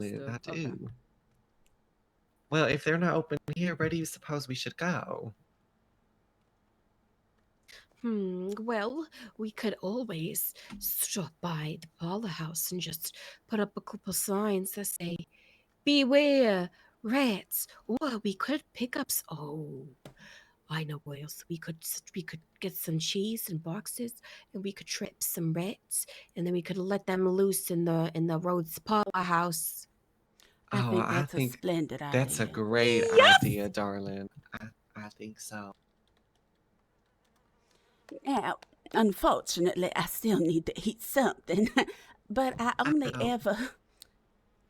I do. Okay. Well, if they're not open here, where do you suppose we should go? Well, we could always stop by the parlor house and just put up a couple signs that say, "Beware, rats." Or we could pick up. I know where else. We could get some cheese in boxes, and we could trap some rats, and then we could let them loose in the Rhodes parlor house. I think I that's a think splendid that's a idea. great idea, darling. I think so. Now, unfortunately, I still need to eat something, but I only ever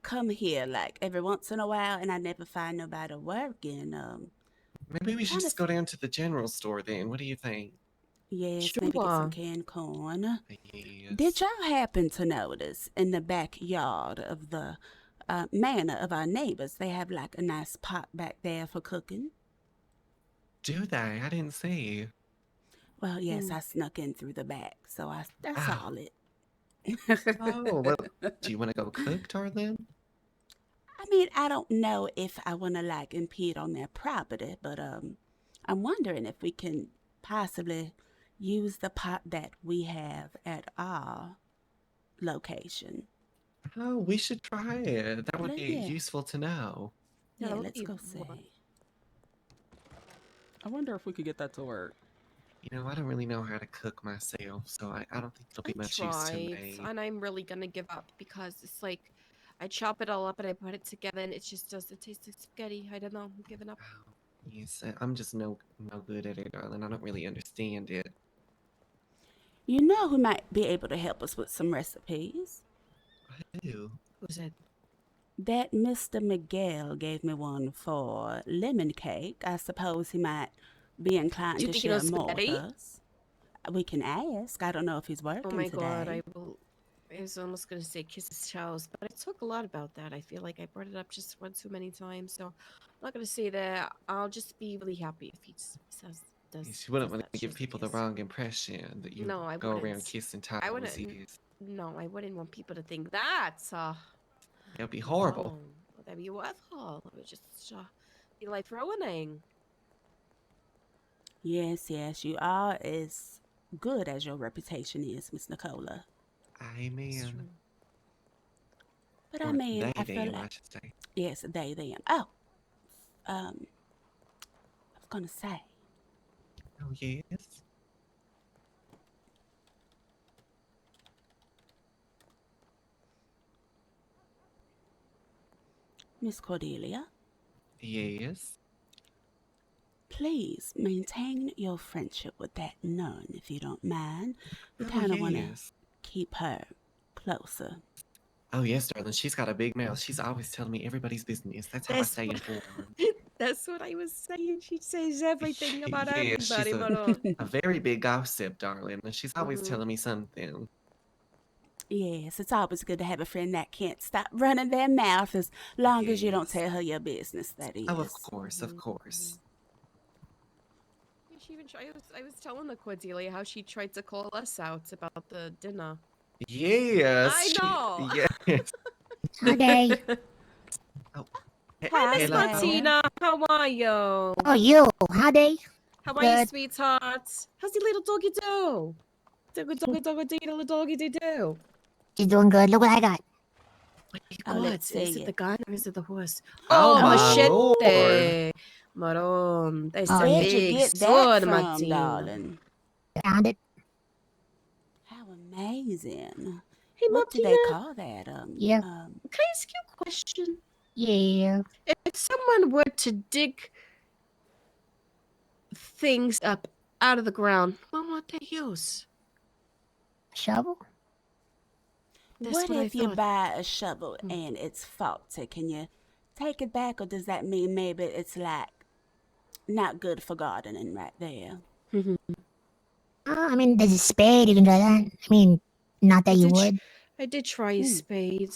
come here like every once in a while, and I never find nobody working. Maybe we should just go down to the general store then. What do you think? Yes, maybe get some canned corn. Yes. Did y'all happen to notice in the backyard of the manor of our neighbors, they have like a nice pot back there for cooking? Do they? I didn't see. Well, yes, I snuck in through the back, so I saw it. Oh, well, do you want to go cook, darling? I mean, I don't know if I want to like impede on their property, but I'm wondering if we can possibly use the pot that we have at our location. Oh, we should try it. That would be Yeah. useful to know. Yeah, let's go see. I wonder if we could get that to work. You know, I don't really know how to cook myself, so I don't think it'll be much use to me. And I'm really gonna give up because it's like I chop it all up and I put it together and it just doesn't taste like spaghetti. I don't know. I'm giving up. Oh, yes, I'm just no good at it, darling. I don't really understand it. You know who might be able to help us with some recipes? Who? Who's that? That Mr. Miguel gave me one for lemon cake. I suppose he might be inclined to share more with us. We can ask. I don't know if he's working today. Oh my god, I was almost going to say kiss his chows, but I talk a lot about that. I feel like I brought it up just one too many times, so I'm not going to say that. I'll just be really happy if he says does. You wouldn't want to give people the wrong impression that you go around kissing toesies. No, I wouldn't want people to think that. That would be horrible. No, that'd be awful. It would just be life ruining. Yes, you are as good as your reputation is, Miss Nicola. Amen. But I mean, I feel like I should say. Yes, they them. Oh, I was gonna say. Oh yes. Miss Cordelia. Yes. Please maintain your friendship with that nun, if you don't mind. We kind of want to keep her closer. Oh yes, darling. She's got a big mouth. She's always telling me everybody's business. That's how I stay informed. That's what I was saying. She says everything about everybody. She's a very big gossip, darling. And she's always telling me something. Yes, it's always good to have a friend that can't stop running their mouth as long as you don't tell her your business, that is. Oh, of course, of course. I was telling the Cordelia how she tried to call us out about the dinner. Yes. I know. Yes. Okay. Hi, Miss Martina. How are you? Oh, you. Howdy. How are you, sweetheart? How's the little doggy do? Little doggy do. She's doing good. Look what I got. Is it the gun or is it the horse? Oh, machete. Maron. That's a big sword, darling. Found it. How amazing. Hey, what do they call that? Yeah. Can I ask you a question? Yeah. If someone were to dig things up out of the ground, what would they use? A shovel? What if you buy a shovel and it's faulty? Can you take it back, or does that mean maybe it's like not good for gardening right there? I mean, there's a spade. You can try that. I mean, not that you would. I did try a spade.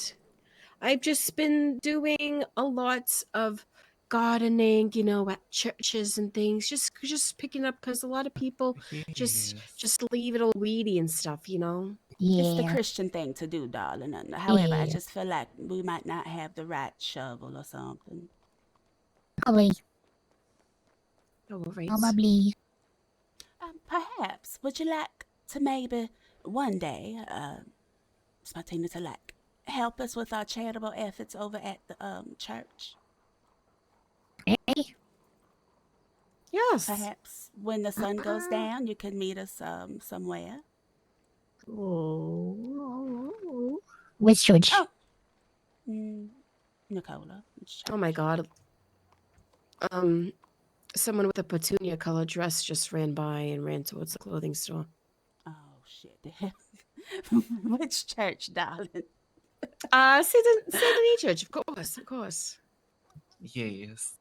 I've just been doing a lot of gardening, at churches and things. Just picking up because a lot of people just leave it all weedy and stuff, It's the Yeah. Christian thing to do, darling. And however, I Yeah. just feel like we might not have the right shovel or something. Probably. No worries. Probably. Perhaps, would you like to maybe one day, Miss Martina, to like help us with our charitable efforts over at the church? Hey. Yes. Perhaps when the sun goes down, you could meet us somewhere. Oh. Which church? Oh, Nicola. which Oh my church? god. Someone with a petunia colored dress just ran by and ran towards the clothing store. Oh shit! Which church, darling? St. Denis Church, of course. Yes.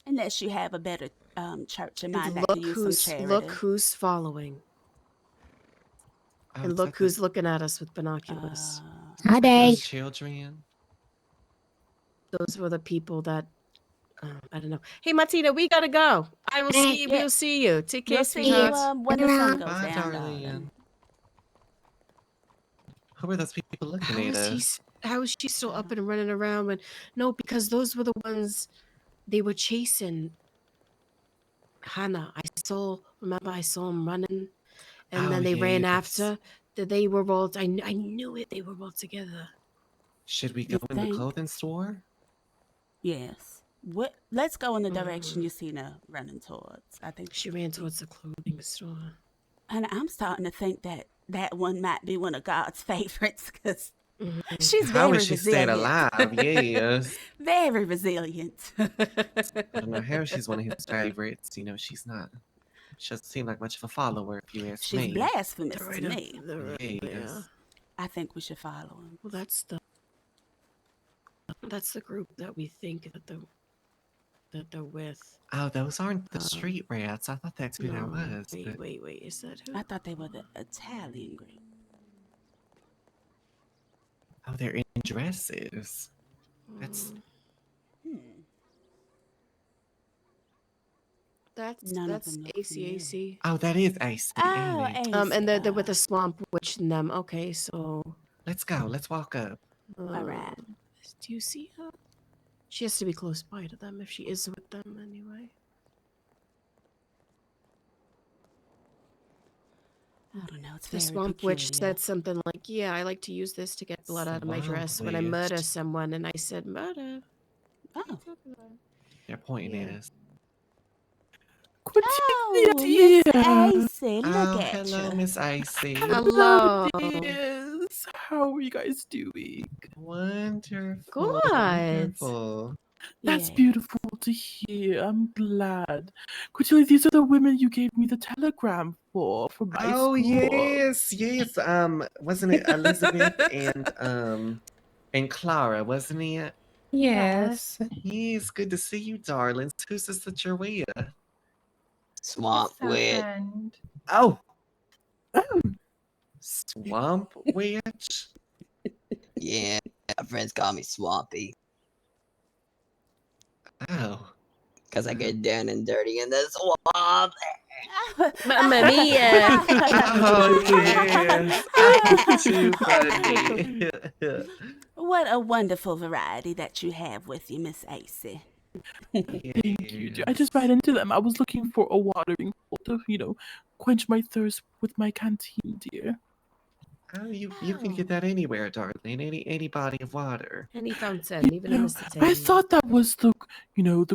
Unless you have a better church in And mind that could use some charity. who's following. Oh, And is look that who's looking at us with binoculars. Hi, Day. those children? Those were the people that I don't know. Hey Martina, we gotta go. I will see you. Yeah. We'll see you. Take care, We'll see you sweetheart. when the sun goes Bye, down, darling. darling. Who are those people looking How at is he? us? How is she still up and running around? When no, because those were the ones they were chasing. Hannah, Remember, I saw him running, and then they ran yes. after. That they were all. I knew it. They were all together. Should we You go in the think? clothing store? Yes. Let's go in the direction you seen her running towards. I think She ran towards the clothing store. And I'm starting to think that one might be one of God's favorites because Mhm. she's How very is she staying resilient. alive? Yes. Very resilient. I don't know how she's one of his favorites. You know, she's not. She doesn't seem like much of a follower, if you ask She's me. blasphemous They're right to up me. there. Yes. Yeah. I think we should follow him. Well, that's the group that we think that they're with. Oh, those aren't the street rats. I thought that's who that was. but- Wait. Is that who? I thought they were the Italian group. Oh, they're in dresses. That's None of That's them look ACAC. oh, that is AC. Oh, ain't it? Ace. And they're with the swamp witch in them. Okay, so Let's go. Let's walk up. All right. Do you see her? She has to be close by to them if she is with them anyway. I don't know. It's The very swamp witch peculiar. said something like, "Yeah, I like to use this to get blood out of my Swamp dress when I murder witch. someone." And I said, "Murder." Oh. They're pointing at Yeah. us. Oh, Miss Ace, look Oh, at hello, you. Miss Icy. Hello. Yes. How are you guys doing? Wonderful. Good. Wonderful. That's Yeah. beautiful to hear. I'm glad. Cordelia, these are the women you gave me the telegram for from my Oh school. yes. Wasn't it Elizabeth and Clara, wasn't it? Yes. Yes, good to see you, darlings. Who's this that you're with? Swamp It's our witch. friend. Oh, Swamp Witch. Yeah, my friends call me Swampy Oh, because I get down and dirty in the swamp. Mamma mia. oh yes. Oh, too funny. What a wonderful variety that you have with you, Miss Ace. Thank you, dear. I just ran into them. I was looking for a watering hole to, quench my thirst with my canteen, dear. Oh, you can get that anywhere, darling. Any body of water. Any fountain, even in the city. I thought that was the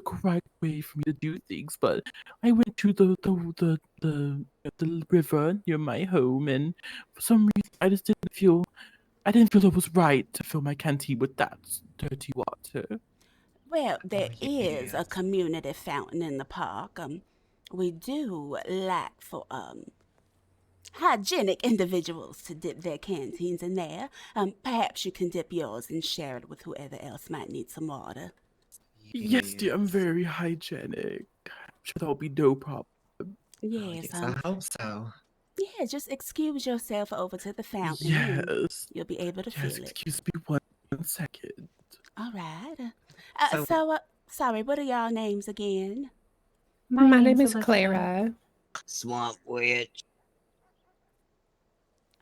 correct way for me to do things, but I went to the river near my home, and for some reason I didn't feel it was right to fill my canteen with that dirty water. Well, there Oh, is a yes. community fountain in the park. We do like for hygienic individuals to dip their canteens in there. Perhaps you can dip yours and share it with whoever else might need some water. Yes, dear, I'm very hygienic. I'm sure that'll be no problem. Oh, Yes, yes, I hope so. yeah, just excuse yourself over to the fountain. and Yes. You'll be able to Yes, feel it. excuse me one second. All right. So- Sorry, what are y'all names again? My name is Olivia. Clara. Swamp witch.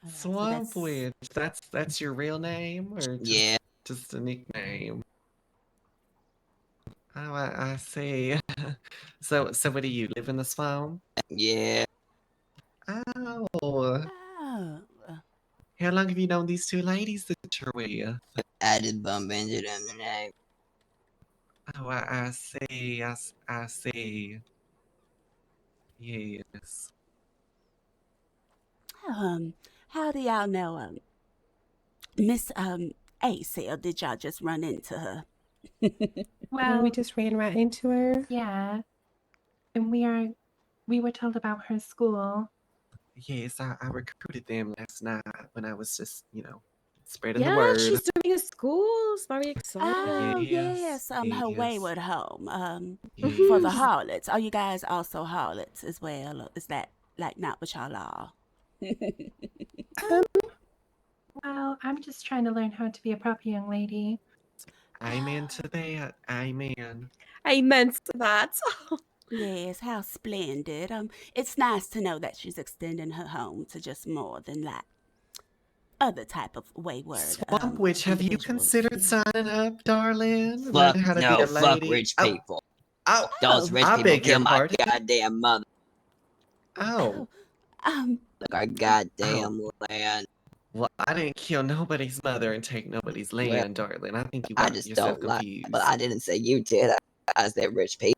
All right, so Swamp that's Witch. That's your real name, or Yeah. just a nickname? Oh, I see. So what do you live in the swamp? Yeah. Oh, oh. how long have you known these two ladies that you're with? I just bump into them tonight. Oh, I see. I see. Yes. How do y'all know Miss AC, or did y'all just run into her? Well, we just ran right into her. Yeah, and we were told about her school. Yes, I recruited them last night when I was just, spreading the Yeah, word. she's doing a school. It's very exciting. Oh Yes, yes, her yes. wayward home. For the Yes. harlots. Are you guys also harlots as well? Or is that like not what y'all are? Well, I'm just trying to learn how to be a proper young lady. Amen to that. Amen. Amen to that. Yes, how splendid. It's nice to know that she's extending her home to just more than like other type of wayward Swamp Witch, have you individuals. considered signing up, darling? Fuck Learning how to be no, a fuck lady? rich Oh, people. oh, Those rich I people beg your kill my pardon. goddamn mother. Oh, Like our goddamn land. well, I didn't kill nobody's mother and take nobody's Well, land, darling. I think you I got just yourself don't like. confused. But I didn't say you did. I said rich people.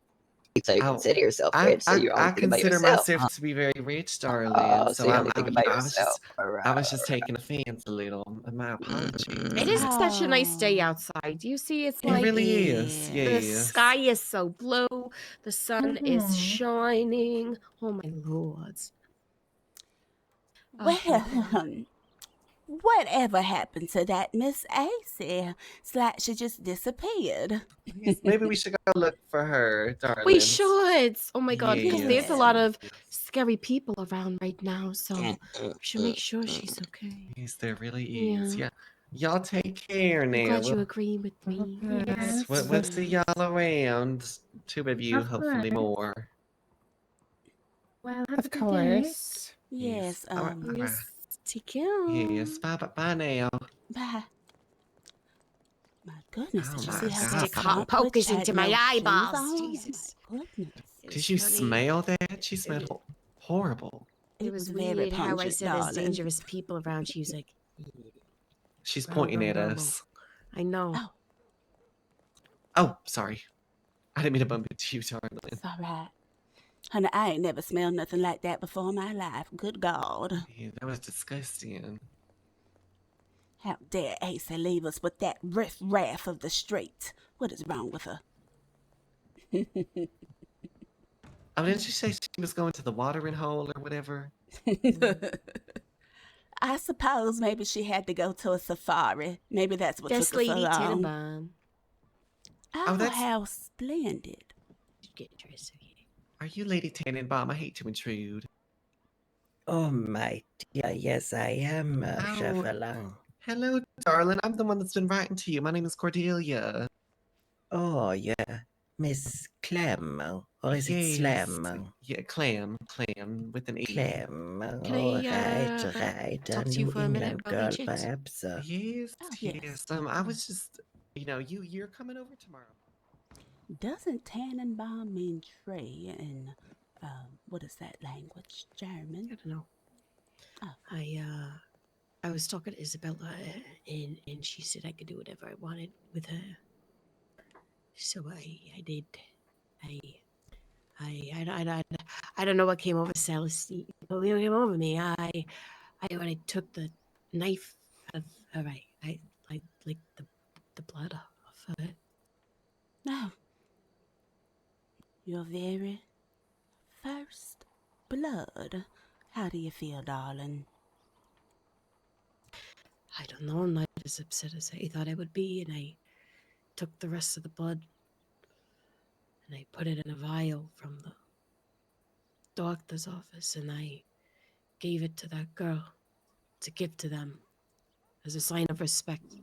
So you Oh, consider yourself I rich. So I, you're only I thinking about consider yourself. myself Huh? to be very rich, darling. Oh, So so you only think about I was yourself. just taking offense a little. My apologies. It is such a nice day Oh. outside. You see, it's It like really is. Yeah. the Yes. sky is so blue, the sun is Mhm. shining. Oh my lord. Well, whatever happened to that Miss AC? It's like she just disappeared. Yes, maybe we should go look for her, darling. We should. Oh my god, because there's a Yes. lot of scary people around right now, so we Mm, should make sure she's okay. Yes, there really is. Yeah. Yeah. Y'all take care I'm now. glad you agree with me. Yes. We'll see y'all around. Two of you, Of hopefully course. more. Well, have a Of good day. course. Yes, All right. Yes, take care. Yes. Bye now. bye. My goodness, Oh did you my see how God. that Stick hot swamp witch pokers had into my no shoes eyeballs. on? Jesus. Oh my goodness. It Did was you funny. smell that? She smelled was- horrible. It It was very weird how I pungent, said there's darling. dangerous people around. She was like, She's Rum, pointing rum, at rum, us. I know. Oh, Oh, sorry. I didn't mean to bump into you, darling. it's all right. Honey, I ain't never smelled nothing like that before in my life. Good God. Yeah, that was disgusting. How dare Asa leave us with that riff-raff of the street? What is wrong with her? Oh, didn't she say she was going to the watering hole or whatever? I suppose maybe she had to go to a safari. Maybe that's what This took her so lady long. Tenenbaum. Oh, that's- how splendid. Get dressed, okay. Are you Lady Tannenbaum? I hate to intrude. Oh, my dear, yes, I am, Oh. Chevrolet. Hello, darling. I'm the one that's been writing to you. My name is Cordelia. Oh, yeah, Miss Clem, or is it Yes. Slam? Yeah, Clam with an E. Clem, Can all I, right, talk a to you New for a minute England about girl, Regent? perhaps. Yes, Oh, yes. yes. I was just, you're coming over tomorrow. Doesn't Tannenbaum mean tree in, what is that language? German? I don't know. Oh. I was talking to Isabella, and she said I could do whatever I wanted with her. So I did. I don't know what came over Celestine. What came over me? When I took the knife of her, I licked the blood off of it. No. Your very first blood. How do you feel, darling? I don't know. I'm not as upset as I thought I would be, and I took the rest of the blood and I put it in a vial from the doctor's office, and I gave it to that girl to give to them as a sign of respect.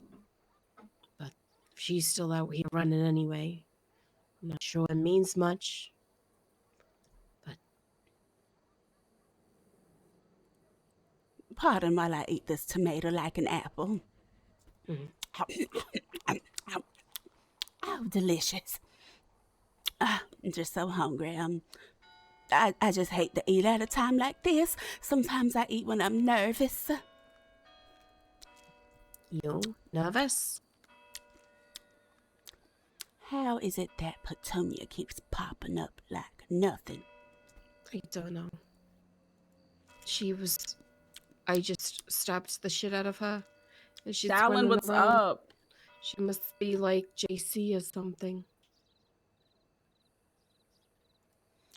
But she's still out here running anyway. I'm not sure it means much, but Pardon while I eat this tomato like an apple. Oh, delicious. I'm just so hungry. I just hate to eat at a time like this. Sometimes I eat when I'm nervous. You nervous? How is it that Petunia keeps popping up like nothing? I don't know. I just stabbed the shit out of her. And she's Shaolin, running what's around. up? She must be like JC or something.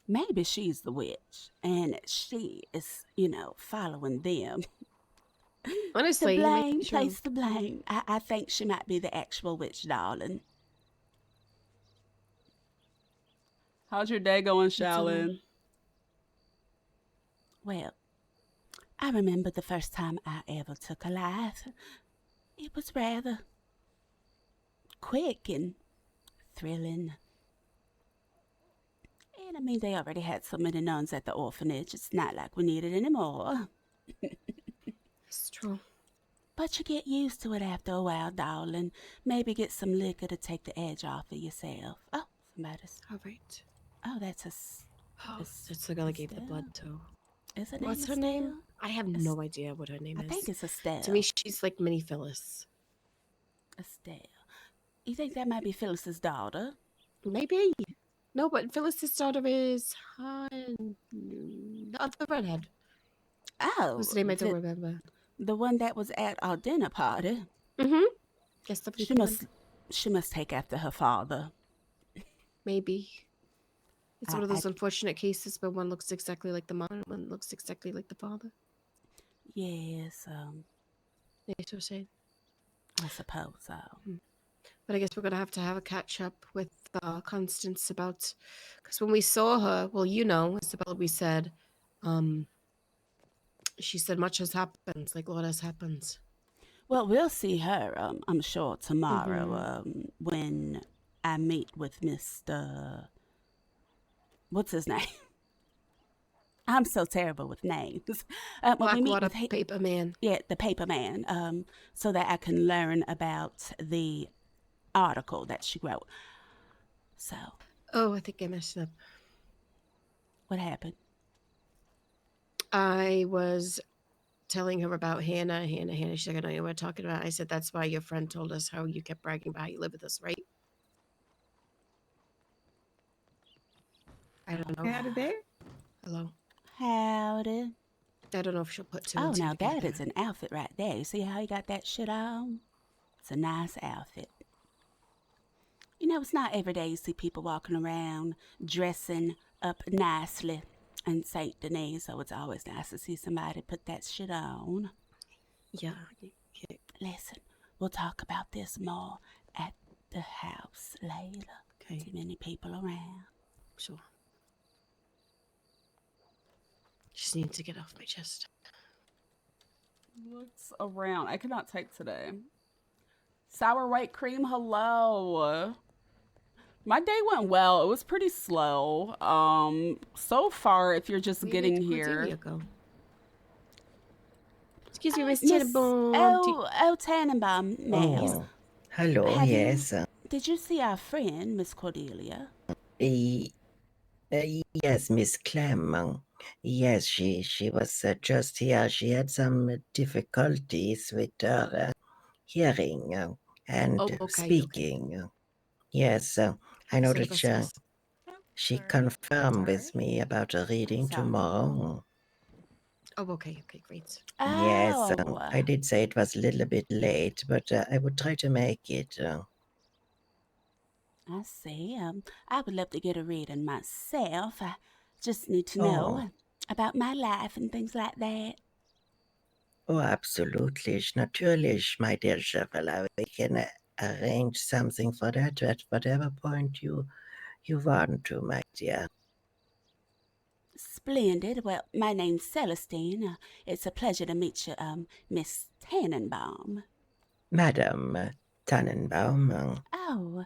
Maybe she's the witch, and she is, following them. Honestly, The you may blame, be true. place the blame. I think she might be the actual witch, darling. How's your day going, Shaolin? Well, I remember the first time I ever took a life. It was rather quick and thrilling. And I mean, they already had so many nuns at the orphanage. It's not like we need it anymore. It's true. But you get used to it after a while, darling. Maybe get some liquor to take the edge off of yourself. Oh, somebody's. All right. Oh, that's a. Oh, that's the girl I gave the blood to. Is it? What's her name? I have no idea what her name is. I think it's Estelle. To me, she's like mini Phyllis. Estelle. You think that might be Phyllis's daughter? Maybe. No, but Phyllis's daughter is the other redhead. Oh. Whose name I don't remember. The one that was at our dinner party. Mm-hmm. Yes, She must take after her father. Maybe. It's one of those unfortunate cases where one looks exactly like the mom and one looks exactly like the father. Yes, Yes, you're saying. I suppose so. But I guess we're going to have a catch up with Constance about, because when we saw her, well, Isabella, we said, she said much has happened, like a lot has happened. Well, we'll see her, I'm sure, tomorrow when I meet with Mr. What's his name? I'm so terrible with names. Blackwater Paper Man. Yeah, the Paper Man, so that I can learn about the article that she wrote. So. Oh, I think I messed up. What happened? I was telling her about Hannah. She's like, I know what we're talking about. I said, that's why your friend told us how you kept bragging about how you live with us, right? I don't know. Howdy there. Hello. Howdy. I don't know if she'll put two. Oh, and two now together. that is an outfit right there. You see how you got that shit on? It's a nice outfit. It's not every day you see people walking around dressing up nicely in St. Denis, so it's always nice to see somebody put that shit on. Yeah. Listen, we'll talk about this more at the house later. Okay. Too many people around. Sure. Just need to get off my chest. What's around? I cannot type today. Sour white cream, hello. My day went well. It was pretty slow. So far, if you're just getting here. Excuse me, Miss Tannenbaum. Oh, Tannenbaum, ma'am. Oh, hello, yes. Did you see our friend, Miss Cordelia? Yes, Miss Clem. Yes, she was just here. She had some difficulties with her hearing and speaking. Okay. Yes, I know that she confirmed with me about a reading tomorrow. Oh, okay, great. Yes, I did say it was a little bit late, but I would try to make it. I see. I would love to get a reading myself. I just need to know about my life and things like that. Oh, absolutely. Natürlich, my dear Chevalier. We can arrange something for that at whatever point you want to, my dear. Splendid. Well, my name's Celestine. It's a pleasure to meet you, Miss Tannenbaum. Madam Tannenbaum. Oh,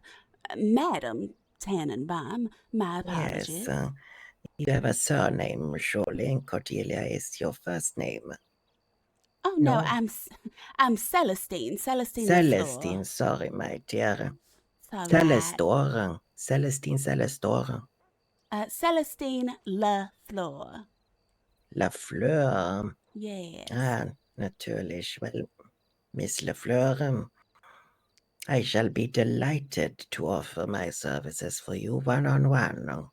Madam Tannenbaum. My apologies. Yes, you have a surname, surely, and Cordelia is your first name. Oh no, No? I'm Celestine. Celestine Celestine, LaFleur. sorry, my dear. It's all right. Celestor. Celestine Celestor. Celestine LaFleur. Lafleur. Yes. Ah, natürlich. Well, Miss Lafleur, I shall be delighted to offer my services for you one-on-one.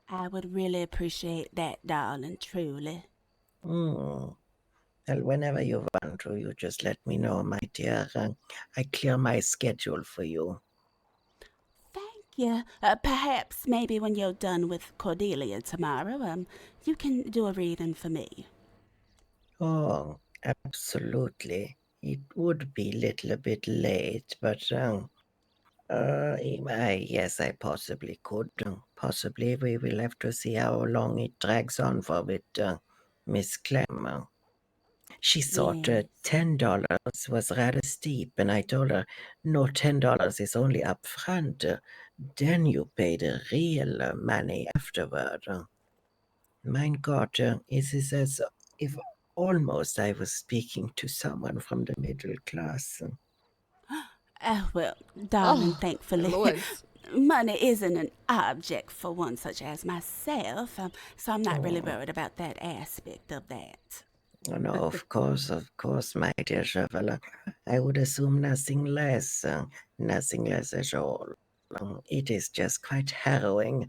I would really appreciate that, darling, truly. Well, whenever you want to, you just let me know, my dear. I clear my schedule for you. Thank you. Perhaps maybe when you're done with Cordelia tomorrow, you can do a reading for me. Oh, absolutely. It would be a little bit late, but yes, I possibly could. Possibly we will have to see how long it drags on for with Miss Clem. She thought Yes. $10 was rather steep, and I told her, no, $10 is only up front. Then you pay the real money afterward. Mein Gott, it is as if almost I was speaking to someone from the middle class. Well, darling, Oh, my thankfully, lords. money isn't an object for one such as myself, so I'm not really Oh. worried about that aspect of that. Oh, no, of course, my dear Chevalier. I would assume nothing less at all. It is just quite harrowing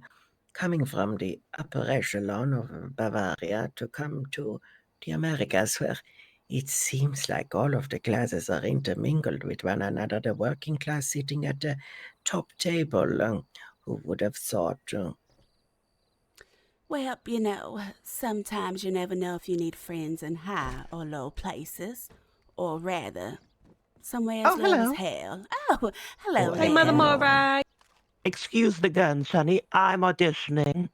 coming from the upper echelon of Bavaria to come to the Americas, where it seems like all of the classes are intermingled with one another, the working class sitting at the top table. Who would have thought? Well, sometimes you never know if you need friends in high or low places, or rather, somewhere as Oh, low as hello. hell. Oh, hello Oh, Hey, there. Mother hello. Morai. Excuse the guns, honey. I'm auditioning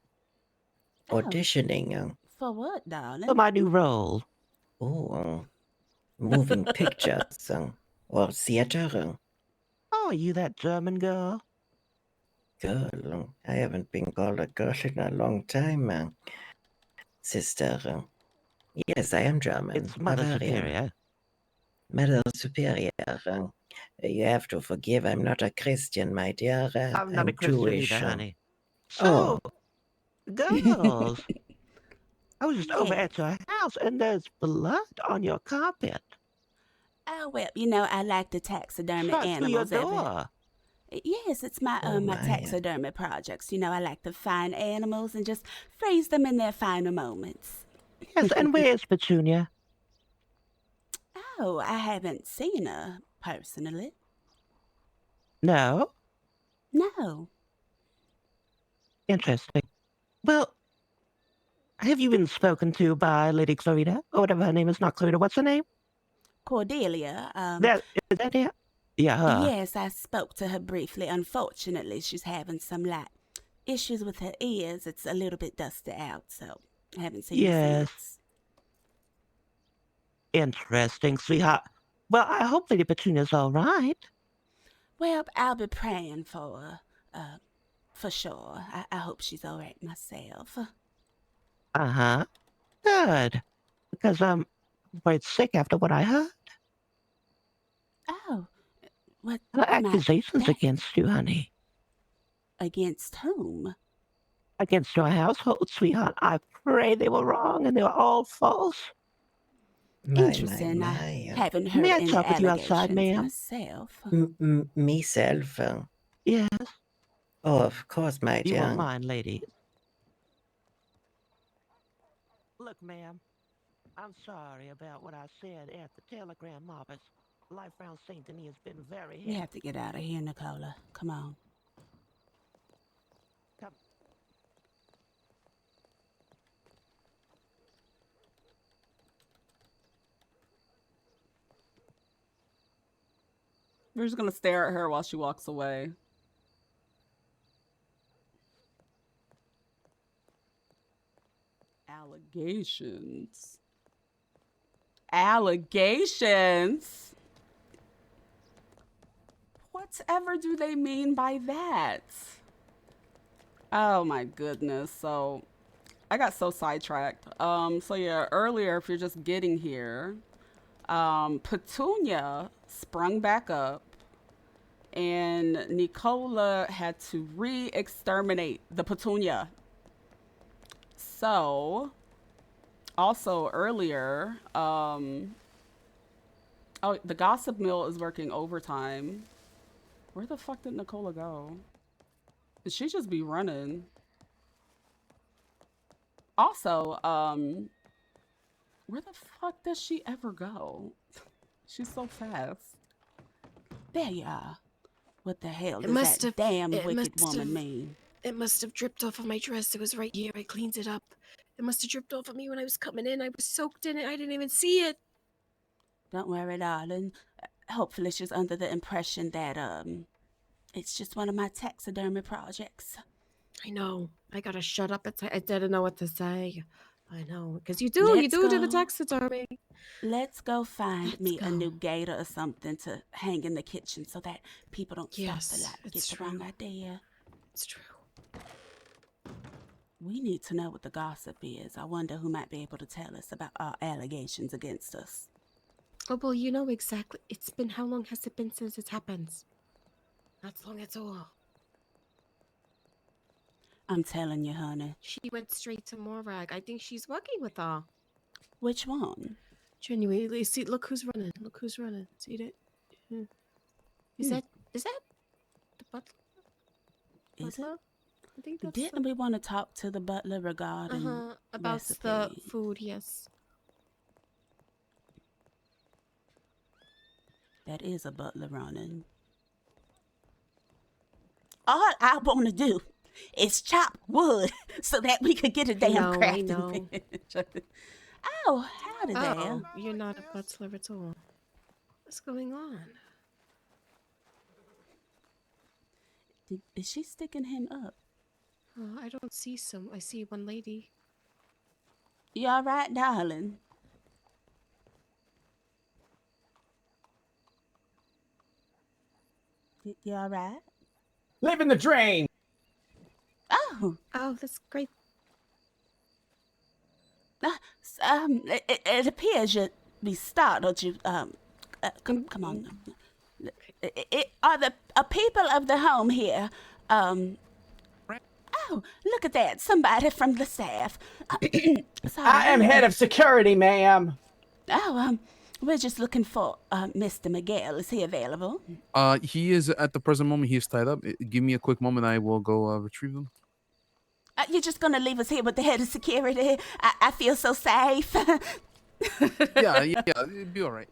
Auditioning. For what, for darling? my new role. Oh, moving pictures or theater. Oh, are you that German girl? Girl, I haven't been called a girl in a long time. Sister, yes, I am German, It's Mother Bavarian. Superior. Mother Superior. You have to forgive, I'm not a Christian, my dear. I'm not a I'm Christian Jewish. either, honey. Oh, So, girls, I was just over at Yes. your house and there's blood on your carpet. Oh, well, I like to taxidermy Right through your animals door. Yes, it's my Oh, my my. taxidermy projects. I like to find animals and just freeze them in their final moments. Yes, and where's Petunia? Oh, I haven't seen her personally. No? No. Interesting. Well, have you been spoken to by Lady Clarita? Or whatever her name is, not Clarita. What's her name? Cordelia, Is that it? Yeah, her. yes, I spoke to her briefly. Unfortunately, she's having some, issues with her ears. It's a little bit dusty out, so I haven't seen her Yes. since. Interesting, sweetheart. Well, I hope Lady Petunia's all right. Well, I'll be praying for her, for sure. I hope she's all right myself. Uh-huh. Good. Because I'm quite sick after what I heard. Oh, what The might accusations that against you, honey. against whom? Against your household, sweetheart. I pray they were wrong and they were all false. Interesting. I my. haven't heard May I any talk with you outside, allegations ma'am? myself. Myself. Yes. Oh, of course, my You won't dear. mind, ladies. Look, ma'am. I'm sorry about what I said at the telegram office. Life around St. Denis has been very We hectic. have to get out of here, Nicola. Come on. Come. We're just gonna stare at her while she walks away. Allegations. Allegations? Whatever do they mean by that? Oh my goodness. So I got so sidetracked. So yeah, earlier, if you're just getting here, Petunia sprung back up, and Nicola had to re-exterminate the Petunia. So, also earlier, oh, the gossip mill is working overtime. Where the fuck did Nicola go? Did she just be running? Also, where the fuck does she ever go? She's so fast. There you are. What the hell does that damn wicked woman mean? It must have dripped off of my dress. It was right here. I cleaned it up. It must have dripped off of me when I was coming in. I was soaked in it. I didn't even see it. Don't worry, darling. Hopefully she's under the impression that, it's just one of my taxidermy projects. I know. I gotta shut up. I didn't know what to say. I know. Because you do the taxidermy. Let's go find me a new gator or something to hang in the kitchen so that people don't stop to get the wrong idea. It's true. We need to know what the gossip is. I wonder who might be able to tell us about our allegations against us. Oh, well, you know exactly. How long has it been since it happened? Not long at all. I'm telling you, honey. She went straight to Morag. I think she's working with her. Which one? Genuinely, see, look who's running. Look who's running. See that? Yeah. Is that the butler? Is it? I think that's Didn't we want to talk to the butler regarding about recipe? the food? Yes. That is a butler running. All I want to do is chop wood so that we could get a damn crafting bench. Oh, howdy there. You're not a butler at all. What's going on? Is she sticking him up? Oh, I don't see some. I see one lady. You all right, darling? You all right? Living the dream. Oh, that's great. It appears you'd be startled. Come on. Are the people of the home here? Oh, look at that! Somebody from the staff. I am head of security, ma'am. Oh, we're just looking for Mr. Miguel. Is he available? He is at the present moment. He is tied up. Give me a quick moment. I will go retrieve him. You're just gonna leave us here with the head of security? I feel so safe. yeah, it'd be all right.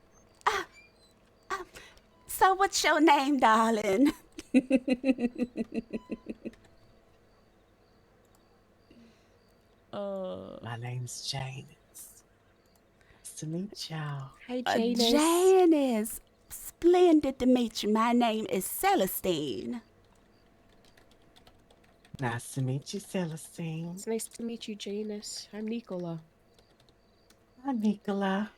So, what's your name, darling? My name's Janice. Nice to meet y'all. Hi, Janice. Janice. Splendid to meet you. My name is Celestine. Nice to meet you, Celestine. It's nice to meet you, Janice. I'm Nicola. Hi, Nicola.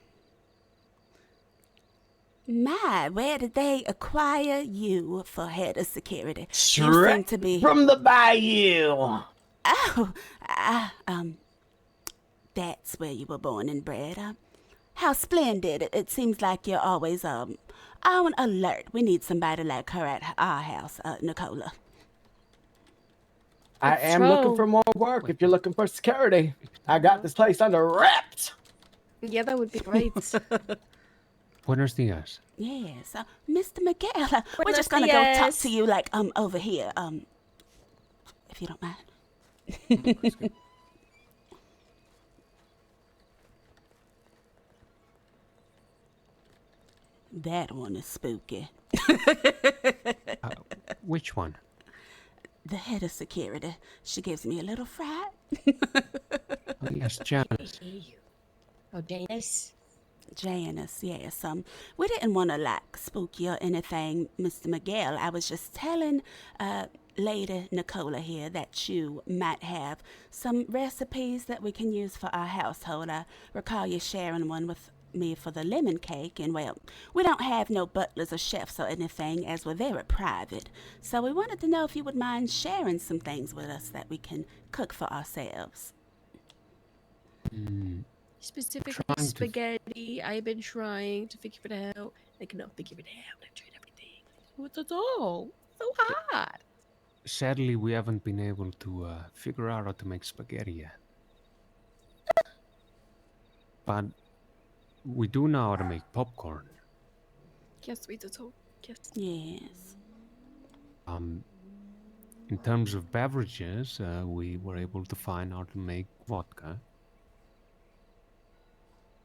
My, where did they acquire you for head of security? Straight to be from the bayou. Oh, that's where you were born and bred. How splendid. It seems like you're always, on alert. We need somebody like her at our house, Nicola. I am looking for more work if you're looking for security. I got this place under wraps. Yeah, that would be great. Buenos dias. Yes, Mr. Miguel. We're just gonna go talk to you, like, over here, if you don't mind. That one is spooky. Which one? The head of security. She gives me a little fright. Oh, yes, Janice. Oh, Janice? Janice, yes. We didn't want to, like, spook you or anything, Mr. Miguel. I was just telling Lady Nicola here that you might have some recipes that we can use for our household. I recall you sharing one with me for the lemon cake, and, well, we don't have no butlers or chefs or anything, as we're very private. So we wanted to know if you would mind sharing some things with us that we can cook for ourselves. Specifically Trying to- spaghetti. I've been trying to figure it out. I cannot figure it out. I tried everything. What's it all? So hard. Sadly, we haven't been able to figure out how to make spaghetti yet. But we do know how to make popcorn. Yes, we do too. Yes. Yes. In terms of beverages, we were able to find how to make vodka.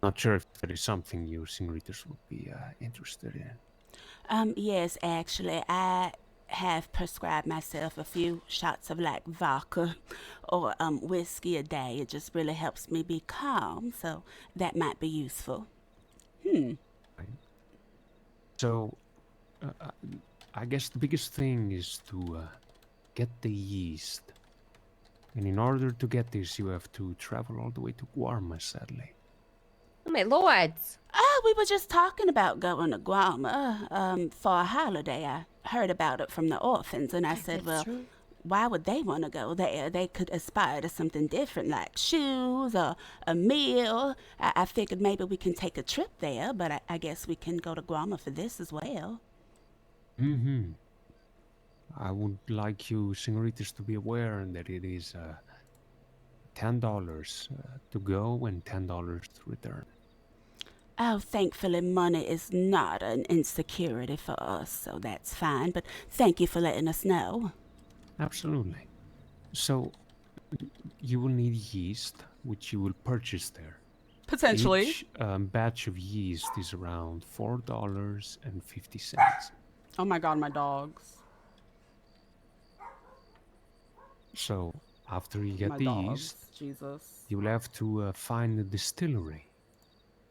Not sure if that is something you senoritas would be interested in. Yes, actually, I have prescribed myself a few shots of like vodka or whiskey a day. It just really helps me be calm, so that might be useful. So, I guess the biggest thing is to get the yeast. And in order to get this, you have to travel all the way to Guarma, sadly. Oh my lords. Oh, we were just talking about going to Guam for a holiday. I heard about it from the orphans, and I said, That's well, true. why would they want to go there? They could aspire to something different, like shoes or a meal. I figured maybe we can take a trip there, but I guess we can go to Guam for this as well. Mm-hmm. I would like you, senoritas, to be aware that it is $10 to go and $10 to return. Oh, thankfully, money is not an insecurity for us, so that's fine. But thank you for letting us know. Absolutely. So, you will need yeast, which you will purchase there. Potentially. Each batch of yeast is around $4.50. Oh my god, my dogs. So, after you get My the dogs. yeast, Jesus. you will have to find a distillery,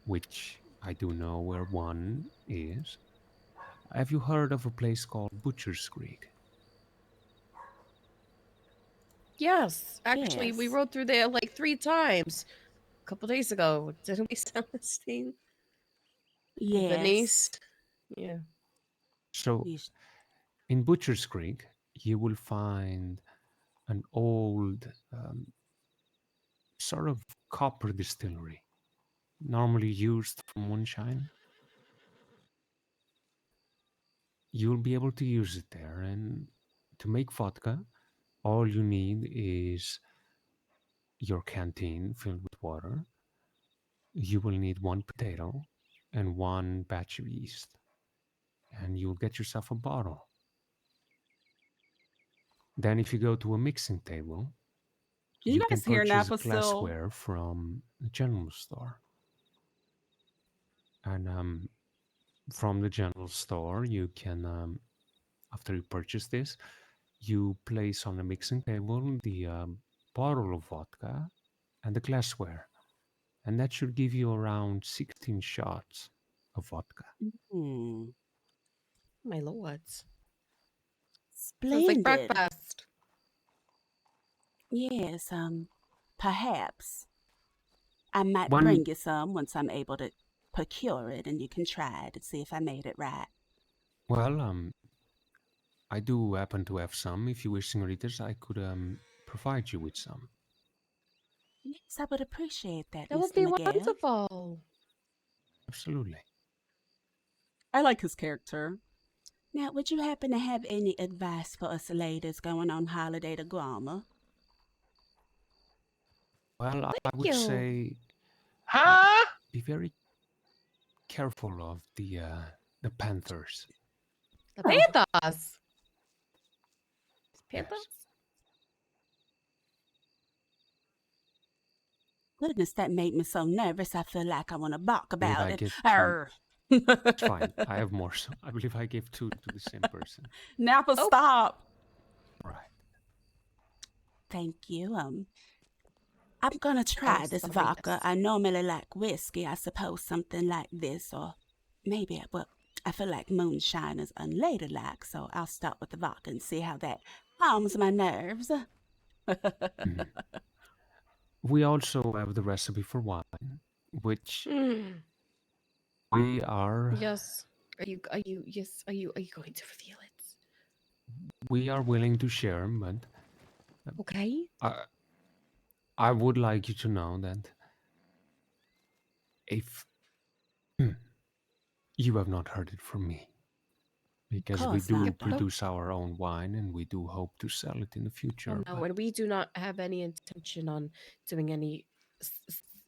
which I do know where one is. Have you heard of a place called Butcher's Creek? Yes. Actually, we Yes. rode through there like 3 times a couple days ago. Didn't we, Celestine? Yes. Venice. Yeah. So, You sh- in Butcher's Creek, you will find an old sort of copper distillery, normally used for moonshine. You'll be able to use it there, and to make vodka, all you need is your canteen filled with water. You will need 1 potato and 1 batch of yeast, and you'll get yourself a bottle. Then if you go to a mixing table, You can guys hear purchase Napa still? glassware from the general store. And from the general store, you can, after you purchase this, you place on the mixing table the bottle of vodka and the glassware. And that should give you around 16 shots of vodka. Hmm. My lords. Sounds Splendid. like breakfast. Yes, perhaps. I might One- bring you some once I'm able to procure it, and you can try it and see if I made it right. Well, I do happen to have some. If you wish, senoritas, I could provide you with some. Yes, I would appreciate that, That would Mr. be Miguel. wonderful. Absolutely. I like his character. Now, would you happen to have any advice for us ladies going on holiday to Guam? Well, I would you. say be very careful of the panthers. The Panthers. Yes. Panthers? Goodness, that made me so nervous. I feel like I want to bark believe about I it. get Arr. It's fine. I have more. So I believe I gave 2 to the same person. Napa, stop. Right. Thank you. I'm gonna try this sorry, vodka. yes. I normally like whiskey. I suppose something like this, or maybe I feel like moonshine is unladylike, so I'll start with the vodka and see how that calms my nerves. We also have the recipe for wine, which we are Yes. Are you going to reveal it? we are willing to share, but Okay. I would like you to know that if you have not heard it from me, because we course do not, though. produce our own wine and we do hope to sell it in the future. No, and we do not have any intention on doing any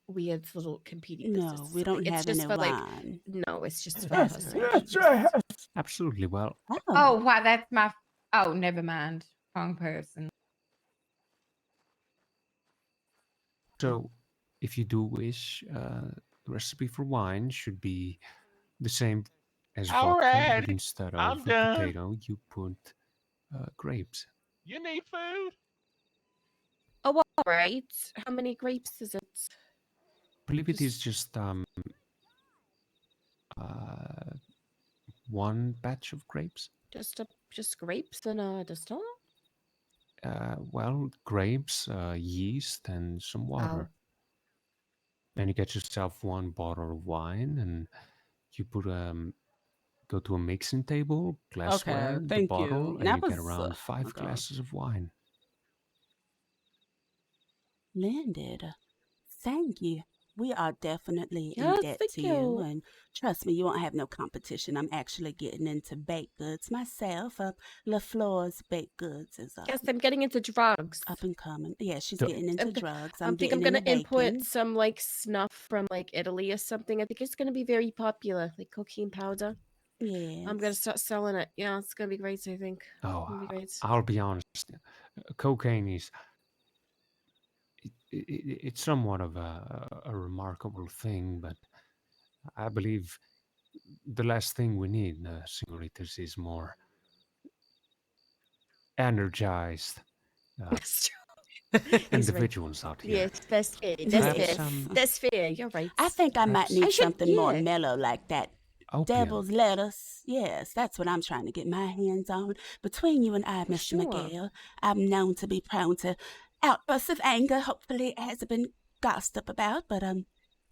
weird little competing No, business. we don't It's have just any for like wine. no, it's just for Yes, personal yes, use. yes. Absolutely. Well, Oh, wow, that's my. Oh, never mind. Wrong person. so if you do wish, the recipe for wine should be the same as vodka, Alrighty, but instead I'm of a done. potato, you put grapes. You need food? Oh, all right. How many grapes is it? I believe it is just one batch of grapes. Just grapes and a distiller? Well, grapes, yeast, and some water. And you get yourself one bottle of wine, and you put go to a mixing table, glassware, the thank bottle, you. and That you get was around 5 okay. glasses of wine. Landed. Thank you. We are definitely in Yes, debt thank to you, you. and trust me, you won't have no competition. I'm actually getting into baked goods myself. LaFleur's baked goods is Yes, I'm getting into drugs. up and coming. Yeah, she's So- getting into drugs. I I'm think I'm getting gonna into import baking. some like snuff from like Italy or something. I think it's gonna be very popular, like cocaine powder. Yes. I'm gonna start selling it. Yeah, it's gonna be great. I think. Oh, It's gonna be great. I'll be honest. Cocaine is it's somewhat of a remarkable thing, but I believe the last thing we need, senoritas, is more energized That's true. He's right. individuals out here. Yes, that's fair. That's Perhaps, fair. That's fair. You're right. I think I might perhaps- need I should- something more yeah. mellow like that. Opium. Devil's lettuce. Yes, that's what I'm trying to get my hands on. Between you and I, Mr. Sure. Miguel, I'm known to be prone to outbursts of anger. Hopefully it hasn't been gossiped about, but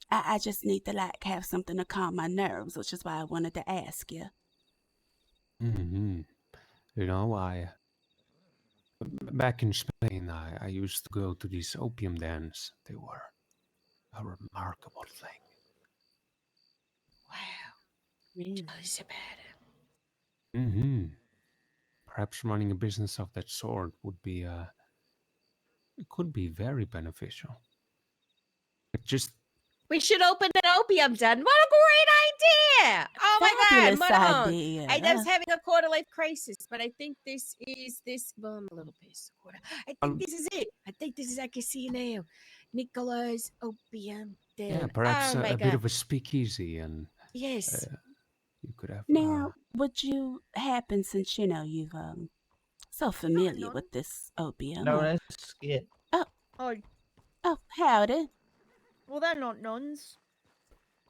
I just need to like have something to calm my nerves, which is why I wanted to ask you. Mm-hmm. You know, back in Spain, I used to go to these opium dens. They were a remarkable thing. Wow. Really? Tell us about it. Mm-hmm. Perhaps running a business of that sort would be it could be very beneficial. But just We should open an opium den. What a great idea! Oh my Fabulous God, Maron. idea. I was having a quarter life crisis, but I think this is this. Well, I'm a little pissed. Quarter. I think this is it. I think this is. I can see now. Nicholas opium den. yeah, perhaps oh my a God. bit of a speakeasy, and Yes. you could have. Now, would you happen, since you know you've so familiar with this opium? No, that's skit. Oh, howdy. Well, they're not nuns.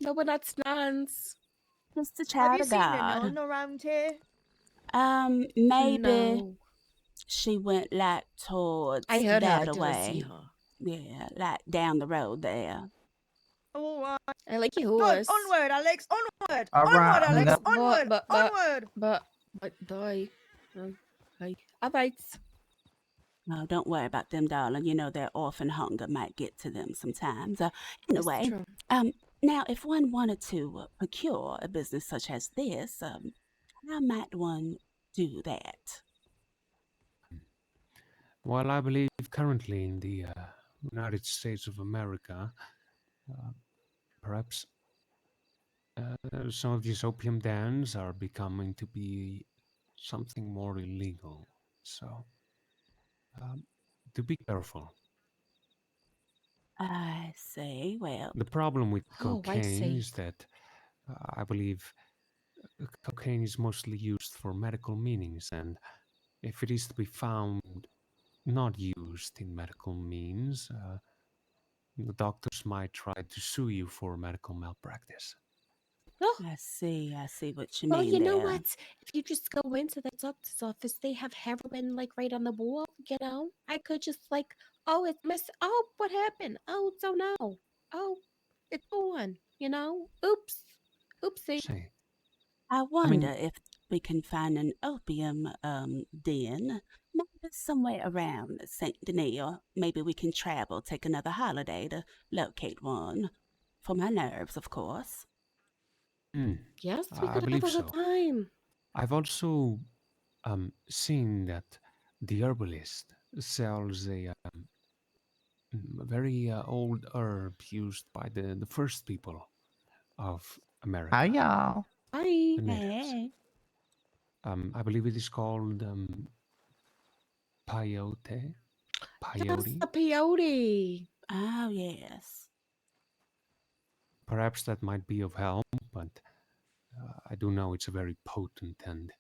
No, we're not nuns. Just a Have child you of seen a God. nun around here? Maybe No. she went like towards I heard her. I that didn't see way. her. Yeah, like down the road there. All right. I like your Good. horse. Onward, Alex. Onward. All right, Onward, Alex. I'm Onward. But- Onward. But bye. Bye. All right. Oh, don't worry about them, darling. You know their orphan hunger might get to them sometimes. That's Anyway, true. now if one wanted to procure a business such as this, how might one do that? Well, I believe currently in the United States of America, perhaps some of these opium dens are becoming to be something more illegal. So, to be careful. I see. Well, The problem with Oh, I cocaine see. is that I believe cocaine is mostly used for medical meanings, and if it is to be found not used in medical means, the doctors might try to sue you for medical malpractice. Oh, I see what you well, mean you know there. what? If you just go into the doctor's office, they have heroin like right on the wall. You know, I could just like, oh, it's miss. Oh, what happened? Oh, so no. Oh, it's gone. You know, oops, oopsie. Say, I wonder if we can find an opium den, maybe somewhere around Saint Denis, or maybe we can travel, take another holiday to locate one. for my nerves, of course. Yes, we I could have believe a so. time. I've also seen that the herbalist sells a very old herb used by the first people of America. Hi, y'all. Hi. The natives. I believe it is called peyote. Yes, Peyote. the peyote. Oh, yes. Perhaps that might be of help, but I do know it's very potent and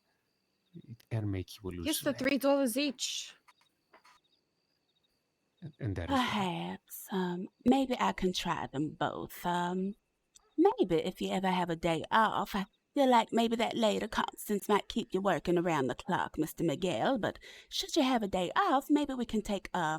it can make you hallucinate. Yes, the $3 each. And that is why. Perhaps. Maybe I can try them both. Maybe if you ever have a day off, I feel like maybe that Lady Constance might keep you working around the clock, Mr. Miguel, but should you have a day off, maybe we can take, a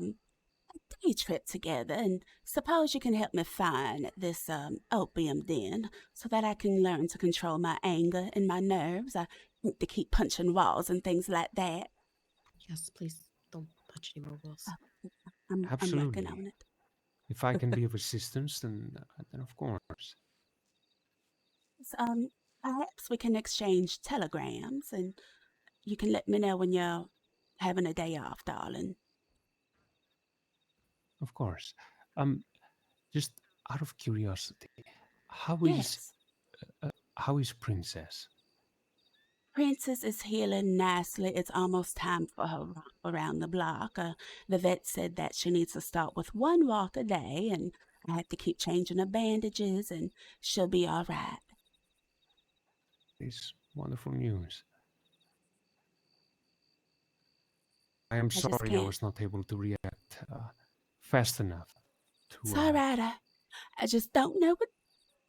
day trip together, and suppose you can help me find this, opium den, so that I can learn to control my anger and my nerves. I need to keep punching walls and things like that. Yes, please don't punch any more walls. I'm working Absolutely. on it. If I can be of assistance, then of course. Perhaps we can exchange telegrams, and you can let me know when you're having a day off, darling. Of course. Just out of curiosity, how Yes. is Princess? Princess is healing nicely. It's almost time for her walk around the block. The vet said that she needs to start with 1 walk a day, and I have to keep changing her bandages, and she'll be all right. It's wonderful news. I am just sorry I can't. was not able to react fast enough. It's all right. I just don't know what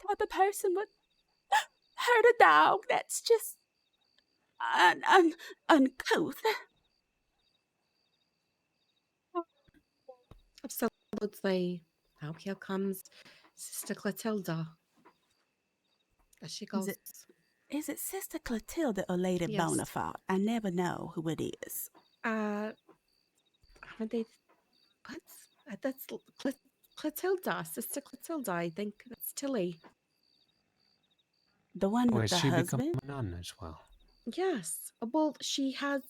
type of person would hurt a dog. That's just uncouth. Absolutely. Now here comes Sister Clotilda. There she goes. Is it Sister Clotilda or Lady Yes. Bonafont? I never know who it is. Haven't they? What? That's Clotilda, Sister Clotilda. I think that's Tilly. The one Or with has the she become husband? a nun as well? Yes. Well, she has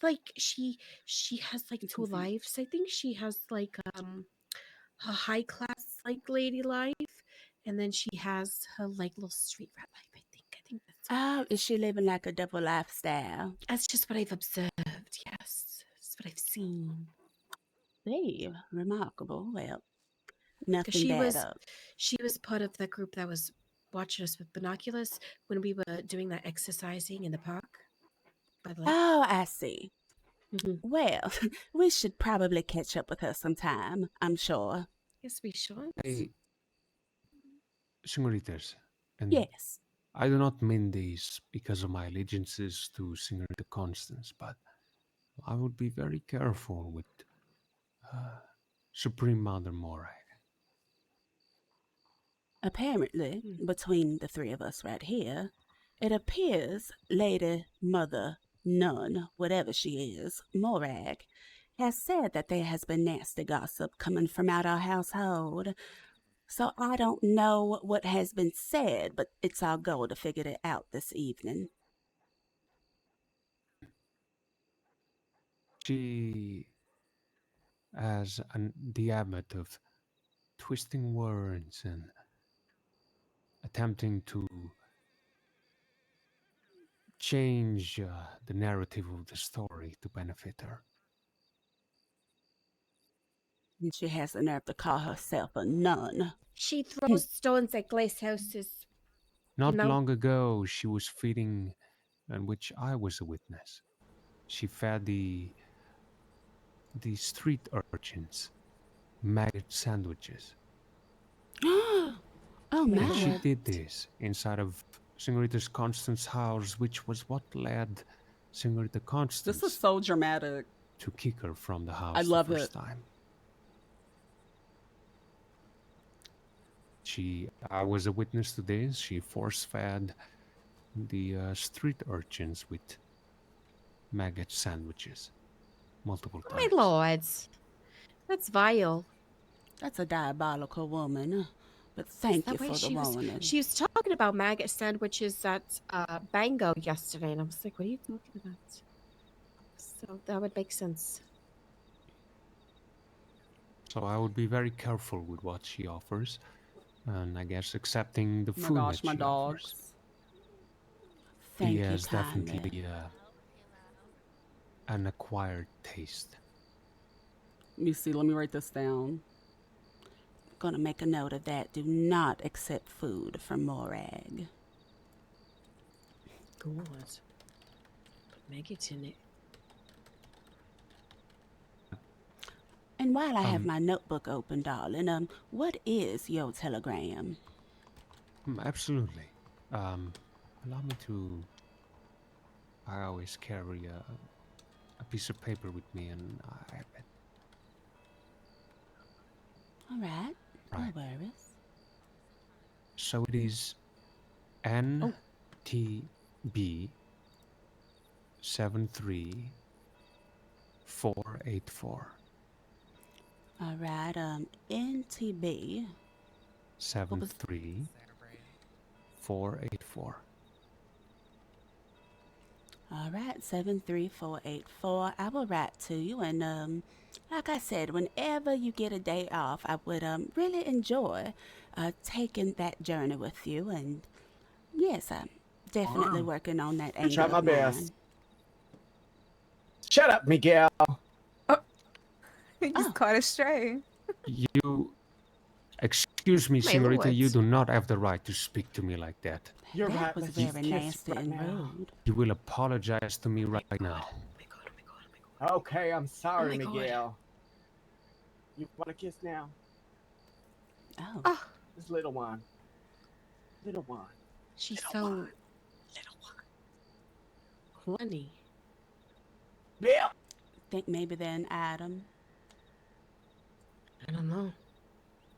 like 2 lives. I think she has like a high class like lady life, and then she has her like little street rat life. I think that's. Oh, is she living like a double lifestyle? That's just what I've observed. Yes, that's what I've seen. Hey, remarkable. Well, 'Cause nothing she was part of the group that was watching us with binoculars when we were doing that exercising in the park. By the lake. Oh, I see. Well, we should probably catch up with her sometime, I'm sure. Yes, we should. Hey, senoritas, and Yes. I do not mean this because of my allegiances to Senorita Constance, but I would be very careful with Supreme Mother Morag. Apparently, between the 3 of us right here, it appears Lady Mother Nun, whatever she is, Morag, has said that there has been nasty gossip coming from out our household. So I don't know what has been said, but it's our goal to figure it out this evening. She has the habit of twisting words and attempting to change the narrative of the story to benefit her. And she has the nerve to call herself a nun. She throws stones at glass houses. Not long ago, she was feeding, and which I was a witness. She fed the street urchins maggot sandwiches. Oh, And my. she did this inside of Senorita Constance's house, which was what led Senorita Constance This is so dramatic. to kick her from the house I love the first it. time. I was a witness to this. She force-fed the street urchins with maggot sandwiches multiple Oh my times. lords, that's vile. That's a diabolical woman. But thank that you way for the she was warning. she was talking about maggot sandwiches at Bango yesterday, and I was like, "What are you talking about?" So that would make sense. So I would be very careful with what she offers, and I guess accepting the Oh my food gosh, that my she offers. dogs. He Thank you has kindly. definitely an acquired taste. Let me see. Let me write this down. Gonna make a note of that. Do not accept food from Morag. Good. Put maggots in it. And while I have my notebook open, darling, what is your telegram? Absolutely. Allow me to. I always carry a piece of paper with me, and I bet. All right. Right. No worries. So it is NTB 73484. All right. NTB. 73484. All right, 73484. I will write to you, and like I said, whenever you get a day off, I would really enjoy taking that journey with you. And yes, I'm definitely working on that I try angle my of mine. best. Shut up, Miguel. He just caught us straight. You. Excuse me, My señorita, you lord. do not have the right to speak to me like that. You're That right. was Let's very just kiss nasty right and now. rude. You will apologize to me right now. Okay, I'm sorry, Oh my God. Miguel. You want a kiss now? Oh. Oh, This little one. Little one. she's Little so one. horny. Yeah. Think maybe they're an Adam. I don't know.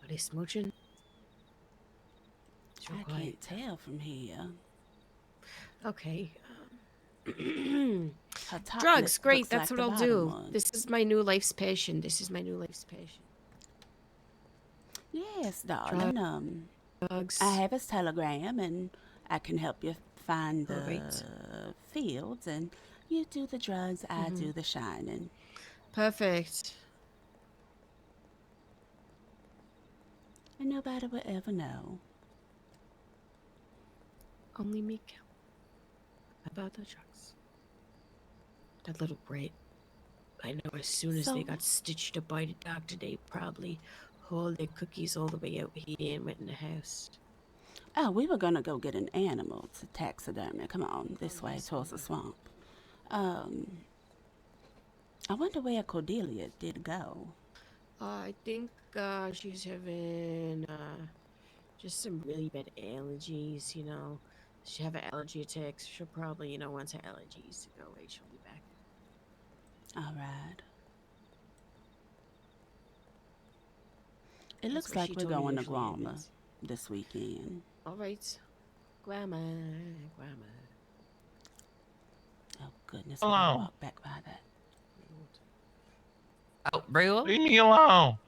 Are they smooching? It's real I quiet. can't tell from here. Okay. Her top Drugs, lip great. looks That's like what the I'll bottom do. one. This is my new life's passion. Yes, darling. Drugs. I have his telegram, and I can help you find the Perfect. fields, and you do the drugs, I do the shining. Perfect. And nobody will ever know. Only me count about the drugs. That little brat. I know as soon as they So- got stitched up by the doctor, they probably hauled their cookies all the way out here and went in the house. Oh, we were gonna go get an animal to taxidermy. Come on, this way towards the swamp. I wonder where Cordelia did go. I think she's having just some really bad allergies, you know. She have allergy attacks. She'll probably, once her allergies go away, she'll be back. All right. It That's looks what like she we're told me going to initially, Guama anyways. this weekend. All right. Grandma. Oh, goodness, we gotta Hello. walk back by that. Oh, Rue? Leave me alone.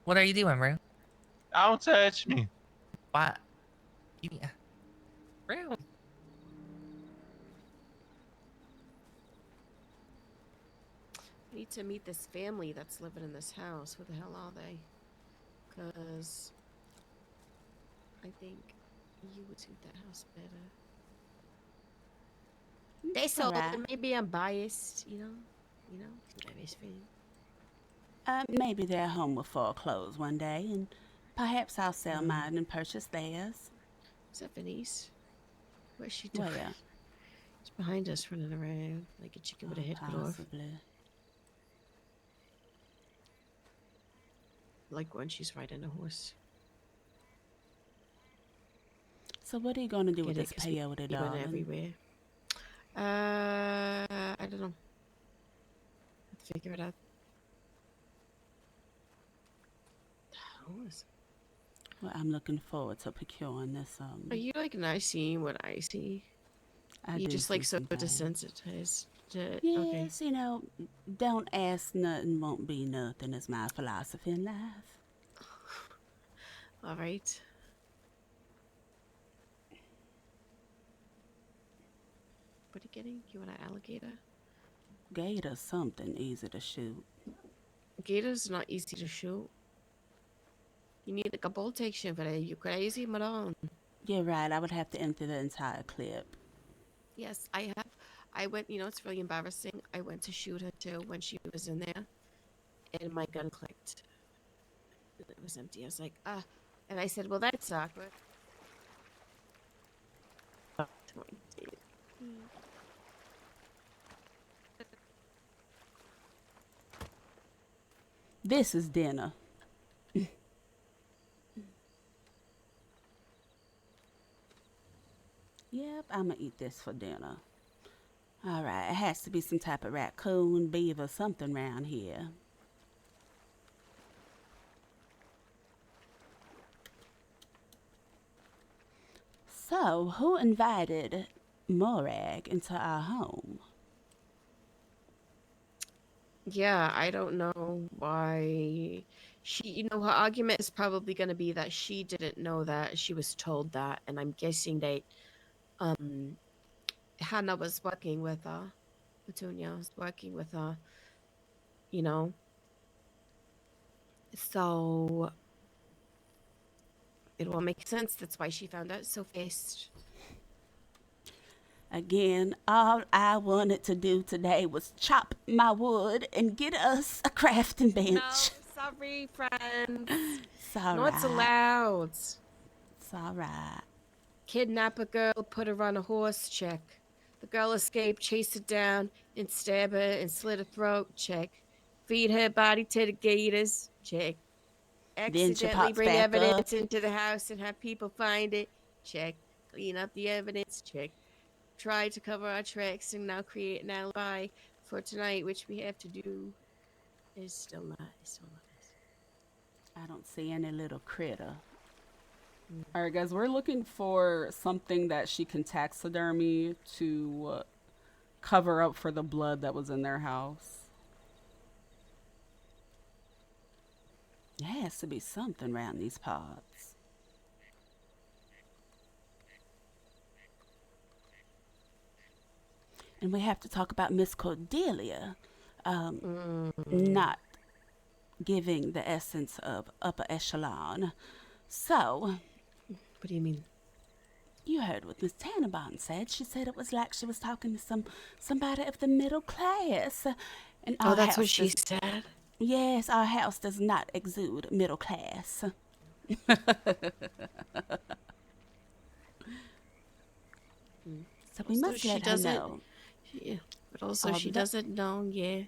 What are you doing, Rue? Don't touch me. What? Yeah. Rue? I need to meet this family that's living in this house. Who the hell are they? Because I think you would suit that house better. They sold alright. it. Maybe I'm biased, you know? What I was feeling. Maybe they're home with full clothes one day, and perhaps I'll sell Mm. mine and purchase theirs. Stephanie's. What's she doing? Where? She's behind us running around like a chicken with a head cut off. Possibly. Like when she's riding a horse. So what are you going to do with Get it, this 'cause we peyote, went darling? everywhere. I don't know. Let's figure it out. Horse. Well, I'm looking forward to procuring this. Are you like not seeing what I see? I You do just see like so some things. desensitized to okay. Yes, don't ask nothing, won't be nothing is my philosophy in life. All right. What are you getting? You want an alligator? Gator's something easy to shoot. Gator's not easy to shoot. You need like a bolt action for that. You crazy, madam? You're right. I would have to enter the entire clip. Yes, I have. I went, it's really embarrassing. I went to shoot her too when she was in there, and my gun clicked. It was empty. I was like, and I said, well, that's awkward. 20. This is dinner. Yep, I'm gonna eat this for dinner. All right, it has to be some type of raccoon, beaver, something around here. So, who invited Morag into our home? Yeah, I don't know why her argument is probably going to be that she didn't know that, she was told that, and I'm guessing that Hannah was working with her, Petunia was working with her, so it will make sense. That's why she found out so fast. Again, all I wanted to do today was chop my wood and get us a crafting bench. No, sorry, friends. It's all Not right. allowed. It's all right. Kidnap a girl, put her on a horse, check. The girl escaped, chased her down, and stab her and slit her throat, check. Feed her body to the gators, check. Then she Accidentally pops bring back evidence up. into the house and have people find it, check. Clean up the evidence, check. Try to cover our tracks and now create an alibi for tonight, which we have to do. It's still not. I don't see any little critter. All right, guys, we're looking for something that she can taxidermy to cover up for the blood that was in their house. There has to be something around these parts. And we have to talk about Miss Cordelia not giving the essence of upper echelon. So, what do you mean? You heard what Miss Tannenbaum said. She said it was like she was talking to somebody of the middle class. And oh, that's what she said? Yes, our house does not exude middle class. So we must let her know. Yeah, but also she doesn't know, yeah.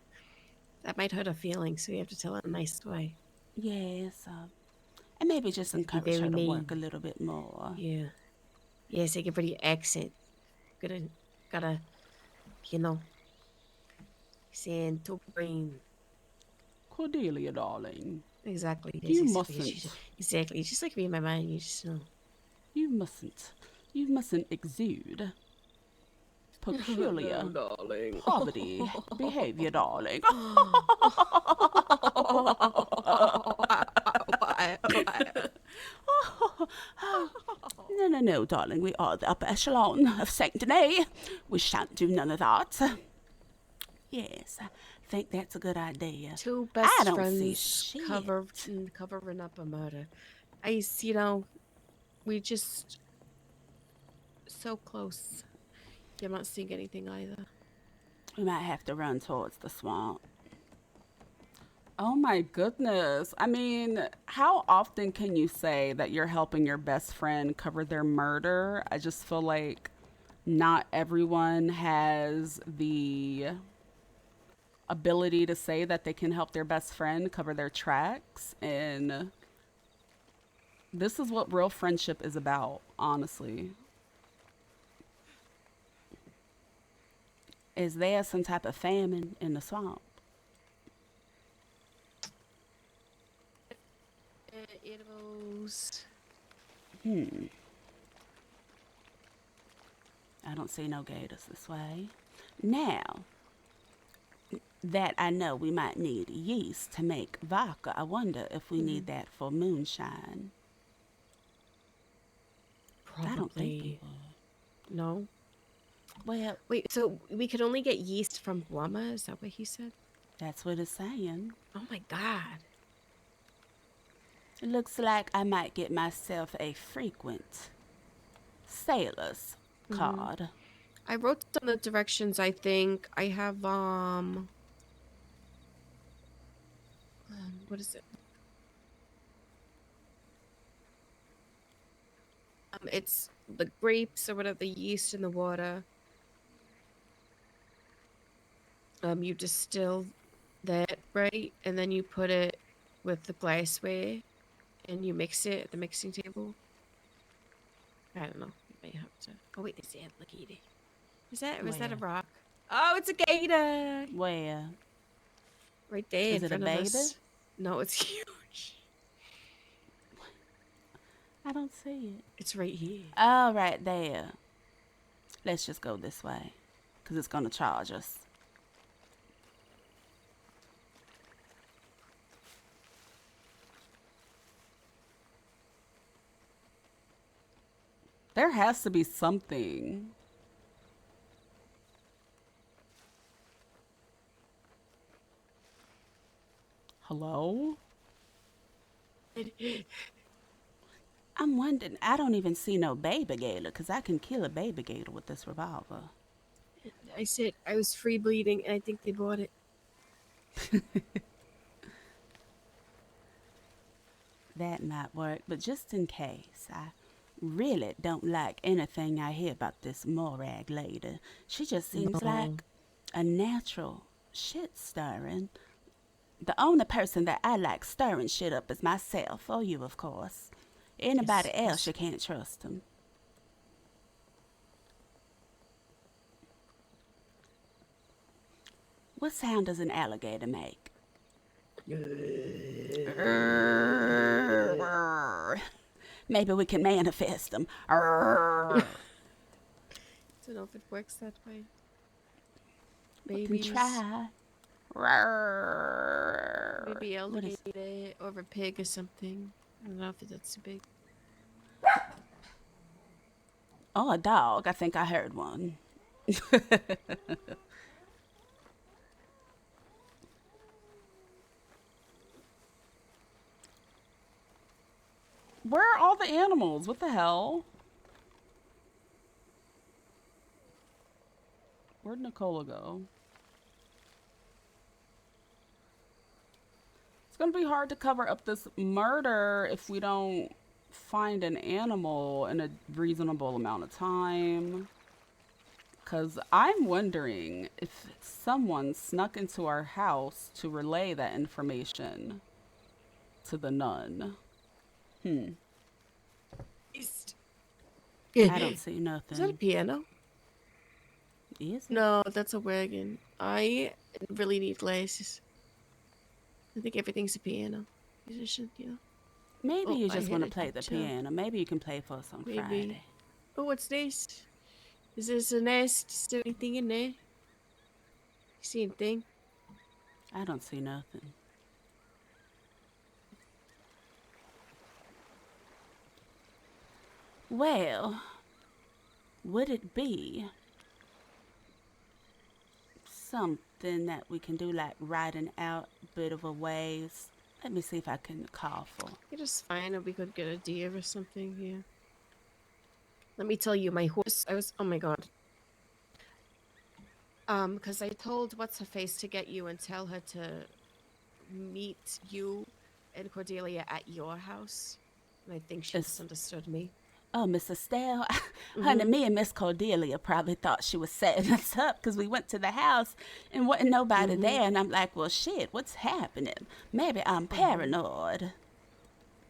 That might hurt her feelings, so we have to tell her in a nice way. Yes, and maybe just encourage her to work a little bit more. Yeah. Yeah, take it for your accent. Gotta, saying to brain. Cordelia, darling. Exactly. You mustn't. Exactly. Just like me in my mind, you just know. You mustn't exude peculiar darling. poverty behavior, darling. No, darling. We are the upper echelon of sanctity. We shan't do none of that. Yes, I think that's a good idea. Two best friends covering up a murder. We just so close. I'm not seeing anything either. We might have to run towards the swamp. Oh my goodness. I mean, how often can you say that you're helping your best friend cover their murder? I just feel like not everyone has the ability to say that they can help their best friend cover their tracks. And this is what real friendship is about, honestly. Is there some type of famine in the swamp? Animals. I don't see no gators this way. Now that I know we might need yeast to make vodka, I wonder if we need that for moonshine. Probably. I don't think we would. No. Well, Wait, so we could only get yeast from llama? Is that what he said? that's what it's saying. Oh my god. It looks like I might get myself a frequent sailor's card. I wrote down the directions, I think. I have, what is it? It's the grapes or whatever, the yeast in the water. You distill that, right? And then you put it with the glassware and you mix it at the mixing table. I don't know. You may have to. Oh, wait, there's an alligator. Is that, or is that a Where? rock? Oh, it's a gator! Where? Right there Is in it a front of baby? us. No, it's huge. I don't see it. It's right here. Oh, right there. Let's just go this way, because it's going to charge us. There has to be something. Hello? I'm wondering, I don't even see no baby gator, because I can kill a baby gator with this revolver. I said I was free bleeding, and I think they bought it. That might work, but just in case, I really don't like anything I hear about this Morag lady. She just seems like a natural shit stirring. The only person that I like stirring shit up is myself, or you, of course. Anybody else, you can't trust them. What sound does an alligator make? Maybe we can manifest them. I don't know if it works that way. We Babies. can try. Maybe alligator or a pig or something. I don't know if that's too big. Oh, a dog. I think I heard one. Where are all the animals? What the hell? Where'd Nicola go? It's gonna be hard to cover up this murder if we don't find an animal in a reasonable amount of time. Because I'm wondering if someone snuck into our house to relay that information to the nun. I don't see nothing. Is that a piano? Is it? No, that's a wagon. I really need glasses. I think everything's a piano. Musician, you know. Maybe Oh, you I just hit want to a play the jump. piano. Maybe you can play for us on Maybe. Friday. Oh, what's this? Is this a nest? Is there anything in there? You see anything? I don't see nothing. Well, would it be something that we can do, like riding out a bit of a ways? Let me see if I can call for. You just find if we could get a deer or something here. Let me tell you, my horse. Oh my god. Because I told what's her face to get you and tell her to meet you and Cordelia at your house. And I think she misunderstood me. Oh, Miss Estelle, honey, me and Miss Cordelia probably thought she was setting us up because we went to the house and wasn't nobody there. And I'm like, well, shit, what's happening? Maybe I'm paranoid.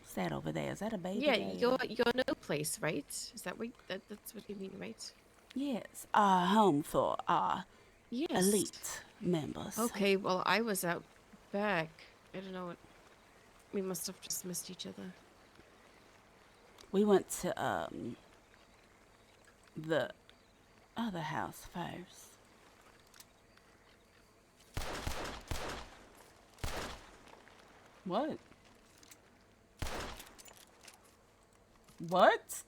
What's that over there? Is that a baby? Yeah, gator? your new place, right? Is that what that's what you mean, right? Yes, our home for our Yes. elite members. Okay, well, I was out back. I don't know what. We must have just missed each other. We went to the other house first. What? What?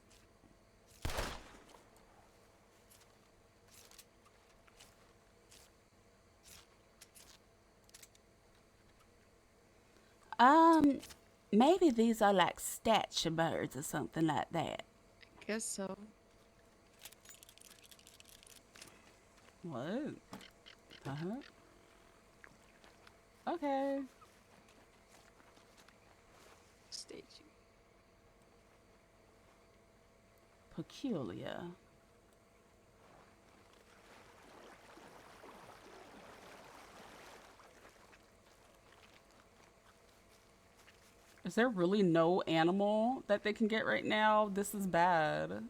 Maybe these are like statue birds or something like that. I guess so. What? Okay. Stage. Peculiar. Is there really no animal that they can get right now? This is bad.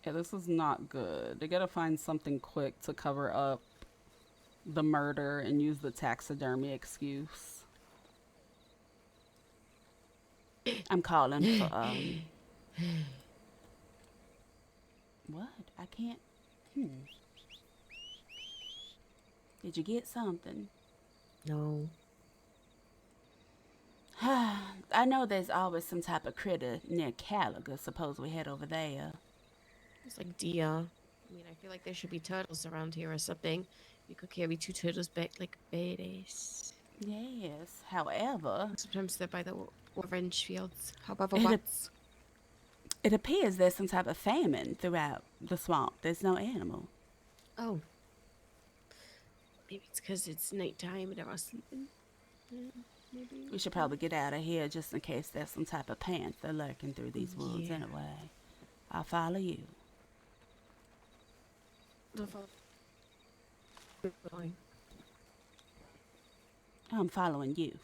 Yeah, this is not good. They gotta find something quick to cover up the murder and use the taxidermy excuse. I'm calling for, what? I can't, Did you get something? No. I know there's always some type of critter near Caliga. Suppose we head over there. It's like deer. I mean, I feel like there should be turtles around here or something. You could carry 2 turtles back like badass. Yes, however... Sometimes they're by the orange fields. However, what? It appears there's some type of famine throughout the swamp. There's no animal. Oh. Maybe it's because it's nighttime and they're all sleeping. Maybe. We should probably get out of here just in case there's some type of panther lurking through these woods anyway. I'll follow you. Don't follow. Going. I'm following you.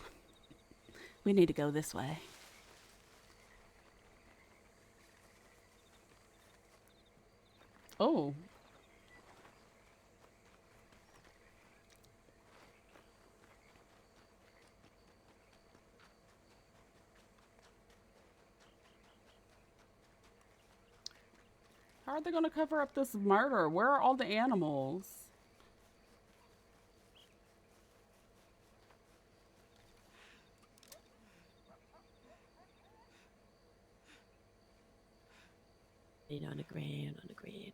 We need to go this way. Oh. How are they going to cover up this murder? Where are all the animals? On the ground, on the ground.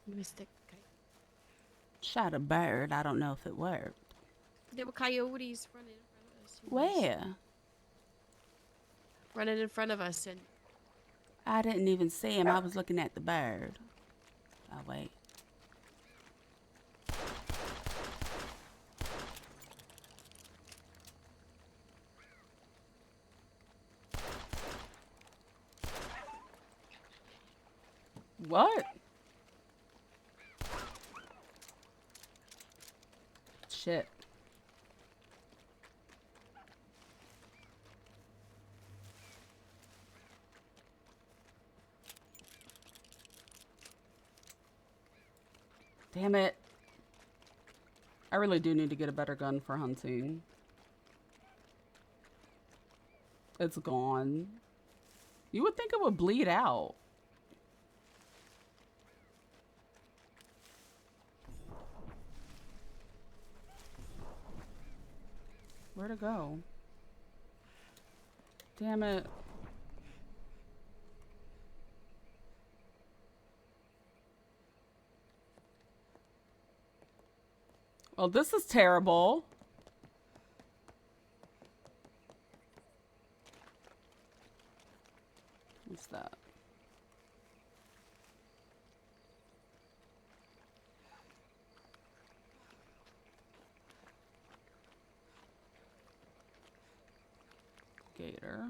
Mistake. Shot a bird. I don't know if it worked. There were coyotes running in front of us. Where? Running in front of us, and I didn't even see him. I was looking at the bird. Oh, wait. What? Shit. Damn it. I really do need to get a better gun for hunting. It's gone. You would think it would bleed out. Where'd it go? Damn it. Well, this is terrible. What's that? Gator.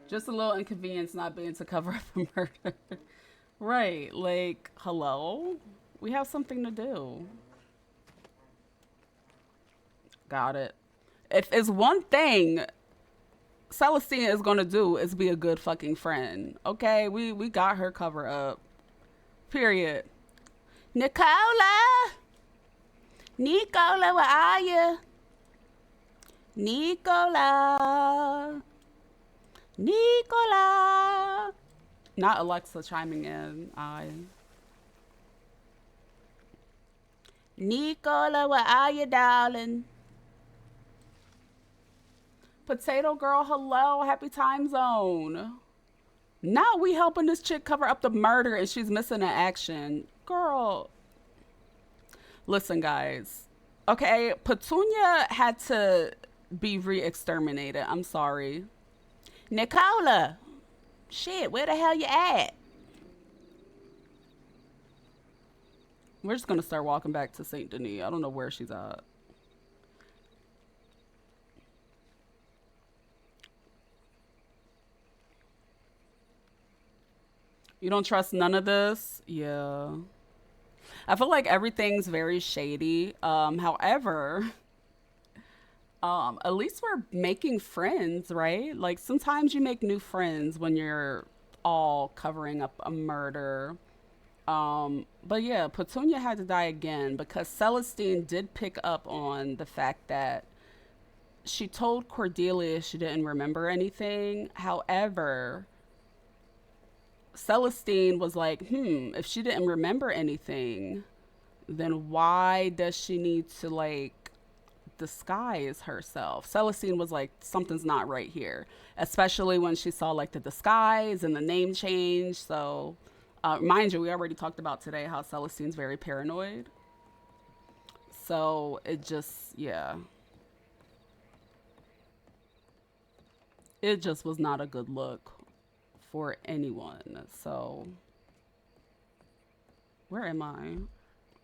Just a little inconvenience not being to cover up a murder. Right, like, hello? We have something to do. Got it. If it's one thing Celestine is gonna do is be a good fucking friend. Okay, we got her cover up. Period. Nicola! Nicola, where are you? Nicola. Nicola. Not Alexa chiming in. Nicola, where are you, darling? Potato Girl, hello. Happy time zone. Now we helping this chick cover up the murder and she's missing an action. Girl. Listen, guys. Okay, Petunia had to be re-exterminated. I'm sorry. Nicola. Shit, where the hell you at? We're just going to start walking back to St. Denis. I don't know where she's at. You don't trust none of this? Yeah. I feel like everything's very shady. However, at least we're making friends, right? Like sometimes you make new friends when you're all covering up a murder. But yeah, Petunia had to die again because Celestine did pick up on the fact that she told Cordelia she didn't remember anything. However, Celestine was like, if she didn't remember anything, then why does she need to like disguise herself? Celestine was like, something's not right here, especially when she saw like the disguise and the name change. So mind you, we already talked about today how Celestine's very paranoid. So it just, yeah. It just was not a good look for anyone. So where am I?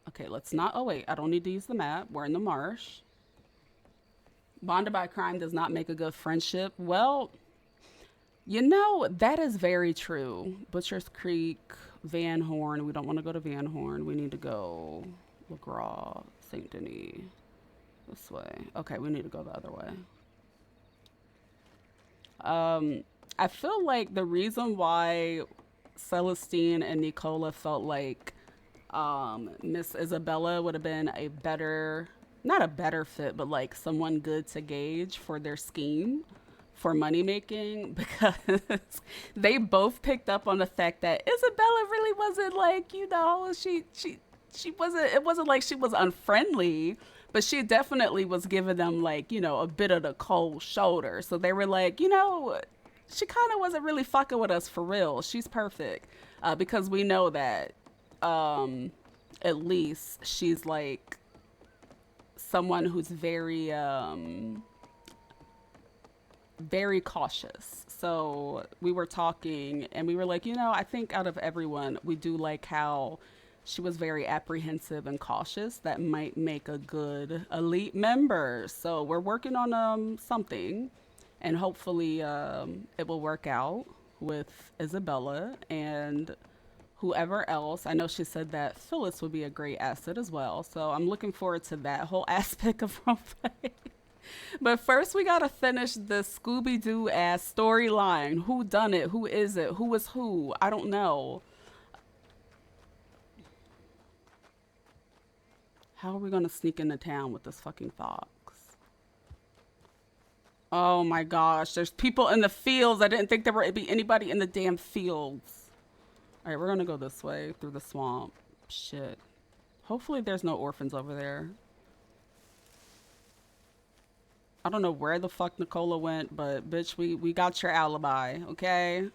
Okay, let's not, oh wait, I don't need to use the map. We're in the marsh. Bonded by crime does not make a good friendship. Well, you know, that is very true. Butcher's Creek, Van Horn. We don't want to go to Van Horn. We need to go LaGras, St. Denis. This way. Okay, we need to go the other way. I feel like the reason why Celestine and Nicola felt like Miss Isabella would have been a better, not a better fit, but like someone good to gauge for their scheme for money making, because they both picked up on the fact that Isabella really wasn't like, you know, she wasn't, it wasn't like she was unfriendly, but she definitely was giving them like, you know, a bit of the cold shoulder. So they were like, you know, she kind of wasn't really fucking with us for real. She's perfect. Because we know that at least she's like someone who's very very cautious. So we were talking and we were like, you know, I think out of everyone, we do like how she was very apprehensive and cautious. That might make a good elite member. So we're working on something, and hopefully it will work out with Isabella and whoever else. I know she said that Phyllis would be a great asset as well. So I'm looking forward to that whole aspect of roleplay. But first we gotta finish the Scooby-Doo ass storyline. Who done it? Who is it? Who is who? I don't know. How are we gonna sneak into town with this fucking fox? Oh my gosh, there's people in the fields. I didn't think there would be anybody in the damn fields. All right, we're gonna go this way through the swamp. Shit. Hopefully there's no orphans over there. I don't know where the fuck Nicola went, but bitch, we got your alibi, okay?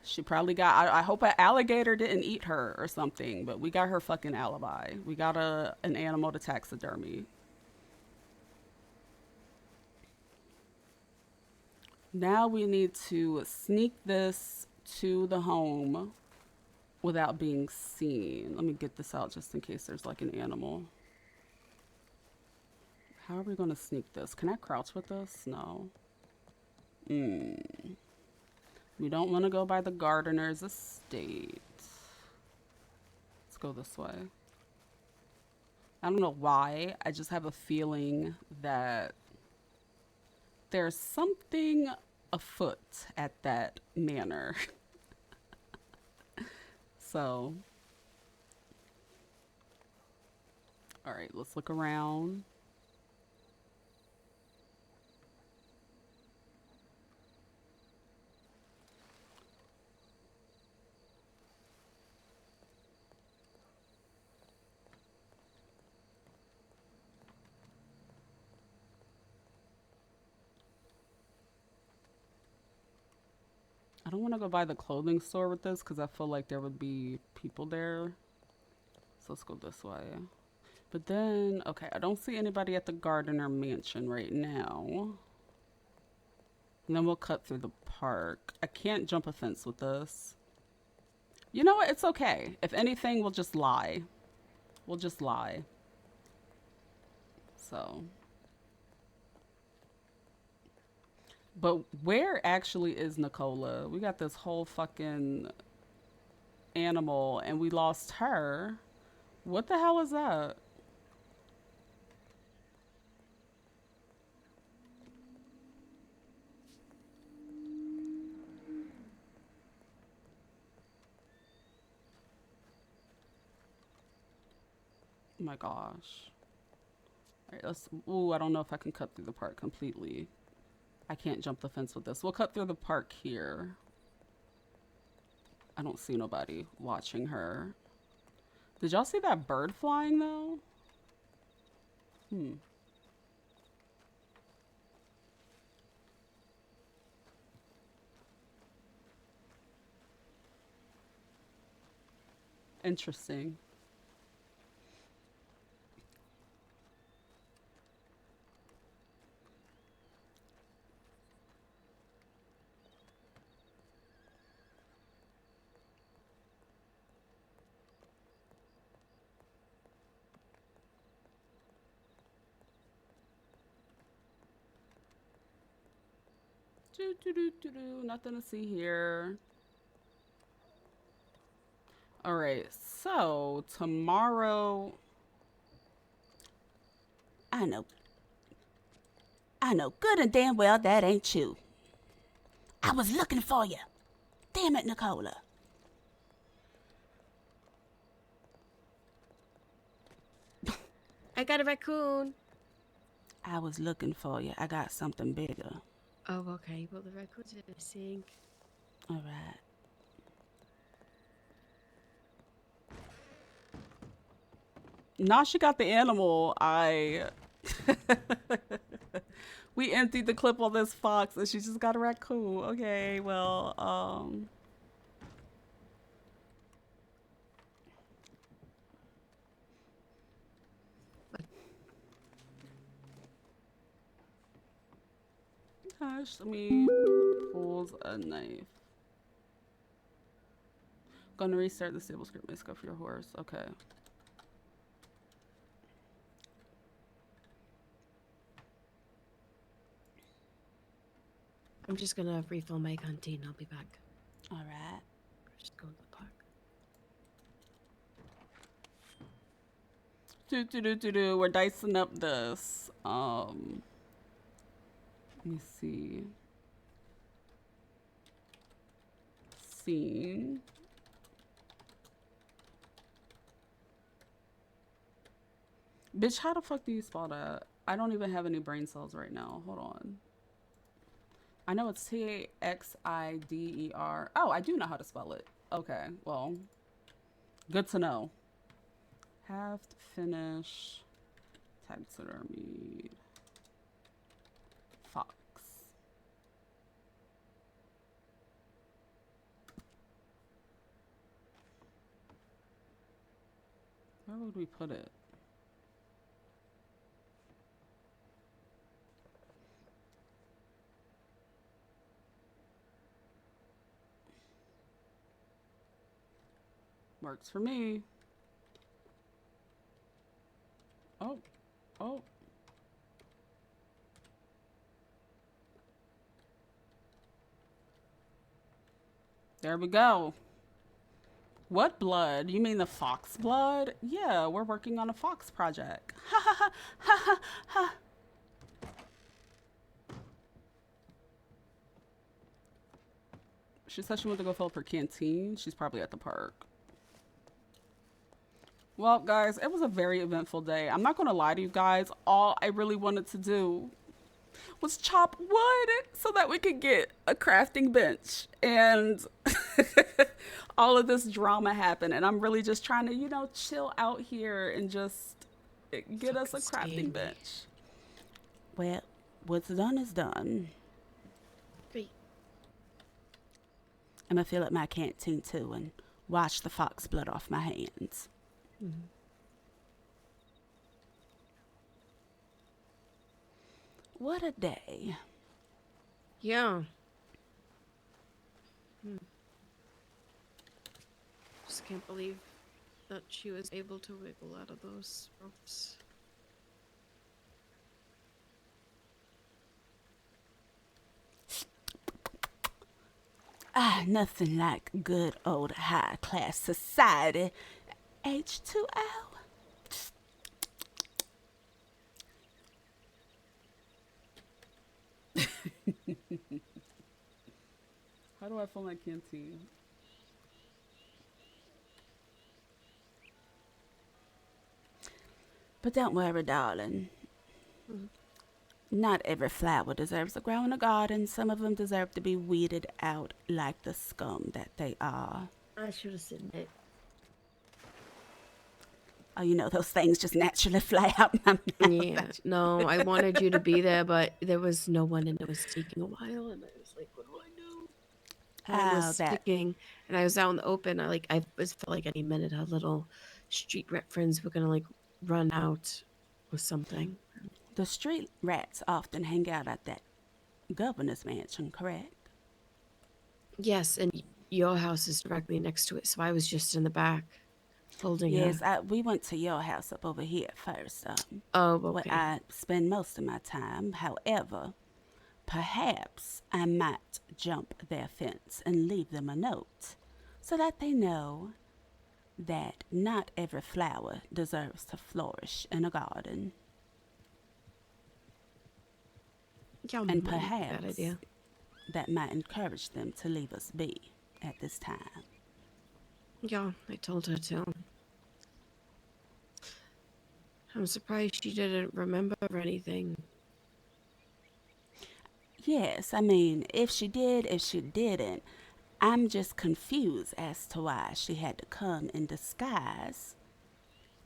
She probably got, I hope an alligator didn't eat her or something, but we got her fucking alibi. We got an animal to taxidermy. Now we need to sneak this to the home without being seen. Let me get this out just in case there's like an animal. How are we going to sneak this? Can I crouch with this? No. We don't want to go by the gardener's estate. Let's go this way. I don't know why. I just have a feeling that there's something afoot at that manor. So. All right, let's look around. I don't want to go by the clothing store with this because I feel like there would be people there. So let's go this way. But then, okay, I don't see anybody at the Gardner Mansion right now. And then we'll cut through the park. I can't jump a fence with this. You know what? It's okay. If anything, we'll just lie. We'll just lie. So. But where actually is Nicola? We got this whole fucking animal and we lost her. What the hell is that? Oh my gosh. All right, let's. Ooh, I don't know if I can cut through the park completely. I can't jump the fence with this. We'll cut through the park here. I don't see nobody watching her. Did y'all see that bird flying though? Interesting. Nothing to see here. All right, so tomorrow. I know good and damn well that ain't you. I was looking for you. Damn it, Nicola. I got a raccoon. I was looking for you. I got something bigger. Oh, okay. Well, the raccoon's missing. All right. Now she got the animal. We emptied the clip on this fox and she just got a raccoon. Okay, well, gosh, let me pulls a knife. Gonna restart the stable script. Let's go for your horse. Okay. I'm just gonna refill my canteen. I'll be back. All right. Just go to the park. We're dicing up this. Let me see. Scene. Bitch, how the fuck do you spell that? I don't even have any brain cells right now. Hold on. I know it's Taxider. Oh, I do know how to spell it. Okay, well, good to know. Have to finish taxidermy fox. Where would we put it? Works for me. Oh, oh. There we go. What blood? You mean the fox blood? Yeah, we're working on a fox project. Ha ha ha ha ha ha. She said she went to go fill up her canteen. She's probably at the park. Well, guys, it was a very eventful day. I'm not going to lie to you guys. All I really wanted to do was chop wood so that we could get a crafting bench. And all of this drama happened. And I'm really just trying to, you know, chill out here and just get us a crafting bench. Well, what's done is done. I'm gonna fill up my canteen too and wash the fox blood off my hands. Mhm. What a day. Yeah. Just can't believe that she was able to wiggle out of those ropes. Nothing like good old high class society. H2O. How do I fill my canteen? But don't worry, darling. Not every flower deserves to grow in a garden. Some of them deserve to be weeded out like the scum that they are. I should have said that. Oh, you know, those things just naturally fly out my mouth. Yeah. No, I wanted you to be there, but there was no one and it was taking a while and I was like, what do I do? And it was sticking and I was out in the open. I was felt like any minute our little street rat friends were gonna like run out with something. The street rats often hang out at that governor's mansion, correct? Yes, and your house is directly next to it, so I was just in the back holding Yes, her. we went to your house up over here first. Oh, Where okay. I spend most of my time. However, perhaps I might jump their fence and leave them a note so that they know that not every flower deserves to flourish in a garden. Yeah, And might be a bad perhaps idea. that might encourage them to leave us be at this time. Yeah, I told her to. I'm surprised she didn't remember anything. Yes, I mean, if she did, if she didn't, I'm just confused as to why she had to come in disguise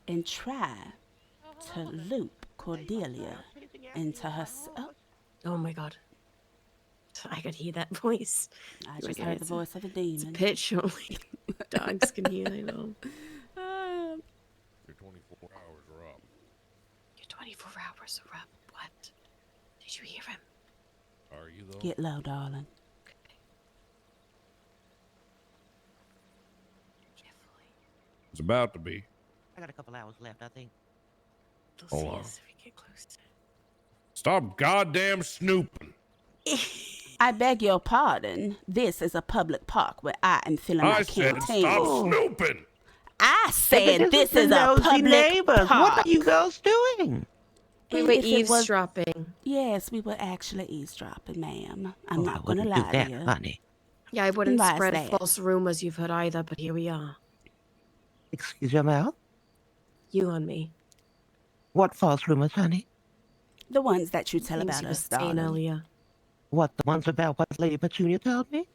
and try to loop Cordelia into her. Oh my god. I could hear that voice. I just heard the voice of a demon. It's a pitch only dogs can hear, I know. Your 24 hours are up. Your 24 hours are up. What? Did you hear him? Are you though? Get low, darling. It's about to be. I got a couple hours left, I think. Hold on. If we get closer. Stop goddamn snooping. I beg your pardon. This is a public park where I am filling my I said canteen. stop snooping. I said this is a nosy public neighbors. park. What are you girls doing? We And were if it was- eavesdropping. Yes, we were actually eavesdropping, ma'am. I'm I not going to wouldn't lie do that, to you. honey. Yeah, I wouldn't Why is spread that? false rumors you've heard either, but here we are. Excuse your mouth? You and me. What false rumors, honey? The ones that you tell Things about you us, were saying darling. earlier. What, the ones about what Lady Petunia told me?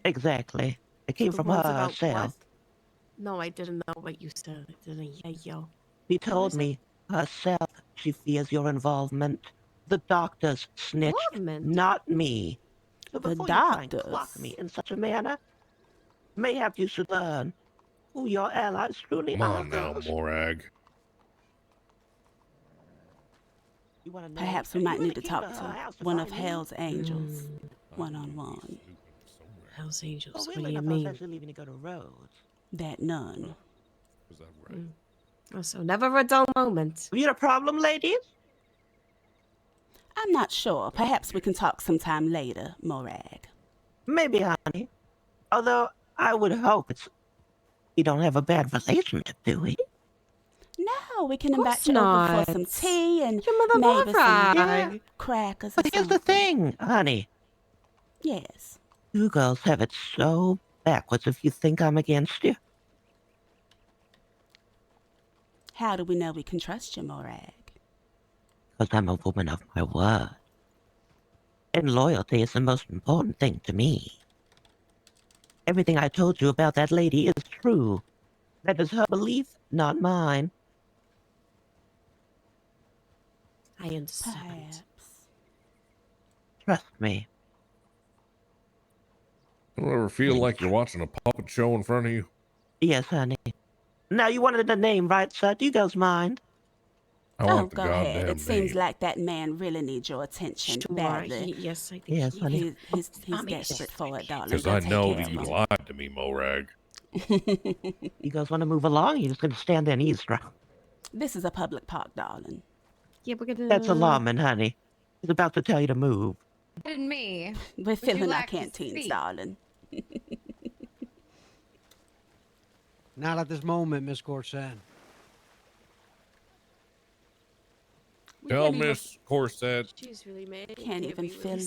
Exactly. It came The from ones her about herself. what? No, I didn't know what you said. I didn't hear you. She told me herself she fears your involvement. The doctors snitched, Involvement? not me. So The before you try and doctors? clock me in such a manner, mayhap you should learn who your allies truly Come are. on now, girls. Morag. You wanna know Perhaps we if you might really need to came talk her to house one of find me, Hell's Angels, one-on-one. Hell's Angels, Oh, what really? do you I thought mean? actually leaving to go to Rhodes. That nun. Is that right? Oh, so never a dull moment. Have you had a problem, ladies? I'm not sure. Perhaps we can talk sometime later, Morag. Maybe, honey. Although, I would hope we don't have a bad relationship, do we? No, we can Of invite course you over not. for some tea and Your mother maybe some Morag. crackers or But here's the something. thing, honey. Yes. You girls have it so backwards if you think I'm against you. How do we know we can trust you, Morag? Because I'm a woman of my word. And loyalty is the most important thing to me. Everything I told you about that lady is true. That is her belief, not mine. I understand. Perhaps. Trust me. You ever feel like you're watching a puppet show in front of you? Yes, honey. Now, you wanted the name, right, sir? Do you guys mind? I Oh, want the go ahead. goddamn It seems name. like that man really needs your attention badly. Yes, I think Yes, honey. He's desperate for it, darling. Because Go I take know care that of you him. lied to me, Morag. You guys want to move along? You're just going to stand there and eavesdrop. This is a public park, darling. Yeah, we're gonna. That's alarming, honey. He's about to tell you to move. And me. We're Would you filling our like to canteens, speak? darling. Not at this moment, Miss Corsan. Tell Miss Corset She's really mad. Can't even fill.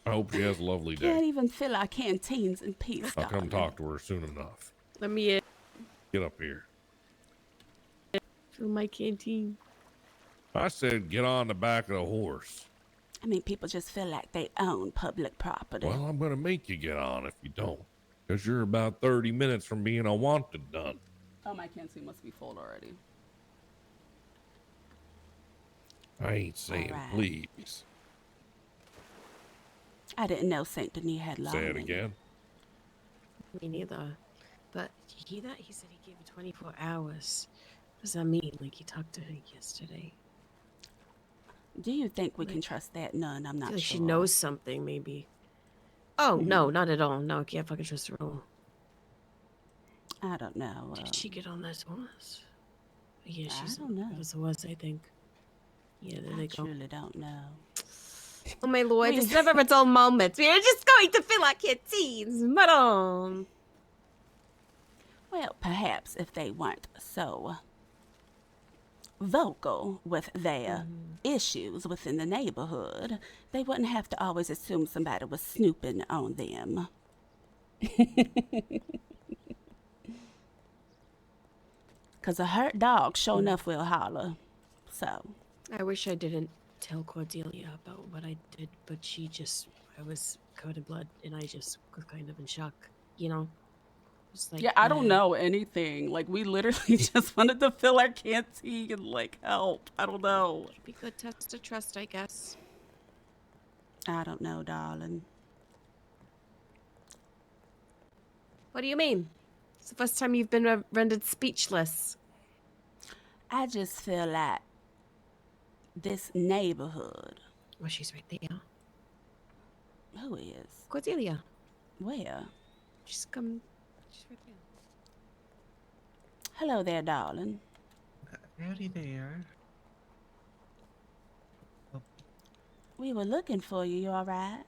I hope she has a lovely Can't day. even fill our canteens in peace, I'll come darling. talk to her soon enough. Let me Get up here. fill my canteen. I said get on the back of the horse. I mean, people just feel like they own public property. Well, I'm going to make you get on if you don't. Because you're about 30 minutes from being a wanted done. Oh, my canteen must be full already. I ain't saying Alright. please. I didn't know Saint Denis had long. Say it again. Me neither. But did you hear that? He said he gave her 24 hours. What does that mean? Like he talked to her yesterday. Do you think we can trust that? None. I'm not Like sure. she knows something, maybe. Oh, no, not at all. No, I can't fucking trust her at all. I don't know. Did she get on that horse? Yeah, I she's don't know. It was a horse, I think. Yeah, there I they go. truly don't know. Oh my lord, We- this is never a dull moment. We are just going to fill our canteens. Madam. Well, perhaps if they weren't so vocal with their issues within the neighborhood, they wouldn't have to always assume somebody was snooping on them. Because a hurt dog sure enough will holler. So. I wish I didn't tell Cordelia about what I did, but I was covered in blood and I just was kind of in shock, you know? Just like, Yeah, I don't know anything. Like, we literally just wanted to fill our canteen and, like, help. I don't know. Be good test to trust, I guess. I don't know, darling. What do you mean? It's the first time you've been rendered speechless. I just feel like this neighborhood. Well, she's right there. Who is? Cordelia. Where? She's come. She's right there. Hello there, darling. Howdy there. We were looking for you. You all right?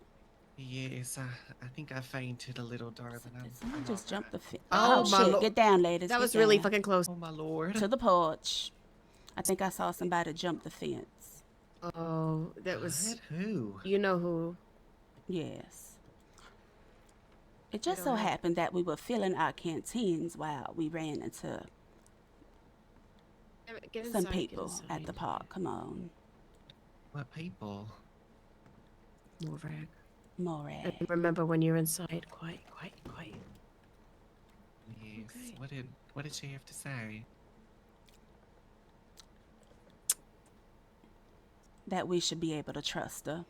Yes, I think I fainted a little, darling. Someone just jumped the fence. Oh, Oh, my shit. lo- Get down, ladies. That Get was really down. fucking close. Oh, my lord. To the porch. I think I saw somebody jump the fence. Oh, that was. Who? You know who. Yes. It just so happened that we were filling our canteens while we ran into Get some inside, people get at the park. Come on. What people? Morag. Morag. And remember when you're inside, quiet, quiet, quiet. Yes. Okay. What did she have to say? That we should be able to trust her.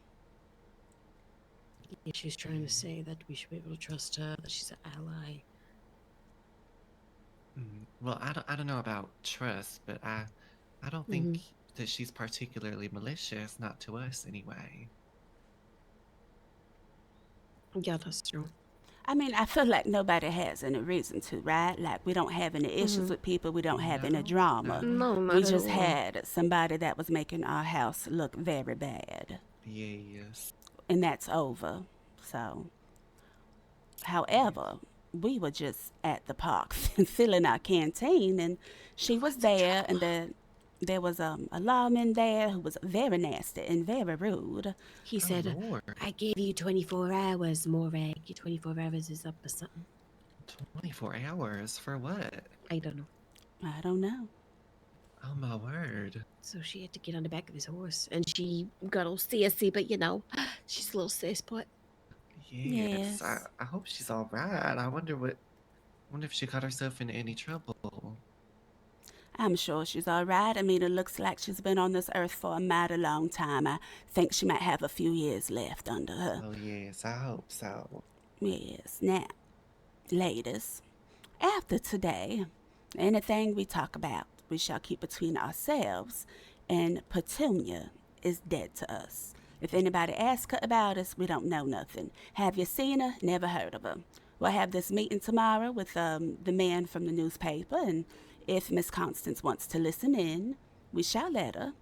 Yeah, she's trying to say that we should be able to trust her, that she's an ally. Well, I don't know about trust, but I don't think that she's particularly malicious, not to us anyway. Yeah, that's true. I mean, I feel like nobody has any reason to, right? Like, we don't have any issues with people. We don't have any drama. No, not We at just all. had somebody that was making our house look very bad. Yes. And that's over. So, however, we were just at the park filling our canteen, and she was there, and there was a lawman there who was very nasty and very rude. He said, I gave you 24 hours, Morag. Your 24 hours is up or something. 24 hours? For what? I don't know. I don't know. Oh, my word. So she had to get on the back of his horse, and she got all sassy, but you know, she's a little sasspot. Yes. Yes. I hope she's all right. I wonder if she got herself into any trouble. I'm sure she's all right. I mean, it looks like she's been on this earth for a mighty long time. I think she might have a few years left under her. Oh, yes. I hope so. Yes. Now, ladies, after today, anything we talk about, we shall keep between ourselves, and Petunia is dead to us. If anybody asks her about us, we don't know nothing. Have you seen her? Never heard of her. We'll have this meeting tomorrow with the man from the newspaper, and if Miss Constance wants to listen in, we shall let her.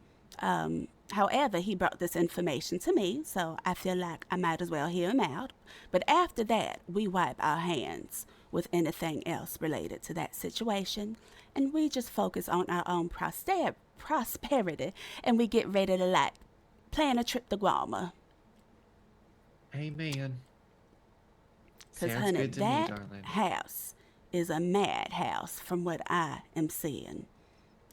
However, he brought this information to me, so I feel like I might as well hear him out. But after that, we wipe our hands with anything else related to that situation, and we just focus on our own prosperity, and we get ready to, like, plan a trip to Guam. Amen. Because, Sounds honey, good to me, that darling. house is a madhouse from what I am seeing.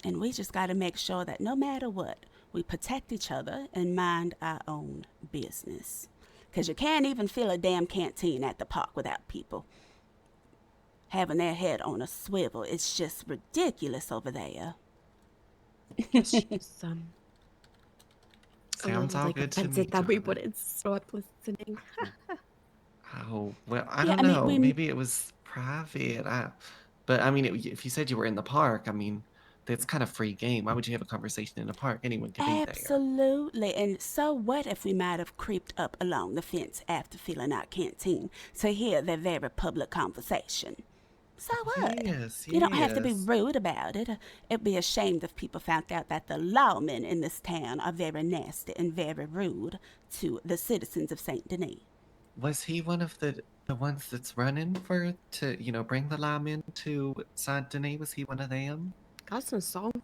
And we just got to make sure that no matter what, we protect each other and mind our own business. Because you can't even fill a damn canteen at the park without people having their head on a swivel. It's just ridiculous over there. Sounds all good to me, that we darling. wouldn't stop listening. Oh, well, I Yeah, don't I mean, know. Maybe it was private. But I mean, if you said you were in the park, I mean, that's kind of free game. Why would you have a conversation in the park? Anyone could be there. Absolutely. And so what if we might have creeped up along the fence after filling our canteen to hear their very public conversation? So what? Yes, You don't have to be yes. rude about it. It'd be a shame if people found out that the lawmen in this town are very nasty and very rude to the citizens of Saint Denis. Was he one of the ones that's running for to bring the lawmen to Saint Denis? Was he one of them? So. I'm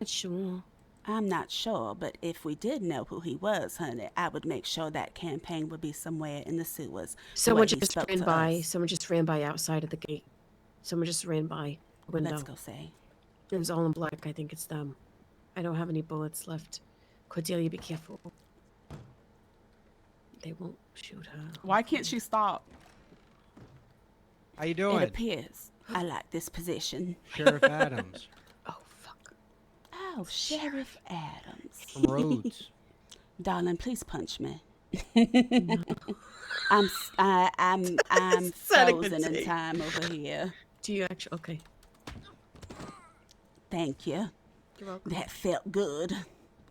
not sure. I'm not sure, but if we did know who he was, honey, I would make sure that campaign would be somewhere in the sewers. Someone just ran by. Someone just ran by outside of the gate. Someone just ran by the window. Let's go see. It was all in black. I think it's them. I don't have any bullets left. Cordelia, be careful. They won't shoot her. Why can't she stop? How you doing? It appears I like this position. Sheriff Adams. Oh, Sheriff Adams. From Rhodes. Darling, please punch me. I'm frozen in time over here. Do you actually? Okay. Thank you. You're welcome. That felt good.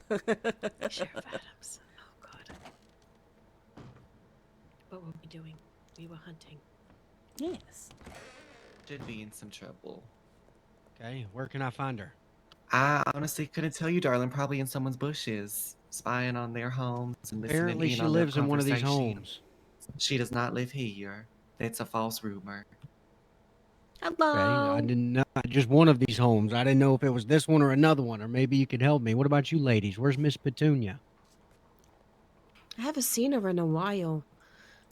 Sheriff Adams. Oh God. What were we doing? We were hunting. Yes. Should be in some trouble. Okay, where can I find her? I honestly couldn't tell you, darling. Probably in someone's bushes, spying on their homes and listening Apparently in she on their lives in one of these conversation. homes. She does not live here. That's a false rumor. Hello. Okay, I didn't know. Just one of these homes. I didn't know if it was this one or another one, or maybe you could help me. What about you ladies? Where's Miss Petunia? I haven't seen her in a while.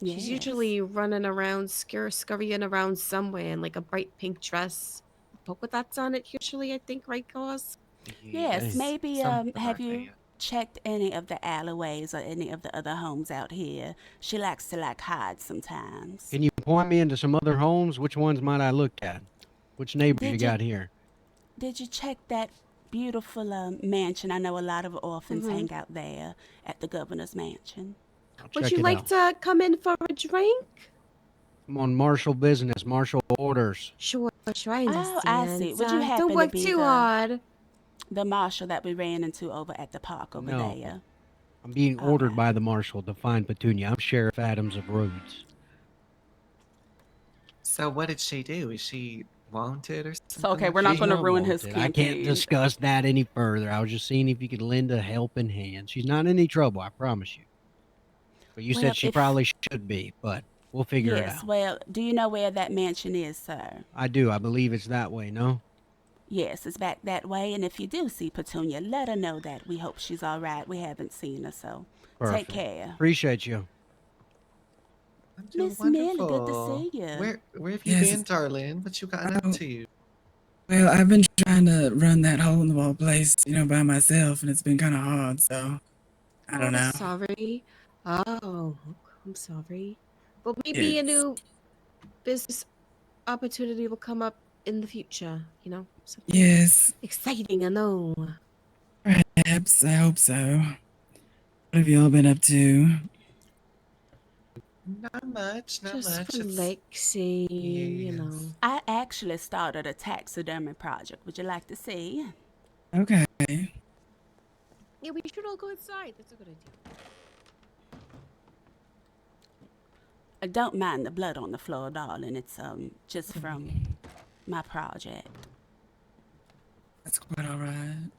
She's usually running around, scurrying around somewhere in like a bright pink dress. Polka dots on it usually, I think, right, Gauze? Yes, maybe Something have like you that. checked any of the alleyways or any of the other homes out here? She likes to like hide sometimes. Can you point me into some other homes? Which ones might I look at? Which neighbors Did you you- got here? Did you check that beautiful mansion? I know a lot of orphans Mhm. hang out there at the governor's mansion. Would check you it like out. to come in for a drink? I'm on martial business, martial orders. Sure, I understand. Oh, I see. Would you happen don't work to be too hard. the marshal that we ran into over at the park over No. there? I'm being ordered by the marshal to find Petunia. I'm Sheriff Adams of Rhodes. So what did she do? Is she wanted or something? So, okay, we're not She's going to ruin his wanted. campaign. I can't discuss that any further. I was just seeing if you could lend a helping hand. She's not in any trouble, I promise you. But you Well, said she if- probably should be, but we'll figure it Yes, out. well, do you know where that mansion is, sir? I do. I believe it's that way, no? Yes, it's back that way, and if you do see Petunia, let her know that we hope she's all right. We haven't seen her, so Perfect. take care. Appreciate you. I'm doing Miss Millie, good to wonderful. see you. Where have you Yes, been, darling? What you gotten up to? Well, I've been trying to run that hole in the wall place, by myself, and it's been kind of hard. So I don't know. Sorry. Oh, I'm sorry. But maybe a new business opportunity will come up in the future, Something Yes, exciting, I know. perhaps. I hope so. What have you all been up to? Not much, not Just much. It's relaxing, you know. yes. I actually started a taxidermy project. Would you like to see? Okay. Yeah, we should all go inside. That's a good idea. I don't mind the blood on the floor, darling. It's just from my project. That's quite all right.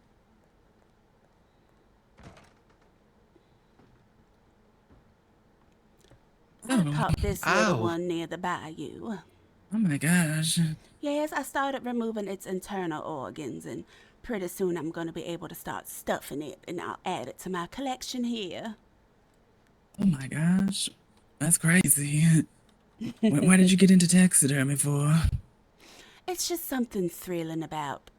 I Oh. caught this little Ow. one near the bayou. Oh my gosh. Yes, I started removing its internal organs, and pretty soon I'm going to be able to start stuffing it, and I'll add it to my collection here. Oh my gosh. That's crazy. Why did you get into taxidermy for? It's just something thrilling about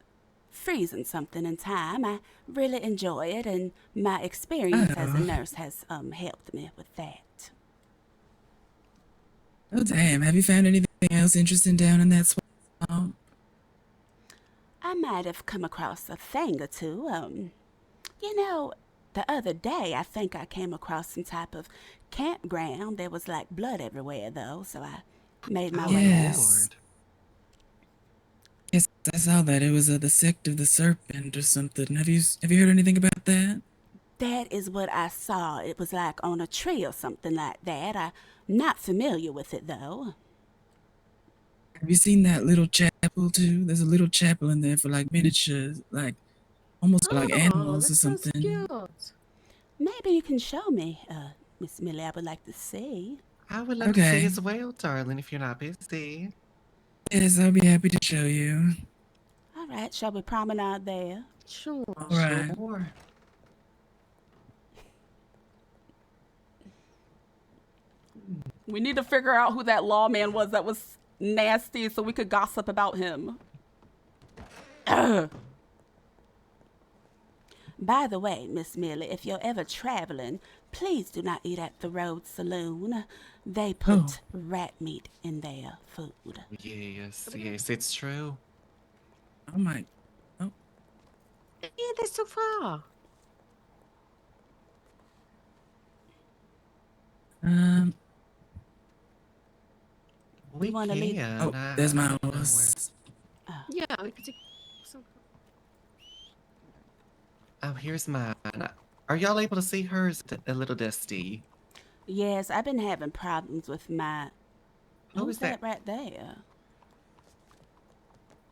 freezing something in time. I really enjoy it, and my experience as a nurse has helped me with that. Oh damn, have you found anything else interesting down in that swamp? I might have come across a thing or two. You know, the other day I think I came across some type of campground. There was like blood everywhere though, so I made my way out. Yes. Yes, I saw that. It was the sect of the serpent or something. Have you heard anything about that? That is what I saw. It was like on a tree or something like that. I'm not familiar with it though. Have you seen that little chapel too? There's a little chapel in there for like miniatures, like almost like animals or something. Maybe you can show me, Miss Millie. I would like to see. I would love to see as well, darling, if you're not busy. Yes, I'll be happy to show you. All right, shall we promenade there? Sure. All right. Sure. We need to figure out who that lawman was that was nasty so we could gossip about him. By the way, Miss Millie, if you're ever traveling, please do not eat at the Road Saloon. They put rat meat in their food. Yes, yes, it's true. Oh my. Yeah, that's so far. We want to leave? can. Oh, there's my horse. Yeah, we could take some. Oh, here's mine. Are y'all able to see hers? A little dusty. Yes, I've been having problems with my... Who Who's is that that? right there?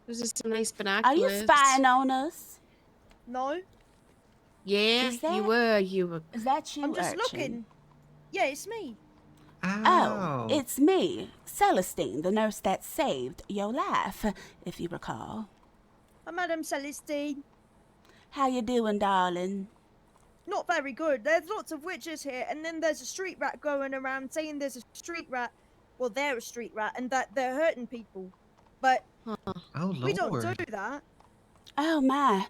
Those are some nice Are binoculars. you spying on us? No. Yeah, Is that- you were. Is that you, I'm just urchin? looking. Yeah, it's me. Oh, it's me, Celestine, the nurse that saved your life, if you recall. I'm Madame Celestine. How you doing, darling? Not very good. There's lots of witches here, and then there's a street rat going around saying there's a street rat. Well, they're a street rat, and that they're hurting people. But we don't do that. Oh, my.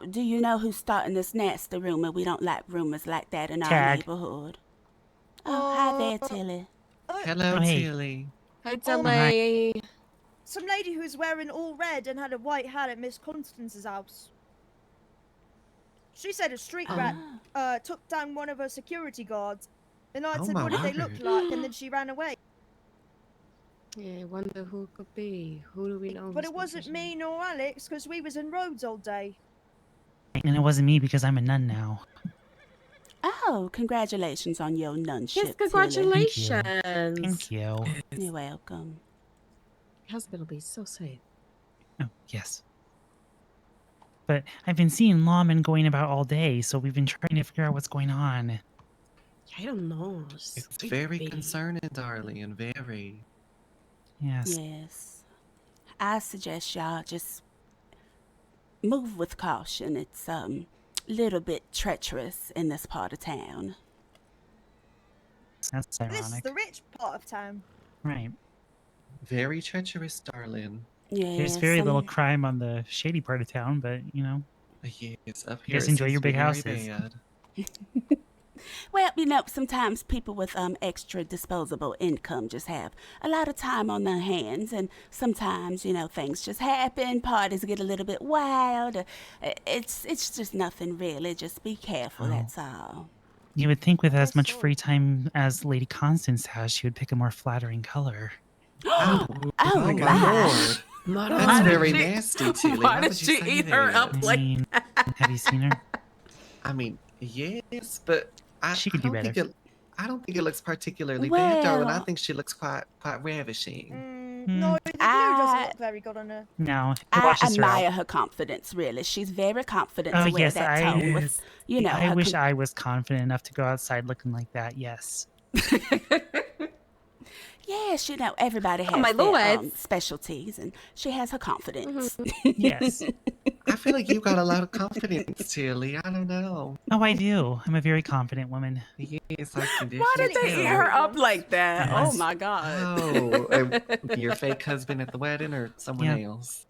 Do you know who's starting this nasty rumor? We don't like rumors like that in our Tag. neighborhood. Oh, hi there, Tilly. Hello, hey. Tilly. Hi, Tilly. Some lady who's wearing all red and had a white hat at Miss Constance's house. She said a street rat took down one of her security guards. And I said, my what did they look word. like? And then she ran away. Yeah, I wonder who it could be. Who do we know? But it wasn't me nor Alex, because we was in Rhodes all day. And it wasn't me because I'm a nun now. Oh, congratulations on your nunship, Yes, congratulations. Thank you. Tilly. You're welcome. Your husband will be so safe. Oh, yes. But I've been seeing lawmen going about all day, so we've been trying to figure out what's going on. I don't know. It's very concerning, darling, and very. Yes. Yes. I suggest y'all just move with caution. It's little bit treacherous in this part of town. That's This is ironic. the rich part of town. Right. Very treacherous, darling. Yeah, There's very little crime on the shady part of town, but, you know. Yes, up You here. guys it enjoy seems your to be big very houses. bad. Well, you know, sometimes people with extra disposable income just have a lot of time on their hands, and sometimes, you know, things just happen, parties get a little bit wild. It's just nothing really. Just be careful, that's all. You would think with as much free time as Lady Constance has, she would pick a more flattering color. Oh, Oh, my lord. Not That's all. very nasty, Tilly. Why Why did would you she say eat her that? up I like mean, have you seen her? I mean, yes, but She I could do don't think better. I don't think it looks particularly bad, darling. I Well, think she looks quite ravishing. No, the glue doesn't look very good on her. No, it I washes her out. admire her confidence, really. She's very confident Oh to wear yes, that tone with, you know, I her wish I was confident enough to go outside looking like that. Yes. Yes, you know, everybody has my their lord. specialties, and she has her confidence. Yes. I feel like you got a lot of confidence, Tilly. I don't know. Oh, I do. I'm a very confident woman. Yes, I can Why did definitely they eat tell. her up like that? Oh Yes. my god. Oh, your fake husband at the wedding or someone Yeah. else?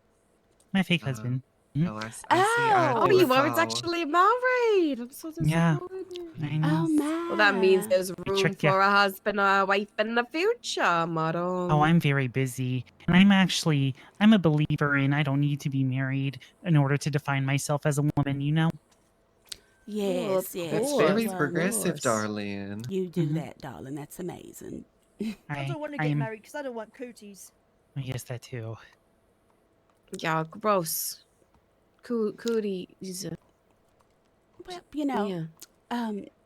My fake husband. Oh, I see. I Oh, do you weren't recall. actually married. I'm so disappointed. Yeah. I know. Oh my. Well, that means there's room tricked ya. for a husband or a wife in the future, madam. Oh, I'm very busy. And I'm a believer in I don't need to be married in order to define myself as a woman, you know? Yes, yes. That's well, very progressive, darling. You do that, darling. That's amazing. I don't want to get married because I don't want cooties. Yes, that too. Yeah, gross. Cooties. Well, you know,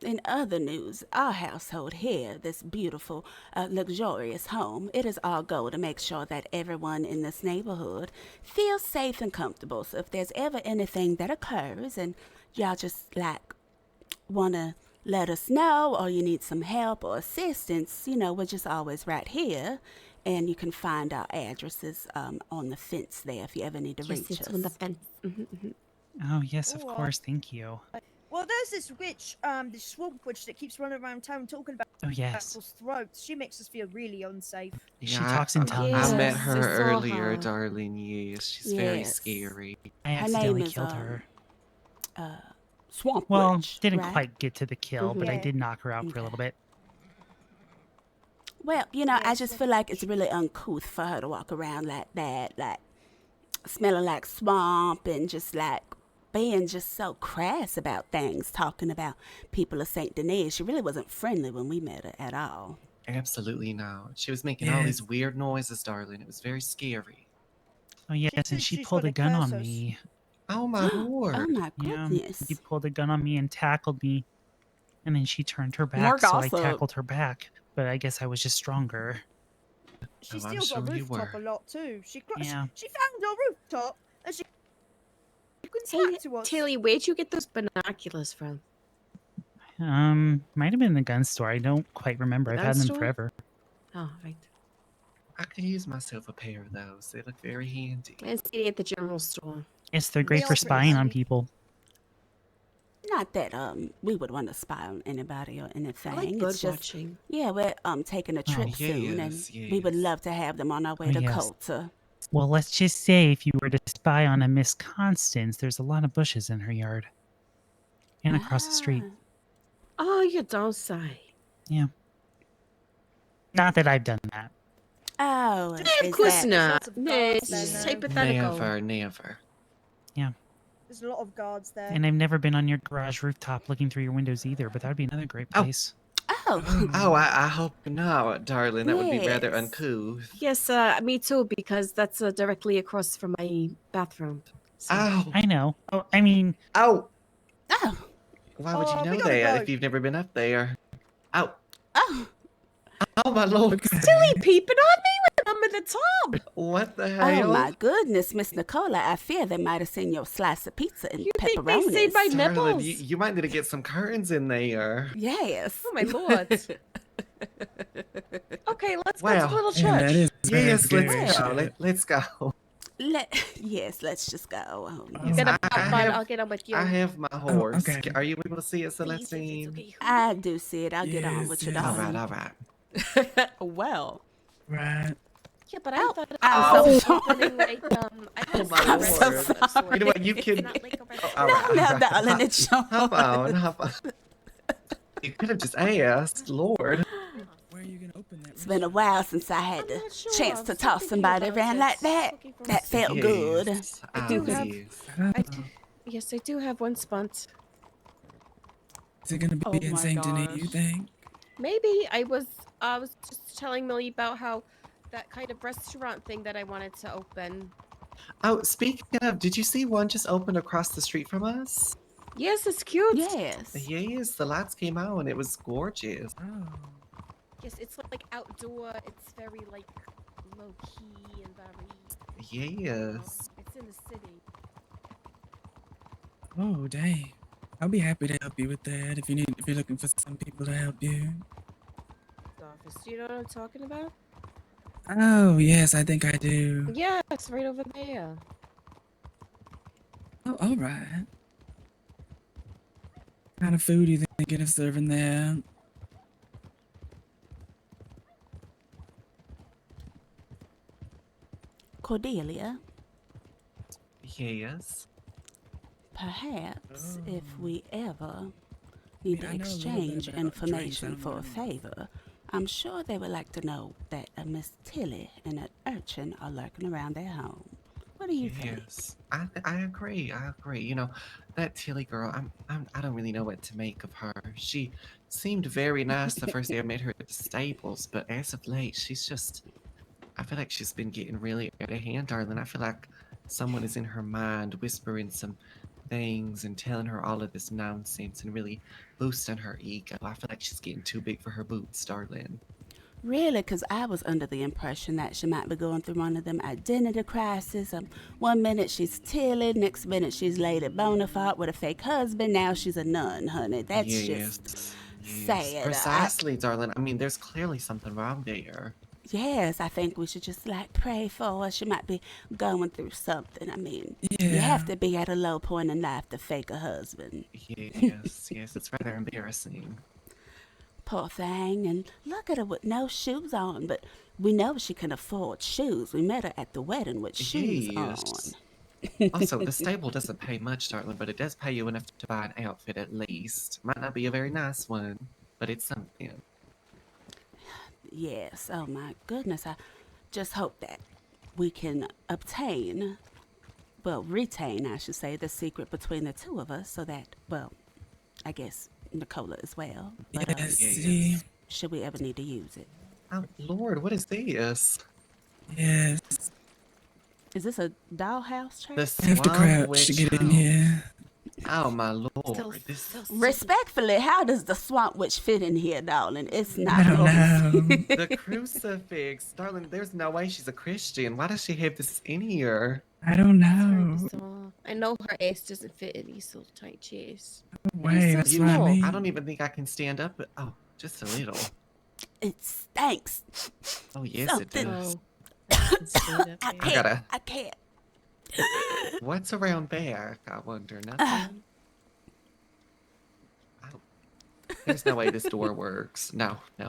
in other news, our household here, this beautiful, luxurious home, it is our goal to make sure that everyone in this neighborhood feels safe and comfortable. So if there's ever anything that occurs and y'all just like want to let us know or you need some help or assistance, you know, we're just always right here. And you can find our addresses on the fence there if you ever need to reach it's us. on the fence. Oh, yes, of course. Thank you. Well, there's this witch, this swamp witch that keeps running around town talking about Oh, yes. people's throats. She makes us feel really unsafe. She talks in tongues. I met Yes, I her saw earlier, her. darling. Yes, she's very Yes. scary. I Her accidentally name is, killed her. Swamp Well, Witch, didn't right? quite get to the kill, but I Yeah. did knock her out for a little bit. Well, you know, I just feel like it's really uncouth for her to walk around like that, like smelling like swamp and just like being just so crass about things, talking about people of St. Denis. She really wasn't friendly when we met her at all. Absolutely not. She was making all these weird noises, darling. It was very scary. Oh, yes, and she pulled a gun on me. Oh my lord. Oh my Yeah, goodness. she pulled a gun on me and tackled me. And then she turned her back, More so I gossip. tackled her back. But I guess I was just stronger. She Oh, I'm steals our sure you rooftop were. a lot too. She Yeah. she found our rooftop and she couldn't Hey, to us. Tilly, where'd you get those binoculars from? Might have been the gun store. I don't quite remember. The I've gun had them store? forever. Oh, right. I could use myself a pair of those. They look very handy. I see it at the general store. Yes, they're great They for are pretty spying on handy. people. Not that we would want to spy on anybody or anything. like It's bird just watching. yeah, we're taking a trip soon, yes, and we would love to have them on our way Oh, to yes. Coulter. Well, let's just say if you were to spy on a Miss Constance, there's a lot of bushes in her yard. And across the street. Oh, you don't say. Yeah. Not that I've done that. Oh, of course not. No, it's just hypothetical. Never. Yeah. There's a lot of guards there. And I've never been on your garage rooftop looking through your windows either, but that would be another great place. Oh, I hope not, darling. That would be rather Yes. uncouth. Yes, me too, because that's directly across from my bathroom. So. Oh. I know. Oh, I mean... Oh! Oh! Why would Oh, you we know gotta that go. if you've never been up there? Oh! Oh! Oh, my lord! Silly peeping on me when I'm in the tub! What the Oh hell? my goodness, Miss Nicola! I fear they might have seen your slice of pizza and think they pepperonis. seen my Darling, nipples? you might need to get some curtains in there. Yes. Oh my lord. Okay, let's go to Wow. the little Yeah, that church. is Yes, very let's good. go. Let's go. Yes, let's just go. You get up, I bud. have- I'll get up with you. I have my horse. okay. Are you able to see it, Celestine? I do see it. I'll get on with you, Yes, darling. All right. Well. Right. Yeah, but I thought I'm so opening, like, I Oh, my I'm so lord. sorry. You know what? You can. Not like a All No, right, no, all right. darling, it's your Hop on, hop on. You could have just asked, Lord. Where are you gonna open that? It's been a while since I had the not sure. chance I'm to still toss thinking somebody about around it. like that. Looking for That felt good. Yes. I do have- Yes. Yes, I do have one spot. Is it gonna be Oh in my Saint Denis, you gosh. think? Maybe I was just telling Millie about how that kind of restaurant thing that I wanted to open. Oh, speaking of, did you see one just opened across the street from us? Yes, it's cute. Yes. Yes, the lights came on. It was gorgeous. Oh. Yes, it's like outdoor. It's very like low key and very. Yes. It's in the city. Oh, dang. I'll be happy to help you with that if you're looking for some people to help you. Office. Do you know what I'm talking about? Oh, yes, I think I do. Yeah, it's right over there. Oh, all right. What kind of food are you thinking of serving there? Cordelia, Yes. perhaps if we ever need to I know a little bit exchange about information drinks, I for a don't know. favor, I'm sure they would like to know that a Miss Tilly and an urchin are lurking around their home. What do you think? Yes. I agree. I agree. You know, that Tilly girl, I don't really know what to make of her. She seemed very nice the first day I met her at the stables, but as of late, I feel like she's been getting really out of hand, darling. I feel like someone is in her mind whispering some things and telling her all of this nonsense and really boosting her ego. I feel like she's getting too big for her boots, darling. Really, because I was under the impression that she might be going through one of them identity crises. One minute she's Tilly, next minute she's Lady Bonafide with a fake husband. Now she's a nun, honey. That's just sad. Precisely, darling. I mean, there's clearly something wrong there. Yes, I think we should just pray for her. She might be going through something. I mean, you Yeah. have to be at a low point in life to fake a husband. Yes, it's rather embarrassing. Poor thing, and look at her with no shoes on, but we know she can afford shoes. We met her at the wedding with shoes on. Also, the stable doesn't pay much, darling, but it does pay you enough to buy an outfit at least. Might not be a very nice one, but it's something. Yes, oh my goodness. I just hope that we can retain, I should say, the secret between the two of us so that, well, I guess Nicola as well. But, Yes. should we ever need to use it? Oh, Lord, what is this? Yes. Is this a dollhouse trap? The I have to Swamp crouch Witch to get in House. here. Oh, my Lord. Respectfully, how does the swamp witch fit in here, darling? It's not. I don't know. The crucifix. Darling, there's no way she's a Christian. Why does she have this in here? I don't know. I know her ass doesn't fit in these little tight chairs. Wait, so that's what I small. mean. I don't even think I can stand up. Oh, just a little. It stinks. Oh, yes, Something. it does. I can't. What's around back? I wonder. Nothing. There's no way this door works. No, it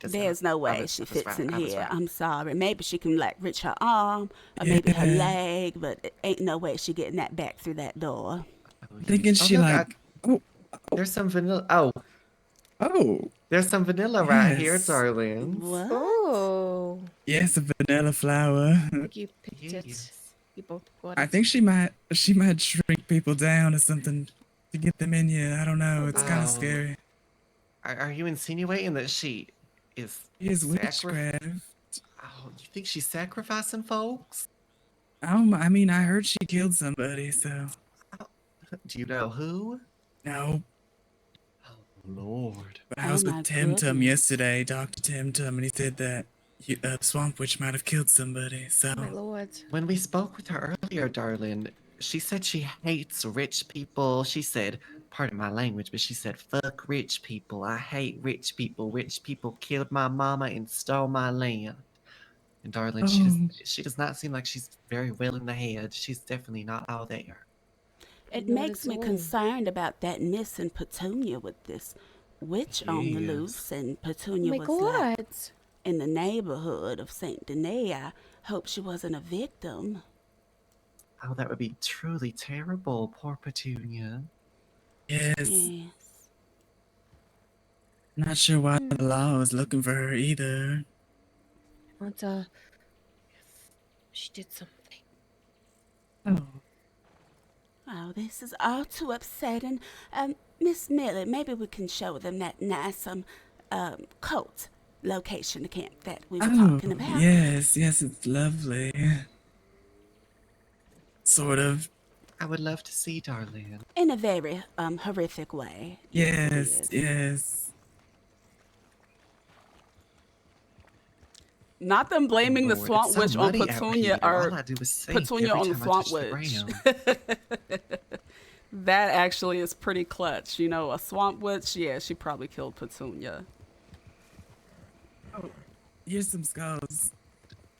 doesn't. There's no way she fits in here. I'm sorry. Maybe she can reach her arm or maybe her leg, but it ain't no way she getting that back through that door. Thinking she There's some vanilla. Oh. There's some vanilla right here, Yes. darling. What? Oh. Yes, a vanilla flower. You picked it. You both got it. I think she might shrink people down or something to get them in here. I don't know. It's kind of scary. Are you insinuating that she is? She is witchcraft. Oh, you think she's sacrificing folks? I mean, I heard she killed somebody. So. Do you know who? No. Lord. But I was with Tim Tum yesterday, Dr. Tim Tum, and he said that Swamp Witch might have killed somebody. So. My lord. When we spoke with her earlier, darling, she said she hates rich people. She said, pardon my language, but she said, fuck rich people. I hate rich people. Rich people killed my mama and stole my land. And darling, she does not seem like she's very well in the head. She's definitely not all there. It makes me concerned about that missing Petunia with this witch on the loose, and Petunia was in the neighborhood of Saint Denis. I hope she wasn't a victim. Oh, that would be truly terrible. Poor Petunia. Yes. Not sure why the law is looking for her either. She did something. Oh. Oh, this is all too upsetting. Miss Millie, maybe we can show them that nice cult location camp that we were talking about. Yes, it's lovely. Sort of. I would love to see Darlene. In a very horrific way. Yes. Not them blaming the Lord, Swamp it's so Witch on muddy out Petunia here. or All I do is sink Petunia every on the time I Swamp touch the Witch. That actually is pretty clutch. You know, a Swamp Witch, yeah, she probably killed Petunia. Oh, here's some skulls.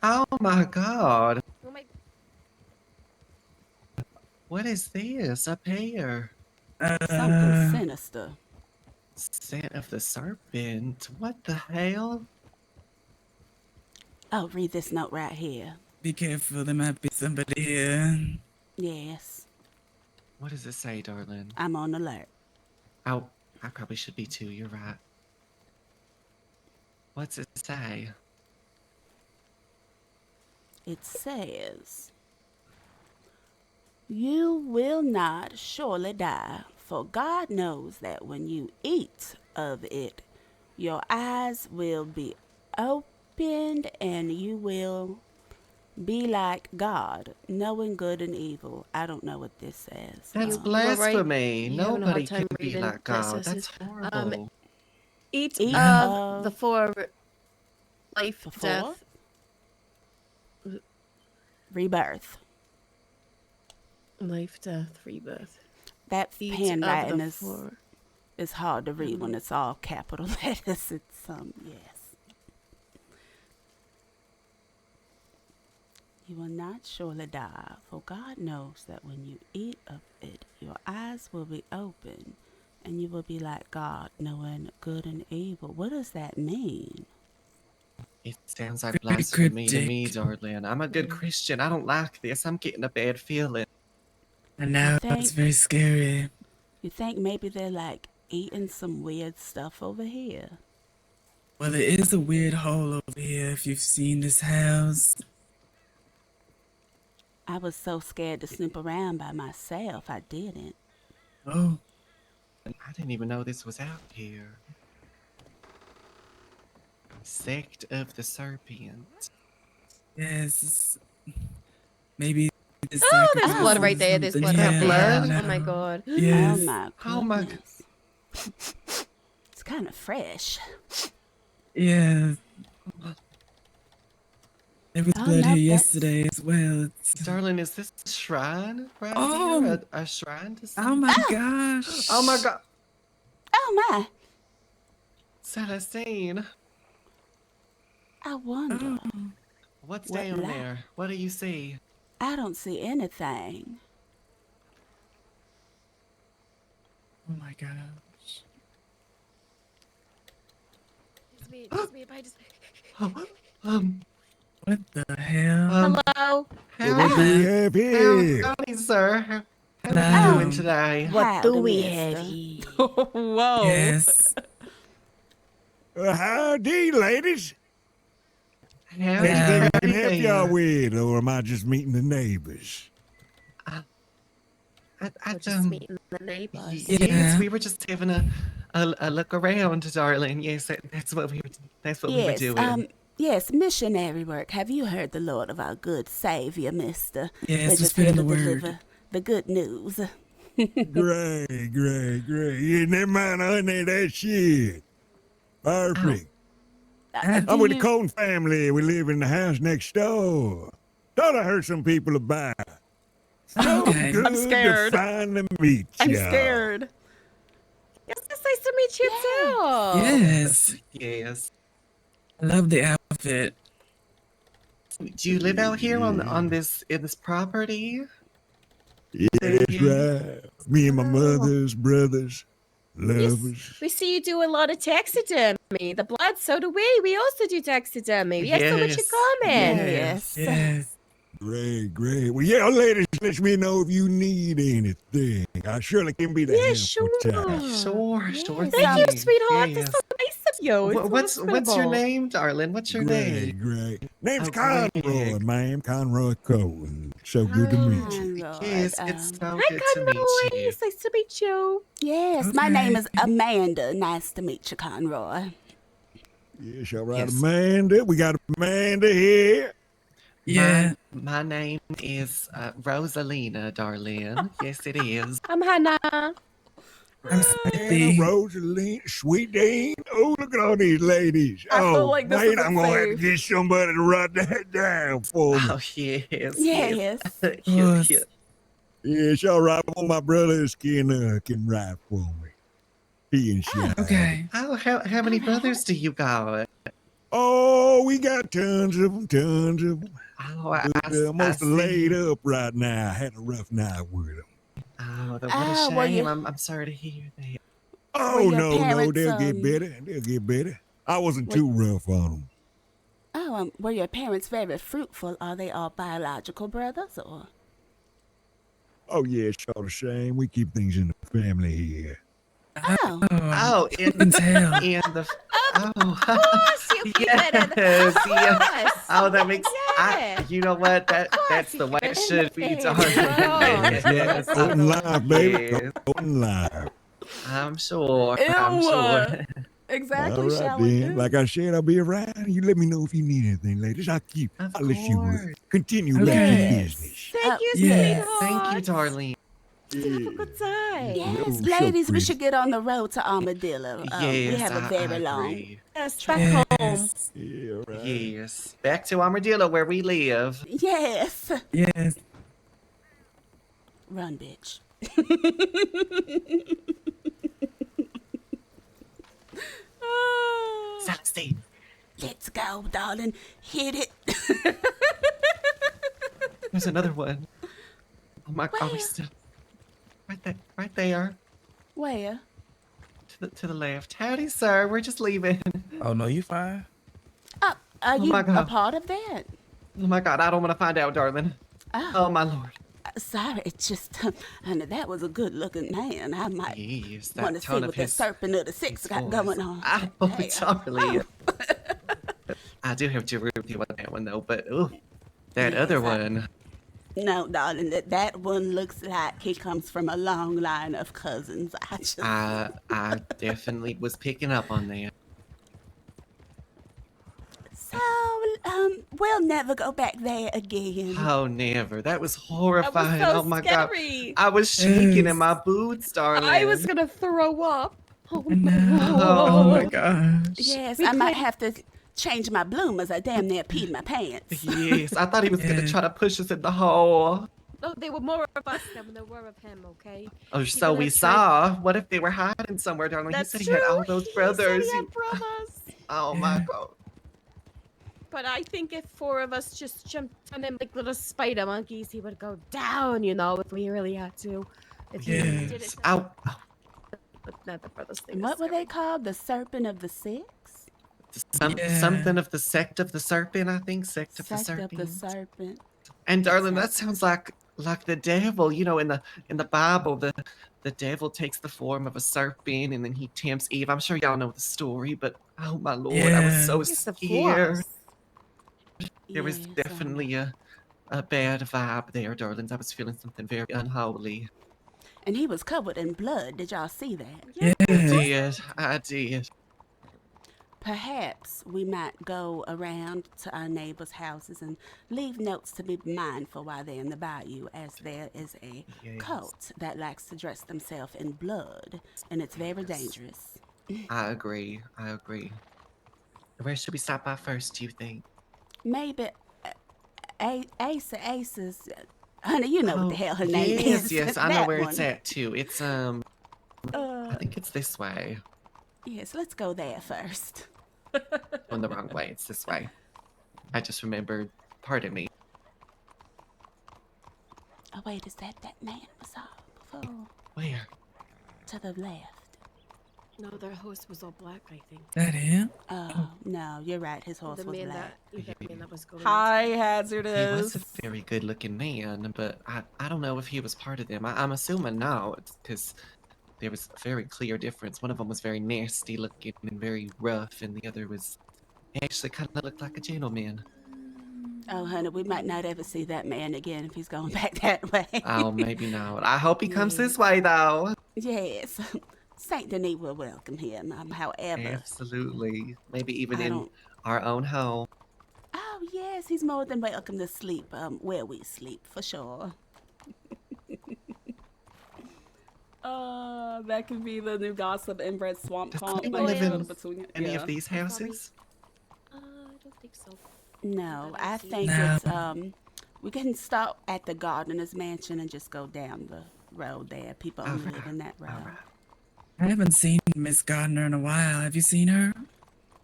Oh my god. Oh my. What is this up here? Something sinister. Scent of the serpent. What the hell? Oh, read this note right here. Be careful, there might be somebody here. Yes. What does it say, darling? I'm on alert. Oh, I probably should be too. You're right. What's it say? It says, "You will not surely die, for God knows that when you eat of it, your eyes will be opened and you will be like God, knowing good and evil." I don't know what this says. That's blasphemy. Nobody can be like God. That's horrible. Eat Eat of the four life, death, rebirth. Life, death, rebirth. That Eat of handwriting the is four. It's hard to read when it's all capital letters. It's yes. You will not surely die, for God knows that when you eat of it, your eyes will be open, and you will be like God, knowing good and evil. What does that mean? It sounds like blasphemy to me, darling. I'm a good Christian. I don't like this. I'm getting a bad feeling. I know, it's very scary. You think maybe they're like eating some weird stuff over here? Well, there is a weird hole over here if you've seen this house. I was so scared to snoop around by myself, I didn't. Oh. I didn't even know this was out here. Sect of the Serpent. Yes. Maybe. Oh, there's blood right there. There's blood right there. Blood? Oh my god. Yes. Oh my goodness. Oh my. It's kind of fresh. Yeah. There was Oh, blood no, here that's- yesterday as well. Darling, is this a shrine right Oh. here? A shrine to Oh my gosh. Oh my god. Oh my. Celestine. I wonder. What's What down light? there? What do you see? I don't see anything. Oh my gosh. Just me, if I just... What the hell? Hello? How howdy, sir. How are you doing today? What do we have here? Whoa. Yes. Howdy, ladies. Howdy, Anything I can howdy help there. y'all with, or am I just meeting the neighbors? I Just meeting the neighbors. Yes, we were just having a look around, darling. Yes, that's what we were doing. Yes, missionary work. Have you heard the Lord of our good Savior, mister? Yes, We're we're just spreading here to the word. deliver the good news. Great. Yeah, never mind, honey, that shit. Perfect. I'm with the Colton family. We live in the house next door. Thought I heard some people about. So Okay. good I'm scared. to finally meet I'm y'all. scared. Yes, it's nice to meet you too. Yes. Yes. I love the outfit. Do you live out here in this property? Yeah, that's right. Me and my mother's brothers, lovers. We see you do a lot of taxidermy. The blood, so do we. We also do taxidermy. We have so much in common. Yes. Great. Well, yeah, ladies, let me know if you need anything. I surely can be the help sure. for time. Sure. Thank you, sweetheart. Yes. That's so nice of Yo, it's what's your hospitable. name, darling? What's your name? Great. Name's Oh, Conroy, Greg. ma'am. Conroy Cole. So good to meet you. Yes, it's so Hi, good to meet Conroy. you. It's nice to meet you. Yes, my name is Amanda. Nice to meet you, Conroy. Yes, all right, Amanda. We got Amanda here. Yeah. My name is Rosalina, darling. Yes, it is. I'm Hannah. I'm Anna, Rosaline, Sweet Dean. Oh, look at all these ladies. I feel Oh, like this wait, isn't I'm going to have to safe. get somebody to write that down for me. Oh, yes. Yes. Yes. Yes, all right. Well, my brothers can write for me. He and Shy. Okay. Oh, how many brothers do you got? Oh, we got tons of them, tons of them. Oh, But, most I laid see. up right now. I had a rough night with them. Oh, what a Ah, well, shame. you- I'm sorry to hear that. Oh, your no, parents, they'll get better. They'll get better. I wasn't too rough on them. Oh, were your parents very fruitful? Are they all biological brothers, or? Oh, yeah, it's all the same. We keep things in the family here. Oh. Oh, in tell. the Of course, you keep it in. yes, Of yeah. course. Oh, that makes Yeah. you know what? That's the way it should be, darling. Yes, Golden life, baby. yes. Golden life. I'm sure. I'm sure. Exactly, All right, shall we then. do? Like I said, I'll be around. You let me know if you need anything, ladies. I'll let you continue about your business. Thank you, Yes. sweetheart. Thank you, darling. Have a good time. Yes, so ladies, we pretty. should get on the road to Armadillo. we Yes, have a I very long. agree. Yes, back home. Yeah, right. Yes, back to Armadillo where we live. Yes. Yes. Run, bitch. Celestine. Let's go, darling. Hit it. There's another one. Oh my God, are we still right there. Where? To the left. Howdy, sir. We're just leaving. Oh no, you fine? Are Oh you my a God. part of that? Oh my God, I don't want to find out, darling. Oh my Lord. Sorry, it's just, honey, that was a good-looking man. I might Yes, want that to see tone what of the his serpent of the six got voice. going on. Oh, Damn. darling. I do have to agree with you on that one though, but that Yes, other one. No, darling, that one looks like he comes from a long line of cousins. I definitely was picking up on that. So, we'll never go back there again. Oh, never. That was horrifying. so Oh my scary. God. I was shaking Yes. in my boots, darling. I was gonna throw up. Oh my Oh my gosh. Yes, We I might played- have to change my bloomers. I damn near peed my pants. Yes, I thought he was gonna try to push us in the hole. No, there were more of us than there were of him. Okay. Oh, He so would we have tried- saw. What if they were hiding somewhere, darling? That's he said true. he had all those brothers. He said he had brothers. Oh my God. But I think if four of us just jumped on him like little spider monkeys, he would go down, if we really had to. If he did it. Ow. But not the brothers thing. What were they called? The Serpent of the Six? Something of the sect of the serpent, I think. Sect of the Sect serpent. of the Serpent. And darling, that sounds like the devil. In the Bible, the devil takes the form of a serpent and then he tempts Eve. I'm sure y'all know the story, but oh my Lord, I was so Yes, of scared. course. There was definitely a bad vibe there, darlings. I was feeling something very unholy. And he was covered in blood. Did y'all see that? I did. Perhaps we might go around to our neighbors' houses and leave notes to be mindful while they're in the bayou, as there is a cult that likes to dress themselves in blood, and it's very dangerous. I agree. Where should we stop by first, do you think? Maybe Ace's. Honey, you know what the hell her name is. Yes, I know That where one. it's at too. It's I think it's this way. Yes, let's go there first. On the wrong way. It's this way. I just remembered. Pardon me. Oh wait, is that man was saw before? Where? To the left. No, their horse was all black, I think. That him? Oh no, you're right. His horse The was man black. that man that was going. Hi, He was Hazardous. a very good-looking man, but I don't know if he was part of them. I'm assuming not, because there was a very clear difference. One of them was very nasty looking and very rough, and the other was actually kind of looked like a gentleman. Oh, honey, we might not ever see that man again if he's going back that way. Oh, maybe not. I hope he comes Yes. this way, though. Yes. Saint Denis will welcome him. However, Absolutely. Maybe even I in don't- our own home. oh yes, he's more than welcome to sleep where we sleep for sure. That could be the new gossip inbred swamp Does comp. anyone live in between any of these houses? I don't think so. No, I think No. it's we can stop at the gardener's mansion and just go down the road there. People only live in that road. I haven't seen Miss Gardner in a while. Have you seen her?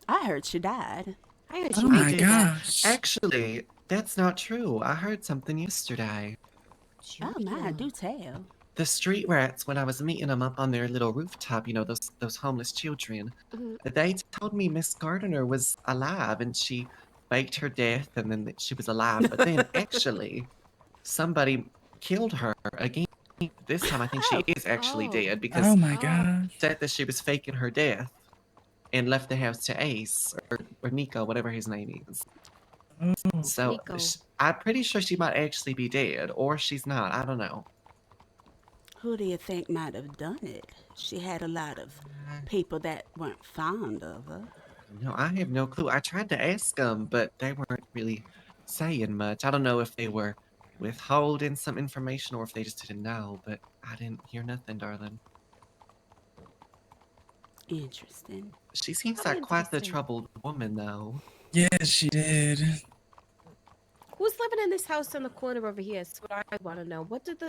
I heard she died. I heard Oh my gosh. Actually, that's not true. I heard something yesterday. Oh my, do tell. The street rats, when I was meeting them up on their little rooftop, you know, those homeless children, they told me Miss Gardner was alive and she faked her death and then that she was alive. But then actually, somebody killed her again. This time I think she is actually dead because Oh my gosh. said that she was faking her death and left the house to Ace or Nico, whatever his name is. Oh. So Nico. I'm pretty sure she might actually be dead, or she's not. I don't know. Who do you think might have done it? She had a lot of people that weren't fond of her. No, I have no clue. I tried to ask them, but they weren't really saying much. I don't know if they were withholding some information or if they just didn't know, but I didn't hear nothing, darling. Interesting. She seems like quite the troubled woman, though. Yes, she did. Who's living in this house in the corner over here? That's what I want to know. What did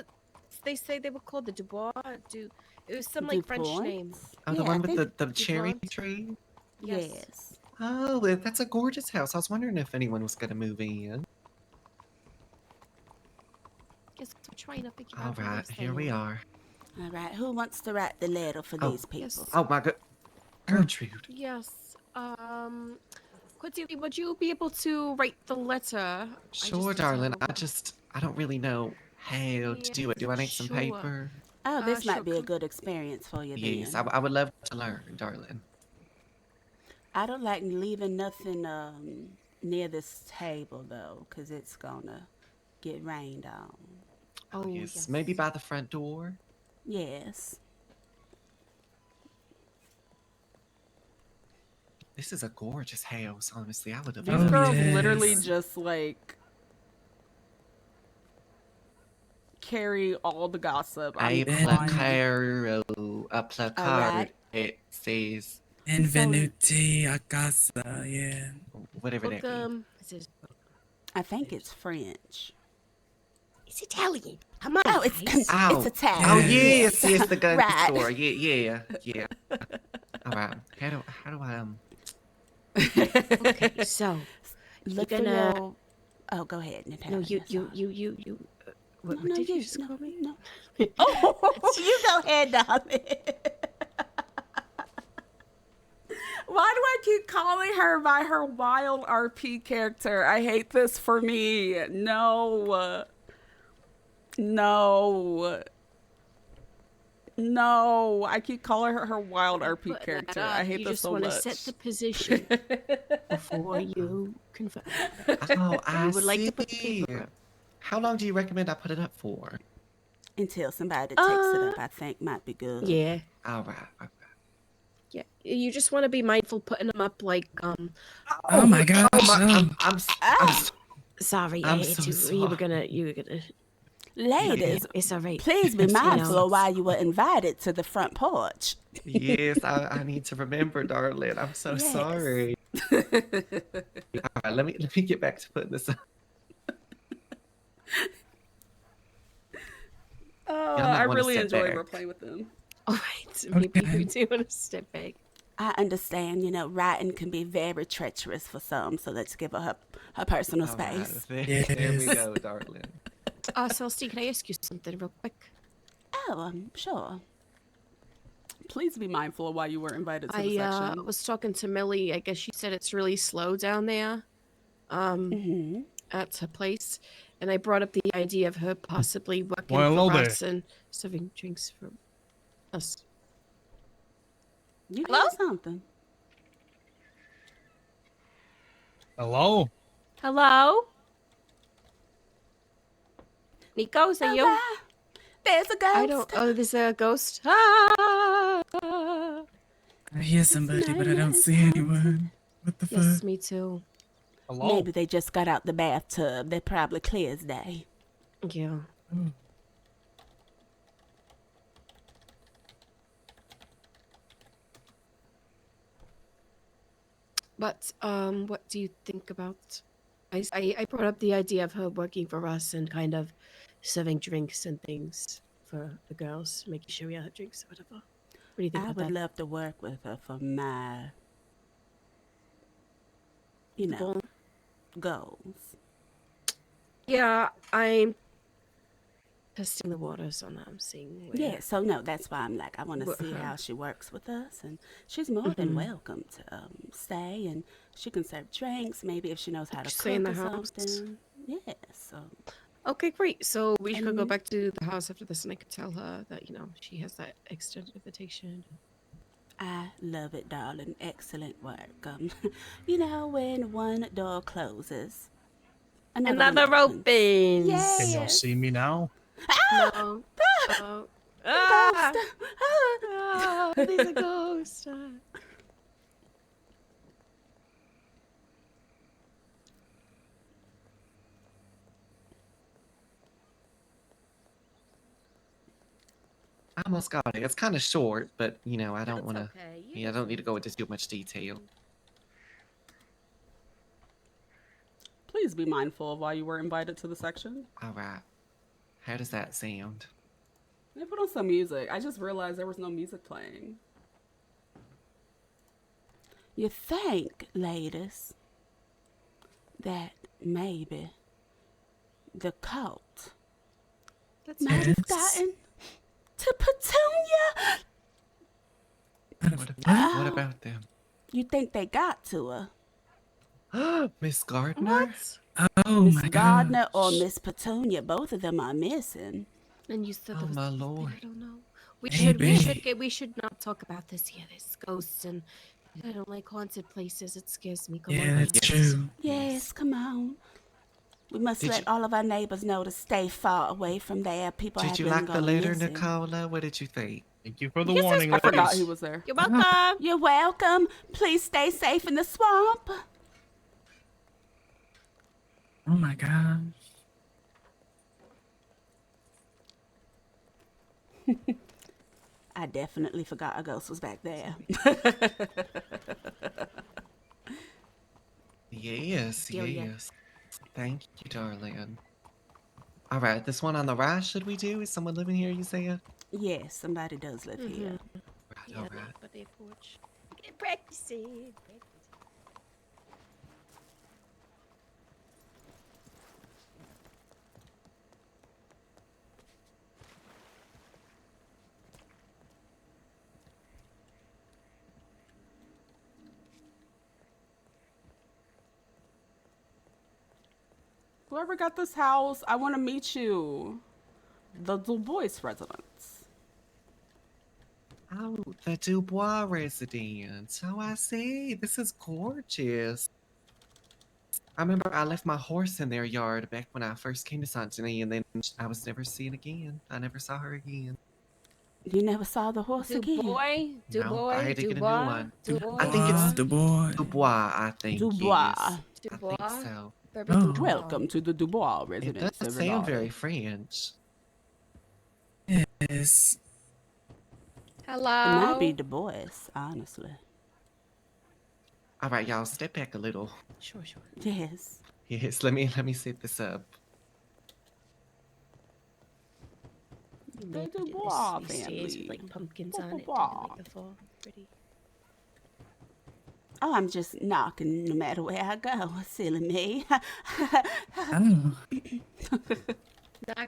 they say they were called? The Dubois? It was some like French Dupois? name. Oh, the Yeah, one I with think the cherry Dupont. tree? Yes. Oh, that's a gorgeous house. I was wondering if anyone was going to move in. Guess we're trying to figure All out. who right, lives here there. we are. All right, who wants to write the letter for Oh, these people? Oh, my God. Gertrude. Yes. Cordelia, would you be able to write the letter? Sure, darling. I don't really know how to do it. Do I need some sure. paper? Oh, this sure, might be a good experience for you Yes, then. I would love to learn, darling. I don't like leaving nothing near this table though, because it's gonna get rained on. Oh, yes. Maybe by the front door? Yes. This is a gorgeous house, honestly. I would have These loved girls this. literally just like carry all the gossip. A placard, it says. Invenuti a casa, yeah. Whatever that means. I think it's French. It's Italian. Come on. Oh, it's Ow. it's Italian. Oh, yes, yes, the gun Right. store. Yeah. All right. How do I Okay, so Look you're for gonna. your... Oh, go ahead, Natalia. No, you. What, No, did you just call me? No. Oh, you go ahead, darling. Why do I keep calling her by her wild RP character? I hate this for me. No. I keep calling her wild RP character. I hate you this just so want much. to set the position before you confirm. Oh, I would like to put see. paper up. How long do you recommend I put it up for? Until somebody takes it up, I think might be good. Yeah. All right. Yeah. You just want to be mindful putting them up like Oh my gosh. I'm sorry. I'm I hate so to. You were gonna. Ladies, It's all right. please be You know. mindful of why you were invited to the front porch. Yes, I need to remember, darling. I'm so Yes. sorry. All right, let me get back to putting this up. Oh, Y'all might I wanna really step enjoy back. role playing with them. All right. Maybe you do want to step back. I understand, writing can be very treacherous for some, so let's give her personal All right, space. there we go, darling. Celestine, can I ask you something real quick? Oh, sure. Please be mindful of why you were invited to the I section. was talking to Millie. I guess she said it's really slow down there. At her place, and I brought up the idea of her possibly working Well, hello for there. us and serving drinks for us. You Hello? did something. Hello? Hello? Nico, say you? There's a ghost. I don't. Oh, there's a ghost. Ah! I hear somebody, but I don't see anyone. What the Yes, fuck? me too. Maybe they just got out the bathtub. They're probably clear as day. Yeah. But what do you think about? I brought up the idea of her working for us and kind of serving drinks and things for the girls, making sure we have drinks or whatever. What do you think I about would that? love to work with her for my, goals. Yeah, I'm testing the waters on that. I'm seeing. Yeah, so no, that's why I'm like, I want to What see her- how she works with us, and she's more than Mhm. welcome to stay, and she can serve drinks, maybe if she knows how to Just stay in cook the or house. something. Yeah, so. Okay, great. So we could go And- back to the house after this, and I could tell her that she has that extended invitation. I love it, darling. Excellent work. When one door closes, Another one opens. opens. Can y'all see me now? No. Oh. Ah! Ah, there's a ghost. I almost got it. It's kind of short, but I don't want to. okay. Yeah, I don't need to go into too much detail. Please be mindful of why you were invited to the section. All right. How does that sound? They put on some music. I just realized there was no music playing. You think, ladies, that maybe the cult might have gotten to Petunia? What about them? You think they got to her? Miss Gardner? Oh Miss my Gardner or Miss Petunia, both of them are missing. And you said Oh my lord! I don't know. We Maybe. we should not talk about this here. There's ghosts, and I don't like haunted places. It scares me. Come Yeah, on. that's true. Yes, come on. We must Did let you- all of our neighbors know to stay far away from there. People Did have you been like the going letter, missing. Nicola? What did you think? Thank you for the Yes, warning. I forgot ladies. he was there. You're welcome. You're welcome. Please stay safe in the swamp. Oh my gosh. I definitely forgot a ghost was back there. Yes, Yeah. yes. Thank you, darling. All right, this one on the right, should we do? Is someone living here, you said? Yes, somebody does live here. Right, all right. But they porch. Get practicing. Whoever got this house, I want to meet you. The Du Bois residence. Oh, the Dubois residence. Oh, I see. This is gorgeous. I remember I left my horse in their yard back when I first came to Saint Denis, and then I was never seen again. I never saw her again. You never saw the horse again? No, I had to get a new one. I think Dubois, it's Dubois. Dubois, I think. Dubois. Yes. Dubois? I think so. Oh. Welcome to the Dubois It residence, does everybody. sound very French. Yes. Hello. It might be Du Bois, honestly. All right, y'all, step back a little. Sure. Yes. Yes, let me set this up. The Dubois These stairs family. with like pumpkins on it. Dubois. Like the fall. Pretty. Oh, I'm just knocking no matter where I go. Silly me. Oh.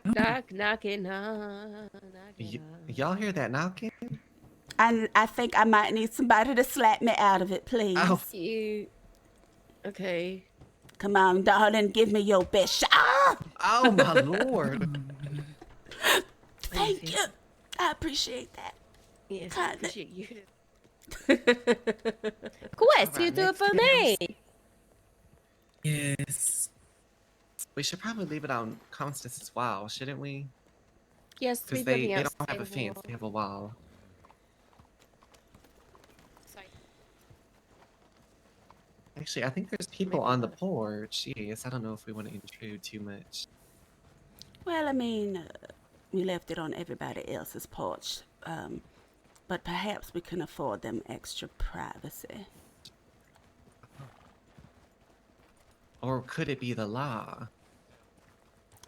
Knock, knocking on. Y'all hear that knocking? I think I might need somebody to slap me out of it, please. Oh. You. Okay. Come on, darling, give me your best shot. Ah! Oh, my lord. Thank you. I appreciate that. Yes, I Kinda. appreciate you. Of course, you do it for me. Yes. We should probably leave it on Constance's wall, shouldn't we? Yes, Because leave it on they the don't outside have a of the fence, wall. they have a wall. Sorry. Actually, I think there's people on the porch. Yes, I don't know if we want to intrude too much. Well, I mean, we left it on everybody else's porch, but perhaps we can afford them extra privacy. Or could it be the law?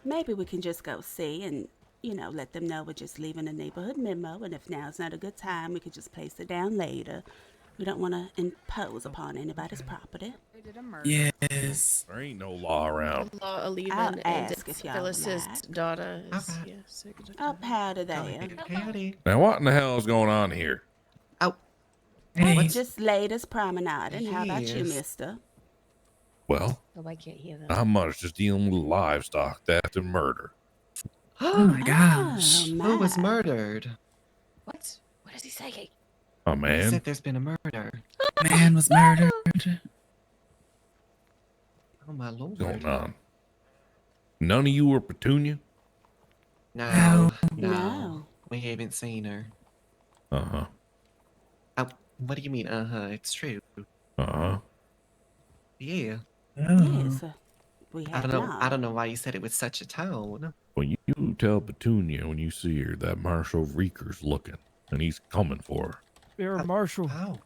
Maybe we can just go see and, let them know we're just leaving a neighborhood memo, and if now's not a good time, we could just place it down later. We don't want to impose upon anybody's property. Yes. There ain't no law around. Law I'll Eleven and ask it's if y'all Phyllis's like. daughter. Okay. Yes, Oh, howdy there. Howdy. Now, what in the hell is going on here? Oh. Hey. Just latest promenading. How about you, Yes. mister? Well, Oh, I can't hear that. not much, just dealing with livestock, theft, and murder. Oh my gosh. Who was murdered? What? What is he saying? A He man? said there's been a murder. Man was murdered. Oh my lord. What's going on? None of you were Petunia? No. No. We haven't seen her. Uh-huh. Oh, what do you mean, it's true. Uh-huh. Yeah. Yes, we I have don't know. not. I don't know why you said it with such a tone. Well, you tell Petunia when you see her that Marshal Reeker's looking, and he's coming for her. Mayor Marshall. Oh.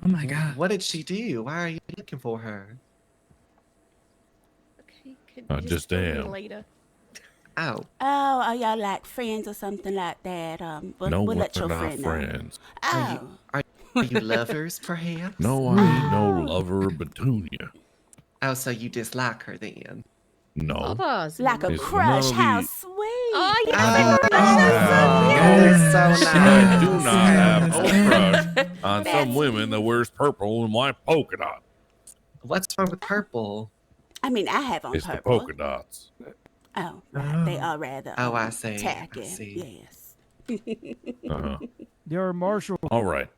Oh my god. What did she do? Why are you looking for her? Okay, could I you just fill me am. later? Oh. Oh, are y'all like friends or something like that? We'll, No, we'll we're let your not friend know. friends. Oh. Are you lovers, perhaps? No, I ain't no lover of Petunia. Oh, so you dislike her then? No. Like a It's crush. none of How the- sweet. Oh, I do not have no crush on some women that wears purple and white polka dot. What's wrong with purple? I mean, I have on It's the purple. polka dots. Oh, right. They are rather I see. tacky. I see. Yes. Uh-huh. Mayor Marshall. All right.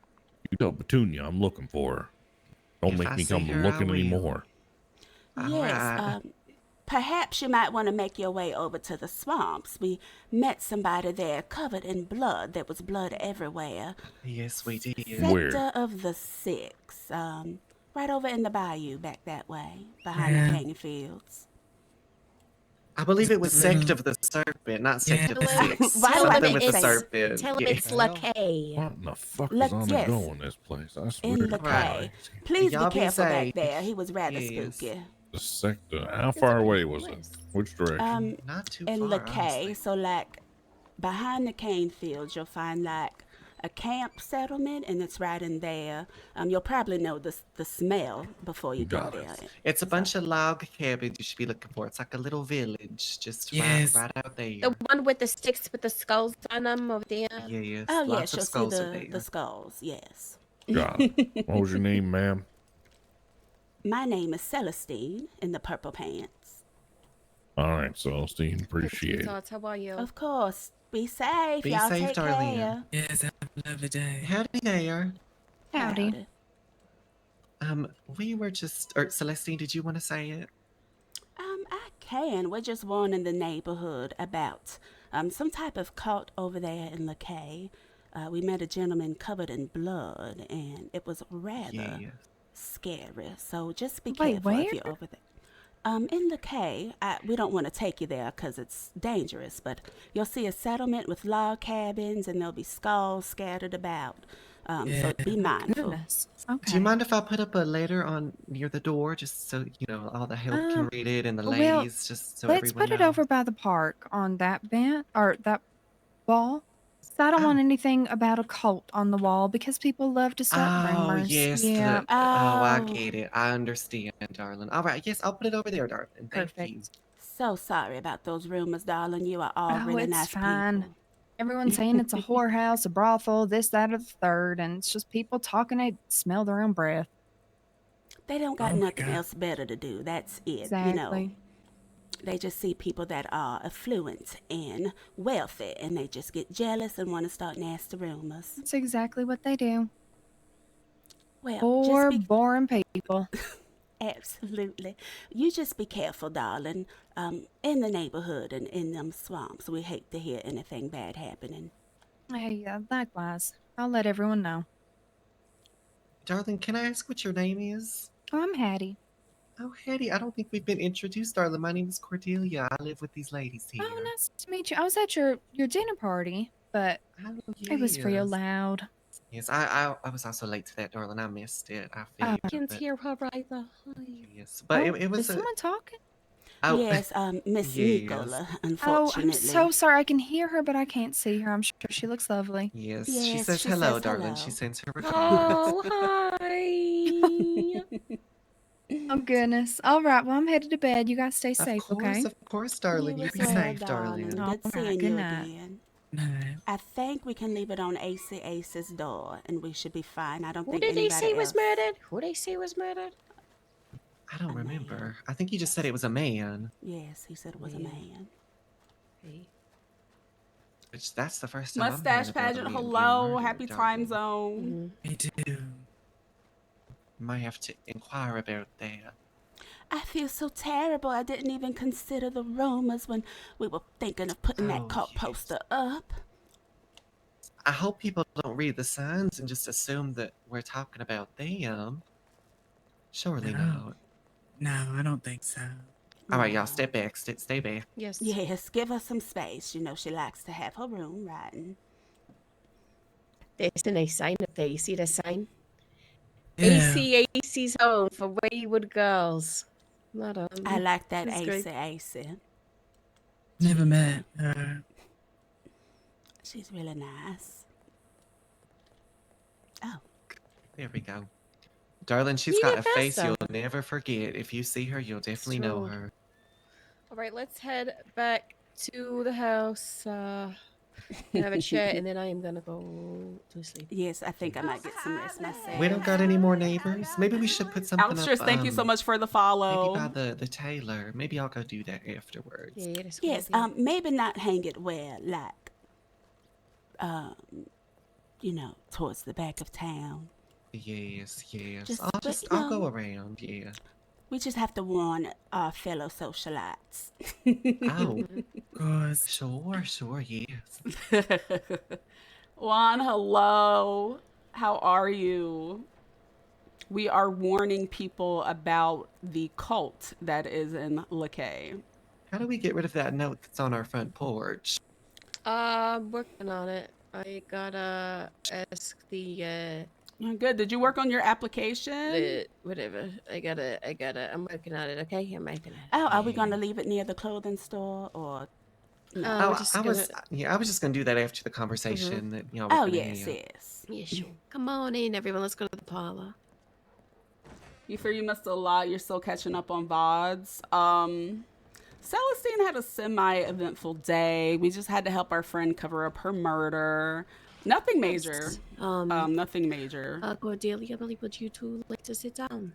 You tell Petunia I'm looking for her. Don't If make I me see come her, I looking will. anymore. Yes. Alright. Perhaps you might want to make your way over to the swamps. We met somebody there covered in blood. There was blood everywhere. Yes, we did. Sector of the Six. Right over in the bayou back that way, behind the cane fields. I believe it was Sect of the Serpent, not Sect of the Six. Why do I Something make with the sense? serpent. Tell him Yeah. it's Lakay. What in the fuck Look, is on yes. the go in this place? I swear In to the God. K. Please Y'all be be careful back safe. there. He was rather Yes. spooky. The sector. How far away was it? Which direction? Not too In far, the K, honestly. so like behind the cane fields, you'll find like a camp settlement, and it's right in there. You'll probably know the smell before you Got go it. there. It's a bunch of log cabins you should be looking for. It's like a little village, just Yes. right out there. The one with the sticks with the skulls on them over there. Yes, Oh lots yes, of you'll see skulls are the there. skulls. Yes. Got it. What was your name, ma'am? My name is Celestine in the purple pants. All right, Celestine. Appreciate it. Sweetheart, how are you? Of course. Be safe. Be Y'all safe, take darling. care. Yes, have a lovely day. Howdy there. Howdy. We were just, or Celestine, did you want to say it? I can. We're just warning the neighborhood about some type of cult over there in Lakay. We met a gentleman covered in blood, and it was rather scary. So just be careful if you're over there. In Lakay, we don't want to take you there because it's dangerous, but you'll see a settlement with log cabins, and there'll be skulls scattered about. So be mindful. Do you mind if I put up a letter on near the door, just so all the help can read it, and the ladies, just so let's everyone put it knows? over by the park on that bench or that wall. So I don't want anything about a cult on the wall because people love to start Oh, rumors. yes. Yeah. I get it. I understand, darling. All right. Yes, I'll put it over there, darling. Thank you. So sorry about those rumors, darling. You are all Oh, really it's nice fine. people. Everyone's saying it's a whorehouse, a brothel, this, that, or the third, and it's just people talking. They smell their own breath. They don't got nothing else better to do. That's it. Exactly. They just see people that are affluent and wealthy, and they just get jealous and want to start nasty rumors. That's exactly what they do. Well, Poor, boring people. Absolutely. You just be careful, darling. In the neighborhood and in them swamps, we hate to hear anything bad happening. Hey, likewise. I'll let everyone know. Darling, can I ask what your name is? Oh, I'm Hattie. Oh, Hattie, I don't think we've been introduced, darling. My name is Cordelia. I live with these ladies here. Oh, nice to meet you. I was at your dinner party, but it was real yes. loud. Yes, I was also late to that, darling. I missed it. I feel you. I can't but- hear her either. Yes, but Oh, it was is someone talking? Oh, Yes, Miss yes. Nicola, Oh, unfortunately. I'm so sorry. I can hear her, but I can't see her. I'm sure she looks lovely. Yes, she Yes, says she hello, says darling. hello. She sends her Oh, regards. hi. Oh, goodness. All right. Well, I'm headed to bed. You guys stay safe, okay? Of course, darling. You be safe, darling. All Good right, seeing good you night. again. Night. I think we can leave it on AC Ace's door, and we should be fine. I don't Who think did they anybody say else. was murdered? Who they say was murdered? I don't remember. I think you just said it was a man. Yes, he said it was a man. Which that's the first time I'm Mustache hearing about a pageant, man being hello. murdered, Happy darling. time zone. Me too. Might have to inquire about that. I feel so terrible. I didn't even consider the rumors when we were thinking of putting that Oh, cult poster up. I hope people don't read the signs and just assume that we're talking about them. Surely No. not. No, I don't think so. All right, y'all, step back. Stay back. Yes. Yes, give her some space. You know she likes to have her room writing. There's a nice sign up there. You see the sign? Yeah. AC's home for wayward girls. Not I like that She's great. AC. Never met her. She's really nice. Oh. There we go. Darling, she's You got get a past face them. you'll never forget. If you see her, you'll definitely know true. her. All right, let's head back to the house. And have a chat, and then I am gonna go to sleep. Yes, I think I might get some rest myself. We don't got any more neighbors. Maybe we should put something Alextras, up. thank you so much for the follow. Maybe by the Taylor. Maybe I'll go do that afterwards. Yes, maybe not hang it where, like, towards the back of town. Yes. Just- I'll but, you I'll know, go around. Yeah. We just have to warn our fellow socialites. Oh. Cause Sure. Yes. Juan, hello. How are you? We are warning people about the cult that is in LeCay. How do we get rid of that note that's on our front porch? I'm working on it. I gotta ask the Good. Did you work on your application? whatever. I gotta. I'm working on it. Okay, I'm working on it. Oh, are we going to leave it near the clothing store or? No. we're I just was gonna- I was just gonna do that after the conversation that y'all were Oh, gonna yes, have. yes. Yeah, sure. Come on in, everyone. Let's go to the parlor. You fear you missed a lot. You're still catching up on VODs. Celestine had a semi-eventful day. We just had to help our friend cover up her murder. Nothing major. Nothing major. Cordelia, really would you two like to sit down?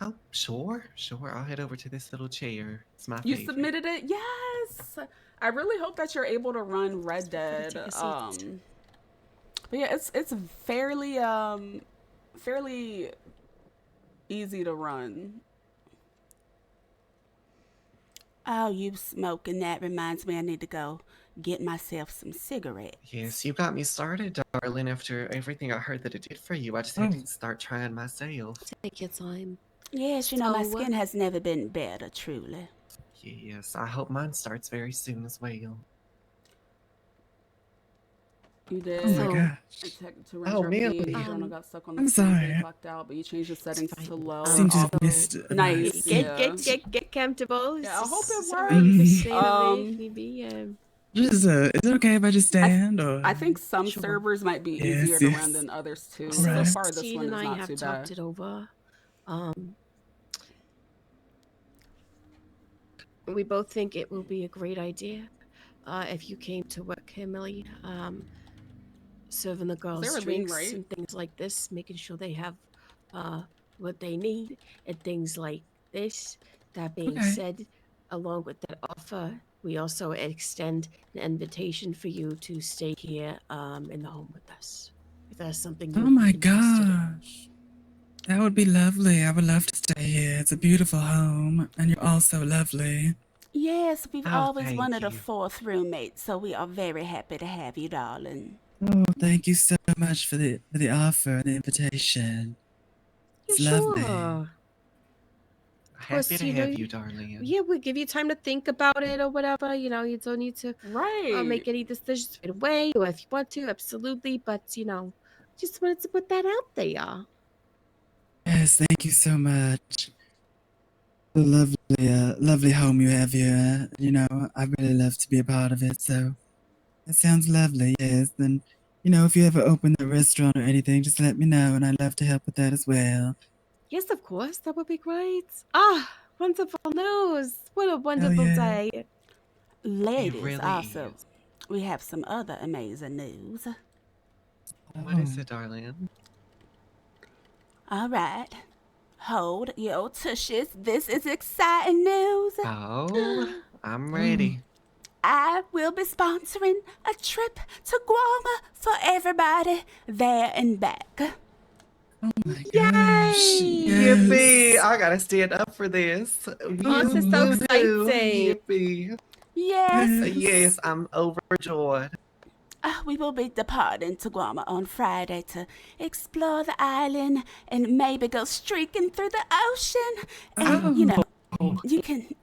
Oh, sure. I'll head over to this little chair. It's my You favorite. submitted it? Yes. I really hope that you're able to run Red Dead. take a seat. But yeah, it's fairly easy to run. Oh, you smoking. That reminds me I need to go get myself some cigarettes. Yes, you got me started, darling. After everything I heard that it did for you, I just had to start trying myself. Take your time. Yes, my So, skin has never been better, truly. Yes, I hope mine starts very soon as well. You did. Oh my gosh. Oh, really? Journal got stuck on the I'm screen, so sorry. you clocked out, but you changed the settings to low. Seem to have missed a Nice. Get comfortable. Yeah, I hope it works. Is it okay if I just stand or? I think some servers might be easier to run than others too. So far, this Celestine one is and I not have too talked bad. it over. We both think it will be a great idea if you came to work here, Millie. Serving the girls there a lien drinks rate? and things like this, making sure they have what they need and things like this. That being Okay. said, along with that offer, we also extend an invitation for you to stay here in the home with us. If that's something Oh you're my interested in. gosh. That would be lovely. I would love to stay here. It's a beautiful home, and you're all so lovely. Yes, we've Oh, always thank wanted a you. fourth roommate, so we are very happy to have you, darling. Oh, thank you so much for the offer and the invitation. Yeah, It's lovely. sure. Of Happy course, to you know, have you, darling. yeah, we give you time to think about it or whatever. You know, you don't need to Right. make any decisions right away, or if you want to, absolutely. But you know, just wanted to put that out there. Yes, thank you so much. The lovely home you have here. You know, I really love to be a part of it. So it sounds lovely. Yes, and if you ever open a restaurant or anything, just let me know, and I'd love to help with that as well. Yes, of course, that would be great. Ah, wonderful news! What a Oh wonderful yeah. day. Ladies, really also, we have some other amazing news. What is it, darling? All right. Hold your tushes. This is exciting news. Oh, I'm ready. I will be sponsoring a trip to Guam for everybody there and back. Yay! Yippee! I gotta stand up for this. Oh, this is so exciting. Yippee! Yes. Yes, I'm overjoyed. We will be departing to Guam on Friday to explore the island and maybe go streaking through the ocean. And, you can,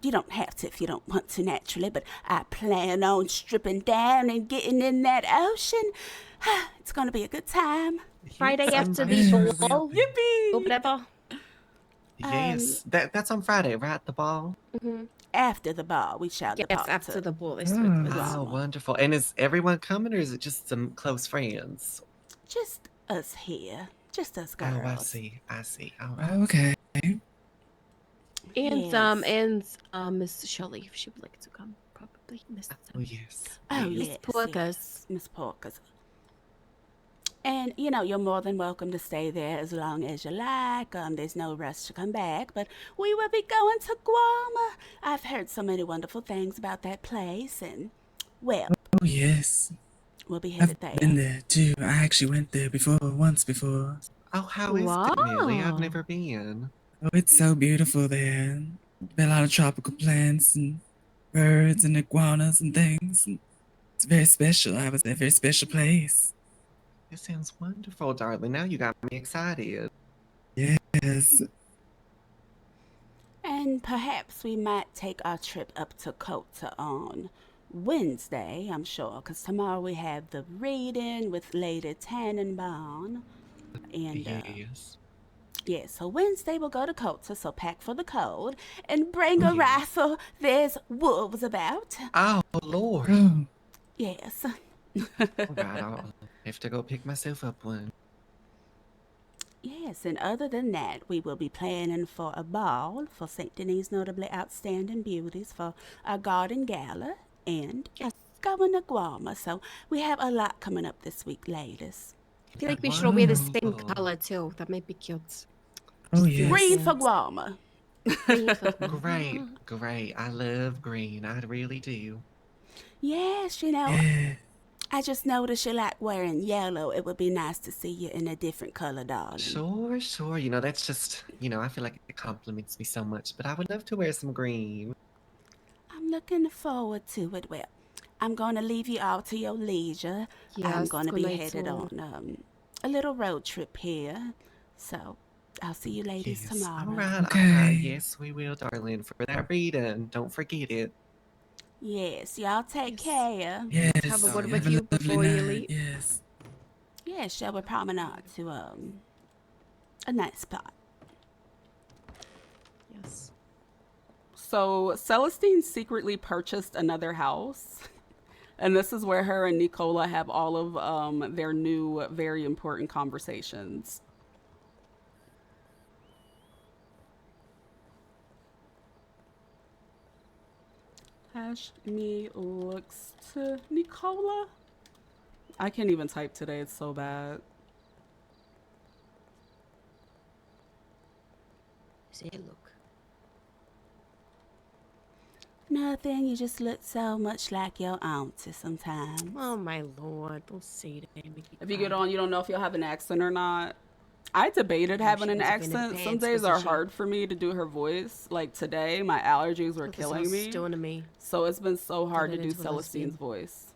you don't have to if you don't want to naturally, but I plan on stripping down and getting in that ocean. It's going to be a good time. Friday Yes, after I'm the sure ball. Yippee! Or whatever. Yes, that's on Friday, right? The ball. After the ball, we shall depart. After the ball is Oh, wonderful! And is everyone coming, or is it just some close friends? Just us here. Just us girls. Oh, I see. I see. All right. Okay. And Yes. Miss Shelley, if she would like to come, probably Miss. Oh yes. Oh, Miss yes. Porkers. Miss Porkers. And, you're more than welcome to stay there as long as you like. There's no rush to come back, but we will be going to Guam. I've heard so many wonderful things about that place, and, well, Oh yes. we'll be headed there. I've been there too. I actually went there once before. Oh, how is it, Millie? I've never been. Oh, it's so beautiful there. There are a lot of tropical plants and birds and iguanas and things. It's very special. I was at a very special place. It sounds wonderful, darling. Now you got me excited. Yes. And perhaps we might take our trip up to Kota on Wednesday, I'm sure, because tomorrow we have the reading with Lady Tannenbaum. And, yes. yeah, so Wednesday we'll go to Kota, so pack for the cold and bring a rifle. There's wolves about. Oh, Lord. Yes. All right, I'll have to go pick myself up one. Yes, and other than that, we will be planning for a ball for St. Denis' notably outstanding beauties for our garden gala and going to Guam. So we have a lot coming up this week, ladies. I feel like we should all wear the same color too. That might be cute. Oh yes. Green for Guam. Great, great. I love green. I really do. Yes, I just noticed you like wearing yellow. It would be nice to see you in a different color, darling. Sure, sure. That's just, I feel like it compliments me so much, but I would love to wear some green. I'm looking forward to it. Well, I'm going to leave you all to your leisure. I'm Yes, going to good be night, headed all. on a little road trip here. So I'll see you ladies Yes. tomorrow. All right. Yes, we will, darling, for that reading. Don't forget it. Yes, y'all take care. Yes. Have a word Have with a you lovely before you night. leave. Yes. Yeah, shall we promenade to a nice spot? Yes. So Celestine secretly purchased another house. And this is where her and Nicola have all of their new, very important conversations. Me looks to Nicola. I can't even type today. It's so bad. Say look. Nothing. You just look so much like your auntie sometimes. Oh my lord! Don't say that. If you get on, you don't know if you'll have an accent or not. I debated having an was a bit of accent. Some pants, days wasn't are she? hard for me to do her voice. Like today, my allergies were Look, it killing sounds me. stoned me. So it's been so hard to Turning do into a lesbian. Celestine's voice.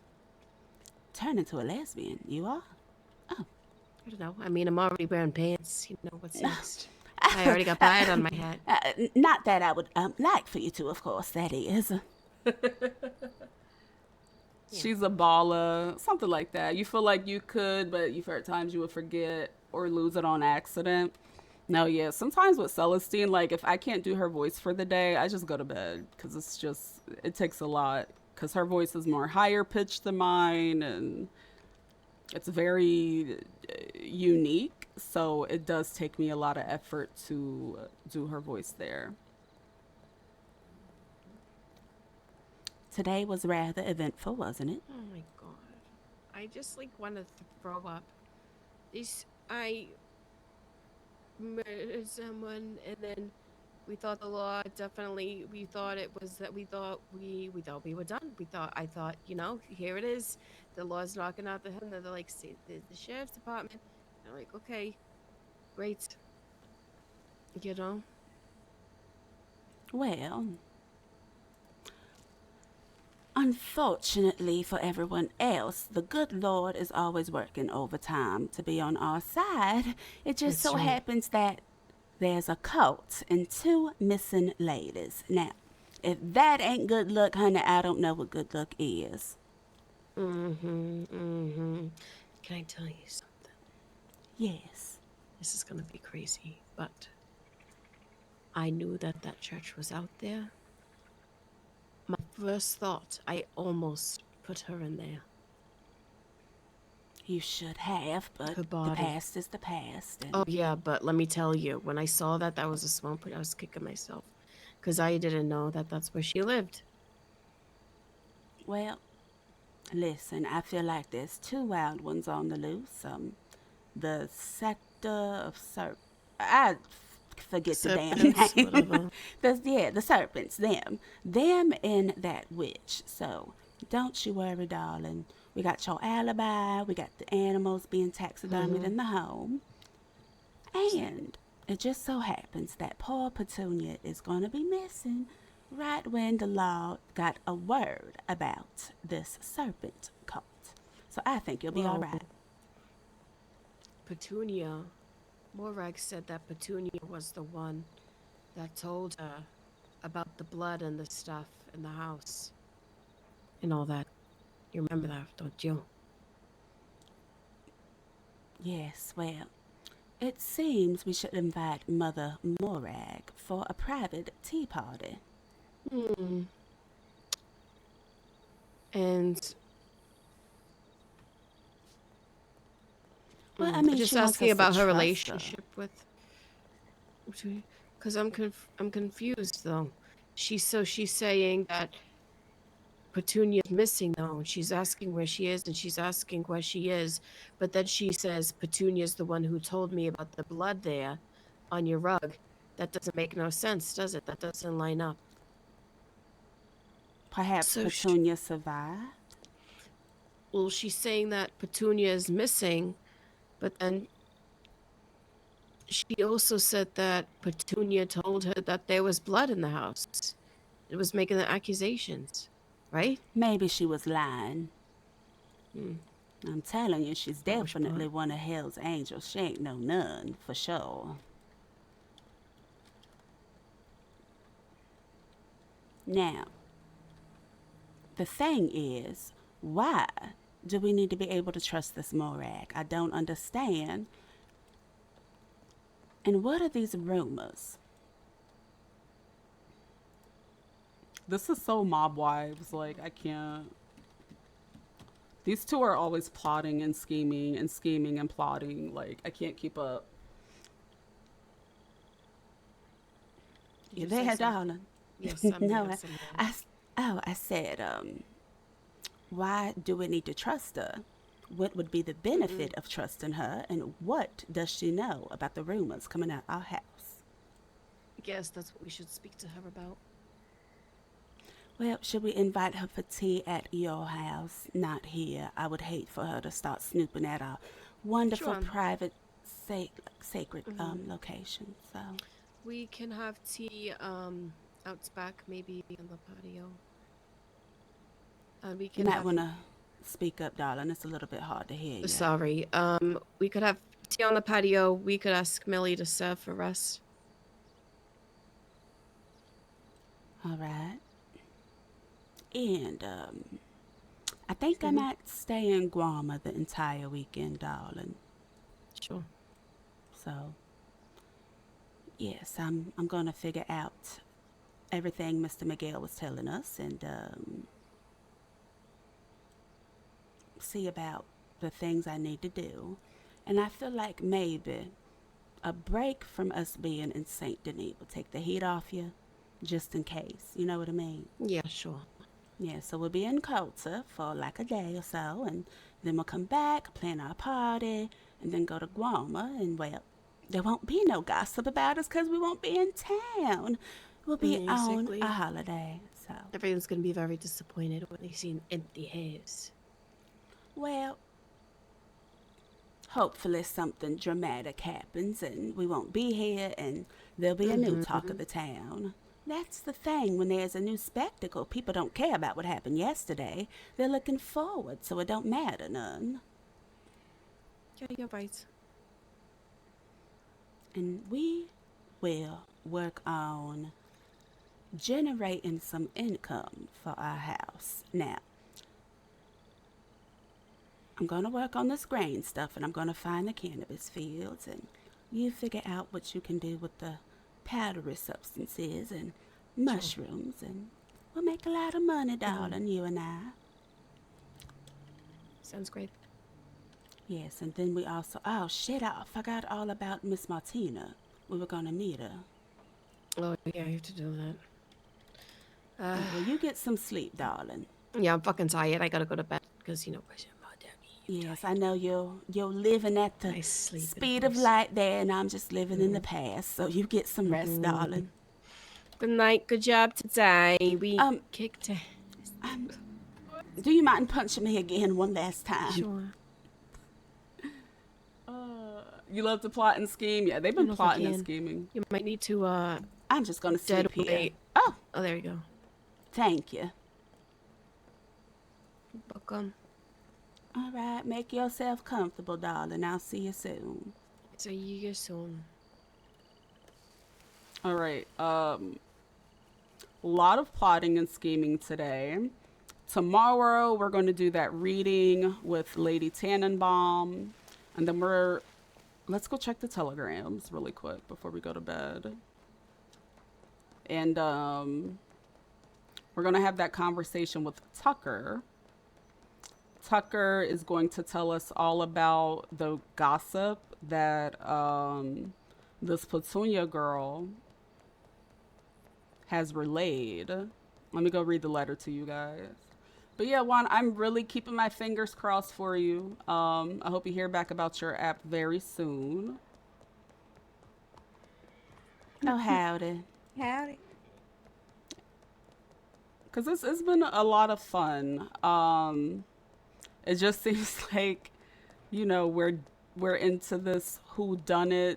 Turn into a lesbian, you are? I don't know. I mean, I'm already wearing pants. You know what's next? I already got pie on my head. Not that I would like for you to, of course, that is. She's a baller, something like that. You feel like you could, but you at times you would forget or lose it on accident. No, yeah. Sometimes with Celestine, like if I can't do her voice for the day, I just go to bed because it takes a lot. Because her voice is more higher pitched than mine, and it's very unique. So it does take me a lot of effort to do her voice there. Today was rather eventful, wasn't it? Oh my god. I just like wanted to throw up. I murdered someone, and then we thought the law definitely, we thought we were done. I thought, here it is. The law's knocking out the head, and they're like, see, the sheriff's department. And I'm like, okay, great. Well, unfortunately for everyone else, the good Lord is always working overtime to be on our side. It just That's so right. happens that there's a cult and 2 missing ladies. Now, if that ain't good luck, honey, I don't know what good luck is. Can I tell you something? Yes. This is gonna be crazy, but I knew that church was out there. My first thought, I almost put her in there. You should have, but Her the body. past is the past. And Oh yeah, but let me tell you, when I saw that was a swamp, I was kicking myself, because I didn't know that's where she lived. Well, listen, I feel like there's 2 wild ones on the loose. The sector of I forget the damn Serpents, name. whatever. The serpents, them and that witch. So don't you worry, darling. We got your alibi. We got the animals being taxidermied in the home. And it just so happens that poor Petunia is going to be missing right when the law got a word about this serpent cult. So I think you'll be all right. Petunia, Morag said that Petunia was the one that told her about the blood and the stuff in the house and all that. You remember that, don't you? Yes, well, it seems we should invite Mother Morag for a private tea party. And Well, I mean, just she wants asking us to about her trust relationship with, because I'm confused though. She's saying that Petunia's missing though, and she's asking where she is, and she's asking where she is, but then she says Petunia's the one who told me about the blood there on your rug. That doesn't make no sense, does it? That doesn't line up. Perhaps Petunia survived? Well, she's saying that Petunia is missing, but then she also said that Petunia told her that there was blood in the house. It was making the accusations, right? Maybe she was lying. I'm telling you, she's definitely one of Hell's Angels. She ain't no nun, for sure. Now, the thing is, why do we need to be able to trust this Morag? I don't understand. And what are these rumors? This is so Mob Wives. Like, I can't. These 2 are always plotting and scheming and plotting. Like, I can't keep up. You there, darling? Yes, I'm no, there, I said, why do we need to trust her? What would be the benefit of trusting her, and what does she know about the rumors coming out our house? I guess that's what we should speak to her about. Well, should we invite her for tea at your house? Not here. I would hate for her to start snooping at our wonderful Sure. private sacred location. So we can have tea out back, maybe on the patio. And we you can might have. want to speak up, darling. It's a little bit hard to hear you. Sorry. We could have tea on the patio. We could ask Millie to serve for us. All right. And I think I might stay in Guama the entire weekend, darling. Sure. So, yes, I'm gonna figure out everything Mr. Miguel was telling us and see about the things I need to do. And I feel like maybe a break from us being in Saint Denis will take the heat off you, just in case. You know what I mean? Yeah, sure. Yeah, so we'll be in Kota for like a day or so, and then we'll come back, plan our party, and then go to Guama, and well, there won't be no gossip about us because we won't be in town. We'll be on a holiday, so. Everyone's going to be very disappointed when they see an empty house. Well, hopefully something dramatic happens and we won't be here and there'll be a new talk of the town. That's the thing. When there's a new spectacle, people don't care about what happened yesterday. They're looking forward, so it don't matter none. Yeah, you're right. And we will work on generating some income for our house. Now, I'm going to work on this grain stuff, and I'm going to find the cannabis fields, and you figure out what you can do with the powdery substances and mushrooms, and we'll make a lot of money, darling, you and I. Sounds great. Yes, and then we also, oh shit, I forgot all about Miss Martina. We were going to meet her. Oh, yeah, you have to do that. Well, you get some sleep, darling. Yeah, I'm fucking tired. I gotta go to bed because, you know, yes, I know you're living at the speed of light there, and I'm just living in the past. So you get some rest, darling. Good night. Good job today. We kicked it. Do you mind punching me again one last time? Sure. You love to plot and scheme? Yeah, they've been plotting and scheming. You might need to, I'm just gonna sleep here. Oh, there you go. Thank you. Welcome. All right, make yourself comfortable, darling. I'll see you soon. See you soon. All right. A lot of plotting and scheming today. Tomorrow, we're going to do that reading with Lady Tannenbaum. And then let's go check the telegrams really quick before we go to bed. And we're going to have that conversation with Tucker. Tucker is going to tell us all about the gossip that this Petunia girl has relayed. Let me go read the letter to you guys. But yeah, Juan, I'm really keeping my fingers crossed for you. I hope you hear back about your app very soon. Oh, howdy. Howdy. Because it's been a lot of fun. It just seems like, you know, we're into this whodunit,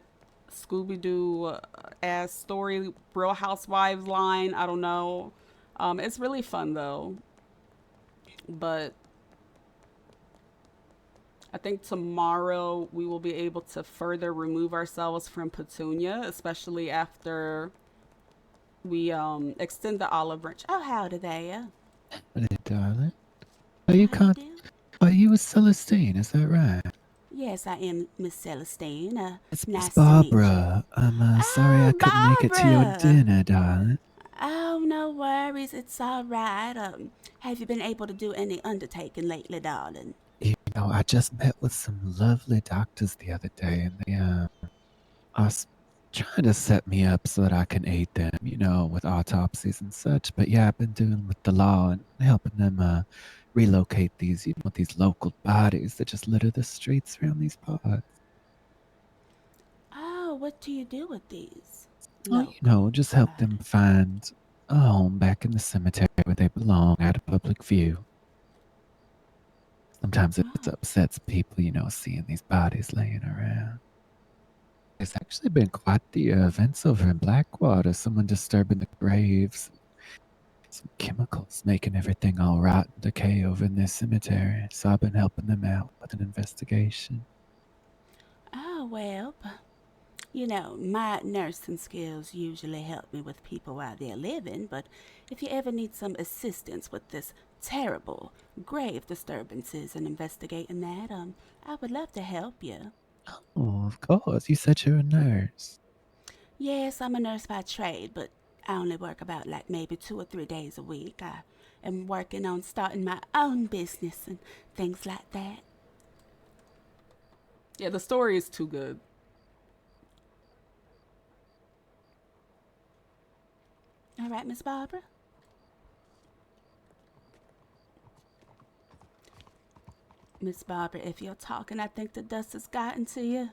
Scooby-Doo ass story, Real Housewives line. I don't know. It's really fun though. But I think tomorrow we will be able to further remove ourselves from Petunia, especially after we extend the olive branch. Oh, howdy there. Hello, darling. Are you with Celestine? Is that right? Yes, I am Miss Celestine. It's nice Miss Barbara. I'm sorry I couldn't make it to your dinner, darling. Oh, no worries. It's all right. Have you been able to do any undertaking lately, darling? You know, I just met with some lovely doctors the other day, and they are trying to set me up so that I can aid them, you know, with autopsies and such. But yeah, I've been doing with the law and helping them relocate these, you know, these local bodies that just litter the streets around these parts. Oh, what do you do with these? Oh, you know, just help them find a home back in the cemetery where they belong, out of public view. Sometimes it upsets people, you know, seeing these bodies laying around. There's actually been quite the events over in Blackwater. Someone disturbing the graves. Some chemicals making everything all rot and decay over in their cemetery. So I've been helping them out with an investigation. Oh, well, you know, my nursing skills usually help me with people while they're living, but if you ever need some assistance with this terrible grave disturbances and investigating that, I would love to help you. Oh, of course. You said you're a nurse. Yes, I'm a nurse by trade, but I only work about like maybe 2 or 3 days a week. I am working on starting my own business and things like that. Yeah, the story is too good. All right, Miss Barbara? Miss Barbara, if you're talking, I think the dust has gotten to you.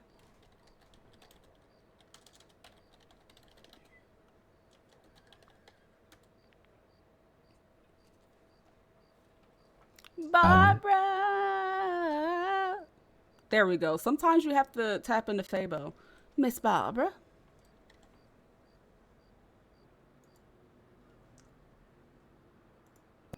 Barbara! There we go. Sometimes you have to tap into Fabo. Miss Barbara?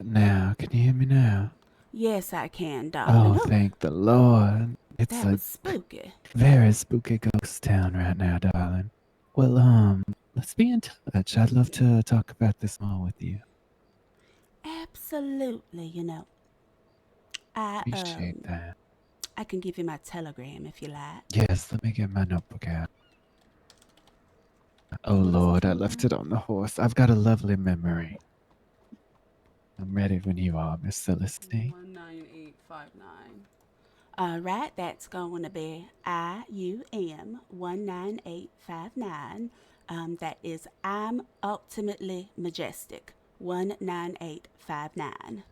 Now, can you hear me now? Yes, I can, darling. Oh, thank the Lord. It's that a was spooky. very spooky ghost town right now, darling. Well, let's be in touch. I'd love to talk about this more with you. Absolutely, you know. Appreciate that. I can give you my telegram if you like. Yes, let me get my notebook out. Oh, Lord, I left it on the horse. I've got a lovely memory. I'm ready when you are, Miss Celestine. 19859. All right, that's going to be IUM 19859. That is I'm Ultimately Majestic 19859.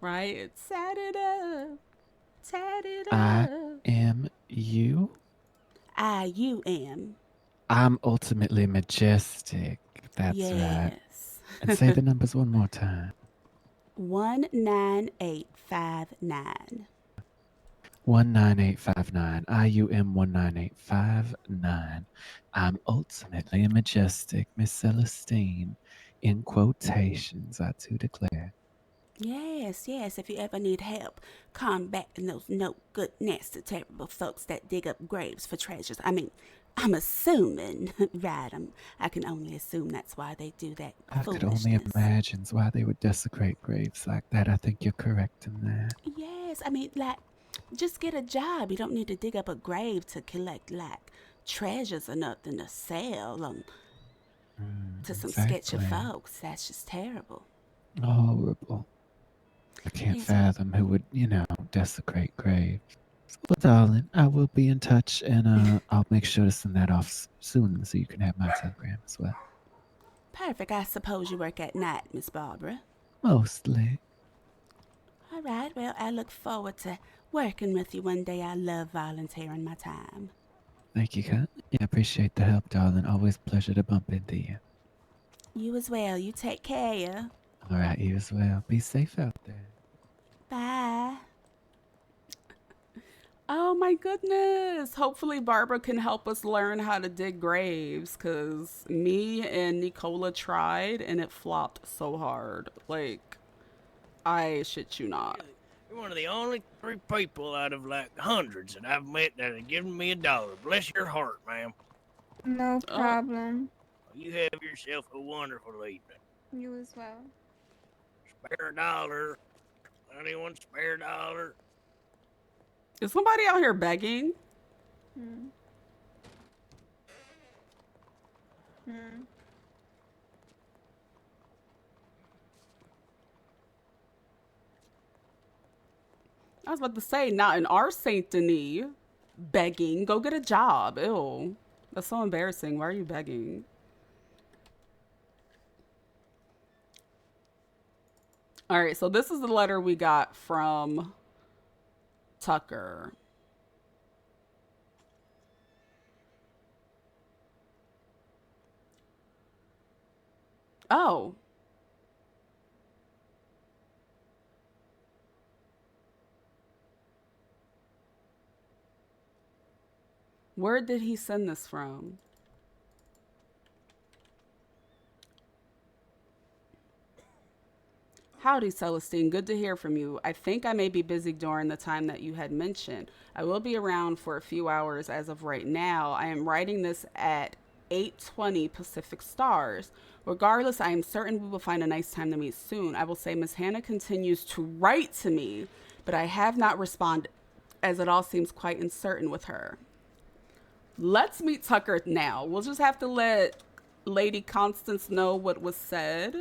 Right? Set it up. Set it I up. am you. IUM. I'm ultimately majestic. That's right. Yes. And say the numbers one more time. 19859. 19859. IUM 19859. I'm ultimately a majestic Miss Celestine. In quotations, I do declare. Yes, yes, if you ever need help combating those no good, nasty, terrible folks that dig up graves for treasures. I mean, I'm assuming, right? I can only assume that's why they do that I could foolishness. only imagine why they would desecrate graves like that. I think you're correct in that. Yes, I mean, like, just get a job. You don't need to dig up a grave to collect, like, treasures or nothing to sell to some sketchy folks. That's just terrible. Horrible. I can't Yes. fathom who would, desecrate graves. Well, darling, I will be in touch, and I'll make sure to send that off soon so you can have my telegram as well. Perfect. I suppose you work at night, Miss Barbara. Mostly. All right. Well, I look forward to working with you one day. I love volunteering my time. Thank you, Kat. Yeah, I appreciate the help, darling. Always a pleasure to bump into you. You as well. You take care. All right, you as well. Be safe out there. Bye. Oh my goodness. Hopefully Barbara can help us learn how to dig graves, because me and Nicola tried and it flopped so hard. Like, I shit you not. You're one of the only 3 people out of like hundreds that I've met that have given me $1. Bless your heart, ma'am. No problem. You have yourself a wonderful evening. You as well. Spare $1. Anyone spare $1? Is somebody out here begging? Hmm. Hmm. I was about to say, not in our Saint Denis. Begging. Go get a job. Ew. That's so embarrassing. Why are you begging? All right, so this is the letter we got from Tucker. Oh. Where did he send this from? Howdy, Celestine. Good to hear from you. I think I may be busy during the time that you had mentioned. I will be around for a few hours as of right now. I am writing this at 8:20 Pacific Stars. Regardless, I am certain we will find a nice time to meet soon. I will say Miss Hannah continues to write to me, but I have not responded as it all seems quite uncertain with her. Let's meet Tucker now. We'll just have to let Lady Constance know what was said.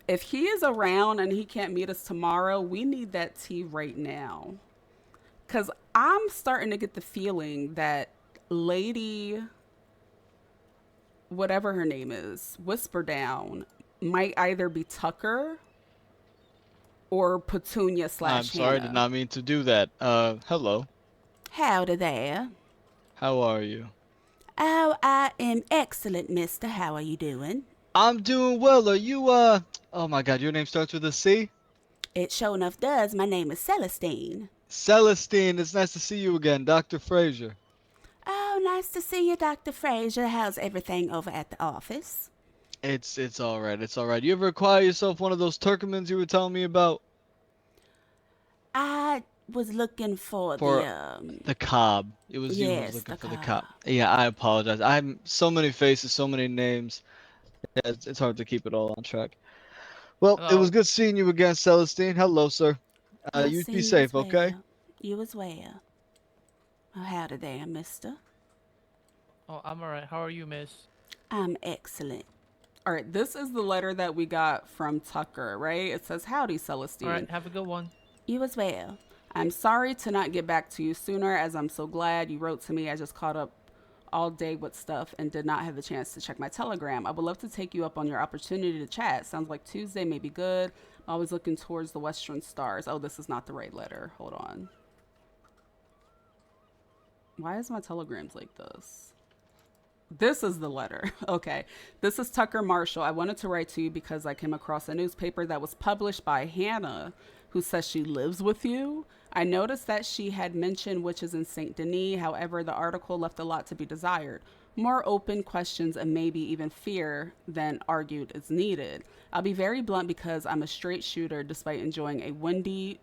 If he is around and he can't meet us tomorrow, we need that tea right now. Because I'm starting to get the feeling that Lady, whatever her name is, Whisperdown, might either be Tucker or Petunia / I'm sorry, Hannah. did not mean to do that. Hello. Howdy there. How are you? Oh, I am excellent, mister. How are you doing? I'm doing well. Are you, oh my god, your name starts with a C? It sure enough does. My name is Celestine. Celestine, it's nice to see you again. Dr. Fraser. Oh, nice to see you, Dr. Fraser. How's everything over at the office? It's alright, it's alright. You ever acquire yourself one of those Turkmens you were telling me about? I was looking for the cob. It was you who was yes, looking the for the cob. cob. Yeah, I apologize. I have so many faces, so many names. Yeah, it's hard to keep it all on track. Well, it was Hello. good seeing you again, Celestine. Hello, sir. Well, You be seeing you as safe, okay? well. You as well. Oh, howdy there, mister. Oh, I'm alright. How are you, miss? I'm excellent. All right, this is the letter that we got from Tucker, right? It says, howdy, Celestine. Alright, have a good one. You as well. I'm sorry to not get back to you sooner, as I'm so glad you wrote to me. I just caught up all day with stuff and did not have the chance to check my Telegram. I would love to take you up on your opportunity to chat. Sounds like Tuesday may be good. I'm always looking towards the western stars. Oh, this is not the right letter. Hold on. Why is my Telegrams like this? This is the letter. Okay. This is Tucker Marshall. I wanted to write to you because I came across a newspaper that was published by Hannah, who says she lives with you. I noticed that she had mentioned witches in Saint Denis. However, the article left a lot to be desired. More open questions and maybe even fear than argued is needed. I'll be very blunt because I'm a straight shooter despite enjoying a windy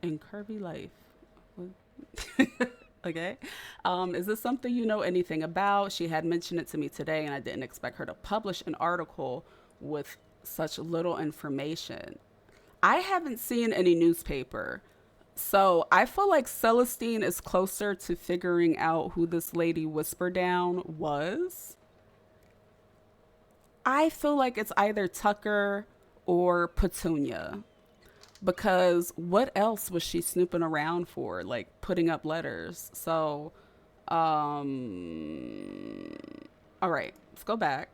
and curvy life. Okay. Is this something you know anything about? She had mentioned it to me today, and I didn't expect her to publish an article with such little information. I haven't seen any newspaper, so I feel like Celestine is closer to figuring out who this lady Whisperdown was. I feel like it's either Tucker or Petunia. Because what else was she snooping around for? Like putting up letters. So, all right, let's go back.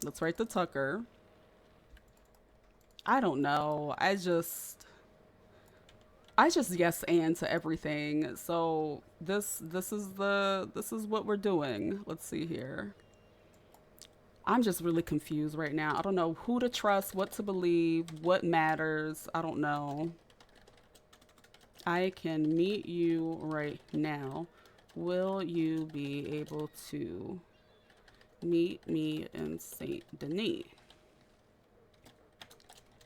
Let's write to Tucker. I don't know. I just yes and to everything. So this is what we're doing. Let's see here. I'm just really confused right now. I don't know who to trust, what to believe, what matters. I don't know. I can meet you right now. Will you be able to meet me in Saint Denis?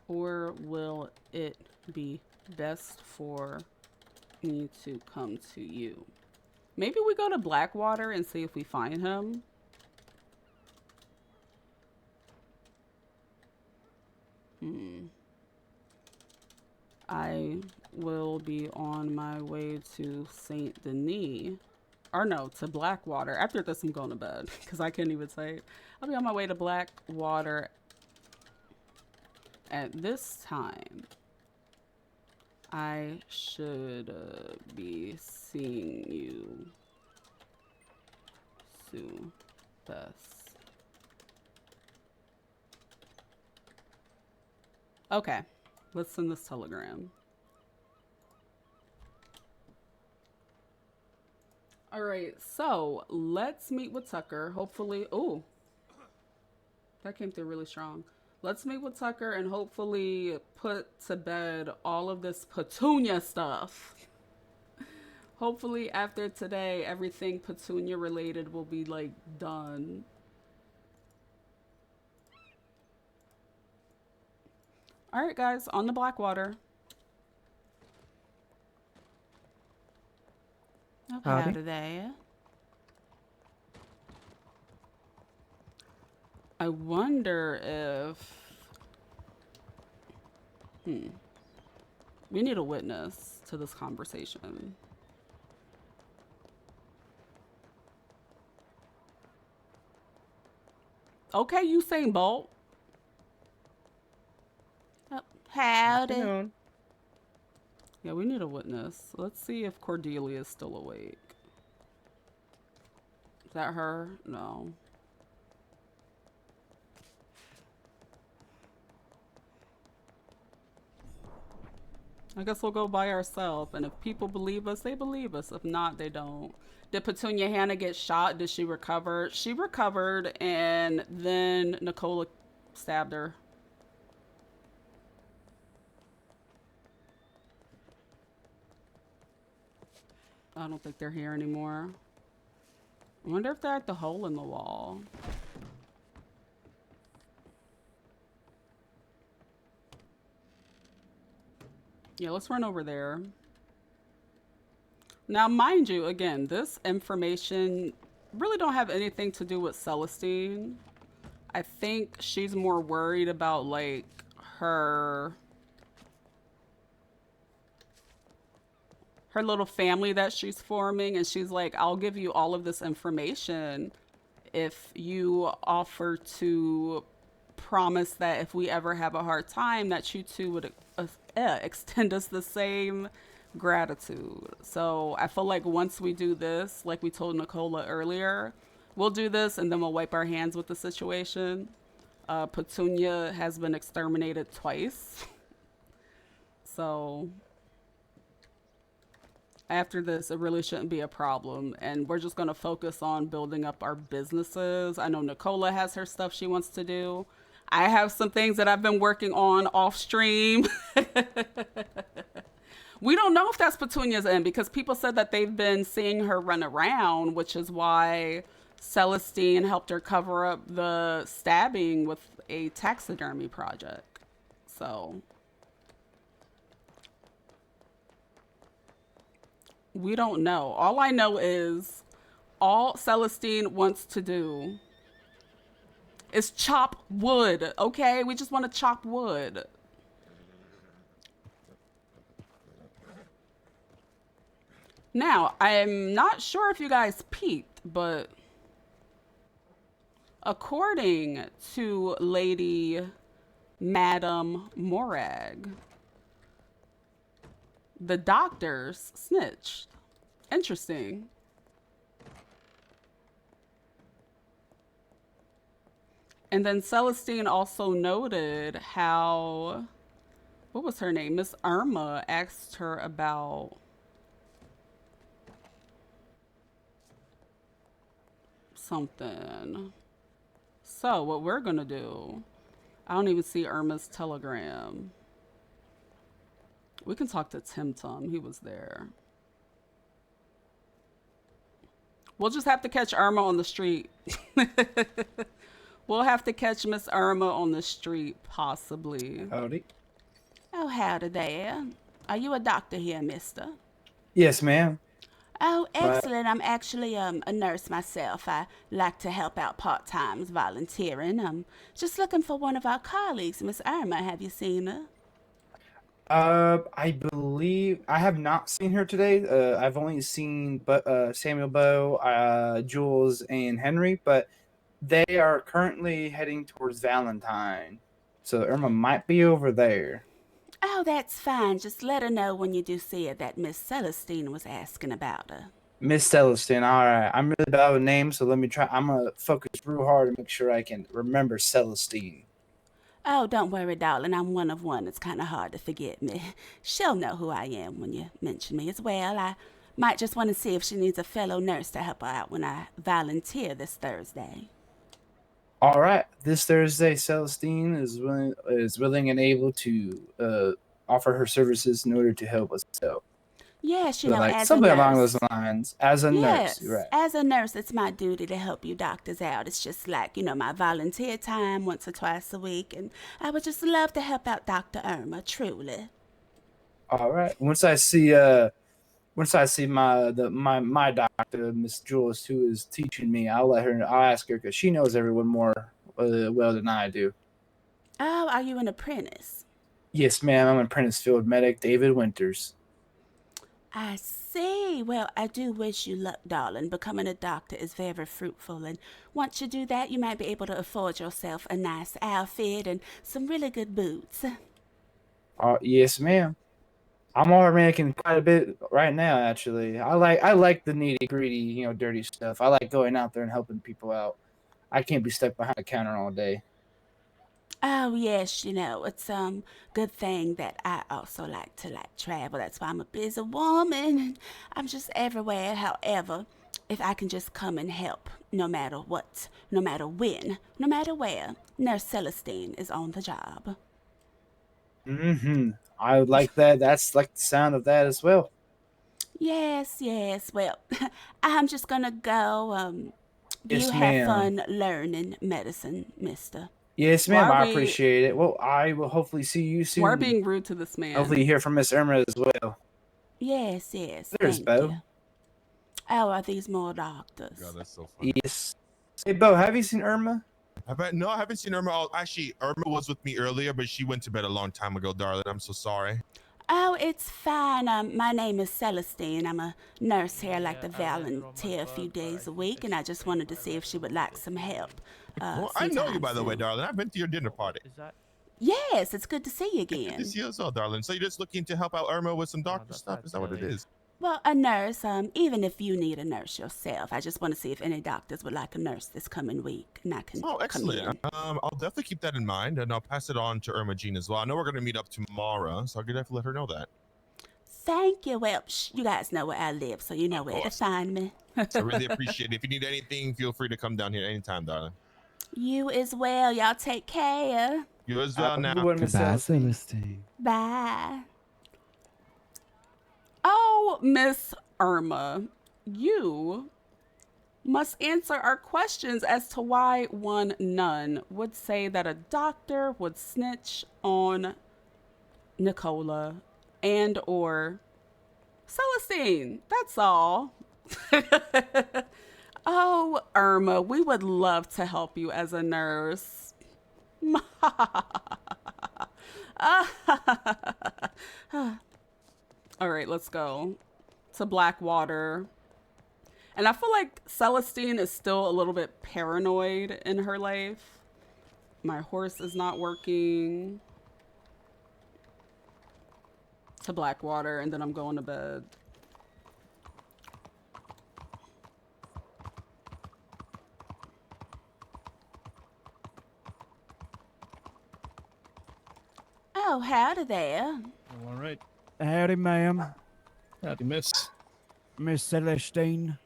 Or will it be best for me to come to you? Maybe we go to Blackwater and see if we find him. I will be on my way to Saint Denis. Or no, to Blackwater. After this, I'm going to bed because I can't even say it. I'll be on my way to Blackwater at this time. I should be seeing you soon. Best. Okay, let's send this telegram. All right, so let's meet with Tucker. Hopefully, oh, that came through really strong. Let's meet with Tucker and hopefully put to bed all of this Petunia stuff. Hopefully after today, everything Petunia related will be like done. All right, guys, on the Blackwater. Oh, Howdy. howdy there. I wonder if... We need a witness to this conversation. Okay, Usain Bolt. Oh, howdy. Afternoon. Yeah, we need a witness. Let's see if Cordelia is still awake. Is that her? No. I guess we'll go by ourselves, and if people believe us, they believe us. If not, they don't. Did Petunia Hannah get shot? Did she recover? She recovered, and then Nicola stabbed her. I don't think they're here anymore. I wonder if they're at the hole in the wall. Yeah, let's run over there. Now, mind you, again, this information really don't have anything to do with Celestine. I think she's more worried about, like, her little family that she's forming, and she's like, I'll give you all of this information if you offer to promise that if we ever have a hard time that you two would extend us the same gratitude. So I feel like once we do this, like we told Nicola earlier, we'll do this and then we'll wipe our hands with the situation. Petunia has been exterminated twice. So after this, it really shouldn't be a problem. And we're just going to focus on building up our businesses. I know Nicola has her stuff she wants to do. I have some things that I've been working on off stream. We don't know if that's Petunia's end because people said that they've been seeing her run around, which is why Celestine helped her cover up the stabbing with a taxidermy project. So we don't know. All I know is all Celestine wants to do is chop wood, okay? We just want to chop wood. Now, I'm not sure if you guys peeped, but according to Lady Madame Morag, the doctors snitched. Interesting. And then Celestine also noted how, what was her name? Miss Irma asked her about something. So what we're gonna do, I don't even see Irma's telegram. We can talk to Tim Tum, he was there. We'll just have to catch Irma on the street. We'll have to catch Miss Irma on the street, possibly. Howdy. Oh, howdy there. Are you a doctor here, mister? Yes, ma'am. Oh, excellent. I'm actually a nurse myself. I like to help out part-times volunteering. I'm just looking for one of our colleagues, Miss Irma. Have you seen her? I believe I have not seen her today. I've only seen Samuel Bow, Jules, and Henry, but they are currently heading towards Valentine. So Irma might be over there. Oh, that's fine. Just let her know when you do see her that Miss Celestine was asking about her. Miss Celestine, all right. I'm really bad with names, so let me try. I'm going to focus real hard to make sure I can remember Celestine. Oh, don't worry, darling. I'm one of one. It's kind of hard to forget me. She'll know who I am when you mention me as well. I might just want to see if she needs a fellow nurse to help her out when I volunteer this Thursday. All right. This Thursday, Celestine is willing and able to offer her services in order to help us out. Yes, you But know, like as a something along nurse. those lines. As a nurse, Yes, you're right. as a nurse, it's my duty to help you doctors out. It's just like, my volunteer time once or twice a week, and I would just love to help out Dr. Irma, truly. All right. Once I see my doctor, Miss Jules, who is teaching me, I'll ask her because she knows everyone more well than I do. Oh, are you an apprentice? Yes, ma'am. I'm an apprentice field medic, David Winters. I see. Well, I do wish you luck, darling. Becoming a doctor is very fruitful, and once you do that, you might be able to afford yourself a nice outfit and some really good boots. Yes, ma'am. I'm already making quite a bit right now. Actually, I like the nitty gritty, dirty stuff. I like going out there and helping people out. I can't be stuck behind a counter all day. Oh yes, it's good thing that I also like to travel. That's why I'm a busy woman and I'm just everywhere. However, if I can just come and help, no matter what, no matter when, no matter where, Nurse Celestine is on the job. Mm-hmm. I would like that. That's like the sound of that as well. Yes, yes. Well, I'm just gonna go. Yes, You have ma'am. fun learning medicine, mister. Yes, Why ma'am. are I we- appreciate it. Well, I will hopefully see you soon. We're being rude to this man. Hopefully, you hear from Miss Irma as well. Yes, yes. There's Thank Bo. you. Oh, are these more doctors? God, that's so funny. Yes. Hey, Bo, have you seen Irma? No, I haven't seen Irma. Actually, Irma was with me earlier, but she went to bed a long time ago, darling. I'm so sorry. Oh, it's fine. My name is Celestine. I'm a nurse here. I like to volunteer a few days a week, and I just wanted to see if she would like some help. Well, I know you, by the way, darling. I've been to your dinner party. Yes, it's good to see you Good again. to see you as well, darling. So you're just looking to help out Irma with some doctor stuff? Is that what it is? Well, a nurse, even if you need a nurse yourself, I just want to see if any doctors would like a nurse this coming week, and I can Oh, come excellent. in. I'll definitely keep that in mind, and I'll pass it on to Irma Jean as well. I know we're going to meet up tomorrow, so I'll definitely let her know that. Thank you. Well, you guys know where I live, so you know where to find me. So I really appreciate it. If you need anything, feel free to come down here anytime, darling. You as well. Y'all take care. You as well now. Goodbye, Celestine. Bye. Oh, Miss Irma, you must answer our questions as to why one nun would say that a doctor would snitch on Nicola and or Celestine. That's all. Oh, Irma, we would love to help you as a nurse. All right, let's go to Blackwater. And I feel like Celestine is still a little bit paranoid in her life. My horse is not working. To Blackwater, and then I'm going to bed. Oh, howdy there. All right. Howdy, ma'am. Howdy, miss. Miss Celestine.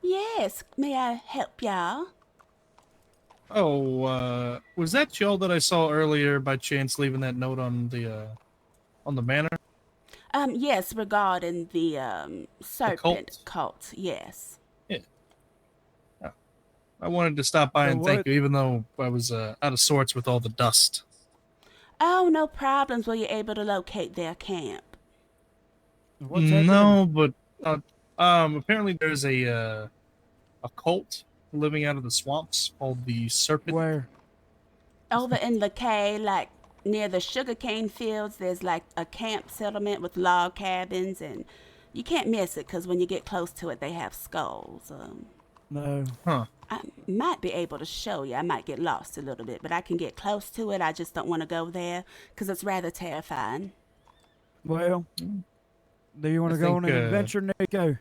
Yes, may I help y'all? Oh, was that y'all that I saw earlier by chance leaving that note on the manor? Yes, regarding the serpent cult. Yes. Yeah. I wanted to stop by and thank you, even though I was out of sorts with all the dust. Oh, no problems. Were you able to locate their camp? No, but apparently there's a cult living out of the swamps called the Serpent. Where? Over in the Cay, like near the sugarcane fields, there's like a camp settlement with log cabins, and you can't miss it because when you get close to it, they have skulls. No. Huh. I might be able to show you. I might get lost a little bit, but I can get close to it. I just don't want to go there because it's rather terrifying. Well, do you want to go on an adventure, Nico?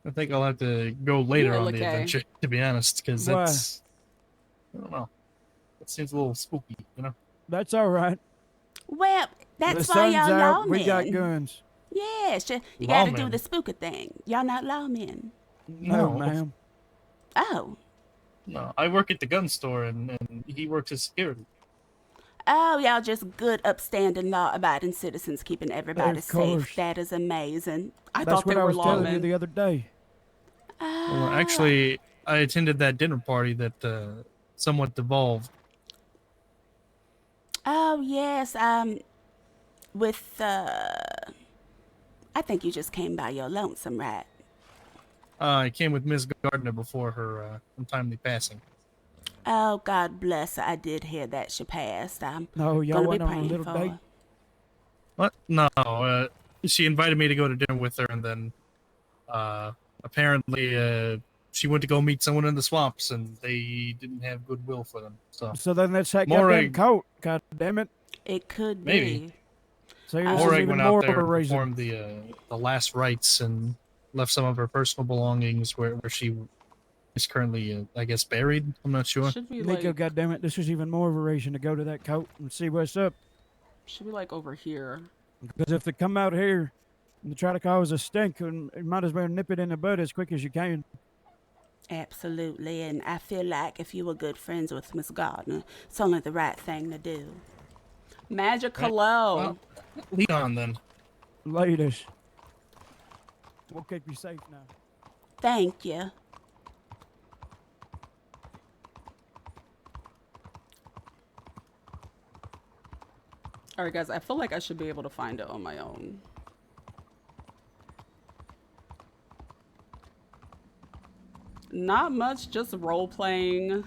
I think I'll have to go later Yeah, on the okay. adventure, to be honest, because Why? that's, I don't know. That seems a little spooky, you know? That's all right. Well, that's the why sun's y'all out. lawmen. We got guns. Yes, you got to do Lawmen? the spooker thing. Y'all not lawmen. No, ma'am. Oh. No, I work at the gun store, and he works as security. Oh, y'all just good, upstanding, law-abiding citizens keeping everybody Of course. safe. That is amazing. I That's thought what they I were was telling you lawmen. the other day. Well, actually, I attended that dinner party that somewhat devolved. Oh, yes, with, I think you just came by your lonesome, right? I came with Miss Gardner before her untimely passing. Oh, God bless her. I did hear that she passed. I'm No, y'all gonna be went on a praying little for date. her. What? No, she invited me to go to dinner with her, and then apparently she went to go meet someone in the swamps, and they didn't have goodwill for them. So then that's that Morag- goddamn coat. God damn it. It could Maybe. be. So this is Morag even went more out there of a and reason. performed the last rites and left some of her personal belongings where she is currently, I guess, buried. I'm not sure. Should be Nico, like, God damn it, this is even more of a reason to go to that coat and see what's up. should be like over here. Because if they come out here and they try to cause a stink, you might as well nip it in the bud as quick as you can. Absolutely, and I feel like if you were good friends with Miss Gardner, it's only the right thing to do. Magic hello. Well, lead on then. Ladies, we'll keep you safe now. Thank you. All right, guys, I feel like I should be able to find it on my own. Not much, just role playing.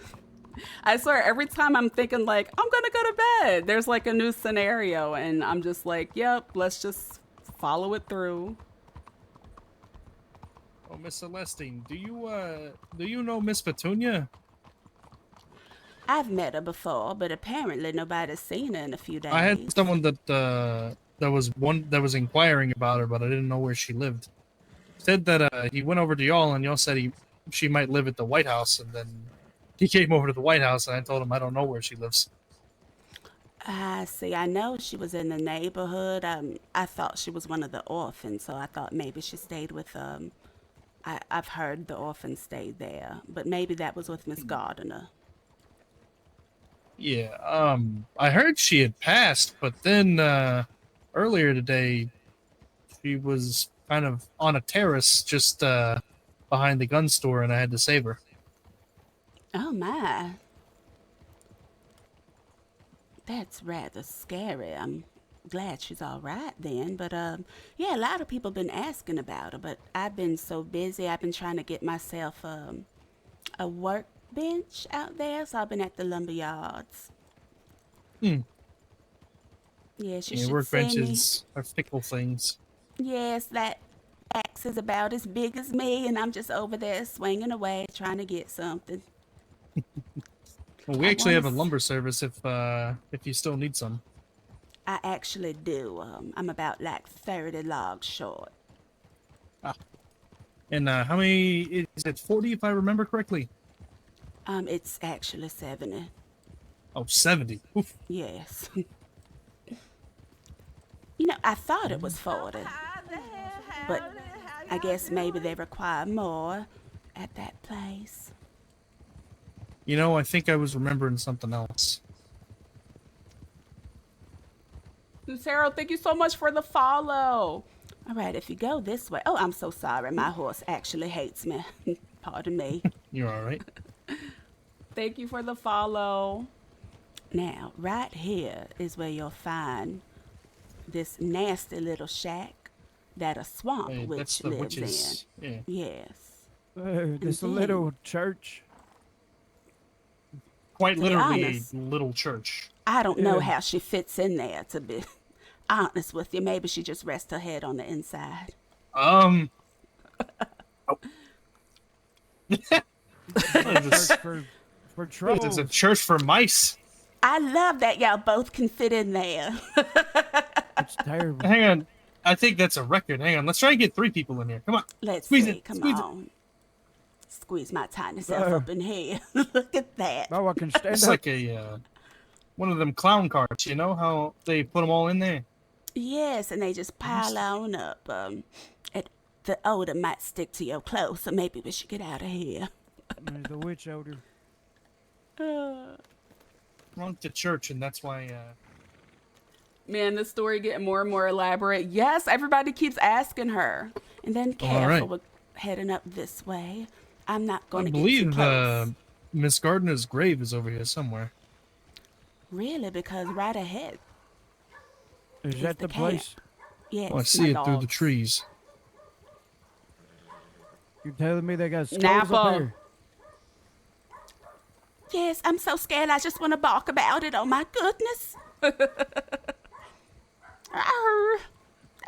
I swear, every time I'm thinking like, I'm gonna go to bed, there's like a new scenario, and I'm just like, yep, let's just follow it through. Oh, Miss Celestine, do you know Miss Petunia? I've met her before, but apparently nobody's seen her in a few days. I had someone that was inquiring about her, but I didn't know where she lived. Said that he went over to y'all, and y'all said she might live at the White House, and then he came over to the White House, and I told him I don't know where she lives. I see. I know she was in the neighborhood. I thought she was one of the orphans, so I thought maybe she stayed with I've heard the orphans stayed there, but maybe that was with Miss Gardner. Yeah, I heard she had passed, but then earlier today she was kind of on a terrace just behind the gun store, and I had to save her. Oh my. That's rather scary. I'm glad she's all right then, but yeah, a lot of people been asking about her, but I've been so busy. I've been trying to get myself a workbench out there, so I've been at the lumber yards. Hmm. Yeah, she Yeah, should see me. workbenches are fickle things. Yes, that axe is about as big as me, and I'm just over there swinging away, trying to get something. Well, we I actually have a wanna lumber service if you still need some. I actually do. I'm about like 30 logs short. And how many is it? 40 if I remember correctly. It's actually 70. Oh, 70. Oof. Yes. You know, I thought it was 40, but I guess maybe they require more at that place. You know, I think I was remembering something else. Sarah, thank you so much for the follow. All right, if you go this way. Oh, I'm so sorry. My horse actually hates me. Pardon me. You're all right. Thank you for the follow. Now, right here is where you'll find this nasty little shack that a swamp Hey, that's witch the lives witches. in. Yeah. Yes. This then- little church. Quite To be literally honest, a little church. I don't know Yeah. how she fits in there, to be honest with you. Maybe she just rests her head on the inside. This For is trolls. a church for mice. I love that y'all both can fit in there. It's terrible. Hang on. I think that's a record. Hang on. Let's try and get 3 people in here. Come on. Let's Squeeze see. it. Come Squeeze on. Squeeze my tiny self Oh. up in here. Look at that. Oh, I can stand It's up. like a one of them clown carts. You know how they put them all in there? Yes, and they just pile on up. The odor might stick to your clothes, so maybe we should get out of here. The witch odor. flunked at church, and that's why. Man, this story getting more and more elaborate. Yes, everybody keeps asking her. And then careful with heading up this way. I'm not going to get too close. Miss Gardner's grave is over here somewhere. Really? Because right ahead. Is that the place? Yes. Oh, I see it through the trees. You're telling me they got skulls Napa. up here? Yes, I'm so scared. I just want to bark about it. Oh my goodness. Arr,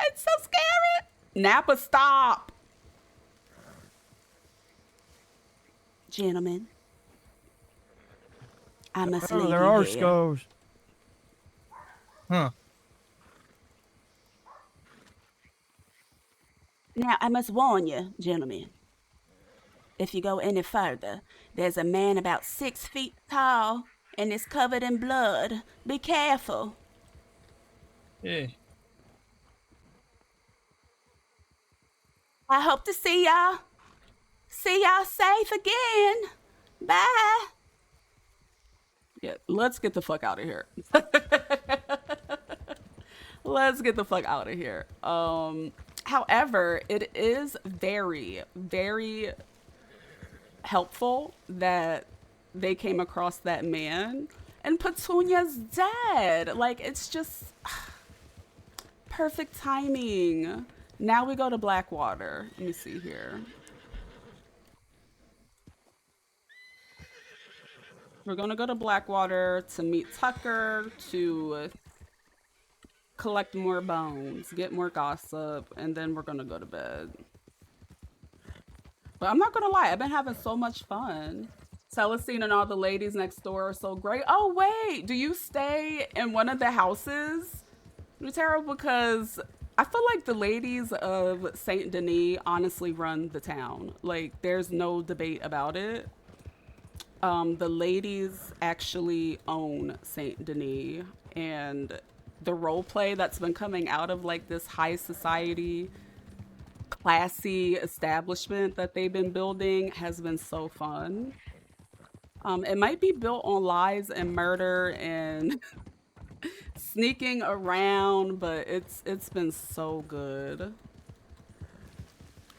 it's so scary. Napa, stop. Gentlemen, I must leave there you are here. skulls. Huh. Now, I must warn you, gentlemen. If you go any further, there's a man about 6 feet tall and is covered in blood. Be careful. Yeah. I hope to see y'all safe again. Bye. Yeah, let's get the fuck out of here. Let's get the fuck out of here. However, it is very, very helpful that they came across that man and Petunia's dead. Like, it's just perfect timing. Now we go to Blackwater. Let me see here. We're gonna go to Blackwater to meet Tucker, to collect more bones, get more gossip, and then we're gonna go to bed. But I'm not gonna lie, I've been having so much fun. Celestine and all the ladies next door are so great. Oh wait, do you stay in one of the houses, Nutero? Because I feel like the ladies of Saint Denis honestly run the town. Like, there's no debate about it. The ladies actually own Saint Denis, and the role play that's been coming out of like this high society, classy establishment that they've been building has been so fun. It might be built on lies and murder and sneaking around, but it's been so good.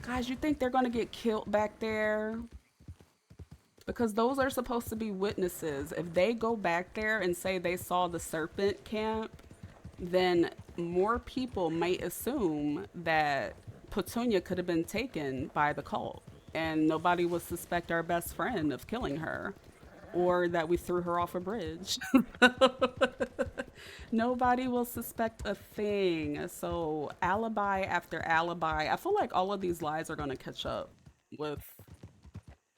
Guys, you think they're gonna get killed back there? Because those are supposed to be witnesses. If they go back there and say they saw the serpent camp, then more people might assume that Petunia could have been taken by the cult and nobody would suspect our best friend of killing her, or that we threw her off a bridge. Nobody will suspect a thing. So alibi after alibi. I feel like all of these lies are going to catch up with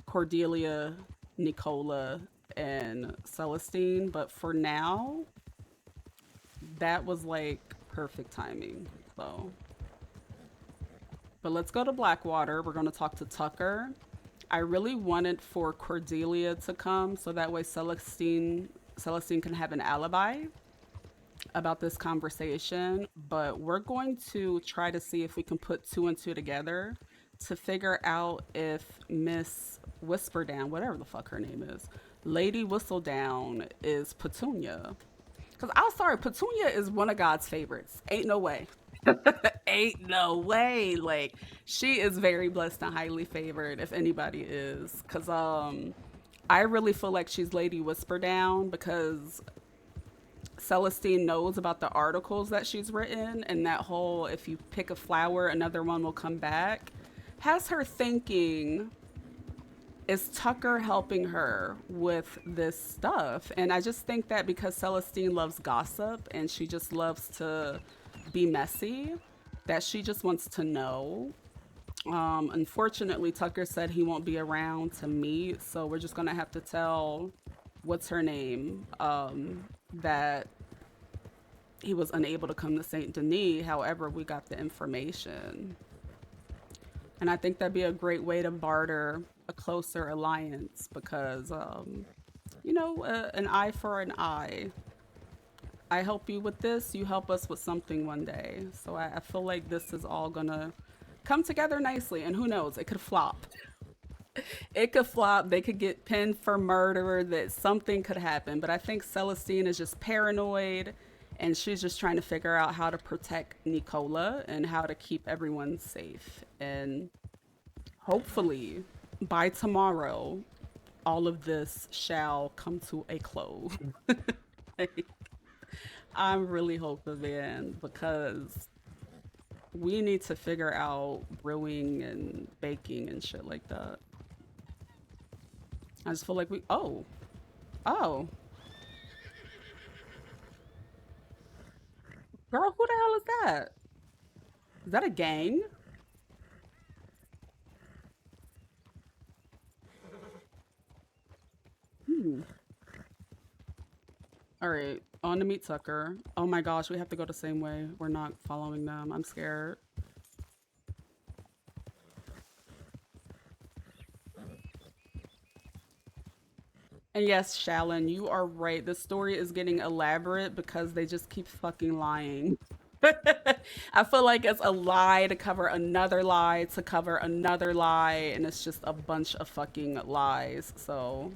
Cordelia, Nicola, and Celestine, but for now, that was like perfect timing. So, but let's go to Blackwater. We're going to talk to Tucker. I really wanted for Cordelia to come so that way Celestine can have an alibi about this conversation, but we're going to try to see if we can put 2 and 2 together to figure out if Miss Whisperdown, whatever the fuck her name is, Lady Whistledown, is Petunia. Because I'm sorry, Petunia is one of God's favorites. Ain't no way. Ain't no way. Like, she is very blessed and highly favored, if anybody is. Because I really feel like she's Lady Whisperdown because Celestine knows about the articles that she's written, and that whole if you pick a flower, another one will come back, has her thinking, is Tucker helping her with this stuff? And I just think that because Celestine loves gossip and she just loves to be messy, that she just wants to know. Unfortunately, Tucker said he won't be around to meet, so we're just gonna have to tell, what's her name, that he was unable to come to Saint Denis. However, we got the information. And I think that'd be a great way to barter a closer alliance because, you know, an eye for an eye. I help you with this, you help us with something one day. So I feel like this is all gonna come together nicely, and who knows, it could flop. It could flop. They could get pinned for murder. That something could happen. But I think Celestine is just paranoid, and she's just trying to figure out how to protect Nicola and how to keep everyone safe. And hopefully, by tomorrow, all of this shall come to a close. I'm really hoping, man, because we need to figure out brewing and baking and shit like that. I just feel like oh. Girl, who the hell is that? Is that a gang? All right, on to meet Tucker. Oh my gosh, we have to go the same way. We're not following them. I'm scared. And yes, Shallon, you are right. The story is getting elaborate because they just keep fucking lying. I feel like it's a lie to cover another lie to cover another lie, and it's just a bunch of fucking lies. So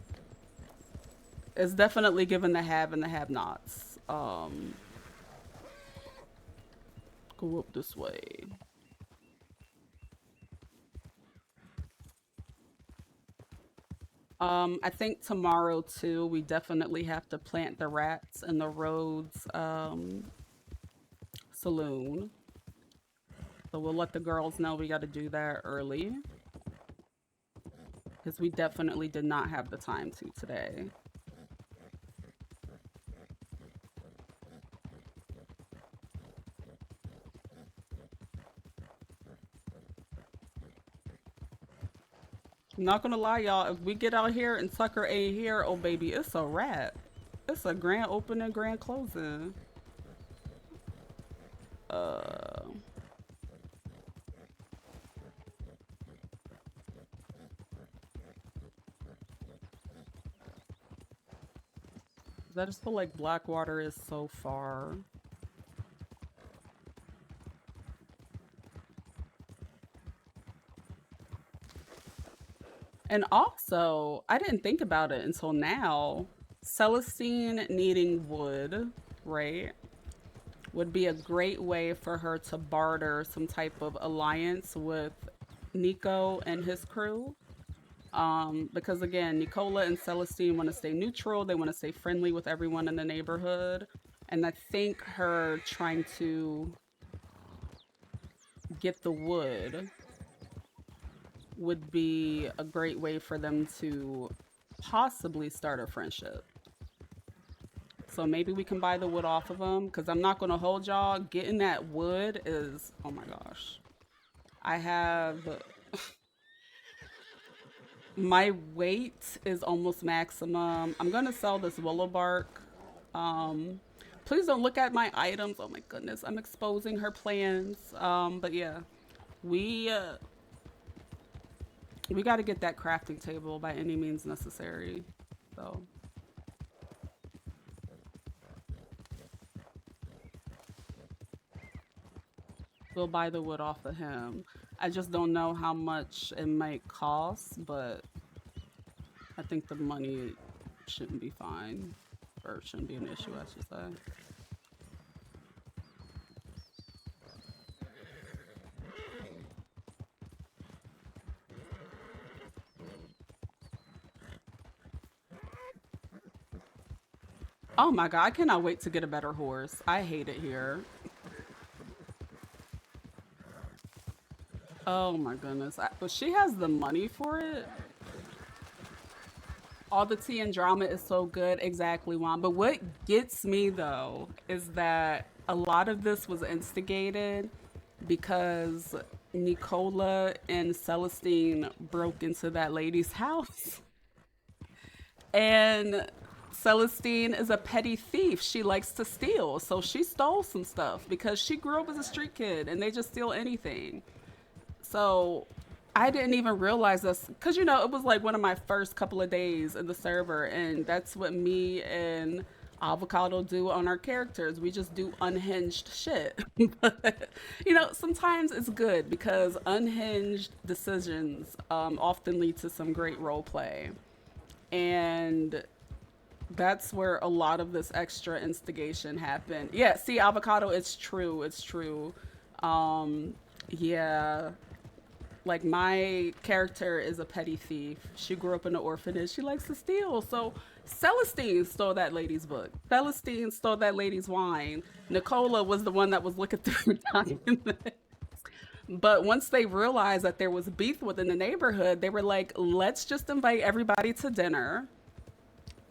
it's definitely given the have and the have-nots. Go up this way. I think tomorrow too, we definitely have to plant the rats in the Rhodes saloon. So we'll let the girls know we got to do that early. Because we definitely did not have the time to today. I'm not gonna lie, y'all. If we get out here and Tucker ain't here, oh baby, it's a wrap. It's a grand opening, grand closing. I just feel like Blackwater is so far. And also, I didn't think about it until now. Celestine needing wood, right, would be a great way for her to barter some type of alliance with Nico and his crew. Because again, Nicola and Celestine want to stay neutral. They want to stay friendly with everyone in the neighborhood. And I think her trying to get the wood would be a great way for them to possibly start a friendship. So maybe we can buy the wood off of them, because I'm not going to hold y'all. Getting that wood is, oh my gosh. I have, my weight is almost maximum. I'm going to sell this willow bark. Please don't look at my items. Oh my goodness, I'm exposing her plans. But yeah, we got to get that crafting table by any means necessary. So we'll buy the wood off of him. I just don't know how much it might cost, but I think the money shouldn't be fine, or shouldn't be an issue, I should say. Oh my god, I cannot wait to get a better horse. I hate it here. Oh my goodness. But she has the money for it. All the tea and drama is so good. Exactly, Juan. But what gets me though is that a lot of this was instigated because Nicola and Celestine broke into that lady's house. And Celestine is a petty thief. She likes to steal. So she stole some stuff because she grew up as a street kid and they just steal anything. So I didn't even realize this because, you know, it was like one of my first couple of days in the server. And that's what me and Avocado do on our characters. We just do unhinged shit. But, you know, sometimes it's good because unhinged decisions often lead to some great role play. And that's where a lot of this extra instigation happened. Yeah, see, Avocado, it's true. It's true. Yeah. Like, my character is a petty thief. She grew up in an orphanage. She likes to steal. So Celestine stole that lady's book. Celestine stole that lady's wine. Nicola was the one that was looking through documents. But once they realized that there was beef within the neighborhood, they were like, let's just invite everybody to dinner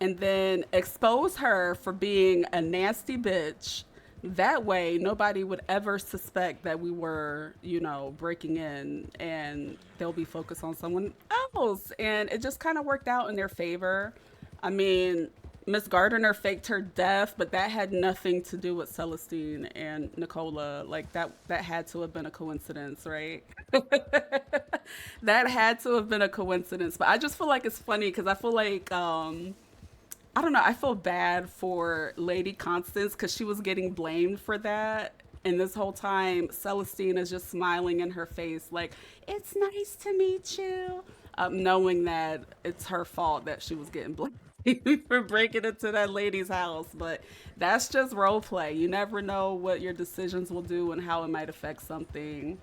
and then expose her for being a nasty bitch. That way, nobody would ever suspect that we were, you know, breaking in, and they'll be focused on someone else. And it just kind of worked out in their favor. I mean, Miss Gardner faked her death, but that had nothing to do with Celestine and Nicola. Like, that had to have been a coincidence, right? That had to have been a coincidence. But I just feel like it's funny because I feel like I don't know. I feel bad for Lady Constance because she was getting blamed for that. And this whole time, Celestine is just smiling in her face, like, it's nice to meet you. Knowing that it's her fault that she was getting blamed for breaking into that lady's house. But that's just role play. You never know what your decisions will do and how it might affect something.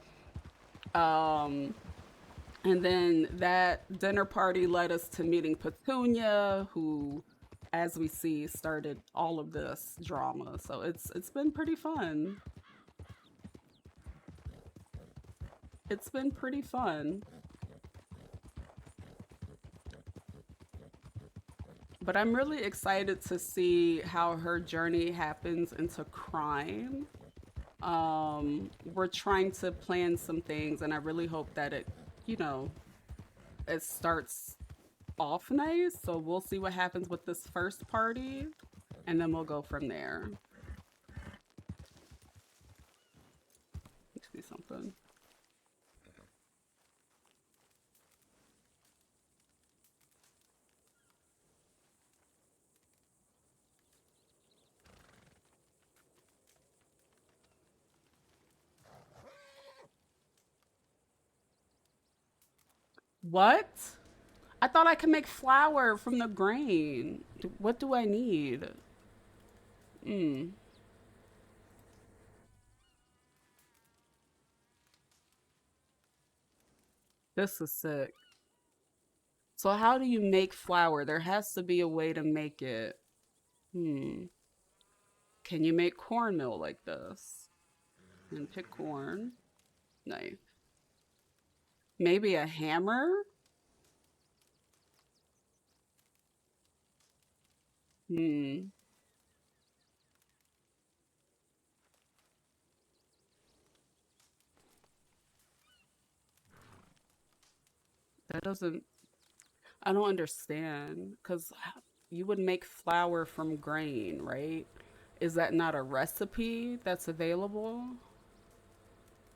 And then that dinner party led us to meeting Petunia, who, as we see, started all of this drama. So it's been pretty fun. It's been pretty fun. But I'm really excited to see how her journey happens into crime. We're trying to plan some things, and I really hope that it, you know, it starts off nice. So we'll see what happens with this first party, and then we'll go from there. Let's see something. What? I thought I could make flour from the grain. What do I need? This is sick. So how do you make flour? There has to be a way to make it. Can you make cornmeal like this? And pick corn. Knife. Maybe a hammer? That doesn't... I don't understand. Because you would make flour from grain, right? Is that not a recipe that's available?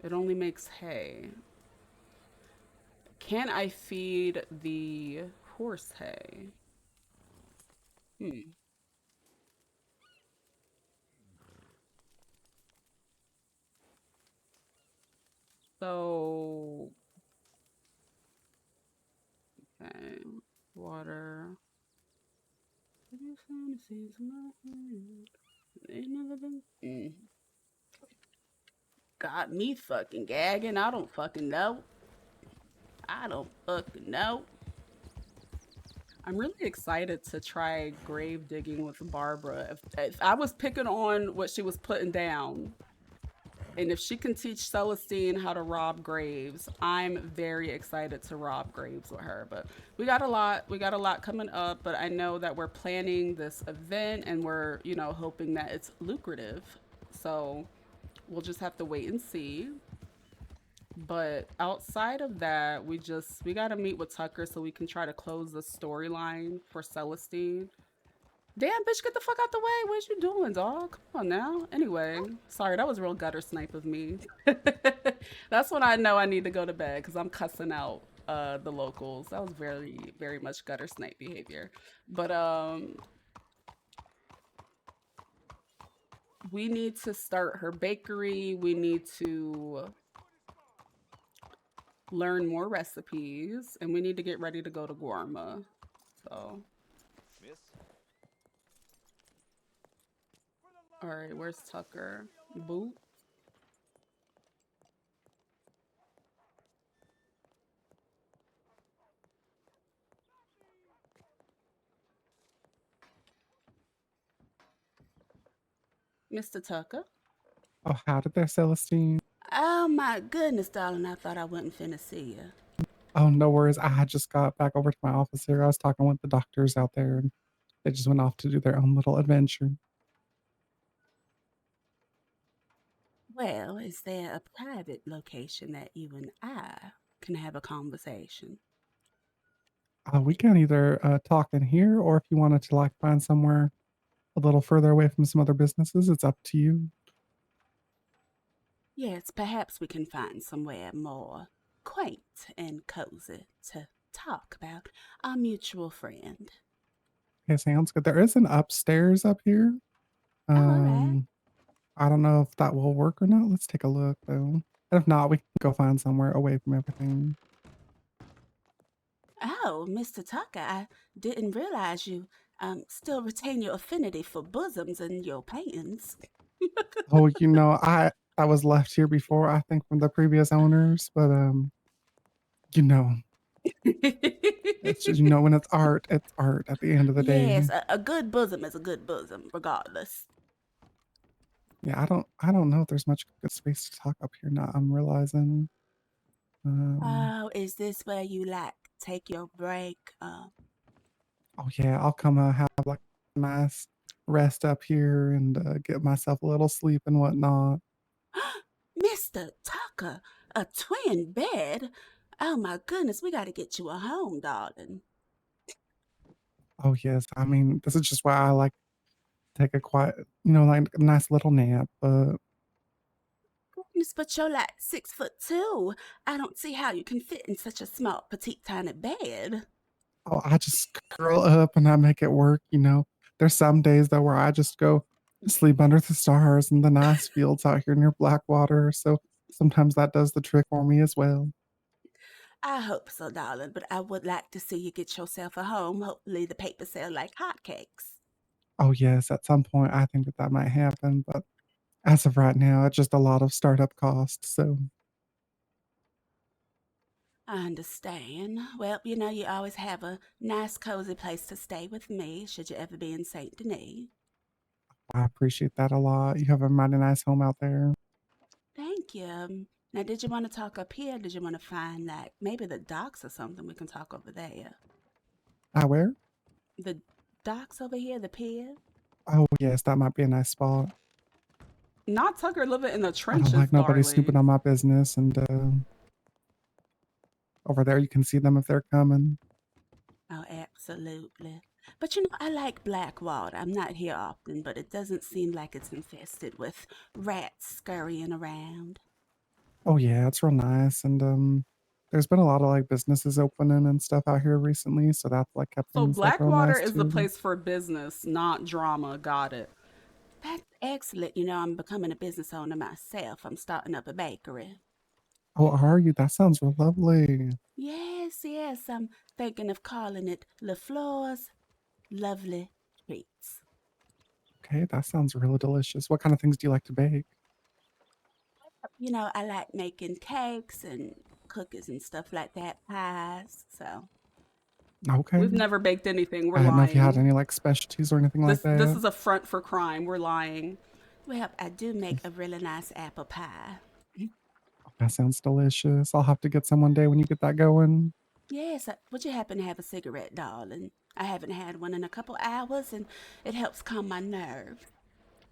It only makes hay. Can I feed the horse hay? So, okay, water. Got me fucking gagging. I don't fucking know. I don't fucking know. I'm really excited to try grave digging with Barbara. If I was picking on what she was putting down, and if she can teach Celestine how to rob graves, I'm very excited to rob graves with her. But we got a lot coming up, but I know that we're planning this event and we're, you know, hoping that it's lucrative. So we'll just have to wait and see. But outside of that, we got to meet with Tucker so we can try to close the storyline for Celestine. Damn, bitch, get the fuck out the way. What you doing, dog? Come on now. Anyway, sorry, that was real gutter snipe of me. That's when I know I need to go to bed because I'm cussing out the locals. That was very, very much gutter snipe behavior. But we need to start her bakery. We need to learn more recipes, and we need to get ready to go to Guarma. So, all right, where's Tucker? Boot. Mr. Tucker. Oh, how did there, Celestine? Oh my goodness, darling, I thought I wasn't finna see you. Oh, no worries. I just got back over to my office here. I was talking with the doctors out there, and they just went off to do their own little adventure. Well, is there a private location that you and I can have a conversation? We can either talk in here, or if you wanted to like find somewhere a little further away from some other businesses, it's up to you. Yes, perhaps we can find somewhere more quaint and cozy to talk about our mutual friend. Okay, sounds good. There is an upstairs up here. Oh, all right. I don't know if that will work or not. Let's take a look though. If not, we can go find somewhere away from everything. Oh, Mr. Tucker, I didn't realize you still retain your affinity for bosoms in your paintings. Oh, I was left here before, I think, from the previous owners, but you know, it's just, when it's art at the end of the day. Yes, a good bosom is a good bosom, regardless. Yeah, I don't know if there's much good space to talk up here now. I'm realizing. Oh, is this where you like take your break? Oh yeah, I'll come have like a nice rest up here and get myself a little sleep and whatnot. Mr. Tucker, a twin bed? Oh my goodness, we gotta get you a home, darling. Oh yes, I mean this is just why I like to take a quiet, like a nice little nap. But Goodness, but you're like 6'2". I don't see how you can fit in such a small, petite, tiny bed. oh, I just curl up and I make it work. There's some days though where I just go to sleep under the stars and the nice fields out here near Blackwater. So sometimes that does the trick for me as well. I hope so, darling, but I would like to see you get yourself a home. Hopefully the papers sell like hotcakes. Oh yes, at some point I think that might happen, but as of right now, it's just a lot of startup costs. So I understand. Well, you always have a nice, cozy place to stay with me, should you ever be in St. Denis. I appreciate that a lot. You have a mighty nice home out there. Thank you. Now, did you want to talk up here? Did you want to find, like, maybe the docks or something? We can talk over there. Where? The docks over here, the pier? Oh yes, that might be a nice spot. Not Tucker living in the I trenches, don't like nobody darling. snooping on my business, and over there you can see them if they're coming. Oh, absolutely. But I like Blackwater. I'm not here often, but it doesn't seem like it's infested with rats scurrying around. Oh yeah, it's real nice, and there's been a lot of like businesses opening and stuff out here recently, so that's like kept So things like real Blackwater nice is the too. place for business, not drama. Got it. That's excellent. I'm becoming a business owner myself. I'm starting up a bakery. Oh, are you? That sounds real lovely. Yes. I'm thinking of calling it LaFleur's Lovely Treats. Okay, that sounds really delicious. What kind of things do you like to bake? I like making cakes and cookies and stuff like that, pies, so. Okay. We've never baked anything. We're I didn't know if you had lying. any like specialties or anything like This that. is a front for crime. We're lying. Well, I do make a really nice apple pie. That sounds delicious. I'll have to get some one day when you get that going. Yes, would you happen to have a cigarette, darling? I haven't had one in a couple hours, and it helps calm my nerves.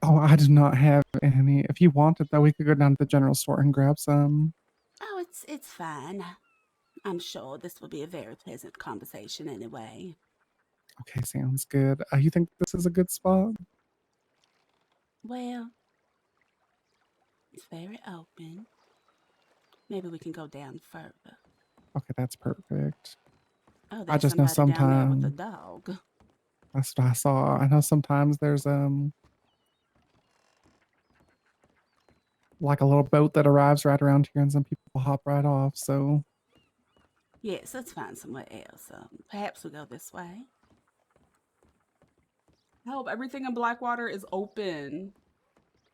Oh, I do not have any. If you wanted, though, we could go down to the general store and grab some. Oh, it's fine. I'm sure this will be a very pleasant conversation anyway. Okay, sounds good. You think this is a good spot? Well, it's very open. Maybe we can go down further. Okay, that's perfect. Oh, I there's just know somebody down there with a sometimes dog. that's what I saw. I know sometimes there's like a little boat that arrives right around here, and some people hop right off. So Yes, let's find somewhere else. Perhaps we'll go this way. I hope everything in Blackwater is open.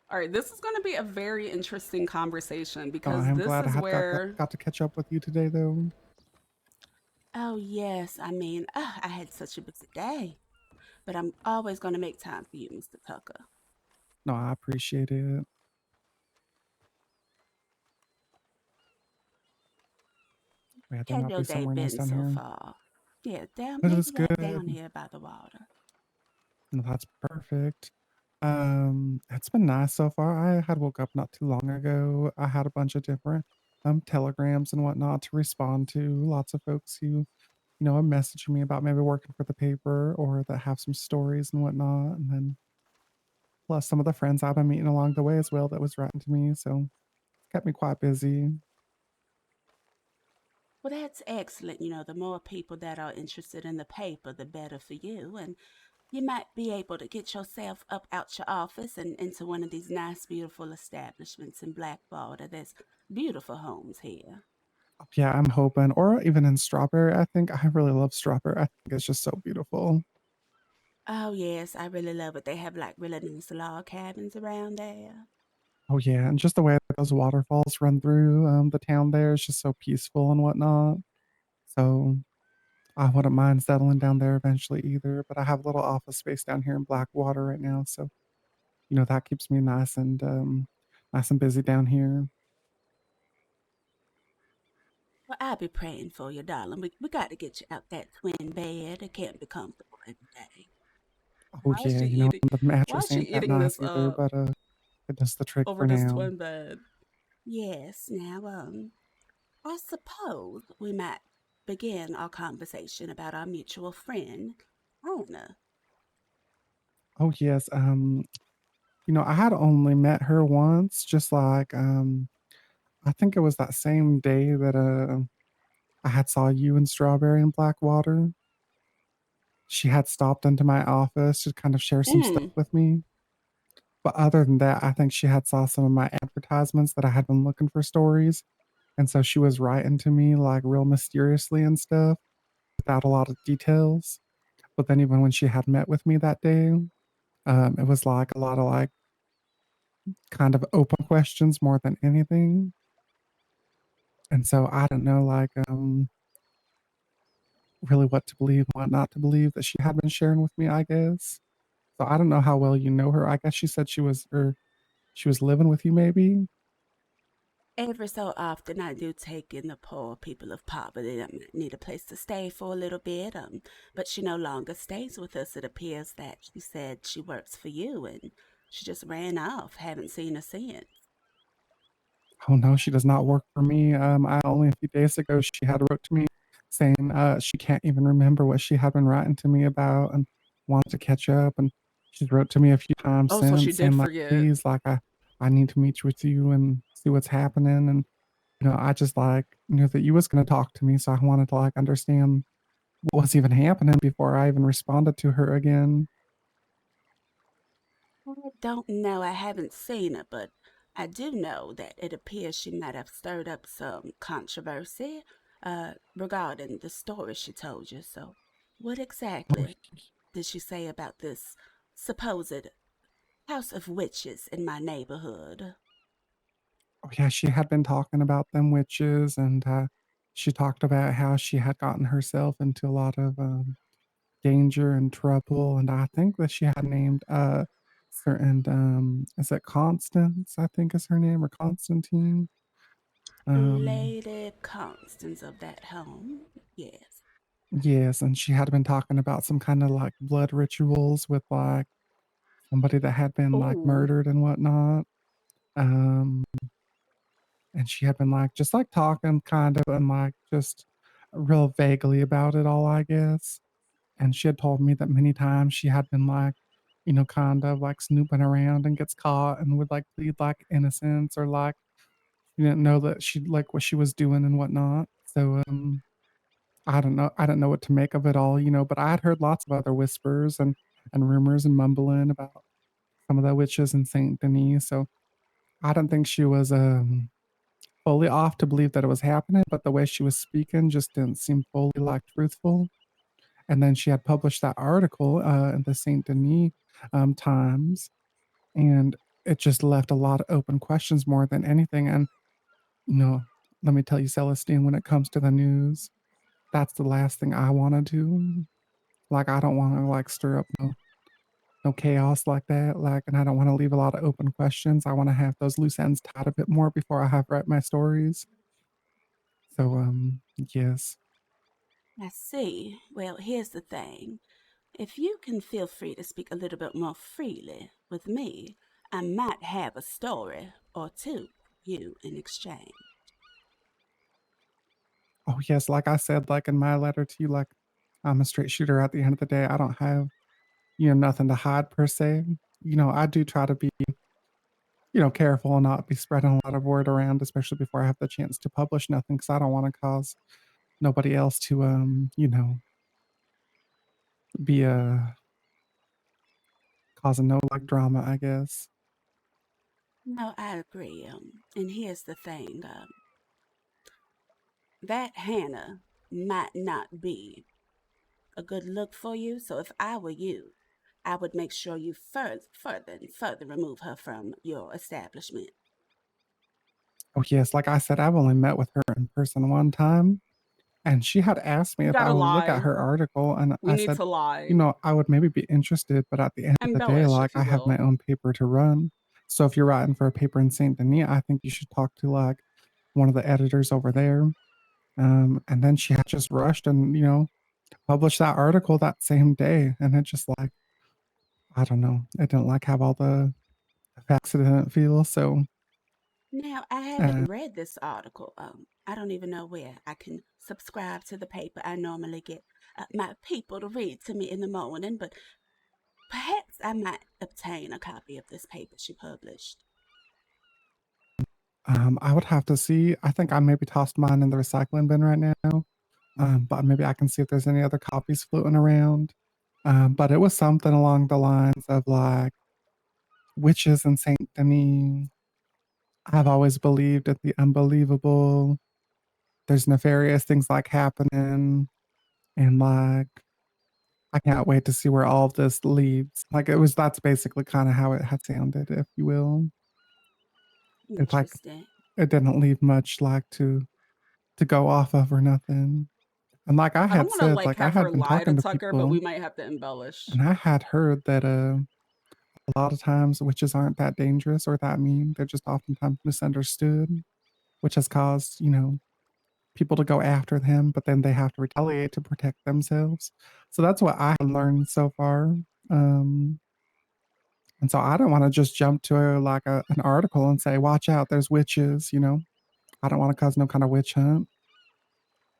All right, this is going to be a very interesting conversation I because am this glad I is had where. got to catch up with you today, though. Oh, yes. I mean, I had such a busy day. But I'm always going to make time for you, Mr. Tucker. No, I appreciate it. Yeah, there Had might your be day somewhere nice been down so here. far? Yeah, It maybe was right good. down here by the water. No, that's perfect. It's been nice so far. I had woke up not too long ago. I had a bunch of different telegrams and whatnot to respond to. Lots of folks who, are messaging me about maybe working for the paper or that have some stories and whatnot. And then plus some of the friends I've been meeting along the way as well that was writing to me. So it's kept me quite busy. Well, that's excellent. The more people that are interested in the paper, the better for you. And you might be able to get yourself up out your office and into one of these nice, beautiful establishments in Blackwater. There's beautiful homes here. Yeah, I'm hoping, or even in Strawberry. I think I really love Strawberry. I think it's just so beautiful. Oh, yes, I really love it. They have like really nice log cabins around there. Oh yeah, and just the way that those waterfalls run through the town there is just so peaceful and whatnot. So I wouldn't mind settling down there eventually either. But I have a little office space down here in Blackwater right now, so that keeps me nice and busy down here. Well, I'll be praying for you, darling. We got to get you out that twin bed. It can't be comfortable every day. Oh Why is yeah, she eating? the Why mattress is she ain't that eating nice this either, up but it does the trick over for this now. twin bed? Yes, now, I suppose we might begin our conversation about our mutual friend, Anna. Oh yes, I had only met her once, just like I think it was that same day that I had saw you in Strawberry and Blackwater. She had stopped into my office to kind of share some stuff Mm. with me. But other than that, I think she had saw some of my advertisements that I had been looking for stories. And so she was writing to me like real mysteriously and stuff without a lot of details. But then even when she had met with me that day, it was like a lot of like kind of open questions more than anything. And so I don't know like really what to believe, what not to believe that she had been sharing with me, I guess. So I don't know how well you know her. I guess she said she was living with you maybe. Every so often, I do take in the poor people of poverty that might need a place to stay for a little bit. But she no longer stays with us. It appears that she said she works for you, and she just ran off. Haven't seen her since. Oh no, she does not work for me. I only a few days ago she had wrote to me saying she can't even remember what she had been writing to me about and wanted to catch up. And she's wrote to me a few times Oh, so she since did saying like, forget. please, like I need to meet with you and see what's happening. And I just like knew that you was gonna talk to me, so I wanted to like understand what was even happening before I even responded to her again. I don't know. I haven't seen her, but I do know that it appears she might have stirred up some controversy regarding the story she told you. So, what exactly did she say about this supposed house of witches in my neighborhood? Oh yeah, she had been talking about them witches, and she talked about how she had gotten herself into a lot of danger and trouble. And I think that she had named certain is it Constance? I think is her name, or Constantine. Lady Constance of that home, yes. Yes, and she had been talking about some kind of like blood rituals with like somebody that had been like Oh, murdered and whatnot. Um, and she had been like just like talking kind of and like just real vaguely about it all, I guess. And she had told me that many times she had been like, kind of like snooping around and gets caught and would like plead like innocence or like she didn't know that she like what she was doing and whatnot. So I don't know. I don't know what to make of it all, but I had heard lots of other whispers and rumors and mumbling about some of the witches in Saint Denis. So I don't think she was fully off to believe that it was happening, but the way she was speaking just didn't seem fully like truthful. And then she had published that article in the Saint Denis Times, and it just left a lot of open questions more than anything. And you know, let me tell you, Celestine, when it comes to the news, that's the last thing I want to do. Like, I don't want to like stir up no chaos like that. Like, and I don't want to leave a lot of open questions. I want to have those loose ends tied a bit more before I have read my stories. So, yes. I see. Well, here's the thing. If you can feel free to speak a little bit more freely with me, I might have a story or two for you in exchange. Oh, yes. Like I said, like in my letter to you, like I'm a straight shooter at the end of the day. I don't have, nothing to hide per se. I do try to be, careful and not be spreading a lot of word around, especially before I have the chance to publish nothing, because I don't want to cause nobody else to, be causing no like drama, I guess. No, I agree. And here's the thing. That Hannah might not be a good look for you. So if I were you, I would make sure you further remove her from your establishment. Oh, yes. Like I said, I've only met with her in person one time. And she had asked me You if I gotta would look at lie. her article. And We I need said, to lie. I would maybe be interested. But at the end of the day, Embellish, like if you I have my will. own paper to run. So if you're writing for a paper in Saint Denis, I think you should talk to like one of the editors over there. And then she had just rushed and, published that article that same day. And it just like, I don't know. It didn't like have all the facts it didn't feel. So Now, I haven't read this article. I don't even know where I can subscribe to the paper. I normally get my people to read to me in the morning, but perhaps I might obtain a copy of this paper she published. I would have to see. I think I maybe tossed mine in the recycling bin right now. But maybe I can see if there's any other copies floating around. But it was something along the lines of like witches in Saint Denis. I've always believed in the unbelievable. There's nefarious things like happening, and like I can't wait to see where all of this leads. Like that's basically kind of how it had sounded, if you will. It's like Interesting. it didn't leave much like to go off of or nothing. And like I I don't had want to said, like like I have her had been lie to talking to Tucker, but people, we might have to embellish. and I had heard that a lot of times witches aren't that dangerous or that mean. They're just oftentimes misunderstood, which has caused, people to go after them, but then they have to retaliate to protect themselves. So that's what I had learned so far. And so I don't want to just jump to an article and say, watch out, there's witches, I don't want to cause no kind of witch hunt.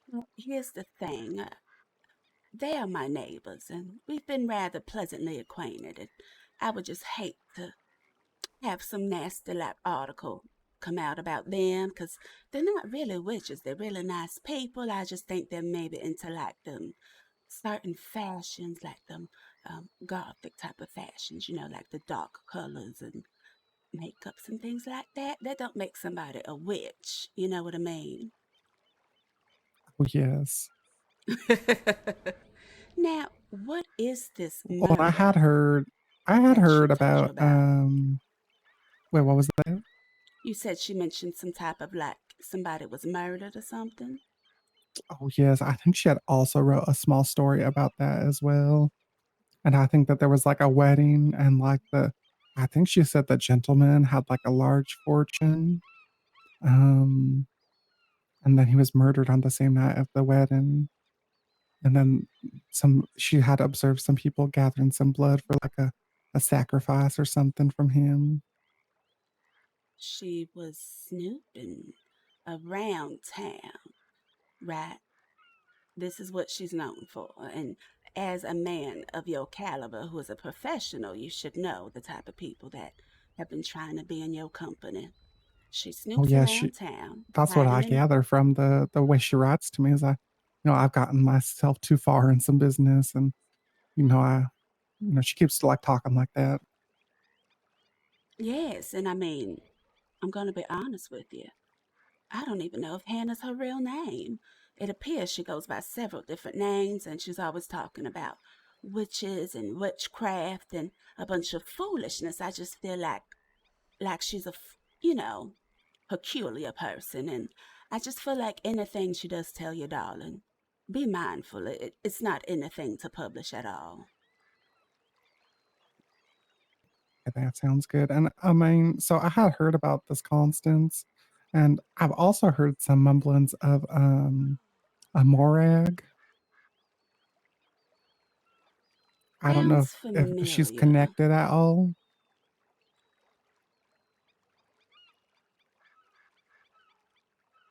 Well, here's the thing. They are my neighbors, and we've been rather pleasantly acquainted. And I would just hate to have some nasty like article come out about them, because they're not really witches. They're really nice people. I just think they're maybe into like them certain fashions, like them gothic type of fashions, like the dark colors and makeups and things like that. That don't make somebody a witch. You know what I mean? Oh, yes. Now, what is this Well, I had murder heard that she told you about, about? wait, what was that? You said she mentioned some type of like somebody was murdered or something? Oh, yes. I think she had also wrote a small story about that as well. And I think that there was like a wedding and like I think she said the gentleman had like a large fortune. And then he was murdered on the same night of the wedding. And then she had observed some people gathering some blood for like a sacrifice or something from him. She was snooping around town, right? This is what she's known for. And as a man of your caliber who is a professional, you should know the type of people that have been trying to be in your company. She Oh snoops yeah, around town, that's what I hiding in. gather from the way she writes to me is I've gotten myself too far in some business and, she keeps like talking like that. Yes, and I mean, I'm going to be honest with you. I don't even know if Hannah's her real name. It appears she goes by several different names, and she's always talking about witches and witchcraft and a bunch of foolishness. I just feel like she's you know, peculiar person, and I just feel like anything she does tell you, darling, be mindful. It's not anything to publish at all. That sounds good. And I mean, so I had heard about this Constance, and I've also heard some mumblings of a Morag. I don't know Sounds if she's familiar. connected at all.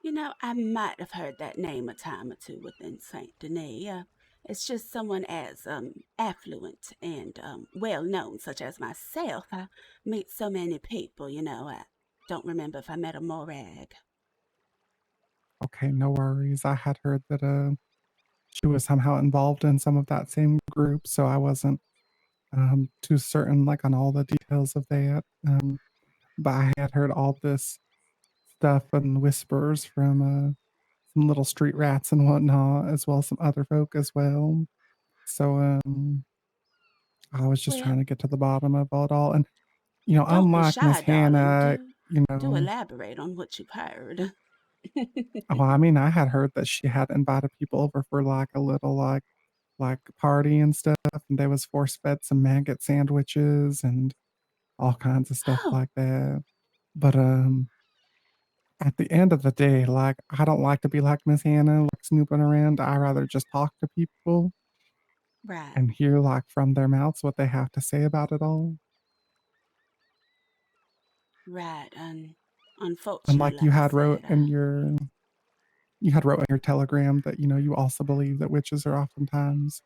You know, I might have heard that name a time or two within Saint Denis. It's just someone as affluent and well known, such as myself. I meet so many people, you know. I don't remember if I met a Morag. Okay, no worries. I had heard that she was somehow involved in some of that same group, so I wasn't too certain like on all the details of that. But I had heard all this stuff and whispers from some little street rats and whatnot, as well as some other folk as well. So I was just Well, trying to get to the bottom of it all. And you know, don't be unlike Miss shy, darling. Hannah, you Do know, elaborate on what you've heard. well, I mean, I had heard that she had invited people over for like a little like party and stuff, and they was force fed some maggot sandwiches and all kinds of stuff Oh, like that. But at the end of the day, like I don't like to be like Miss Hannah, like snooping around. I rather just talk to people right, and hear like from their mouths what they have to say about it all. right. And Unfortunately, like like I said, you had wrote in your telegram that you know you also believe that witches are oftentimes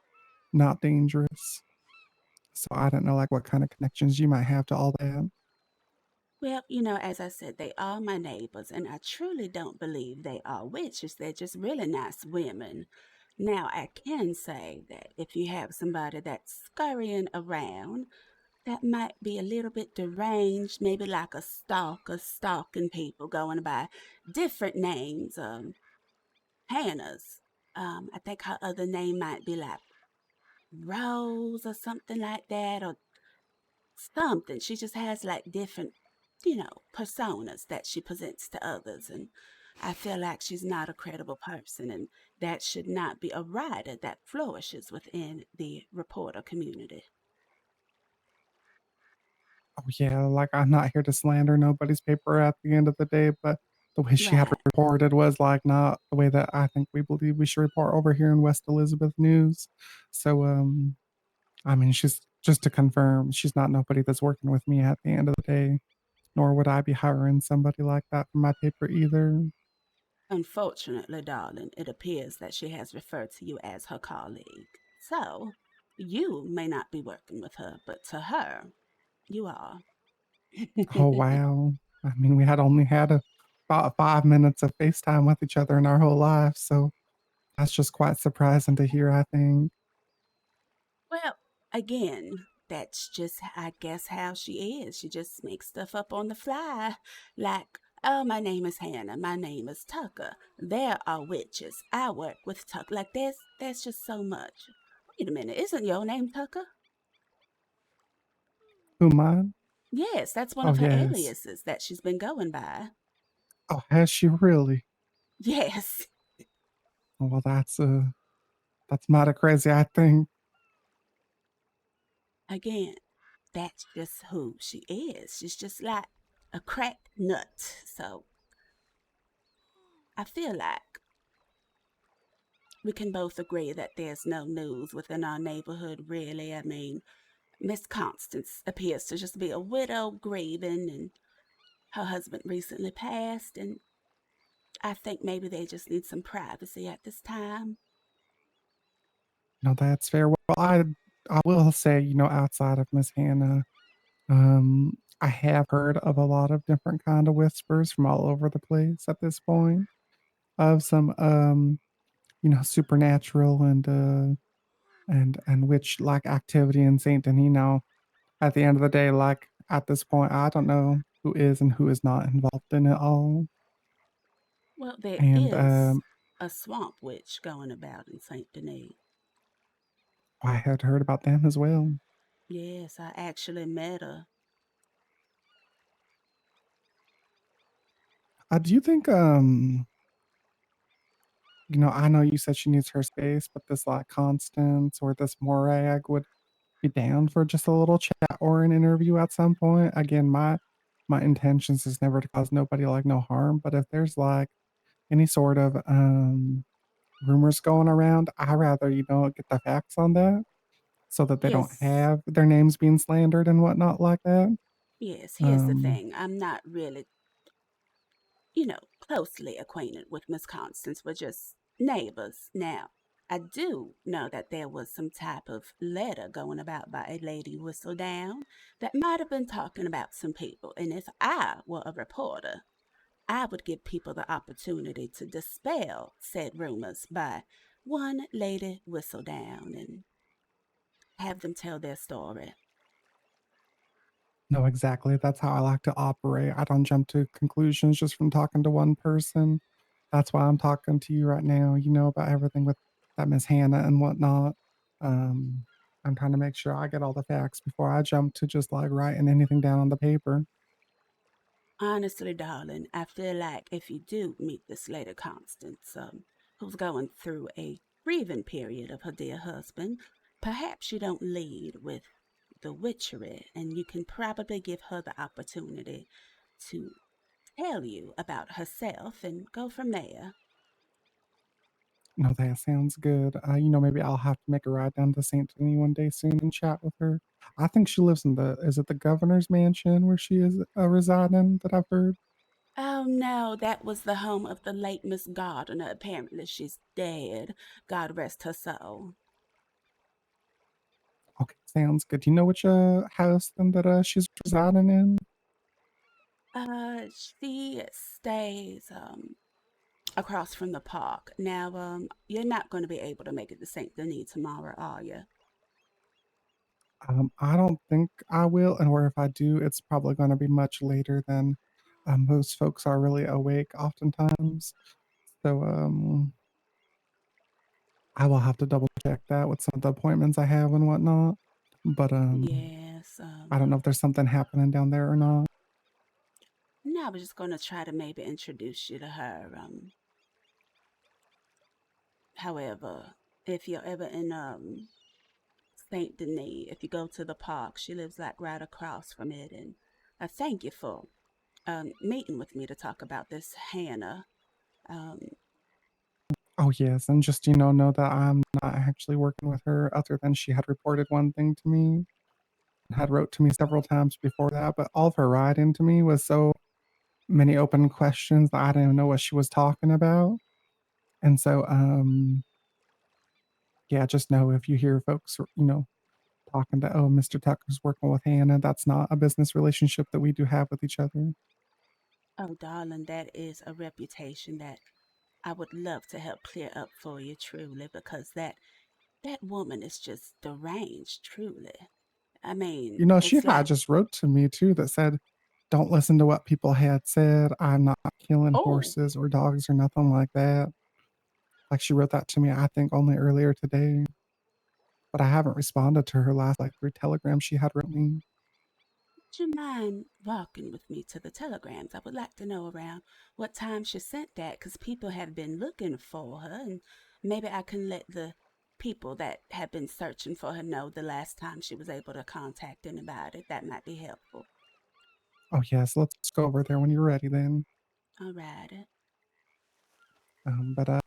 not dangerous. So I don't know like what kind of connections you might have to all that. well, you know, as I said, they are my neighbors, and I truly don't believe they are witches. They're just really nice women. Now, I can say that if you have somebody that's scurrying around that might be a little bit deranged, maybe like a stalker stalking people going by different names, Hannah's. I think her other name might be like Rose or something like that, or something. She just has like different, you know, personas that she presents to others. And I feel like she's not a credible person, and that should not be a writer that flourishes within the reporter community. Oh yeah, like I'm not here to slander nobody's paper at the end of the day, but the way she had Right. reported was like not the way that I think we believe we should report over here in West Elizabeth News. So I mean she's just to confirm, she's not nobody that's working with me at the end of the day, nor would I be hiring somebody like that for my paper either. Unfortunately, darling, it appears that she has referred to you as her colleague. So, you may not be working with her, but to her, you are. Oh wow. I mean we had only had about 5 minutes of FaceTime with each other in our whole life, so that's just quite surprising to hear, I think. Well, again, that's just, I guess, how she is. She just makes stuff up on the fly. Like, oh, my name is Hannah. My name is Tucker. There are witches. I work with Tucker. Like, there's just so much. Wait a minute. Isn't your name Tucker? Who mine? Yes, that's one Oh of her yes. aliases that she's been going by. Oh, has she really? Yes. Well, that's mighty crazy, I think. Again, that's just who she is. She's just like a cracked nut. So I feel like we can both agree that there's no news within our neighborhood, really. I mean, Miss Constance appears to just be a widow grieving, and her husband recently passed, and I think maybe they just need some privacy at this time. No, that's fair. Well, I will say, you know, outside of Miss Hannah, I have heard of a lot of different kind of whispers from all over the place at this point of some you know, supernatural and witch like activity in Saint Denis. Now, at the end of the day, like at this point, I don't know who is and who is not involved in it all. Well, there And is a swamp witch going about in Saint Denis. I had heard about them as well. Yes, I actually met her. Do you think I know you said she needs her space, but this like Constance or this Morag would be down for just a little chat or an interview at some point. Again, my intentions is never to cause nobody like no harm, but if there's like any sort of rumors going around, I rather get the facts on that so that they don't Yes. have their names being slandered and whatnot like that. Yes, here's the thing. I'm not really, closely acquainted with Miss Constance. We're just neighbors. Now, I do know that there was some type of letter going about by a Lady Whistledown that might have been talking about some people. And if I were a reporter, I would give people the opportunity to dispel said rumors by one Lady Whistledown and have them tell their story. No, exactly. That's how I like to operate. I don't jump to conclusions just from talking to one person. That's why I'm talking to you right now, about everything with that Miss Hannah and whatnot. I'm trying to make sure I get all the facts before I jump to just like writing anything down on the paper. Honestly, darling, I feel like if you do meet this Lady Constance, who's going through a grieving period of her dear husband, perhaps you don't lead with the witchery, and you can probably give her the opportunity to tell you about herself and go from there. No, that sounds good. Maybe I'll have to make a ride down to St. Denis one day soon and chat with her. I think she lives in is it the governor's mansion where she is residing that I've heard? Oh no, that was the home of the late Miss Gardiner. Apparently she's dead. God rest her soul. Okay, sounds good. Do you know which house then that she's residing in? She stays across from the park. Now, you're not going to be able to make it to St. Denis tomorrow, are you? I don't think I will, and or if I do, it's probably going to be much later than most folks are really awake oftentimes. So I will have to double check that with some of the appointments I have and whatnot. But Yes. I don't know if there's something happening down there or not. No, I was just going to try to maybe introduce you to her. However, if you're ever in Saint Denis, if you go to the park, she lives like right across from it. And I thank you for meeting with me to talk about this Hannah. Oh yes, and just know that I'm not actually working with her, other than she had reported one thing to me, had wrote to me several times before that. But all of her writing to me was so many open questions that I didn't even know what she was talking about. And so, yeah, just know if you hear folks, talking to, oh, Mr. Tucker's working with Hannah, that's not a business relationship that we do have with each other. Oh, darling, that is a reputation that I would love to help clear up for you, truly, because that woman is just deranged, truly. I mean, She it's had like, just wrote to me too that said, don't listen to what people had said. I'm not killing horses or dogs or nothing like that. Like she wrote that to me, I think only earlier today. But I haven't responded to her last like 3 telegrams she had written me. would you mind walking with me to the telegrams? I would like to know around what time she sent that, because people have been looking for her, and maybe I can let the people that have been searching for her know the last time she was able to contact anybody. That might be helpful. Oh yes, let's go over there when you're ready then. All righty. But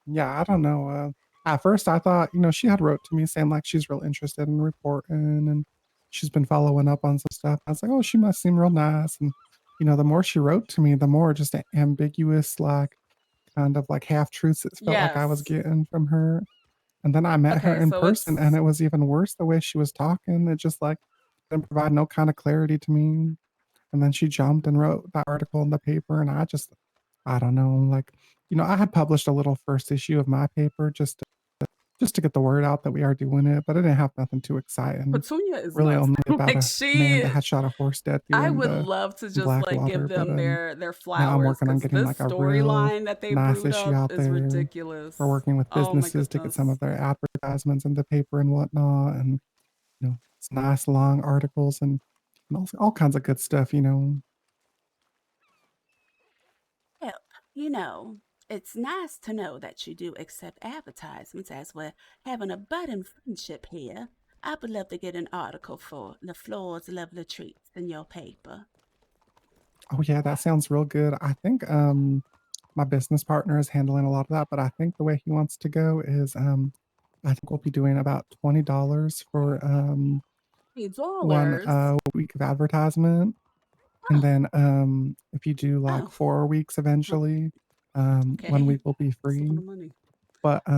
yeah, I don't know. At first, I thought she had wrote to me saying like she's real interested in reporting and she's been following up on some stuff. I was like, oh, she must seem real nice. And the more she wrote to me, the more just ambiguous, like kind of like half truths it felt like I was Yes. getting from her. And then I met her Okay, in so person, and it was even worse the way she was talking. It just like didn't provide no kind of clarity to me. And then she jumped and wrote that article in the paper, and I don't know, like, I had published a little first issue of my paper just just to get the word out that we are doing it, but I didn't have nothing too exciting. Petunia is Really nuts. only about Like a man that she, had shot a horse dead here I in would the love to just like give Blackwater, but them their now I'm flowers working on because getting this like a real storyline that they nice brewed issue up out is there. ridiculous. We're working with Oh my businesses to get some goodness. of their advertisements in the paper and whatnot, and it's nice long articles and all kinds of good stuff. Well, it's nice to know that you do accept advertisements as we're having a budding friendship here. I would love to get an article for LaFleur's Lovely Treats in your paper. Oh yeah, that sounds real good. I think my business partner is handling a lot of that, but I think the way he wants to go is I think we'll be doing about $20 for one $20. week of advertisement. And then if you do like 4 weeks eventually, 1 Okay. week will be That's a lot free. of money. But she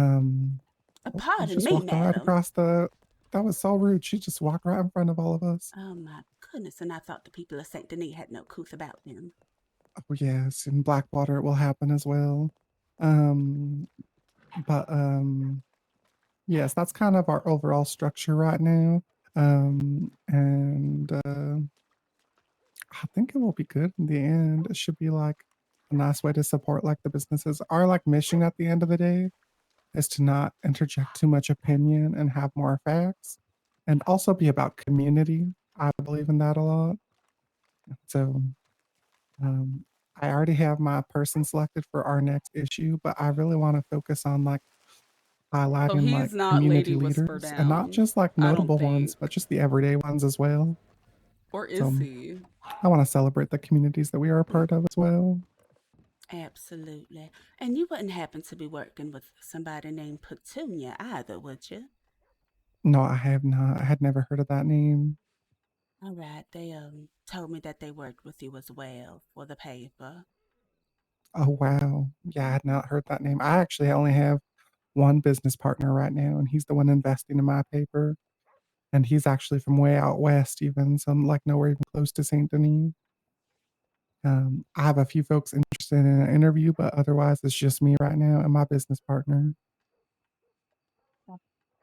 Pardon just me, walked right madam. across the that was so rude. She just walked right in front of all of us. Oh my goodness, and I thought the people of Saint Denis had no couth about them. Oh yes, in Blackwater it will happen as well. Um but yes, that's kind of our overall structure right now. And I think it will be good in the end. It should be like a nice way to support like the businesses. Our like mission at the end of the day is to not interject too much opinion and have more facts, and also be about community. I believe in that a lot. So I already have my person selected for our next issue, but I really want to focus on like So highlighting like he's not community Lady Whisper leaders, and not Down. just like I don't notable ones, think. but just the everyday ones as well. Or is So he? I want to celebrate the communities that we are a part of as well. Absolutely. And you wouldn't happen to be working with somebody named Petunia either, would you? No, I have not. I had never heard of that name. All right. They told me that they worked with you as well for the paper. Oh wow. Yeah, I had not heard that name. I actually only have one business partner right now, and he's the one investing in my paper. And he's actually from way out west, even, so I'm like nowhere even close to Saint Denis. I have a few folks interested in an interview, but otherwise it's just me right now and my business partner.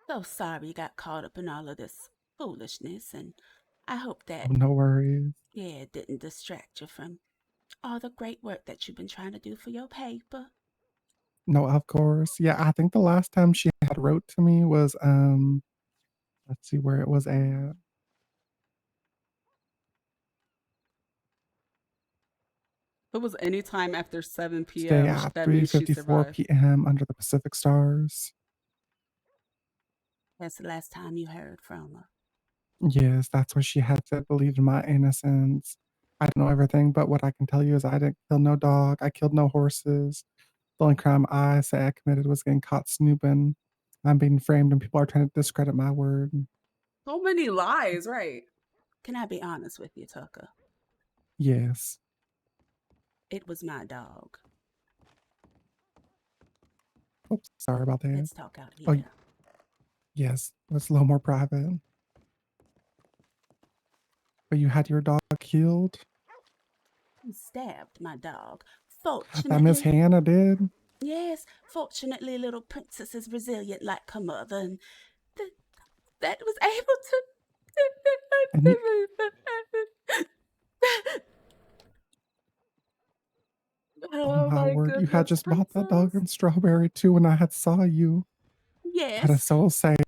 So sorry you got caught up in all of this foolishness, and I hope that Oh, no worries. it didn't distract you from all the great work that you've been trying to do for your paper. No, of course. Yeah, I think the last time she had wrote to me was let's see where it was at. If it was any time after 7 Stay p.m., at that means she 3:54 survived. p.m. under the Pacific stars. That's the last time you heard from her. Yes, that's what she had said, believe in my innocence. I don't know everything, but what I can tell you is I didn't kill no dog. I killed no horses. The only crime I say I committed was getting caught snooping. I'm being framed and people are trying to discredit my word. So many lies, right? Can I be honest with you, Tucker? Yes. It was my dog. Oops, sorry about that. Let's talk out Oh, here. yes, it's a little more private. But you had your dog killed? He stabbed my dog. That Miss Fortunately, Hannah did? yes, fortunately, little Princess is resilient like her mother, and that was able to. And you, oh Oh my my word, you had goodness, just bought that Princess. dog in Strawberry too when I had saw you. That is Yes, so sad.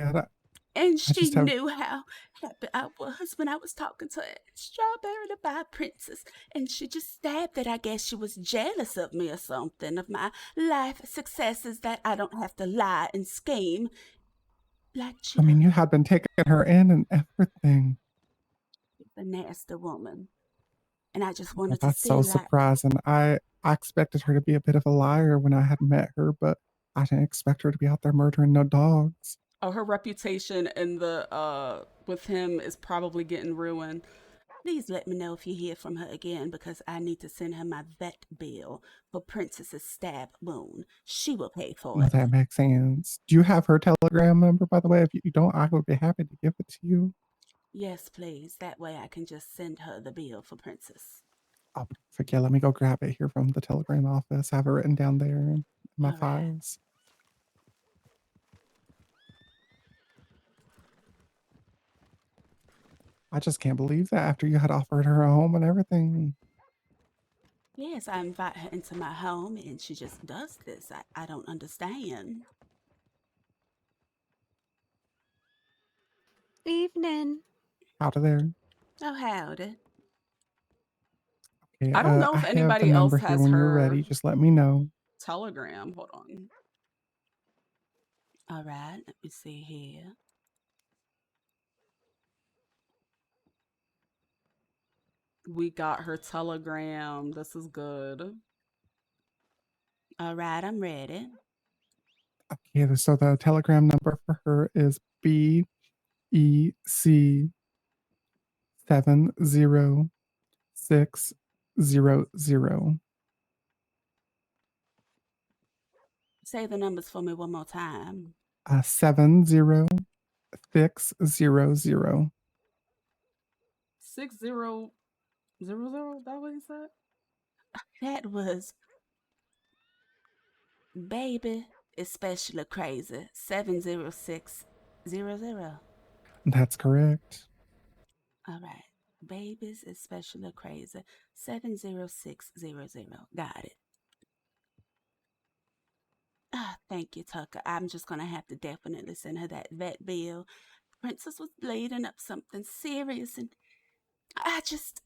and I she just have knew how happy I was when I was talking to her at Strawberry to buy Princess, and she just stabbed it. I guess she was jealous of me or something, of my life successes, that I don't have to lie and scheme like she I mean, does. you had been taking her in and everything. She's a nasty woman, and I just Well, wanted to that's so see, like, surprising. I expected her to be a bit of a liar when I had met her, but I didn't expect her to be out there murdering no dogs. Oh, her reputation in the with him is probably getting ruined. please let me know if you hear from her again, because I need to send her my vet bill for Princess's stab wound. She will pay for No, it. that makes sense. Do you have her telegram number, by the way? If you don't, I would be happy to give it to you. Yes, please. That way I can just send her the bill for Princess. Oh, perfect. Yeah, let me go grab it here from the telegram office. I have it written down there in my All right. files. I just can't believe that after you had offered her a home and everything. Yes, I invite her into my home and she just does this. I don't understand. Evening. Out of there. Oh, howdy. Okay, I don't know I if have the anybody number else here has when you're her ready. Just let me know. Telegram. Hold on. All right, let me see here. We got her Telegram. This is good. All right, I'm ready. Okay, so the telegram number for her is BEC 70600. Say the numbers for me one more time. 70600. 6000. That what he said? That was baby, especially crazy. 70600. That's correct. All right. Babies especially crazy. 70600. Got it. Ah, thank you, Tucker. I'm just gonna have to definitely send her that vet bill. Princess was bleeding up something serious, and I just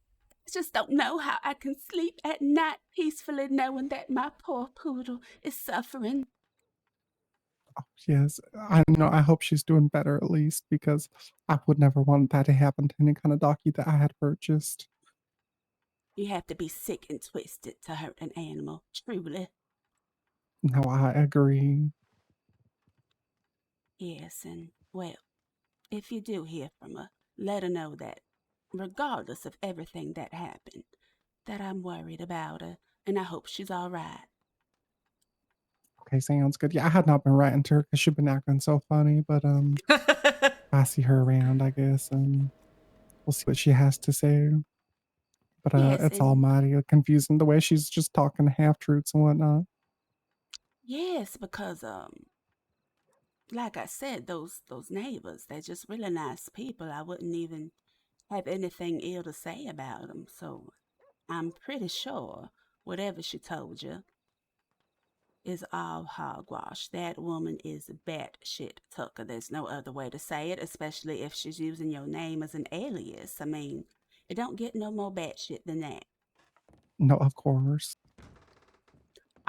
don't know how I can sleep at night peacefully knowing that my poor poodle is suffering. Yes, I hope she's doing better at least because I would never want that to happen to any kind of doggy that I had purchased. You have to be sick and twisted to hurt an animal, truly. No, I agree. Yes, and well, if you do hear from her, let her know that, regardless of everything that happened, that I'm worried about her, and I hope she's all right. Okay, sounds good. Yeah, I had not been writing to her because she'd been acting so funny, but I see her around, I guess, and we'll see what she has to say. But Yes, it's and almighty confusing the way she's just talking half truths and whatnot. yes, because like I said, those neighbors, they're just really nice people. I wouldn't even have anything ill to say about them. So I'm pretty sure whatever she told you is all hogwash. That woman is batshit Tucker. There's no other way to say it, especially if she's using your name as an alias. I mean, it don't get no more batshit than that. No, of course.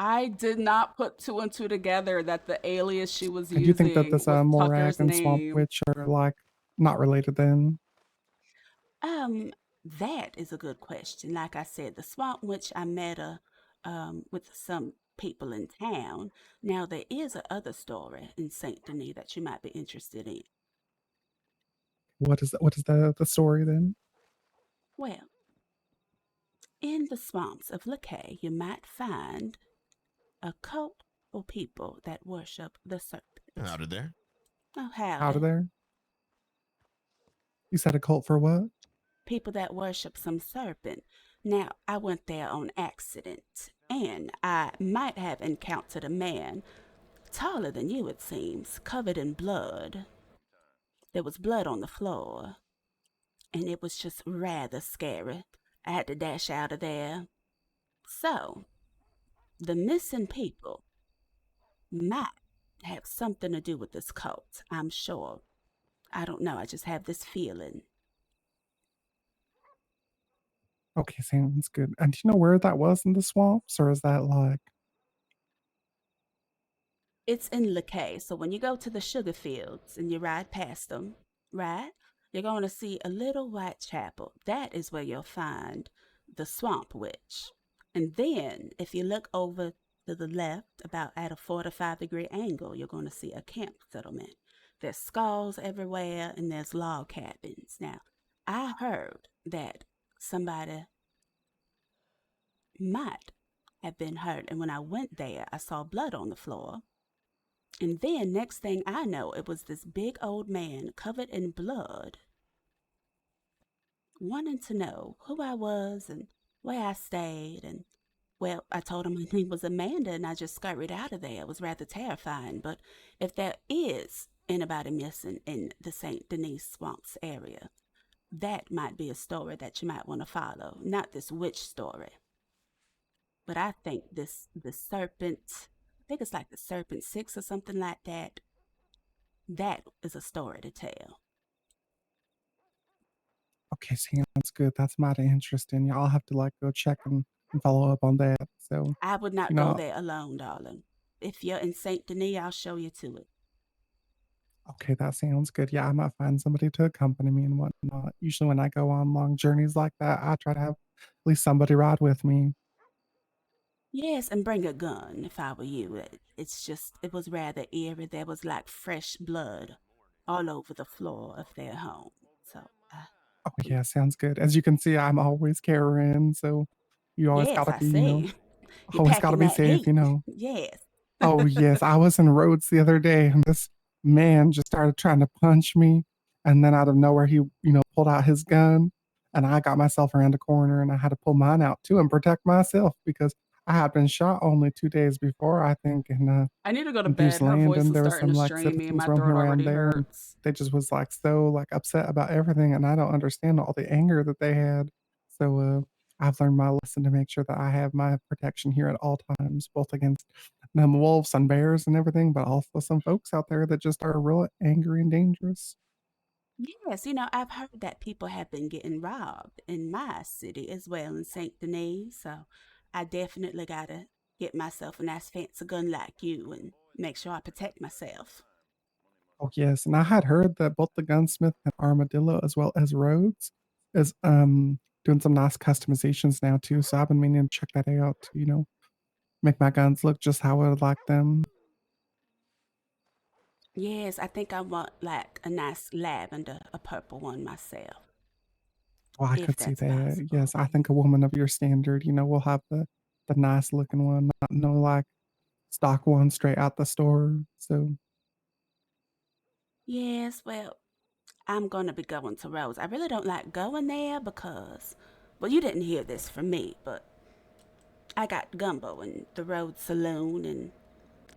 I did not put two and two together that the alias she was And you think that using this was Morag Tucker's and Swamp name. Witch are like not related then? That is a good question. Like I said, the Swamp Witch, I met her with some people in town. Now, there is a other story in Saint Denis that you might be interested in. What is the story then? Well, in the swamps of Lakay, you might find a cult for people that worship the serpent. Out of there. Oh, howdy. Out of there? You said a cult for what? People that worship some serpent. Now, I went there on accident, and I might have encountered a man taller than you, it seems, covered in blood. There was blood on the floor, and it was just rather scary. I had to dash out of there. So, the missing people might have something to do with this cult, I'm sure. I don't know, I just have this feeling. Okay, sounds good. And do you know where that was in the swamps, or is that like? It's in Lakay, so when you go to the sugar fields and you ride past them, right, you're going to see a little white chapel. That is where you'll find the Swamp Witch. And then, if you look over to the left, about at a 45-degree angle, you're going to see a camp settlement. There's skulls everywhere, and there's log cabins. Now, I heard that somebody might have been hurt, and when I went there, I saw blood on the floor. And then, next thing I know, it was this big old man covered in blood, wanting to know who I was and where I stayed. And, well, I told him my name was Amanda, and I just scurried out of there. It was rather terrifying. But if there is anybody missing in the St. Denis Swamps area, that might be a story that you might want to follow. Not this witch story. But I think the serpent, I think it's like the Serpent 6 or something like that. That is a story to tell. Okay, sounds good. That's mighty interesting. Y'all have to like go check and follow up on that. So, I would not you go know, there alone, darling. If you're in Saint Denis, I'll show you to it. okay, that sounds good. Yeah, I might find somebody to accompany me and whatnot. Usually, when I go on long journeys like that, I try to have at least somebody ride with me. Yes, and bring a gun if I were you. It's just, it was rather eerie. There was like fresh blood all over the floor of their home. So, Oh, yeah, sounds good. As you can see, I'm always carrying, so you always yes, gotta I be, you know, see. You're always gotta packing be that safe, heat. you know. Yes. Oh, yes. I was in Rhodes the other day and this man just started trying to punch me. And then out of nowhere, he, pulled out his gun and I got myself around a corner and I had to pull mine out too and protect myself because I had been shot only 2 days before, I think, I need to go to in bed. Goose Her Land. voice And is there was starting some to like strain me and citizens my roaming throat around already there and hurts. they just was like so like upset about everything. And I don't understand all the anger that they had. So, I've learned my lesson to make sure that I have my protection here at all times, both against them wolves and bears and everything, but also some folks out there that just are real angry and dangerous. Yes, I've heard that people have been getting robbed in my city as well in Saint Denis. So I definitely gotta get myself a nice fancy gun like you and make sure I protect myself. Oh yes, and I had heard that both the gunsmith and Armadillo, as well as Rhodes, is doing some nice customizations now too. So I've been meaning to check that out. Make my guns look just how I would like them. Yes, I think I want like a nice lavender, a purple one myself, Oh, I if could see that's that. possible. Yes, I think a woman of your standard, will have the nice looking one, not no like stock one straight out the store. So Yes, well, I'm gonna be going to Rose. I really don't like going there because, well, you didn't hear this from me, but I got gumbo in the Rhodes Saloon and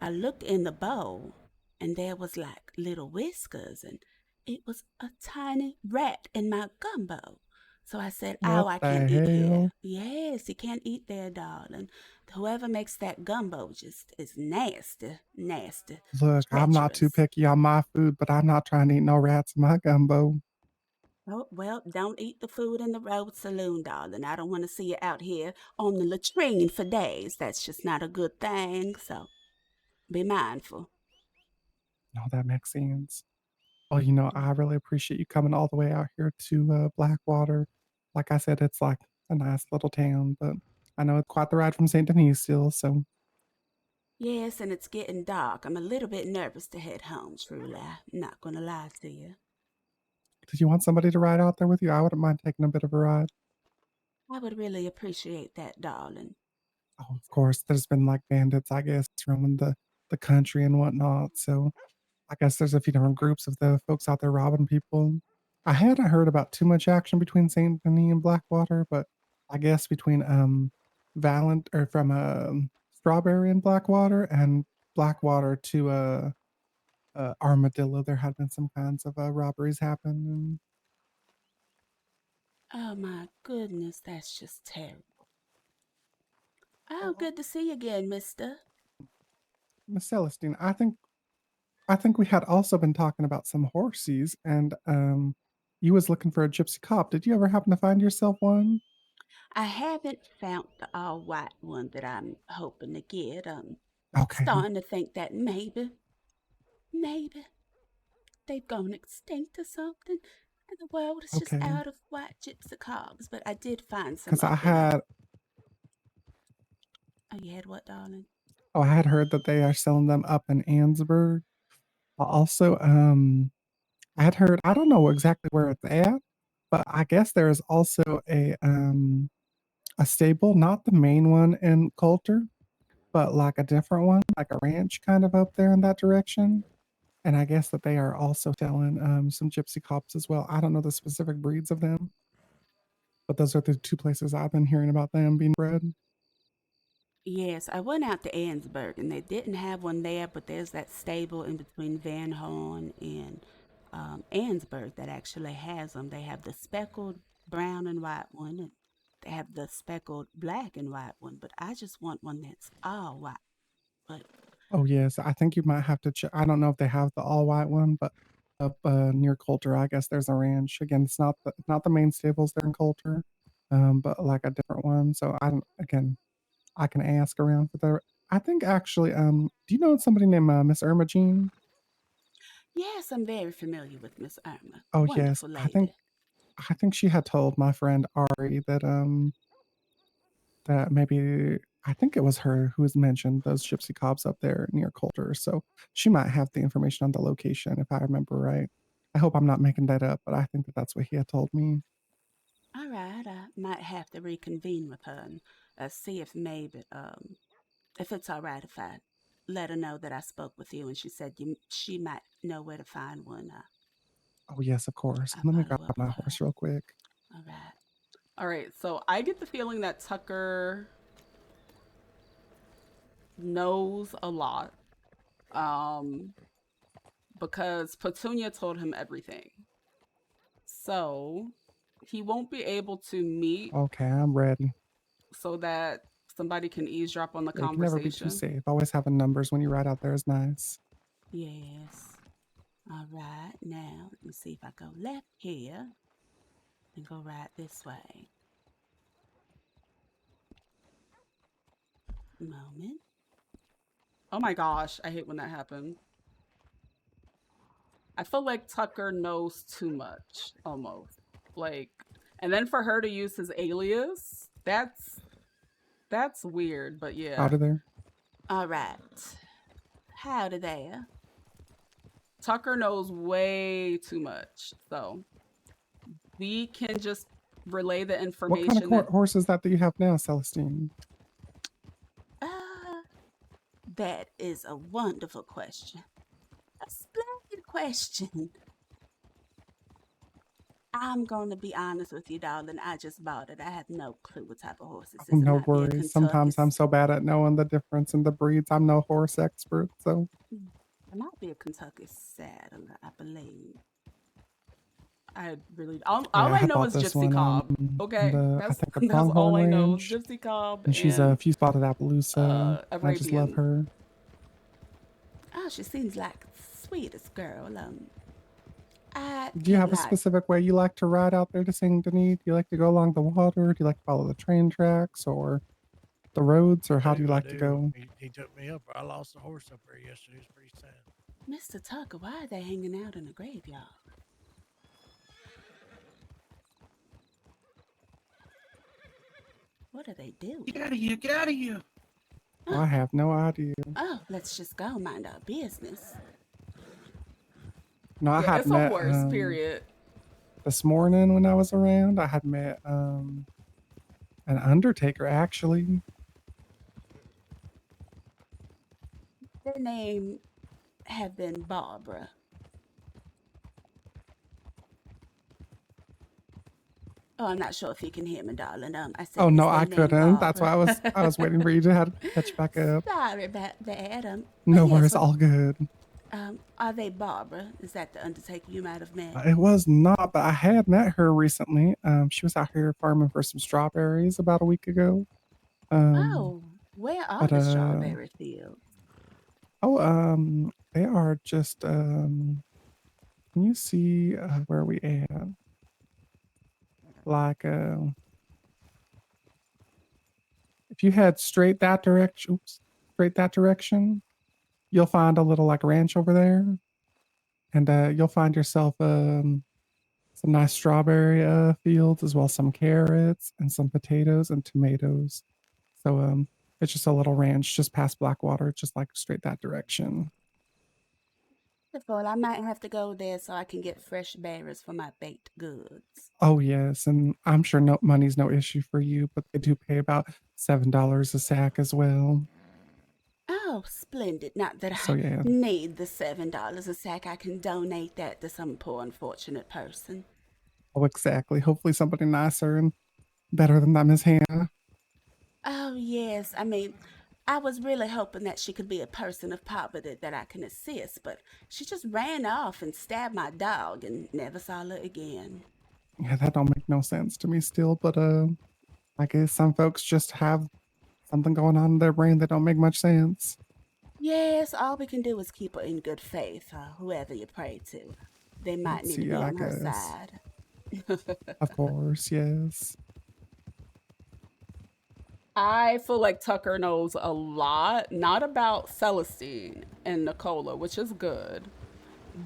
I looked in the bowl and there was like little whiskers and it was a tiny rat in my gumbo. So I said, what "Oh, I the can't eat here." hell? Yes, you can't eat there, darling. Whoever makes that gumbo just is nasty, nasty, Look, I'm not too treacherous. picky on my food, but I'm not trying to eat no rats in my gumbo. Oh, well, don't eat the food in the road saloon, darling. I don't want to see you out here on the latrine for days. That's just not a good thing. So be mindful. No, that makes sense. Well, I really appreciate you coming all the way out here to Blackwater. Like I said, it's like a nice little town, but I know it's quite the ride from St. Denis still. So, Yes, and it's getting dark. I'm a little bit nervous to head home, truly. I'm not going to lie to you. did you want somebody to ride out there with you? I wouldn't mind taking a bit of a ride. I would really appreciate that, darling. Oh, of course, there's been like bandits, I guess, roaming the country and whatnot. So, I guess there's a few different groups of the folks out there robbing people. I hadn't heard about too much action between St. Denis and Blackwater, but I guess between Valent or from Strawberry and Blackwater and Blackwater to Armadillo, there had been some kinds of robberies happen. And Oh my goodness, that's just terrible. Oh, good to see you again, mister. Miss Celestine, I think we had also been talking about some horses, and you was looking for a gypsy cop. Did you ever happen to find yourself one? I haven't found the all white one that I'm hoping to get. Okay. Starting to think that maybe they've gone extinct or something. And the world is just Okay. out of white gypsy cops. But I did find some Because I up in had Oh, you had what, darling? I had heard that they are selling them up in Ansburg. Also, I had heard, I don't know exactly where it's at, but I guess there is also a stable, not the main one in Coulter, but like a different one, like a ranch kind of up there in that direction. And I guess that they are also selling some gypsy cops as well. I don't know the specific breeds of them, but those are the two places I've been hearing about them being bred. Yes, I went out to Ansburg and they didn't have one there, but there's that stable in between Van Horn and Ansburg that actually has them. They have the speckled brown and white one, and they have the speckled black and white one, but I just want one that's all white. But Oh yes, I think you might have to check. I don't know if they have the all white one, but up near Coulter, I guess there's a ranch. Again, it's not the main stables there in Coulter, but like a different one. So I don't. Again, I can ask around for the. I think actually, do you know somebody named Miss Irma Jean? yes, I'm very familiar with Miss Irma. Oh yes, Wonderful lady. I think she had told my friend Ari that maybe I think it was her who was mentioned those gypsy cobs up there near Coulter. So she might have the information on the location if I remember right. I hope I'm not making that up, but I think that that's what he had told me. All right, I might have to reconvene with her and see if maybe if it's all right if I let her know that I spoke with you and she said she might know where to find one. Oh yes, of course. Let me grab my horse real quick. All right. All right, so I get the feeling that Tucker knows a lot, because Petunia told him everything. So he won't be able to meet Okay, I'm ready. so that somebody can eavesdrop on the Yeah, you can never be too conversation. safe. Always having numbers when you ride out there is nice. Yes. All right, now let me see if I go left here and go right this way. Moment. Oh my gosh, I hate when that happens. I feel like Tucker knows too much, almost. Like, and then for her to use his alias, that's weird, but yeah. Out of there. All right. Howdy there. Tucker knows way too much, so we can just relay the What information. kind of horse is that you have now, Celestine? That is a wonderful question. A splendid question. I'm going to be honest with you, darling. I just bought it. I have no clue what type of horse this is. No worries. Sometimes I'm so bad at knowing the difference in the breeds. I'm no horse expert, so. It might be a Kentucky saddler, I believe. I really all Yeah, I had know bought is this Gypsy one, Cobb. Okay, I that's think the that's all Pronghorn I know. Ranch. Gypsy Cobb And she's and few spotted Appaloosa. I just love Arabian. her. Oh, she seems like the sweetest girl. I Do you have a like specific way you like to ride out there to Saint Denis? Do you like to go along the water? Do you like to follow the train tracks or the roads, or how do you like to go? He took me up. I lost a horse up there yesterday. It was pretty sad. Mr. Tucker, why are they hanging out in the graveyard? What are they doing? Get out of here! Get out of here! I have no idea. Oh, let's just go mind our business. No, I had it's a met horse, period. this morning when I was around. I had met an undertaker actually. Their name have been Barbara. Oh, I'm not sure if you can hear me, darling. I said. Oh no, is I their name couldn't. That's why Barbara? I was waiting for you to have to catch back up. Sorry about that. No yes, worries, all good. Are they Barbara? Is that the undertaker you might have met? It was not, but I had met her recently. She was out here farming for some strawberries about a week ago. Oh, where are the strawberry fields? Oh, they are just can you see where we at? Like if you head straight that direction, you'll find a little like ranch over there. And you'll find yourself some nice strawberry fields, as well as some carrots and some potatoes and tomatoes. So it's just a little ranch just past Blackwater, just like straight that direction. Wonderful. I might have to go there so I can get fresh berries for my baked goods. Oh yes, and I'm sure no money's no issue for you, but they do pay about $7 a sack as well. Oh, splendid. Not that So, I yeah. need the $7 a sack. I can donate that to some poor unfortunate person. Oh, exactly. Hopefully somebody nicer and better than that Miss Hannah. Oh, yes. I mean, I was really hoping that she could be a person of poverty that I can assist, but she just ran off and stabbed my dog and never saw her again. Yeah, that don't make no sense to me still, but I guess some folks just have something going on in their brain that don't make much sense. Yes, all we can do is keep her in good faith, whoever you pray to. They might need to be Yeah, I on her guess. side. Of course, yes. I feel like Tucker knows a lot, not about Celestine and Nicola, which is good,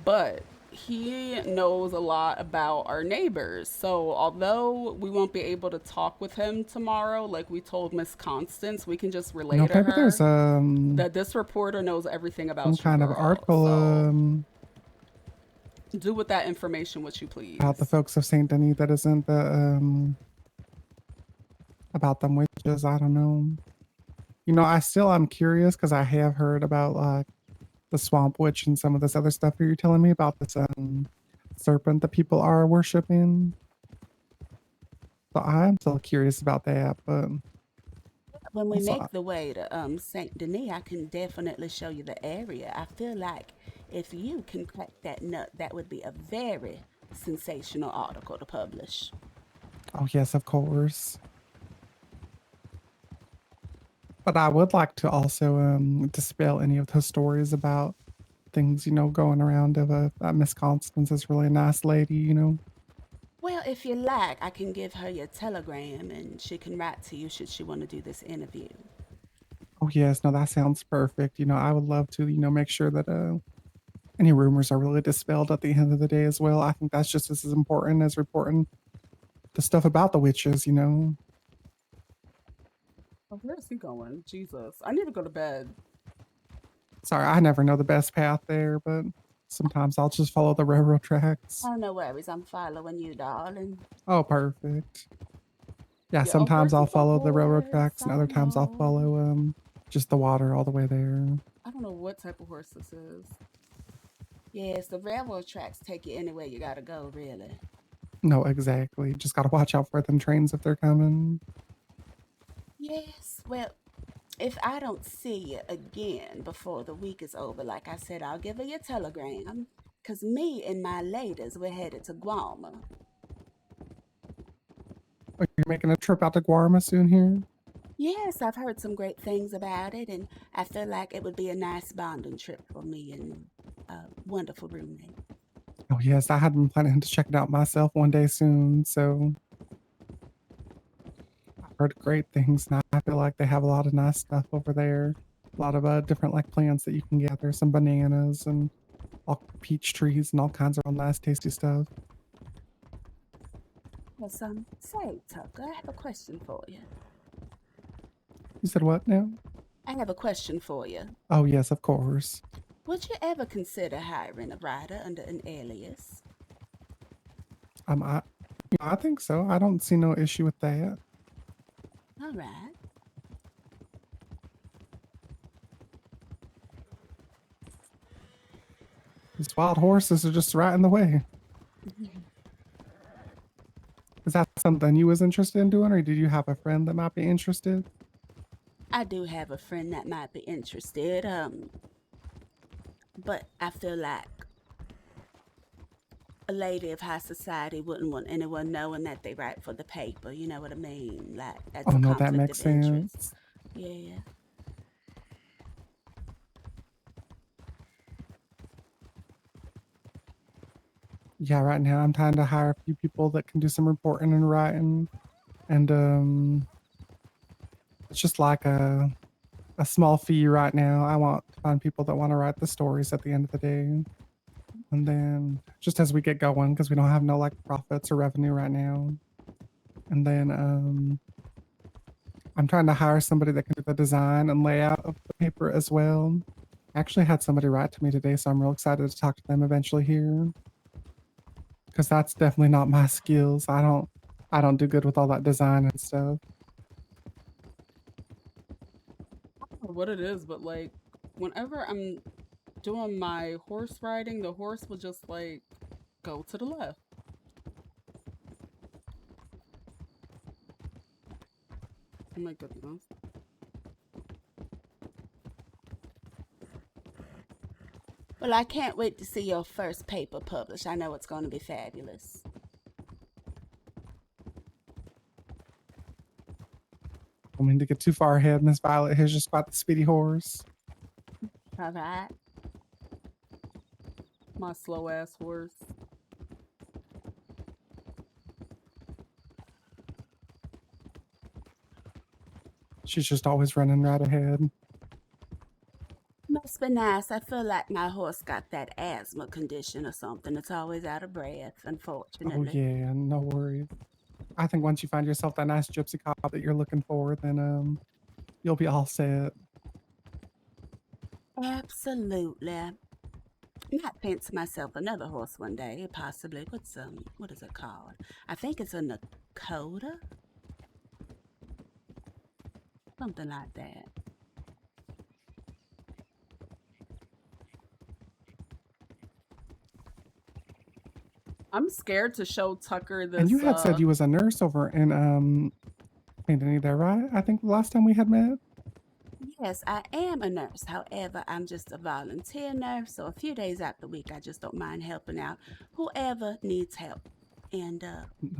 but he knows a lot about our neighbors. So although we won't be able to talk with him tomorrow, like we told Miss Constance, we can just relay You know, to maybe her there's that this reporter knows everything some about you, kind of girl. article So do with that information what you please. about the folks of Saint Denis that isn't the about them witches. I don't know. You know, I'm curious because I have heard about like the swamp witch and some of this other stuff that you're telling me about this serpent that people are worshiping. So I'm still curious about that, but When we also, make the way to Saint Denis, I can definitely show you the area. I feel like if you can crack that nut, that would be a very sensational article to publish. oh yes, of course. But I would like to also dispel any of those stories about things, you know, going around of Miss Constance is really a nice lady, you know. Well, if you like, I can give her your telegram and she can write to you should she want to do this interview. Oh yes, no, that sounds perfect. You know, I would love to, you know, make sure that any rumors are really dispelled at the end of the day as well. I think that's just as important as reporting the stuff about the witches, you know. Oh, where is he going? Jesus. I need to go to bed. Sorry, I never know the best path there, but sometimes I'll just follow the railroad tracks. Oh, no worries. I'm following you, darling. Oh, perfect. Yeah, Yeah, sometimes I'll where's the follow the railroad horse? tracks and I other don't times I'll know. follow just the water all the way there. I don't know what type of horse this is. Yes, the railroad tracks take you anywhere you gotta go, really. No, exactly. Just gotta watch out for them trains if they're coming. Yes, well, if I don't see you again before the week is over, like I said, I'll give her your telegram. Because me and my ladies, we're headed to Guam. Oh, you're making a trip out to Guarma soon here? Yes, I've heard some great things about it, and I feel like it would be a nice bonding trip for me and a wonderful roommate. Oh, yes, I had been planning to check it out myself one day soon, so I've heard great things. And I feel like they have a lot of nice stuff over there. A lot of different like plants that you can gather, some bananas and all peach trees and all kinds of real nice tasty stuff. Well, say, Tucker, I have a question for you. You said what now? I have a question for you. Oh, yes, of course. Would you ever consider hiring a writer under an alias? I think so. I don't see no issue with that. All right. These wild horses are just right in the way. Is that something you was interested in doing, or did you have a friend that might be interested? I do have a friend that might be interested, but I feel like a lady of high society wouldn't want anyone knowing that they write for the paper. You know what I mean? Like, that's Oh a no, conflict that makes of interest. sense. Yeah. Yeah, right now I'm trying to hire a few people that can do some reporting and writing, and it's just like a small fee right now. I want to find people that want to write the stories at the end of the day, and then just as we get going, because we don't have no like profits or revenue right now, and then I'm trying to hire somebody that can do the design and layout of the paper as well. I actually had somebody write to me today, so I'm real excited to talk to them eventually here. Because that's definitely not my skills. I don't do good with all that design and stuff. I don't know what it is, but like whenever I'm doing my horse riding, the horse will just like go to the left. Oh my goodness. Well, I can't wait to see your first paper published. I know it's going to be fabulous. I don't mean to get too far ahead. Miss Violet has just got the speedy horse. All right. My slow ass horse. She's just always running right ahead. Must be nice. I feel like my horse got that asthma condition or something. It's always out of breath, Oh unfortunately. yeah, no worries. I think once you find yourself that nice gypsy cop that you're looking for, then you'll be all set. Absolutely. Might fancy myself another horse one day, possibly. What is it called? I think it's a Nakota? Something like that. I'm scared to show Tucker this. And you had said you was a nurse over in St. Denis there, right? I think the last time we had met. Yes, I am a nurse. However, I'm just a volunteer nurse, so a few days out the week, I just don't mind helping out whoever needs help. And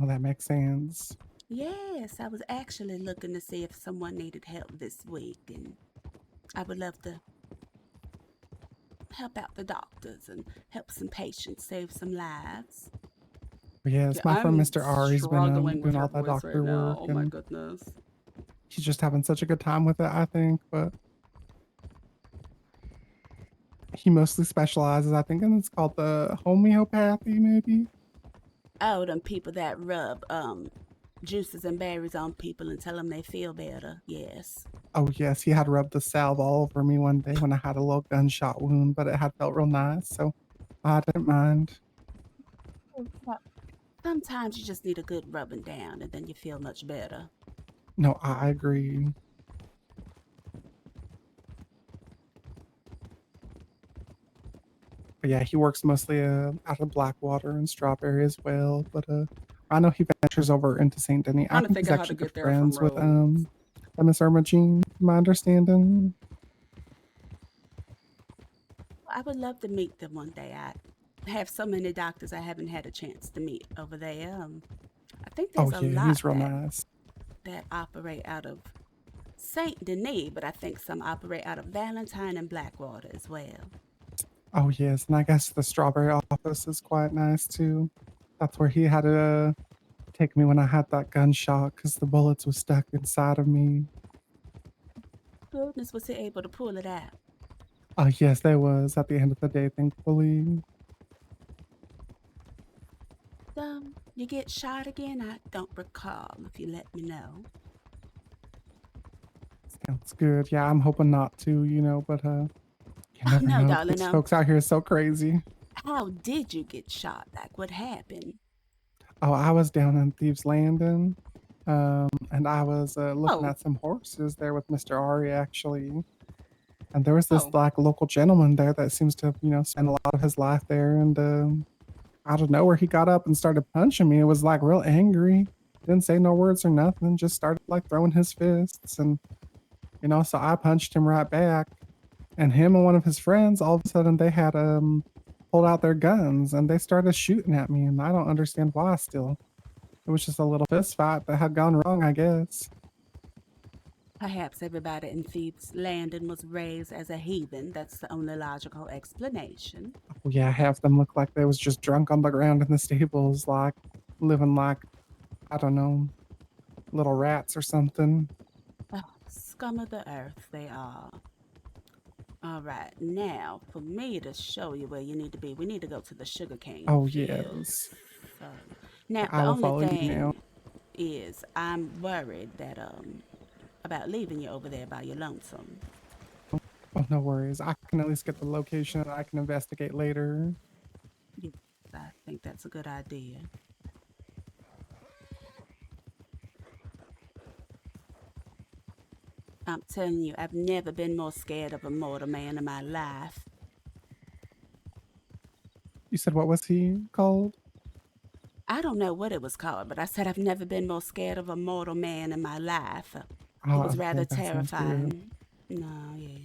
Oh, that makes sense. yes, I was actually looking to see if someone needed help this week, and I would love to help out the doctors and help some patients, save some lives. Yes, Yeah, my friend I'm Mr. Ari's been struggling with doing all her that voice doctor right now. work, Oh my and goodness. he's just having such a good time with it, I think. But he mostly specializes, I think, and it's called the homeopathy, maybe. Oh, them people that rub juices and berries on people and tell them they feel better. Yes. Oh yes, he had rubbed the salve all over me one day when I had a little gunshot wound, but it had felt real nice, so I didn't mind. Sometimes you just need a good rubbing down and then you feel much better. No, I agree. But yeah, he works mostly out of Blackwater and Strawberry as well. But I know he ventures over into St. Denis. I Trying to think think he's of how to actually good get there from friends with Rhodes. Miss Irma Jean, from my understanding. I would love to meet them one day. I have so many doctors I haven't had a chance to meet over there. I think Oh there's a yeah, lot he's real nice. that operate out of St. Denis, but I think some operate out of Valentine and Blackwater as well. Oh yes, and I guess the Strawberry office is quite nice too. That's where he had to take me when I had that gunshot because the bullets were stuck inside of me. Goodness, was he able to pull it out? Oh yes, there was at the end of the day, thankfully. You get shot again? I don't recall. If you let me know. Sounds good. Yeah, I'm hoping not to, but you never no, know. darling, These folks out here are so crazy. How did you get shot? Like, what happened? Oh, I was down in Thieves Landing, and I was looking at some horses there with Mr. Ari actually. And there was this like local gentleman there that seems to, spend a lot of his life there. And out of nowhere, he got up and started punching me. It was like real angry. Didn't say no words or nothing. Just started like throwing his fists, and so I punched him right back. And him and one of his friends, all of a sudden, they had pulled out their guns and they started shooting at me. And I don't understand why. Still, it was just a little fist fight that had gone wrong, I guess. Perhaps everybody in Thebes Landing was raised as a heathen. That's the only logical explanation. Oh, yeah, half them looked like they was just drunk on the ground in the stables, like living like, I don't know, little rats or something. Oh, scum of the earth they are. All right, now for me to show you where you need to be, we need to go to the sugarcane. Oh yes. So, now I the will follow only you now. thing is, I'm worried that about leaving you over there by your lonesome. Oh, no worries. I can at least get the location and I can investigate later. Yes, I think that's a good idea. I'm telling you, I've never been more scared of a mortal man in my life. You said what was he called? I don't know what it was called, but I said I've never been more scared of a mortal man in my life. It was okay, rather that sounds terrifying. good. No, yeah.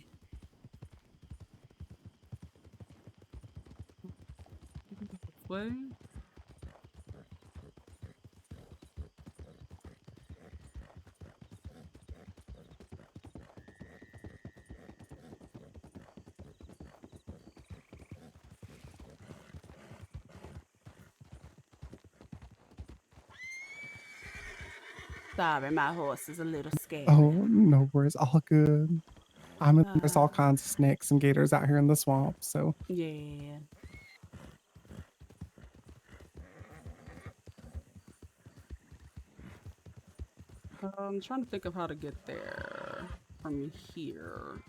way? Sorry, my horse is a little scared. Oh, no worries. All good. I mean, there's all kinds of snakes and gators out here in the swamp, so. Yeah. I'm trying to think of how to get there from here.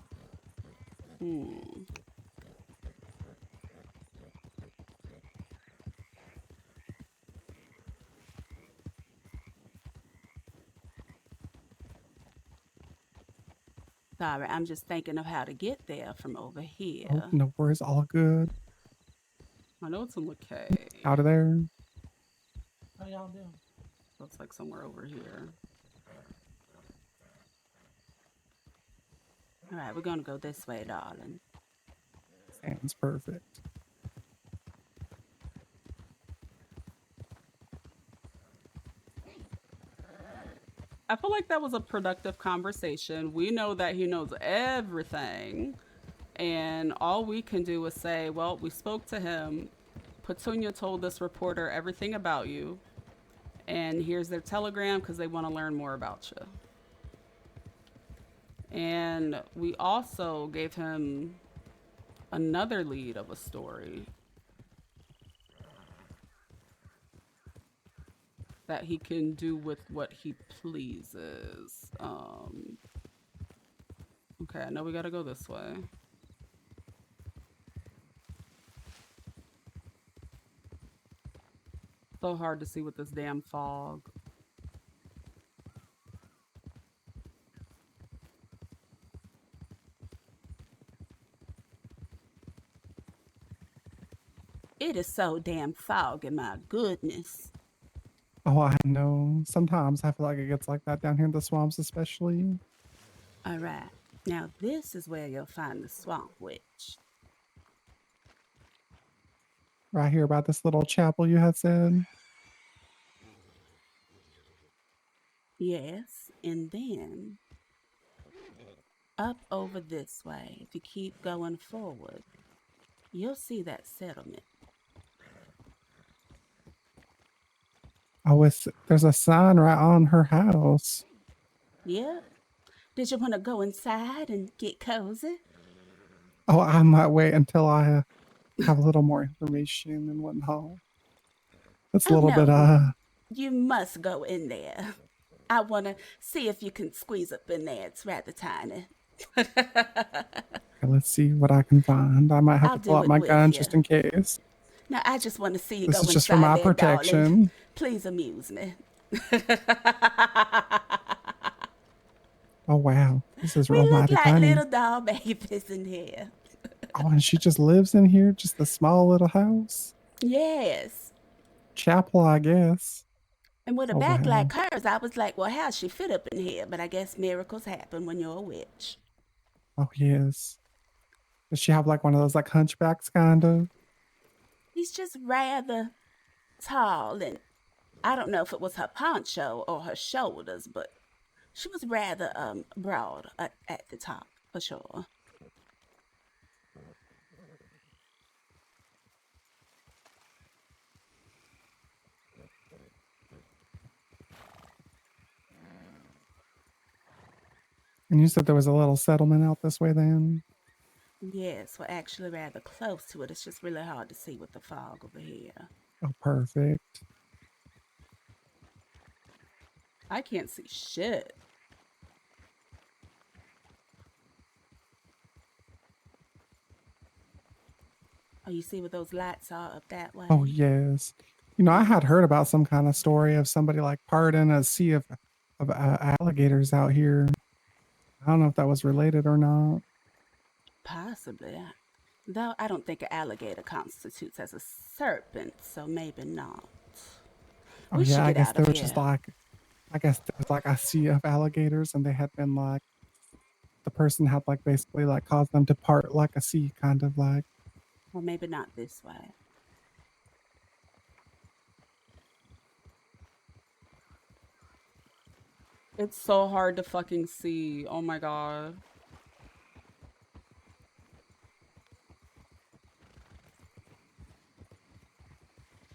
Sorry, I'm just thinking of how to get there from over here. Oh, no worries. All good. I know it's in LeKay. Out of there. How y'all doing? Looks like somewhere over here. All right, we're gonna go this way, darling. Sounds perfect. I feel like that was a productive conversation. We know that he knows everything. And all we can do is say, well, we spoke to him. Petunia told this reporter everything about you. And here's their telegram because they want to learn more about you. And we also gave him another lead of a story that he can do with what he pleases. Okay, I know we gotta go this way. So hard to see with this damn fog. It is so damn foggy, my goodness. Oh, I know. Sometimes I feel like it gets like that down here in the swamps, especially. All right, now this is where you'll find the swamp witch. Right here about this little chapel you had said. Yes, and then up over this way, if you keep going forward, you'll see that settlement. Oh, there's a sign right on her house. Yep. Did you want to go inside and get cozy? Oh, I might wait until I have a little more information and whatnot. It's a little bit, You must go in there. I want to see if you can squeeze up in there. It's rather tiny. let's see what I can find. I might have I'll to pull do out it my with gun you. just in case. Now, I just want to see you This go is inside just for my there, protection. darling. Please amuse me. Oh, wow. This is We real look mighty like tiny. little doll babies in here. Oh, and she just lives in here? Just a small little house? Yes. Chapel, I guess. And with a Oh, back wow. like hers, I was like, well, how's she fit up in here? But I guess miracles happen when you're a witch. Oh, yes. Does she have like one of those like hunchbacks kind of? He's just rather tall, and I don't know if it was her poncho or her shoulders, but she was rather broad at the top, for sure. And you said there was a little settlement out this way then? Yes, we're actually rather close to it. It's just really hard to see with the fog over here. Oh, perfect. I can't see shit. Oh, you see what those lights are up that way? Oh, yes. You know, I had heard about some kind of story of somebody like parting a sea of alligators out here. I don't know if that was related or not. Possibly. Though I don't think an alligator constitutes as a serpent, so maybe not. Oh, We should yeah, I get guess out there of was here. just like, I guess there was like a sea of alligators and they had been like, the person had like basically like caused them to part like a sea, kind of like. Or maybe not this way. It's so hard to fucking see. Oh my god.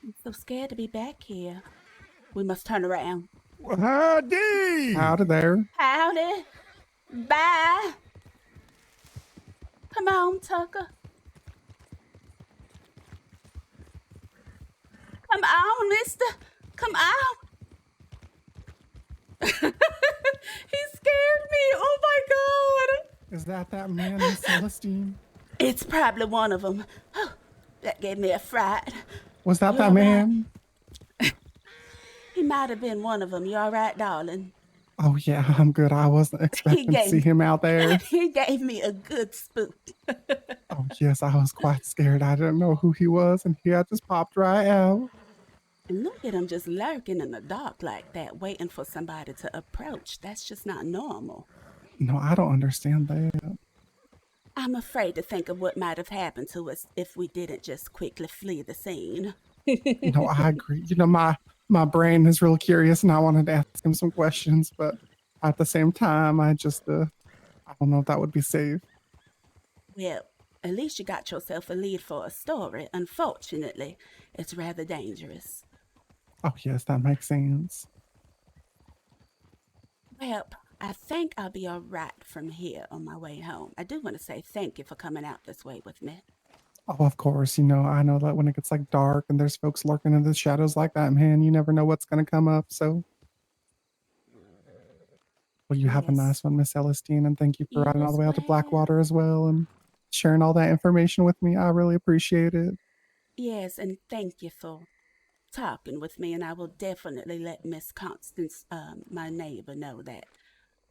I'm so scared to be back here. We must turn around. Well, howdy! Howdy there. Howdy. Bye. Come on, Tucker. Come on, mister. Come on. He scared me. Oh my god. Is that man, Miss Celestine? It's probably one of them. That gave me a fright. Was that You that all right? man? He might have been one of them. You all right, darling? Oh yeah, I'm good. I wasn't expecting to see him out there. He gave me a good spook. Oh yes, I was quite scared. I didn't know who he was, and he had just popped right out. And look at him just lurking in the dark like that, waiting for somebody to approach. That's just not normal. No, I don't understand that. I'm afraid to think of what might have happened to us if we didn't just quickly flee the scene. No, I agree. You know, my brain is real curious, and I wanted to ask him some questions, but at the same time, I just I don't know if that would be safe. Well, at least you got yourself a lead for a story. Unfortunately, it's rather dangerous. Oh yes, that makes sense. Well, I think I'll be all right from here on my way home. I do want to say thank you for coming out this way with me. Oh, of course. You know, I know that when it gets like dark and there's folks lurking in the shadows like that, man, you never know what's going to come up. So, well, you have a nice one, Miss Celestine, and thank you for riding all the way out to Blackwater as well and sharing all that information with me. I really appreciate it. Yes, and thank you for talking with me, and I will definitely let Miss Constance, my neighbor, know that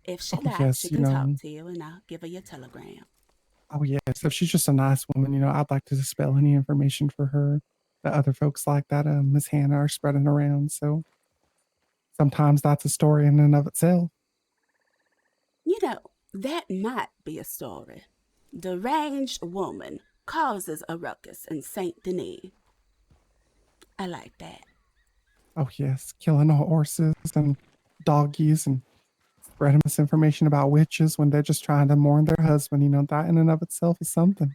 if she likes, yes, she you can know. talk to you, and I'll give her your telegram. Oh, yes. If she's just a nice woman, you know, I'd like to dispel any information for her that other folks like that Miss Hannah are spreading around. So sometimes that's a story in and of itself. You know, that might be a story. Deranged woman causes a ruckus in Saint Denis. I like that. Oh, yes. Killing horses and doggies and spreading misinformation about witches when they're just trying to mourn their husband. You know, that in and of itself is something.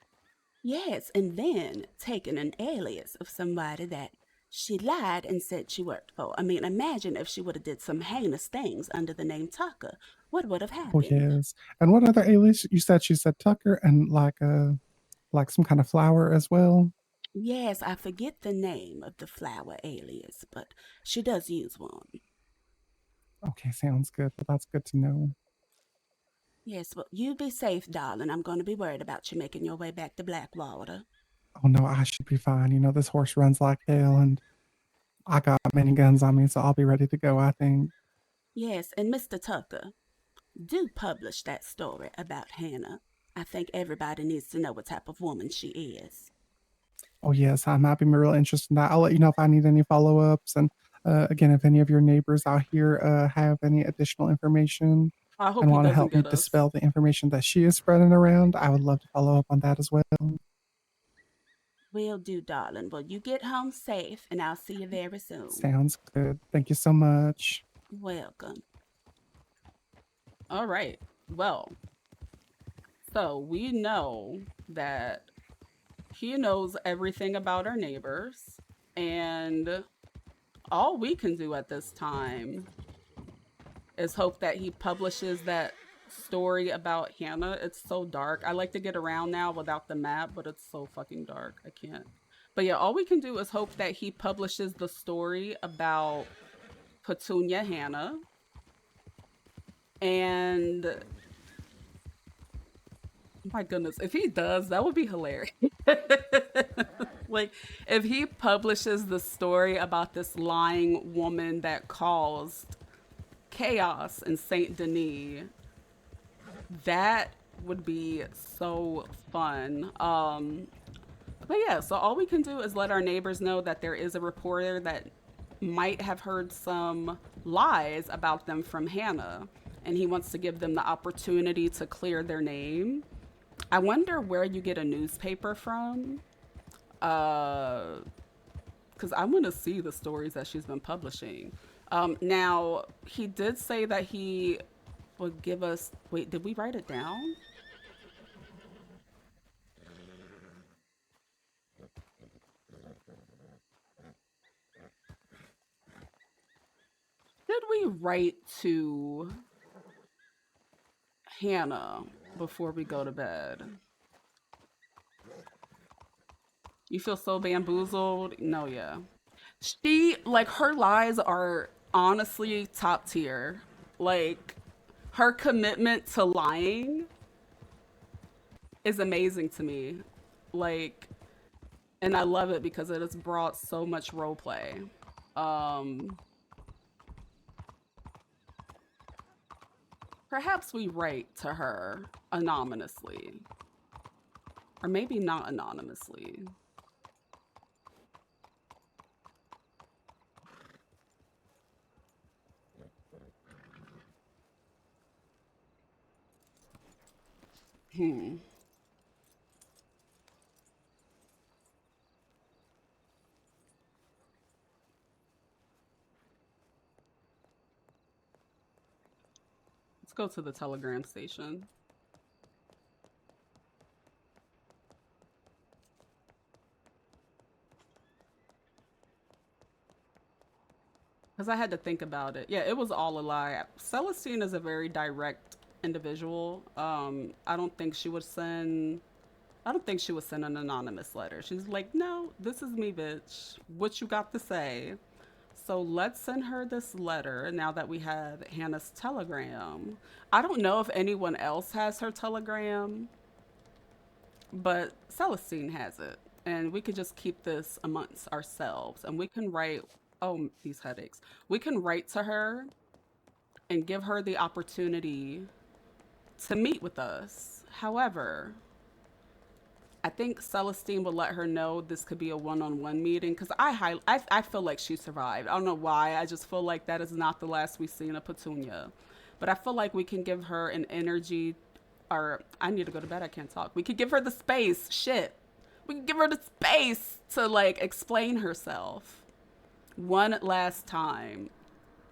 Yes, and then taking an alias of somebody that she lied and said she worked for. I mean, imagine if she would have did some heinous things under the name Tucker. What would have happened? Oh, yes. And what other alias? You said she said Tucker and like some kind of flower as well. Yes, I forget the name of the flower alias, but she does use one. Okay, sounds good. Well, that's good to know. Yes, well, you be safe, darling. I'm going to be worried about you making your way back to Blackwater. Oh no, I should be fine. You know, this horse runs like hell and I got many guns on me, so I'll be ready to go, I think. Yes, and Mr. Tucker, do publish that story about Hannah. I think everybody needs to know what type of woman she is. Oh yes, I might be real interested in that. I'll let you know if I need any follow-ups. And again, if any of your neighbors out here have any additional information I hope and he want to doesn't help me get us. dispel the information that she is spreading around, I would love to follow up on that as well. Will do, darling. Well, you get home safe, and I'll see you very soon. Sounds good. Thank you so much. Welcome. All right. Well, so we know that he knows everything about our neighbors, and all we can do at this time is hope that he publishes that story about Hannah. It's so dark. I like to get around now without the map, but it's so fucking dark. I can't. But yeah, all we can do is hope that he publishes the story about Petunia Hannah. And oh my goodness, if he does, that would be hilarious. Like, if he publishes the story about this lying woman that caused chaos in Saint Denis, that would be so fun. But yeah, so all we can do is let our neighbors know that there is a reporter that might have heard some lies about them from Hannah, and he wants to give them the opportunity to clear their name. I wonder where you get a newspaper from, because I want to see the stories that she's been publishing. Now, he did say that he would give us. Wait, did we write it down? Did we write to Hannah before we go to bed? You feel so bamboozled? No, yeah. She, like, her lies are honestly top tier. Like, her commitment to lying is amazing to me. Like, and I love it because it has brought so much role play. Perhaps we write to her anonymously. Or maybe not anonymously. Let's go to the telegram station. Because I had to think about it. Yeah, it was all a lie. Celestine is a very direct individual. I don't think she would send an anonymous letter. She's like, no, this is me, bitch. What you got to say? So let's send her this letter now that we have Hannah's telegram. I don't know if anyone else has her telegram, but Celestine has it. And we could just keep this amongst ourselves. And we can write, oh, these headaches. We can write to her and give her the opportunity to meet with us. However, I think Celestine will let her know this could be a one-on-one meeting because I feel like she survived. I don't know why. I just feel like that is not the last we've seen of Petunia. But I feel like we can give her an energy, or I need to go to bed. I can't talk. We could give her the space. Shit. We can give her the space to like explain herself one last time.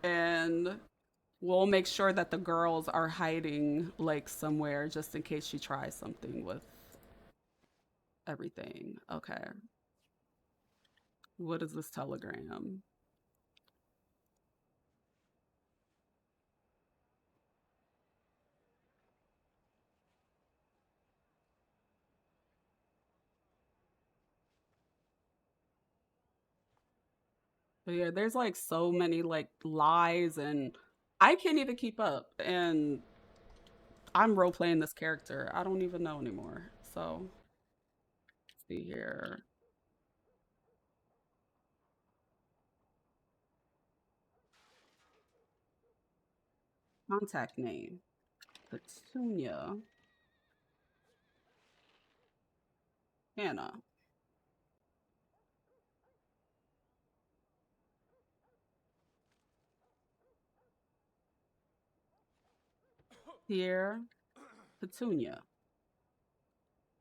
And we'll make sure that the girls are hiding like somewhere just in case she tries something with everything. Okay. What is this telegram? But yeah, there's like so many like lies and I can't even keep up. And I'm role playing this character. I don't even know anymore. So let's see here. Contact name. Petunia. Hannah. Here, Petunia.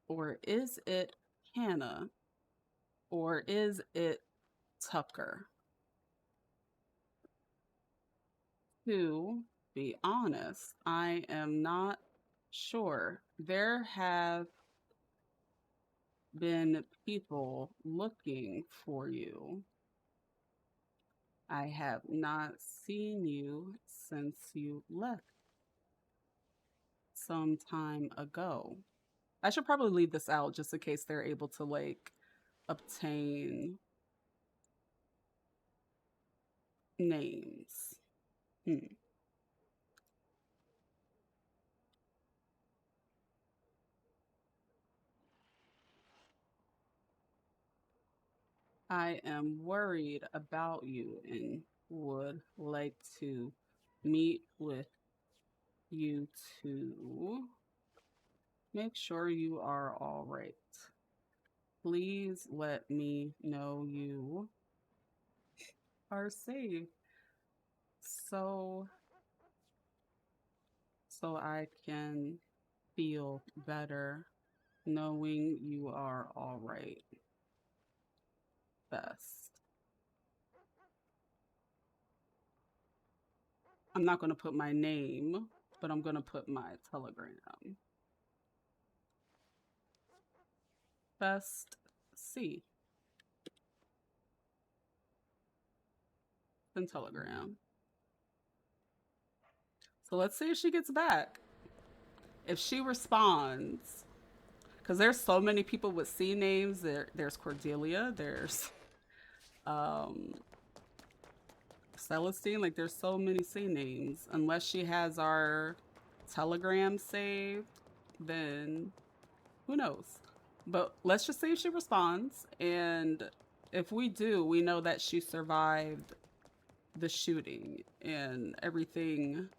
Or is it Hannah? Or is it Tucker? To be honest, I am not sure. There have been people looking for you. I have not seen you since you left some time ago. I should probably leave this out just in case they're able to like obtain names. I am worried about you and would like to meet with you to make sure you are all right. Please let me know you are safe so I can feel better knowing you are all right. Best. I'm not going to put my name, but I'm going to put my Telegram. Best C. And Telegram. So let's see if she gets back. If she responds, because there's so many people with C names. There's Cordelia. There's Celestine. Like there's so many C names. Unless she has our Telegram saved, then who knows? But let's just see if she responds. And if we do, we know that she survived the shooting and everything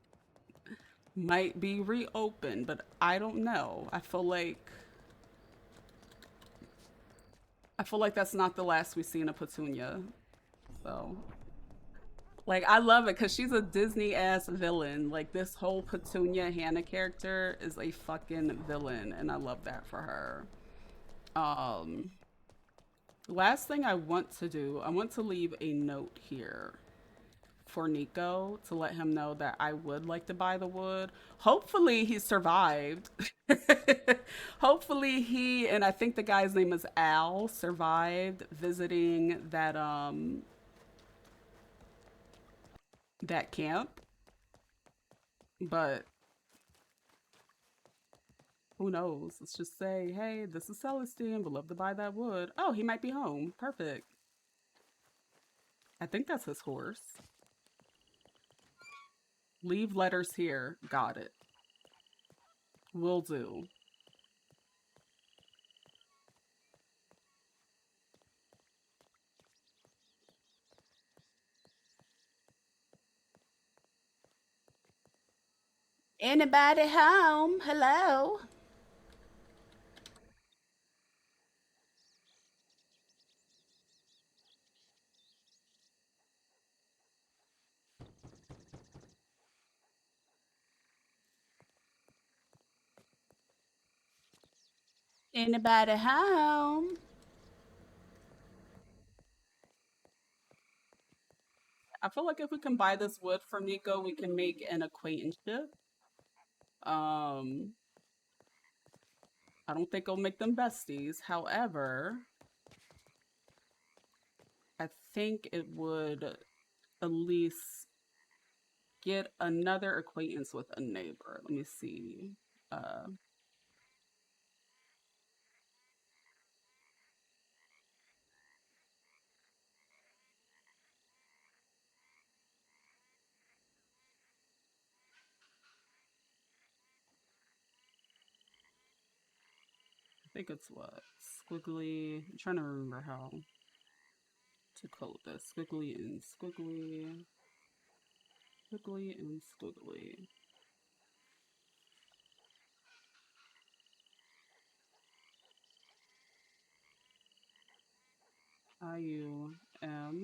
might be reopened, but I don't know. I feel like that's not the last we've seen of Petunia. So like I love it because she's a Disney ass villain. Like this whole Petunia Hannah character is a fucking villain, and I love that for her. Last thing I want to do, I want to leave a note here for Nico to let him know that I would like to buy the wood. Hopefully he survived. Hopefully he, and I think the guy's name is Al, survived visiting that that camp. But who knows? Let's just say, hey, this is Celestine, would love to buy that wood. Oh, he might be home. Perfect. I think that's his horse. Leave letters here. Got it. Will do. Anybody home? Hello? Anybody home? I feel like if we can buy this wood from Nico, we can make an acquaintanceship. I don't think it'll make them besties. However, I think it would at least get another acquaintance with a neighbor. Let me see. I think it's what? Squiggly. I'm trying to remember how to code this. Squiggly and squiggly. Squiggly and squiggly. IUM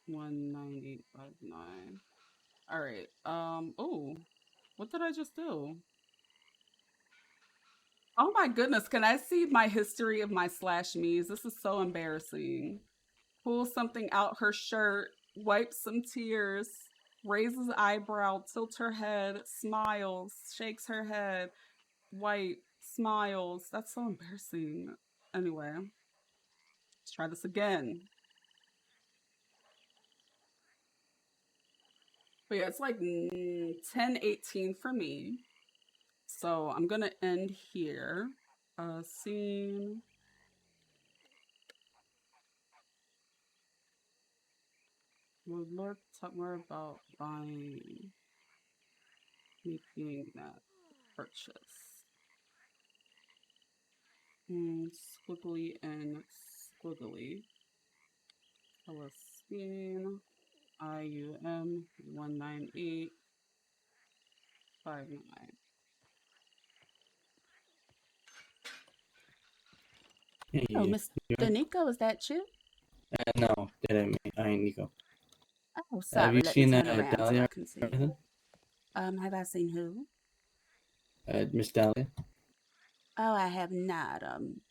19859. All right. Oh, what did I just do? Oh my goodness, can I see my history of my slash me's? This is so embarrassing. Pulls something out her shirt, wipes some tears, raises eyebrow, tilts her head, smiles, shakes her head, white, smiles. That's so embarrassing. Anyway, let's try this again. But yeah, it's like 10:18 for me. So I'm gonna end here. Scene. Would Lord talk more about buying, making that purchase? Squiggly and squiggly. Celestine. IUM 19859. Oh, Hey, Mr. Nico, is that you? no, that ain't me. I ain't Nico. Oh, Have sorry. you Let seen me turn around so Dahlia I can see or you. anything? Have I seen who? Miss Dahlia? Oh, I have not. And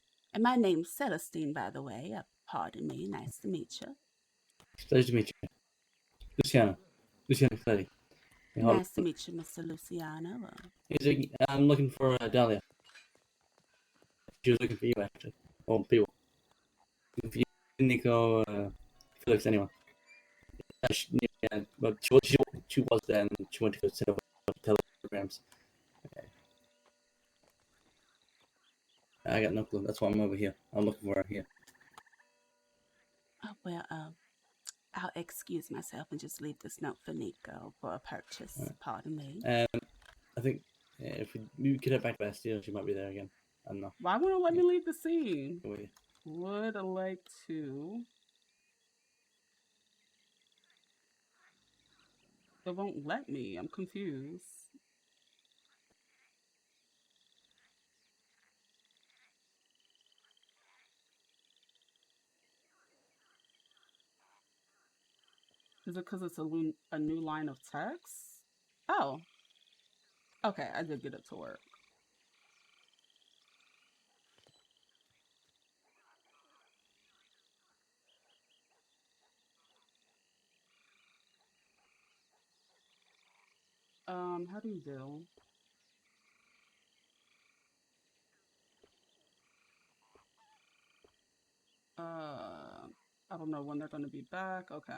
my name's Celestine, by the way. Pardon me. Nice to meet you. It's a pleasure to meet you. Luciano. Luciano Clary. Nice to meet you, Mr. Luciano. I'm looking for Dahlia. She was looking for you, actually. Oh, people. Looking for you, Nico, Felix, anyone. Yeah, but she was there and she went to go send over telegrams. Okay. I got no clue. That's why I'm over here. I'm looking for her here. Oh, well, I'll excuse myself and just leave this note for Nico for a purchase. Right. Pardon me. I think if we could head back to Bastille, she might be there again. I don't know. Why won't it let me leave the scene? Go with you. Would like to. It won't let me. I'm confused. Is it because it's a new line of text? Oh. Okay, I did get it to work. How do you do? I don't know when they're going to be back. Okay.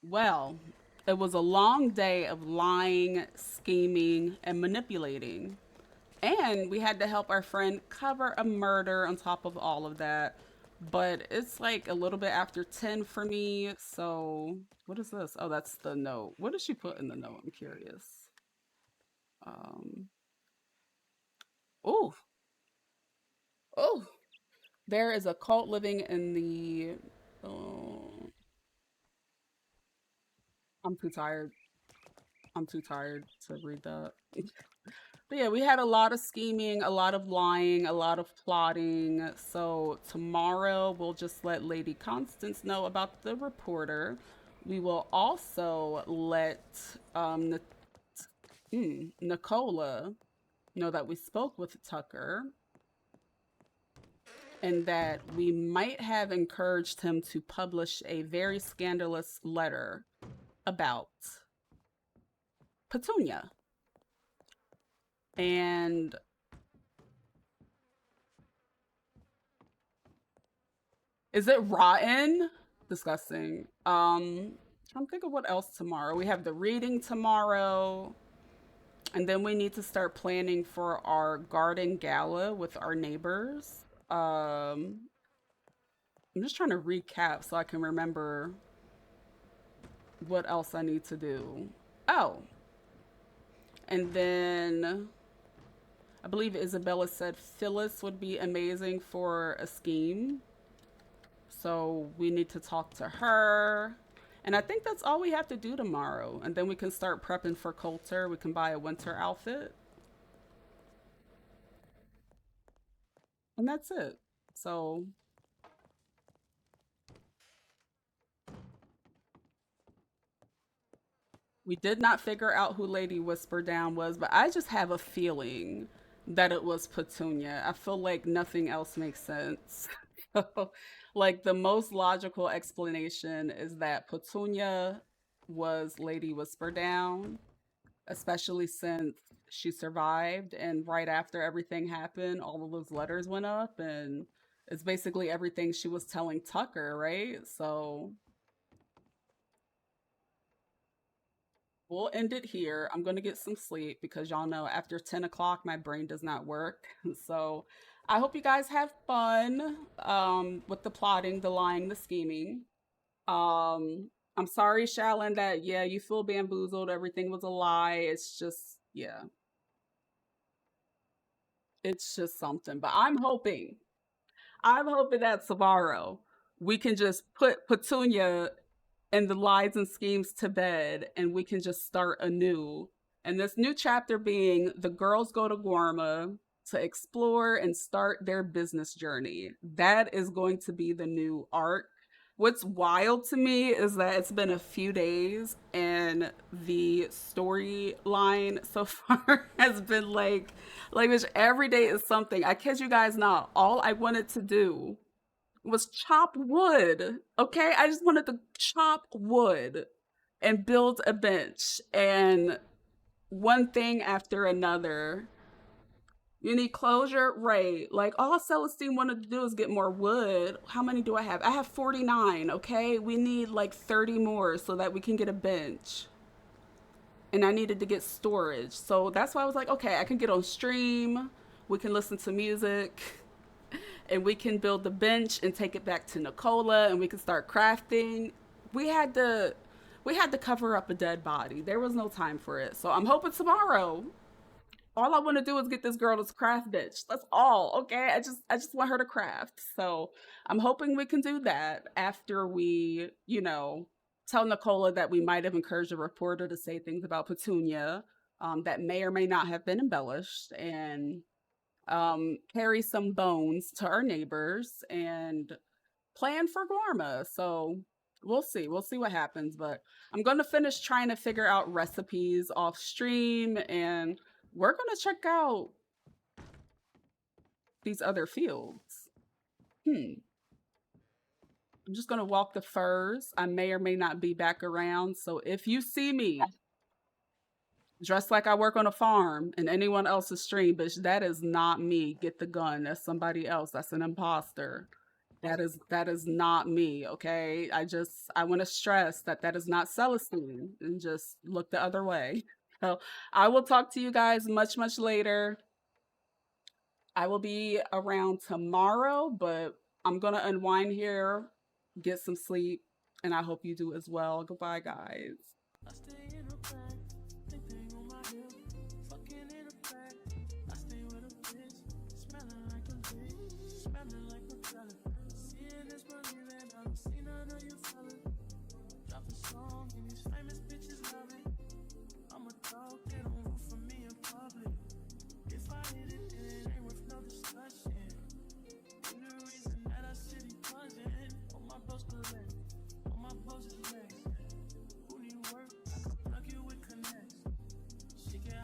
Well, it was a long day of lying, scheming, and manipulating. And we had to help our friend cover a murder on top of all of that. But it's like a little bit after 10 for me. So what is this? Oh, that's the note. What did she put in the note? I'm curious. Oh. Oh. There is a cult living in the... I'm too tired. I'm too tired to read that. But yeah, we had a lot of scheming, a lot of lying, a lot of plotting. So tomorrow we'll just let Lady Constance know about the reporter. We will also let Nicola know that we spoke with Tucker and that we might have encouraged him to publish a very scandalous letter about Petunia. And is it rotten? Disgusting. Trying to think of what else tomorrow. We have the reading tomorrow. And then we need to start planning for our garden gala with our neighbors. I'm just trying to recap so I can remember what else I need to do. Oh. And then I believe Isabella said Phyllis would be amazing for a scheme. So we need to talk to her. And I think that's all we have to do tomorrow. And then we can start prepping for Coulter. We can buy a winter outfit. And that's it. So we did not figure out who Lady Whisperdown was, but I just have a feeling that it was Petunia. I feel like nothing else makes sense. Like the most logical explanation is that Petunia was Lady Whisperdown, especially since she survived and right after everything happened, all of those letters went up and it's basically everything she was telling Tucker, right? So we'll end it here. I'm going to get some sleep because y'all know after 10 o'clock, my brain does not work. So I hope you guys have fun with the plotting, the lying, the scheming. I'm sorry, Shallon, that, yeah, you feel bamboozled. Everything was a lie. It's just, yeah. It's just something. But I'm hoping that tomorrow we can just put Petunia and the lies and schemes to bed and we can just start anew. And this new chapter being the girls go to Guarma to explore and start their business journey. That is going to be the new arc. What's wild to me is that it's been a few days and the storyline so far has been like every day is something. I kid you guys not. All I wanted to do was chop wood. Okay, I just wanted to chop wood and build a bench, and one thing after another. You need closure, right? Like all Celestine wanted to do is get more wood. How many do I have? I have 49. Okay, we need like 30 more so that we can get a bench. And I needed to get storage, so that's why I was like, okay, I can get on stream. We can listen to music. And we can build the bench and take it back to Nicola, and we can start crafting. We had to cover up a dead body. There was no time for it. So I'm hoping tomorrow. All I want to do is get this girl to craft bench. That's all. Okay. I just want her to craft. So I'm hoping we can do that after we, tell Nicola that we might have encouraged a reporter to say things about Petunia that may or may not have been embellished, and carry some bones to our neighbors and plan for Gorma. So we'll see. We'll see what happens. But I'm going to finish trying to figure out recipes off stream, and we're going to check out these other fields. I'm just going to walk the furs. I may or may not be back around. So if you see me dressed like I work on a farm and anyone else's stream, bitch, that is not me. Get the gun. That's somebody else. That's an imposter. That is not me, okay? I want to stress that is not Celestine, and just look the other way. So I will talk to you guys much, much later. I will be around tomorrow, but I'm going to unwind here, get some sleep, and I hope you do as well. Goodbye, guys.